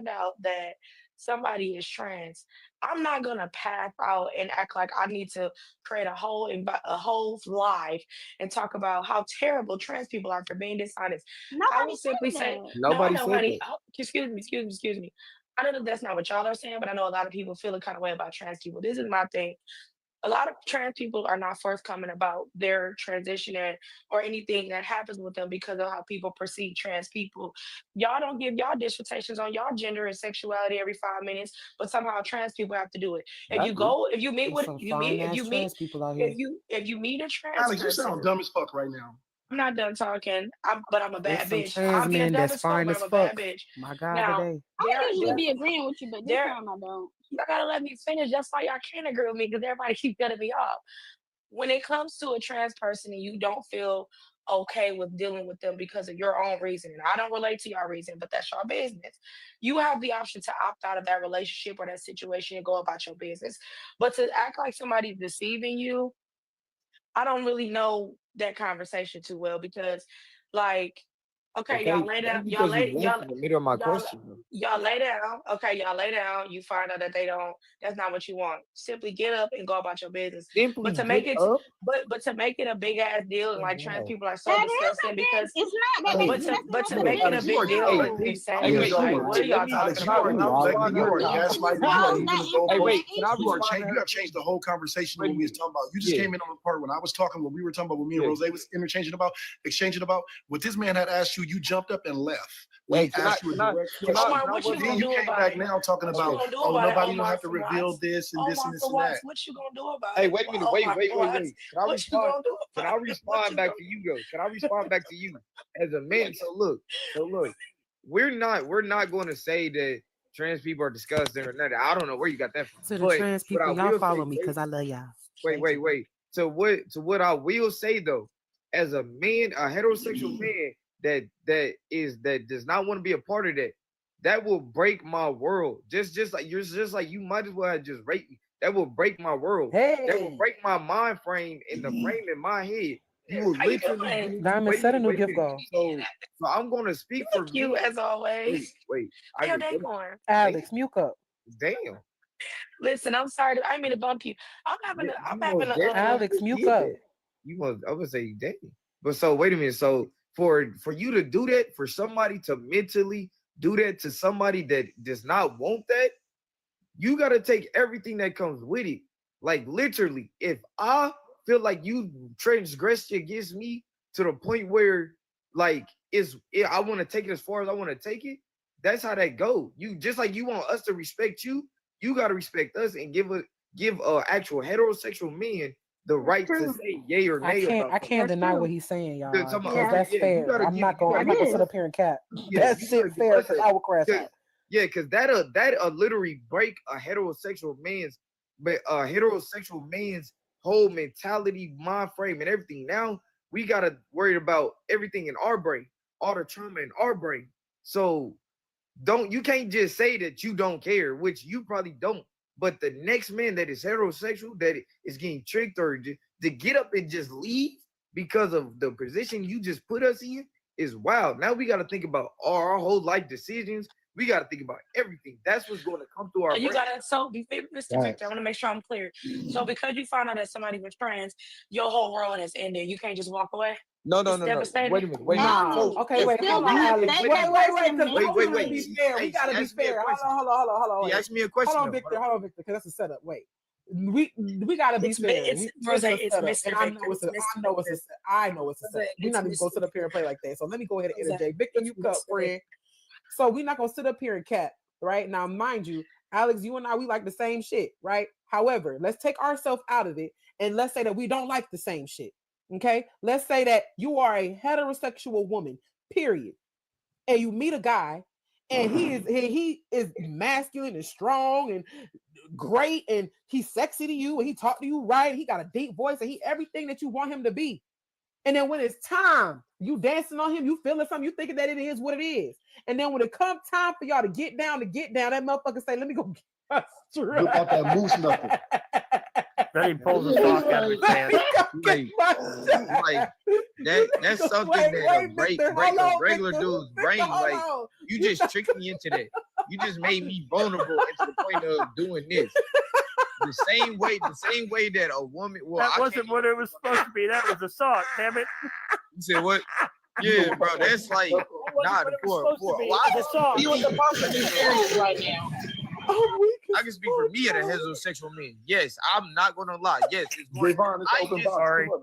out that somebody is trans, I'm not gonna pass out and act like I need to create a whole live and talk about how terrible trans people are for being dishonest. I will simply say, Nobody no, said honey. that. Oh, excuse me. I know that that's not what y'all are saying, but I know a lot of people feel a kind of way about trans people. This is my thing. A lot of trans people are not forthcoming about their transition or anything that happens with them because of how people perceive trans people. Y'all don't give y'all dissertations on y'all gender and sexuality every 5 minutes, but somehow trans people have to do it. If you meet a trans Alex, you person, sound dumb as fuck right now. I'm not done talking. But I'm a bad There's bitch. some I'll trans be a men dumb that's as fuck, fine but as I'm a bad fuck. bitch. My God, Now, today. I usually be agreeing with you, but this time I don't. Y'all gotta let me finish. That's why y'all can't agree with me because everybody keep cutting me off. When it comes to a trans person and you don't feel okay with dealing with them because of your own reason, and I don't relate to your reason, but that's your business. You have the option to opt out of that relationship or that situation and go about your business. But to act like somebody's deceiving you, I don't really know that conversation too well because, like, Okay, y'all lay That's down. Y'all because you lay left y'all in the middle of my y'all question. y'all lay down. Okay, y'all lay down. You find out that they don't. That's not what you want. Simply get up and go about your business. Simply But to get make it, up. but to make it a big ass deal and Oh, like trans wow. people are so That is disgusting a big. because. It's not that Hey, big. That's But to not a make it big a Alex, you big are deal is gaslighting. insane. Like, what are y'all Alex, talking you are about? respectfully, you are deal. gaslighting. You No, are it's moving not. the goalposts. Wait, can I You are respond to changing. her? You have changed the whole conversation when we was talking about. You just Yeah. came in on the part when I was talking. When we were talking about what me and Yeah. Rose was exchanging about. What this man had asked you, you jumped up and left. When Hey, he can I asked you a can I direct can I question. Omar, what you Then gonna you do came about back it? now talking What you about, gonna do oh, about it, nobody don't Omar have to from reveal Watts? this and this and Omar this from and that. Watts, what you gonna do about Hey, it? wait a minute. Omar from Watts, Can I what you respond? gonna do Can about I it? What respond you back gonna to you though? Can I respond back to you as a man? So look, we're not going to say that trans people are disgusting or nothing. I don't know where you got that from. To the But trans what I people, y'all will follow say, me because I love y'all. wait. To what I will say though, as a man, a heterosexual man that does not want to be a part of that, that will break my world. Just like you might as well have just raped me. That will break my world. That will break my mind frame and the frame in my head. You will How you literally doing? be Diamond, wait set a a new minute. gift goal. So I'm gonna speak for Thank you me. as always. Wait. How your I day going? Alex, mute up. damn. Listen, I'm sorry. I didn't mean to bump you. You I'm most having a definitely Alex, mute did up. that. You must. I would say, damn. But so wait a minute. So for you to do that, for somebody to mentally do that to somebody that does not want that, you got to take everything that comes with it. Like literally, if I feel like you transgressed against me to the point where like I want to take it as far as I want to take it, that's how that go. You just like you want us to respect you, you got to respect us and give actual heterosexual men the right to say yay or nay about I can't something. deny what he's saying, y'all. Talking about, Because that's yeah, you fair. gotta I'm give- not you gonna gotta sit up here and cap. Yeah, That you shit gotta give fair us because that. I will crash out. Yeah, because that'll literally break a heterosexual man's whole mentality, mind frame, and everything. Now we gotta worry about everything in our brain, all the trauma in our brain. So you can't just say that you don't care, which you probably don't. But the next man that is heterosexual that is getting tricked or to get up and just leave because of the position you just put us in is wild. Now we got to think about our whole life decisions. We got to think about everything. That's what's going to come through our You brain. gotta Mr. Victor, I want to make sure I'm clear. So because you found out that somebody was trans, your whole world has ended. You can't just walk away. No. It's devastating. Wait a minute. Wait a Nah. minute. Okay, wait, hold on, Alex. Wait. Because I want to be fair. We gotta be fair. Hold on. He Wait. asked me a question. Hold on, Victor, because that's a setup. Wait. We gotta be fair. It's It's a It's setup. Mr. And I Victor. know it's a setup. We're not even gonna sit up here and play like that. So let me go ahead and interject. Victor, you cut, friend. So we're not gonna sit up here and cap, right? Now, mind you, Alex, you and I, we like the same shit, right? However, let's take ourselves out of it and let's say that we don't like the same shit. Okay, let's say that you are a heterosexual woman, period, and you meet a guy, and he is masculine and strong and great, and he's sexy to you, and he talk to you right, he got a deep voice, and he everything that you want him to be. And then when it's time, you dancing on him, you feeling something, you thinking that it is what it is. And then when it comes time for y'all to get down, that motherfucker say, let me go get Look out that moose knuckle. Then he pulls the sock out of his pants. Like that's something that break a regular dude's brain. Like you just tricked me into that. You just made me vulnerable into the point of doing this. The same way that a woman. Well, that wasn't what it was supposed to be. That was a sock. Damn it. You said what? Yeah, bro. That's like not for. You in the bump of this area right now. I can speak for me as a heterosexual man. Yes, I'm not gonna lie. Yes, it's going.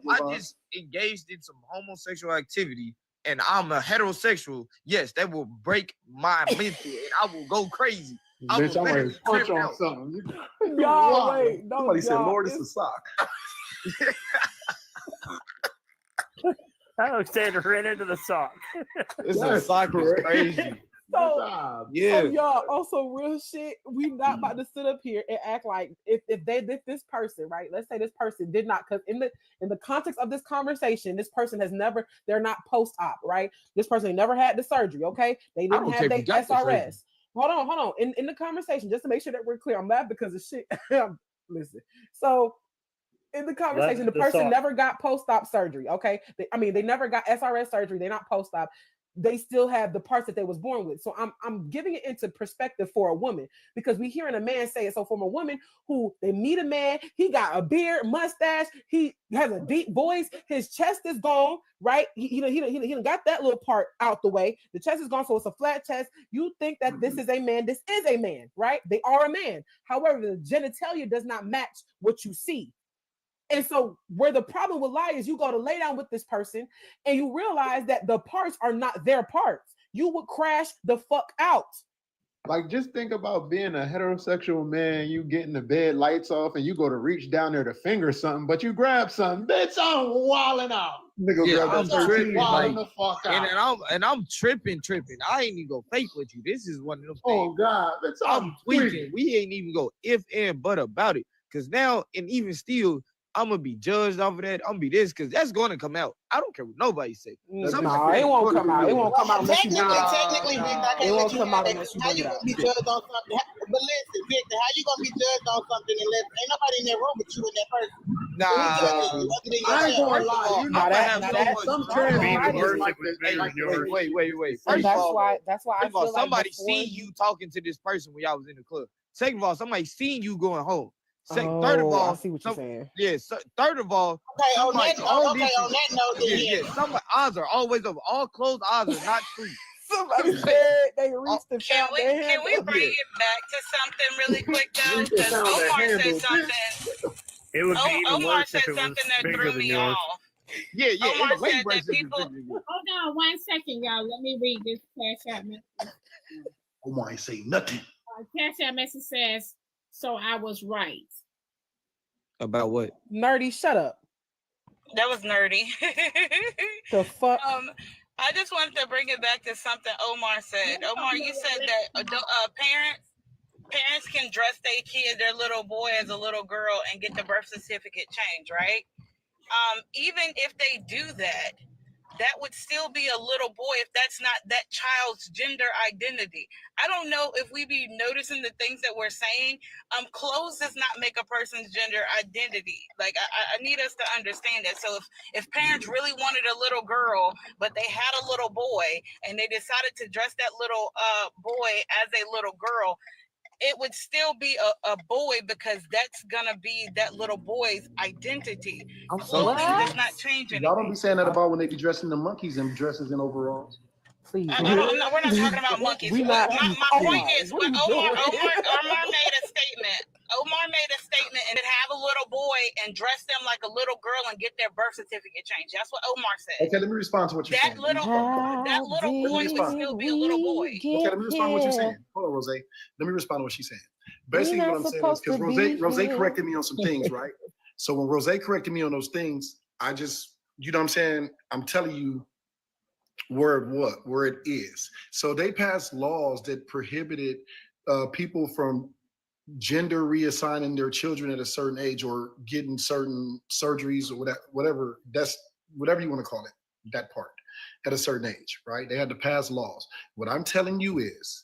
I just engaged in some homosexual activity, and I'm a heterosexual. Yes, that will break my mental, and I will go crazy. Bitch, I'm ready to punch on something. Y'all, wait. No, Somebody said, y'all, Lord, it's a sock. Alexander ran into the sock. This sock is crazy. So y'all, also real shit, we not about to sit up here and act like if this person, right? Let's say this person did not, because in the context of this conversation, this person they're not post-op, right? This person never had the surgery, okay? They didn't have their SRS. Hold on. In the conversation, just to make sure that we're clear, I'm mad because of shit. Listen. So in the conversation, the person never got post-op surgery, okay? They never got SRS surgery. They're not post-op. they still have the parts that they was born with. So I'm giving it into perspective for a woman, because we hearing a man say it. So from a woman who they meet a man, he got a beard, mustache, he has a deep voice, his chest is gone, right? He done got that little part out the way. The chest is gone, so it's a flat chest. You think that this is a man? This is a man, right? They are a man. However, the genitalia does not match what you see. And so where the problem will lie is you go to lay down with this person and you realize that the parts are not their parts. You would crash the fuck out. Like, just think about being a heterosexual man, you getting the bed lights off and you go to reach down there to finger something, but you grab something. Bitch, I'm walling out. Nigga, Yeah, grab I'm that tripping, walling like, the fuck out. and I'm tripping. I ain't even go fake with you. This is one of them Oh, things. God. Bitch, I'm tweaking. We ain't even go if and but about it. Because now, and even still, I'm going to be judged off of that. I'm going to be this, because that's going to come out. I don't care what nobody say. No, it won't come out. It won't come out unless you bring it out. Technically, Victor, I It can't won't let you come have out that. unless you How bring you it gonna out. be judged on something? But listen, Victor, how you gonna be judged on something unless ain't nobody in that room but you and that person? Nah, Who judging you other than I ain't yourself? gonna lie. You know, I'm gonna have now so that- much. some trans Being people worse like was this. bigger Like, than yours. Wait. And First of all, that's why I feel like somebody before seen you talking to this person when y'all was in the club. Second of all, somebody seen you going home. Third of I all, see what you're saying. yeah. Third of all, Okay, on somebody, that all okay, this on that note, then yeah. Some odds are always over. All closed odds are not true. Somebody said they reached the Can we bring it back to something really quick though? Because Omar said something. It would be even Omar worse said if it was something that bigger threw than me yours. off. Yeah. Omar It's way said worse that if it's people. bigger than you. Hold on 1 second, y'all. Let me read this Cash App message. Omar ain't say nothing. Cash App message says, "So I was right." About what? Nerdy, shut up. That was nerdy. The fuck? I just wanted to bring it back to something Omar said. Omar, you said that parents can dress their kid, their little boy, as a little girl and get the birth certificate changed, right? Even if they do that, that would still be a little boy if that's not that child's gender identity. I don't know if we be noticing the things that we're saying. Clothes does not make a person's gender identity. Like I need us to understand that. So if parents really wanted a little girl, but they had a little boy and they decided to dress that little boy as a little girl, it would still be a boy because that's gonna be that little boy's identity. Clothing does not change anything. Y'all don't be saying that about when they be dressing the monkeys and dresses in overalls. Please. We're not talking about monkeys. My point is, when Omar made a statement. Omar made a statement and have a little boy and dress them like a little girl and get their birth certificate changed. That's what Omar said. Okay, let me respond to what you're saying. That little boy would still be a little boy. Okay, let me respond to what you're saying. Hold on, Rose. Let me respond to what she's saying. Basically, what I'm saying is because Rose corrected me on some things, right? So when Rose corrected me on those things, I just, you know what I'm saying? I'm telling you where it is. So they passed laws that prohibited people from gender reassigning their children at a certain age or getting certain surgeries or whatever. That's whatever you want to call it, that part, at a certain age, right? They had to pass laws. What I'm telling you is,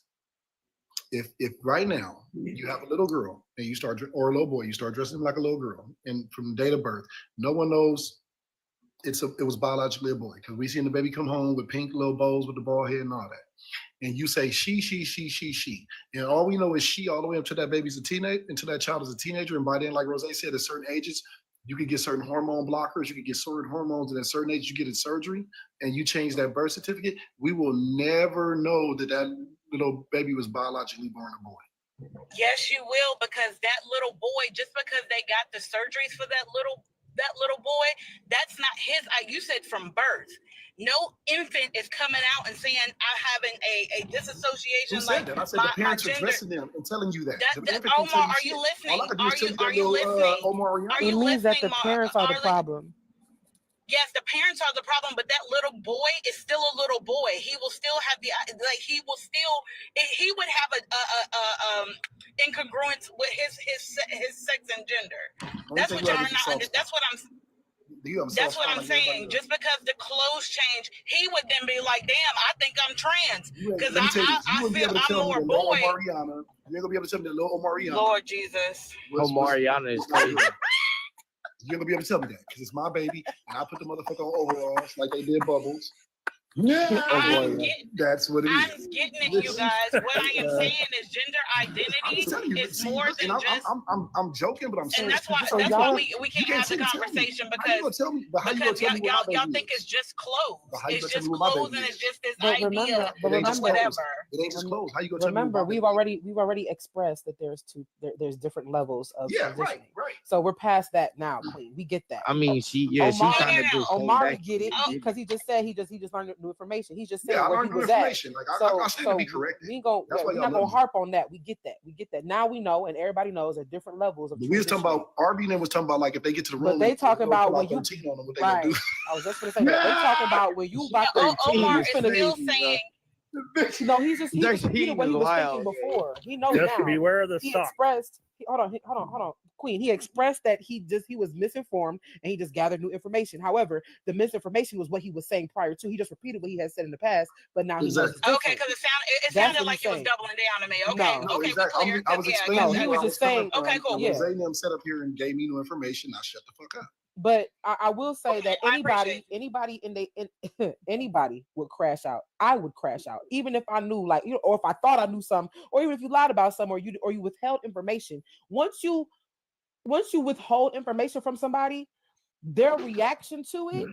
if right now you have a little girl and you start, or a little boy, you start dressing like a little girl, and from the date of birth, no one knows it was biologically a boy, because we seen the baby come home with pink little bows with the bald head and all that. And you say she, and all we know is she all the way up to that baby's a teenager, until that child is a teenager, and by then, like Rose said, at certain ages, you could get certain hormone blockers, you could get certain hormones, and at certain age, you get a surgery, and you change that birth certificate, we will never know that little baby was biologically born a boy. Yes, you will, because that little boy, just because they got the surgeries for that little boy, that's not his. You said from birth. No infant is coming out and saying, I'm having a disassociation. Who said that? I said the parents are dressing them and telling you that. Omar, are you listening? Are you listening? It means that the parents are the problem. Yes, the parents are the problem, but that little boy is still a little boy. He will still have he would have a incongruence with his sex and gender. That's what y'all are not. That's what I'm saying. Just because the clothes change, he would then be like, "Damn, I think I'm trans because I feel I'm more boy." You ain't gonna be able to tell me that little Omariana. Lord Jesus. Omariana is crazy. You're gonna be able to tell me that because it's my baby, and I put the motherfucker on overalls like they did Bubbles, That's what it is. I'm getting it, you guys. What I am saying is gender identity is more than just. I'm joking, but I'm And serious. that's why we can't have the conversation because y'all think it's just clothes. It's just clothes and it's just this idea of whatever. It ain't just clothes. How you gonna tell me? Remember, we've already expressed that there's different levels of transitioning. Right. So we're past that now, Queen. We get that. I mean, she kind of just Omari get it because he just said he just learned new information. He just said where he was at. Like, I stand to be corrected. We're not gonna harp on that. We get that. Now we know, and everybody knows at different levels of. We was talking about RB was talking about like if they get to the room. But they talking about when you. On them, what they right. gonna do. I was just gonna say that. They talking about when you about to. Omar is still saying. No, he just repeated what he was thinking before. He knows just now. beware of the he sock. expressed. Hold on, Queen. He expressed that he was misinformed and he just gathered new information. However, the misinformation was what he was saying prior to. He just repeated what he had said in the past, but now he knows. Okay, because it sounded like he was doubling down to me. Okay, no, okay, exactly. I was explaining. He was just saying. Okay, cool. When Zaynab set up here and gave me new information, I shut the fuck up. But I will say that anybody would crash out. I would crash out, even if I knew, like, or if I thought I knew something, or even if you lied about something, or you withheld information. Once you withhold information from somebody, their reaction to it,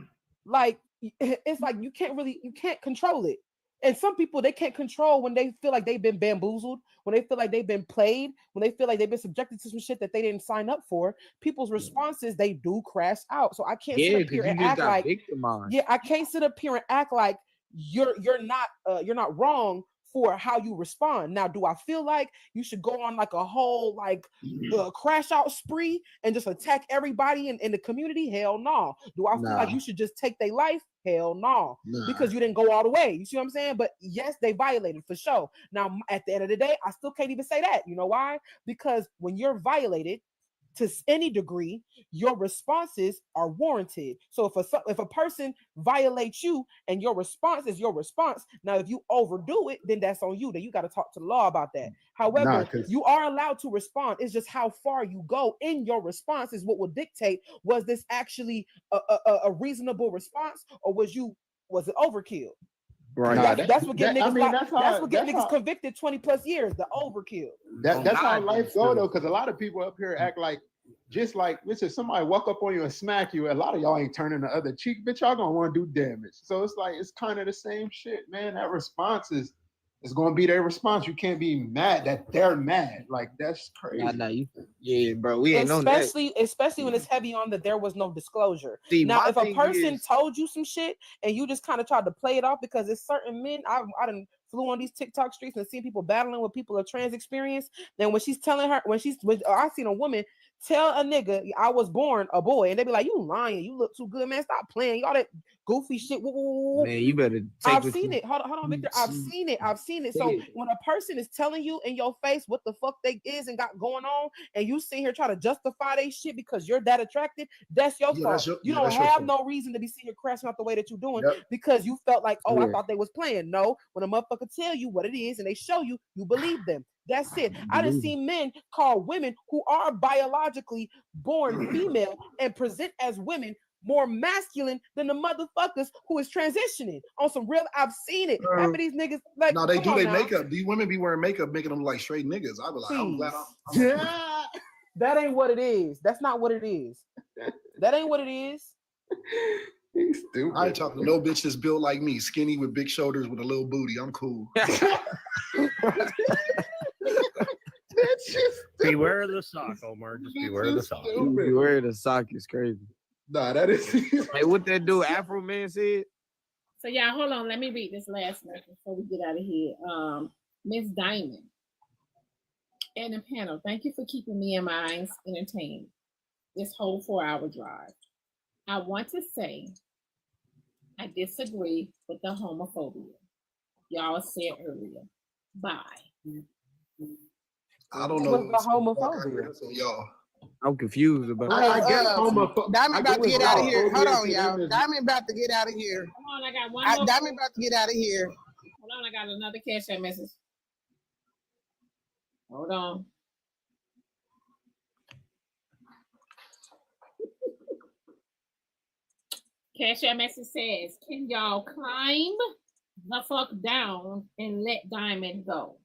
like, it's like you can't control it. And some people, they can't control when they feel like they've been bamboozled, when they feel like they've been played, when they feel like they've been subjected to some shit that they didn't sign up for. People's responses, they do crash out. So I can't sit up here and act like victimized. I can't sit up here and act like you're not wrong for how you respond. Now, do I feel like you should go on like a whole crash out spree and just attack everybody in the community? Hell no. Do I feel like you should just take their life? Hell no. Because you didn't go all the way. You see what I'm saying? But yes, they violated for sure. Now, at the end of the day, I still can't even say that. You know why? Because when you're violated to any degree, your responses are warranted. So if a person violates you and your response is your response, now if you overdo it, then that's on you. Then you got to talk to the law about that. However, you are allowed to respond. It's just how far you go in your response is what will dictate, was this actually a reasonable response, or was it overkill? Right. That's what getting niggas convicted 20 plus years, the overkill. That's how life go though, because a lot of people up here act like, just like, listen, somebody walk up on you and smack you, a lot of y'all ain't turning the other cheek, bitch, y'all gonna want to do damage. So it's like, it's kind of the same shit, man. That response is gonna be their response. You can't be mad that they're mad. Like, that's crazy. Bro, we ain't know that. Especially when it's heavy on that there was no disclosure. See, now, if a person told you some shit and you just kind of tried to play it off, because it's certain men, I done flew on these TikTok streets and seen people battling with people of trans experience. Then when she's telling her, when I seen a woman tell a nigga, I was born a boy, and they be like, you lying, you look too good, man, stop playing, all that goofy shit. Man, you better I've seen it. Hold on, Victor. I've seen it. So when a person is telling you in your face what the fuck they is and got going on, and you sit here trying to justify they shit because you're that attracted, that's your fault. You don't have no reason to be sitting here crashing out the way that you're doing because you felt like, I thought they was playing. No, when a motherfucker tell you what it is and they show you, you believe them. That's it. I done seen men call women who are biologically born female and present as women more masculine than the motherfuckers who is transitioning on some real. I've seen it. Half of these niggas, like, no, they do their makeup. These women be wearing makeup, making them like straight niggas. I be like, I'm glad that ain't what it is. That's not what it is. That ain't what it is. He's stupid. I ain't talking to no bitch that's built like me, skinny with big shoulders with a little booty. I'm cool. That's just beware of the sock, Omar. Just beware of the sock. Beware of the sock is crazy. Nah, that is. Hey, what that dude Afro Man said? So y'all, hold on. Let me read this last one before we get out of here. Miss Diamond and the panel, thank you for keeping me and mine entertained this whole 4-hour drive. I want to say I disagree with the homophobia y'all said earlier. Bye. I don't know. What's the homophobia? Y'all. I'm confused about I guess Diamond about to get out of here. Hold on, y'all. Diamond about to get out of here. Hold on, I got one more. Diamond about to get out of here. Hold on, I got another Cash App message. Hold on. Cash App message says, can y'all climb the fuck down and let Diamond go?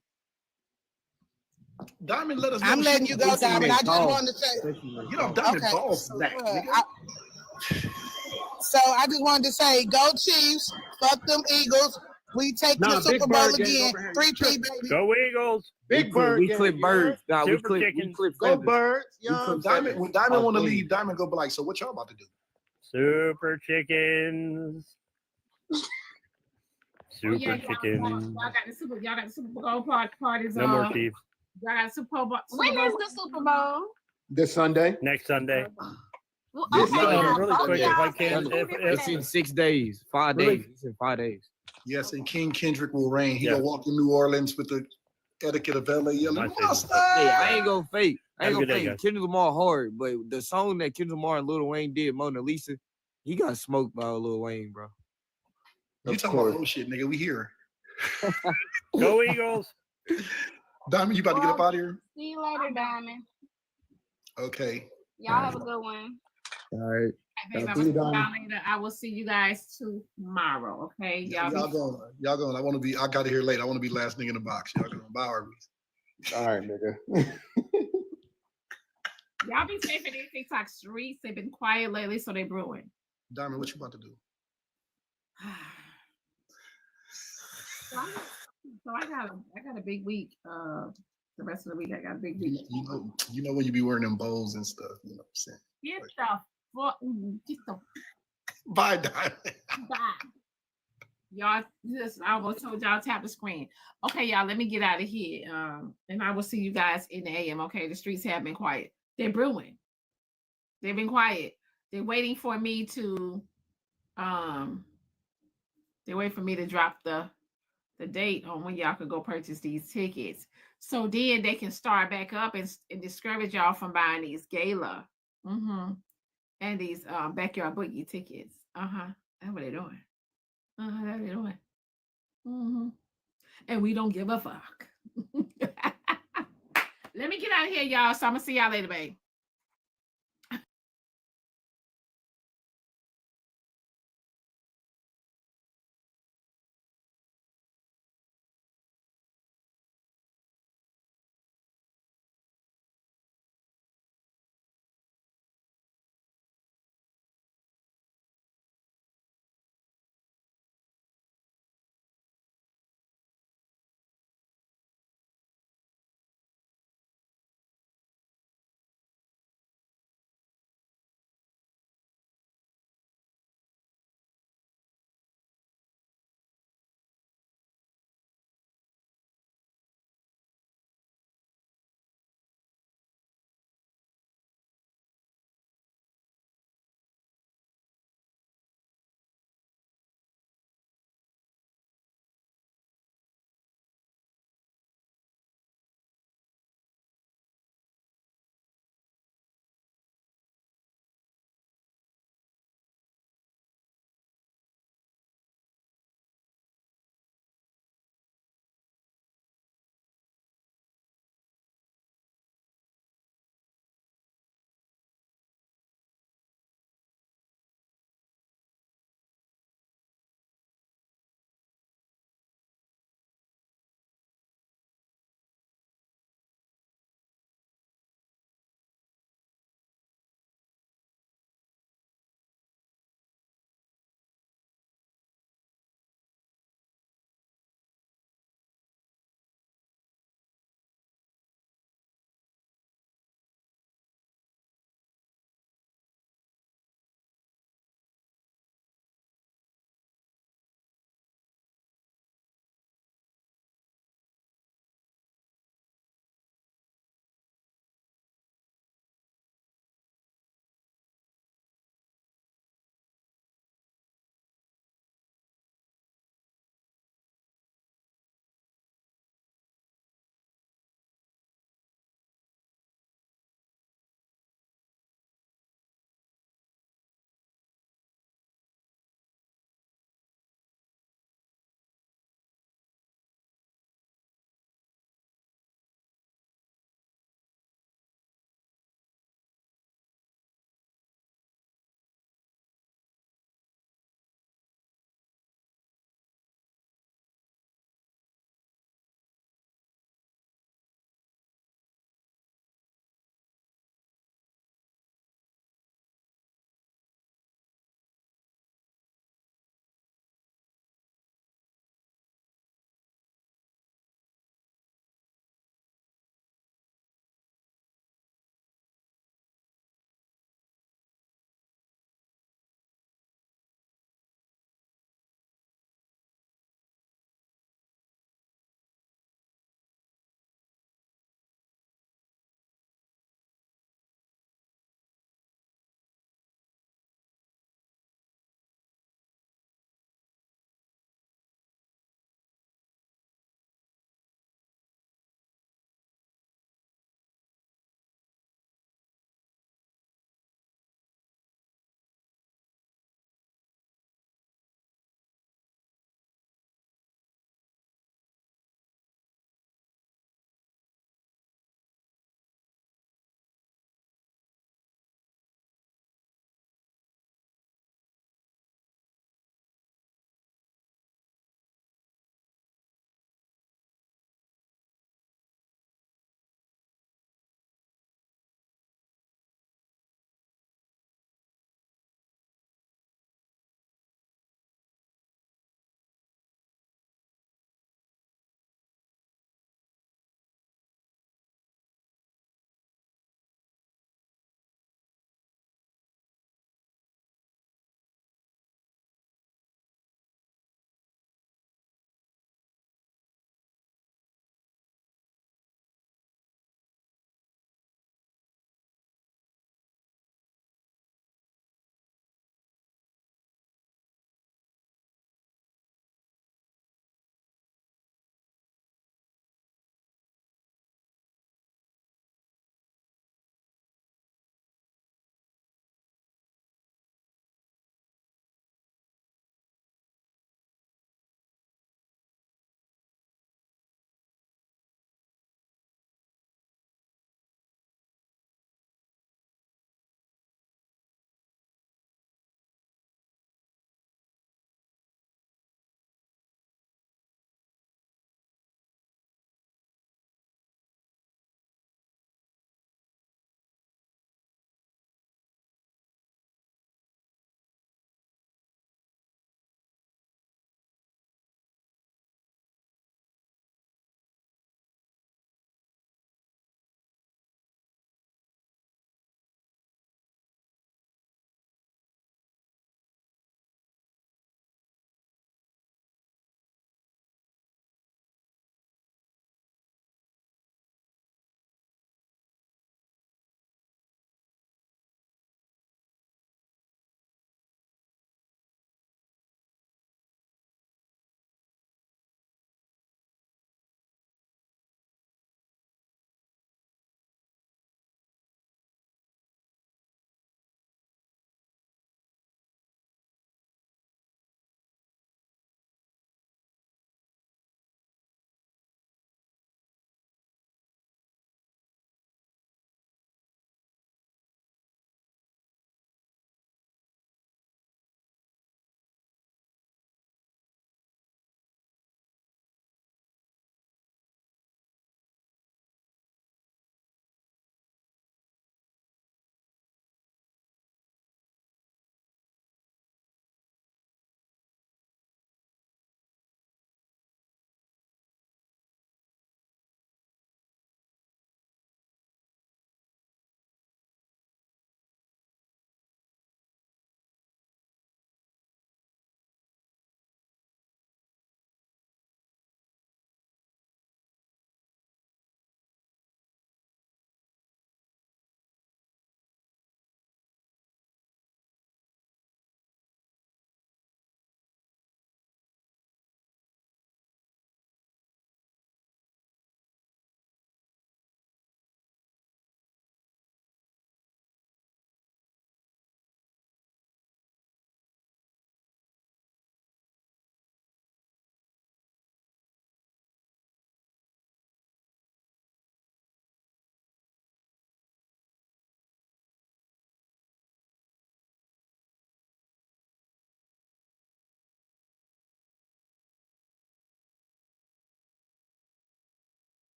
Diamond, let us know. I'm letting you go, Diamond. I just wanted to say, You know, Diamond balls back, nigga. So I just wanted to say, go Chiefs, fuck them Eagles. We take the Super Bowl again. 3-3, baby. Go Eagles. Big Bird. We clip birds. Nah, we Super clip chickens. clip Go feathers. Birds. When Diamond want to leave, Diamond go be like, so what y'all about to do? Super chickens. Super chickens. Y'all got the Super Bowl parties. No more Chiefs. Y'all got Super Bowl. When is the Super Bowl? This Sunday. Next Sunday. Well, This okay, Sunday. y'all, Really both quick, y'all if I say can, two if- different It's in days. 6 days, 5 Really? days. It's in 5 days. Yes, and King Kendrick will reign. He Yeah. gonna walk in New Orleans with the etiquette of LA yelling, My favorite. "Monster!" Hey, I ain't gonna fake. I Have ain't a good gonna day, fake. guys. Kendrick Lamar hard, but the song that Kendrick Lamar and Lil Wayne did, Mona Lisa, he got smoked by Lil Wayne, bro. You Of talking course. about bullshit, nigga? We here. Go Eagles. Diamond, you about to get up out of here? See you later, Diamond. Okay. Y'all have a good one. All right. Hey, babe, I See will you, see y'all Diamond. later. I will see you guys tomorrow. Okay, Y'all going. I want to be. I got to here late. I want to be last nigga in the box. Y'all going. Bye, Arby's. All right, nigga. Y'all be safe in these TikTok streets. They've been quiet lately, so they brewing. Diamond, what you about to do? So I got a big week. The rest of the week I got a big week. You know when you be wearing them bows and stuff. You know what I'm saying? Get the fuck. Get the Bye, Diamond. bye. Y'all, listen, I almost told y'all tap the screen. Okay, y'all, let me get out of here. And I will see you guys in the AM. Okay, the streets have been quiet. They're brewing. They've been quiet. They're waiting for me to they wait for me to drop the date on when y'all could go purchase these tickets. So then they can start back up and discourage y'all from buying these gala and these backyard boogie tickets. That's what they're doing. That's what they're doing. And we don't give a fuck. Let me get out of here, y'all. So I'm gonna see y'all later, babe.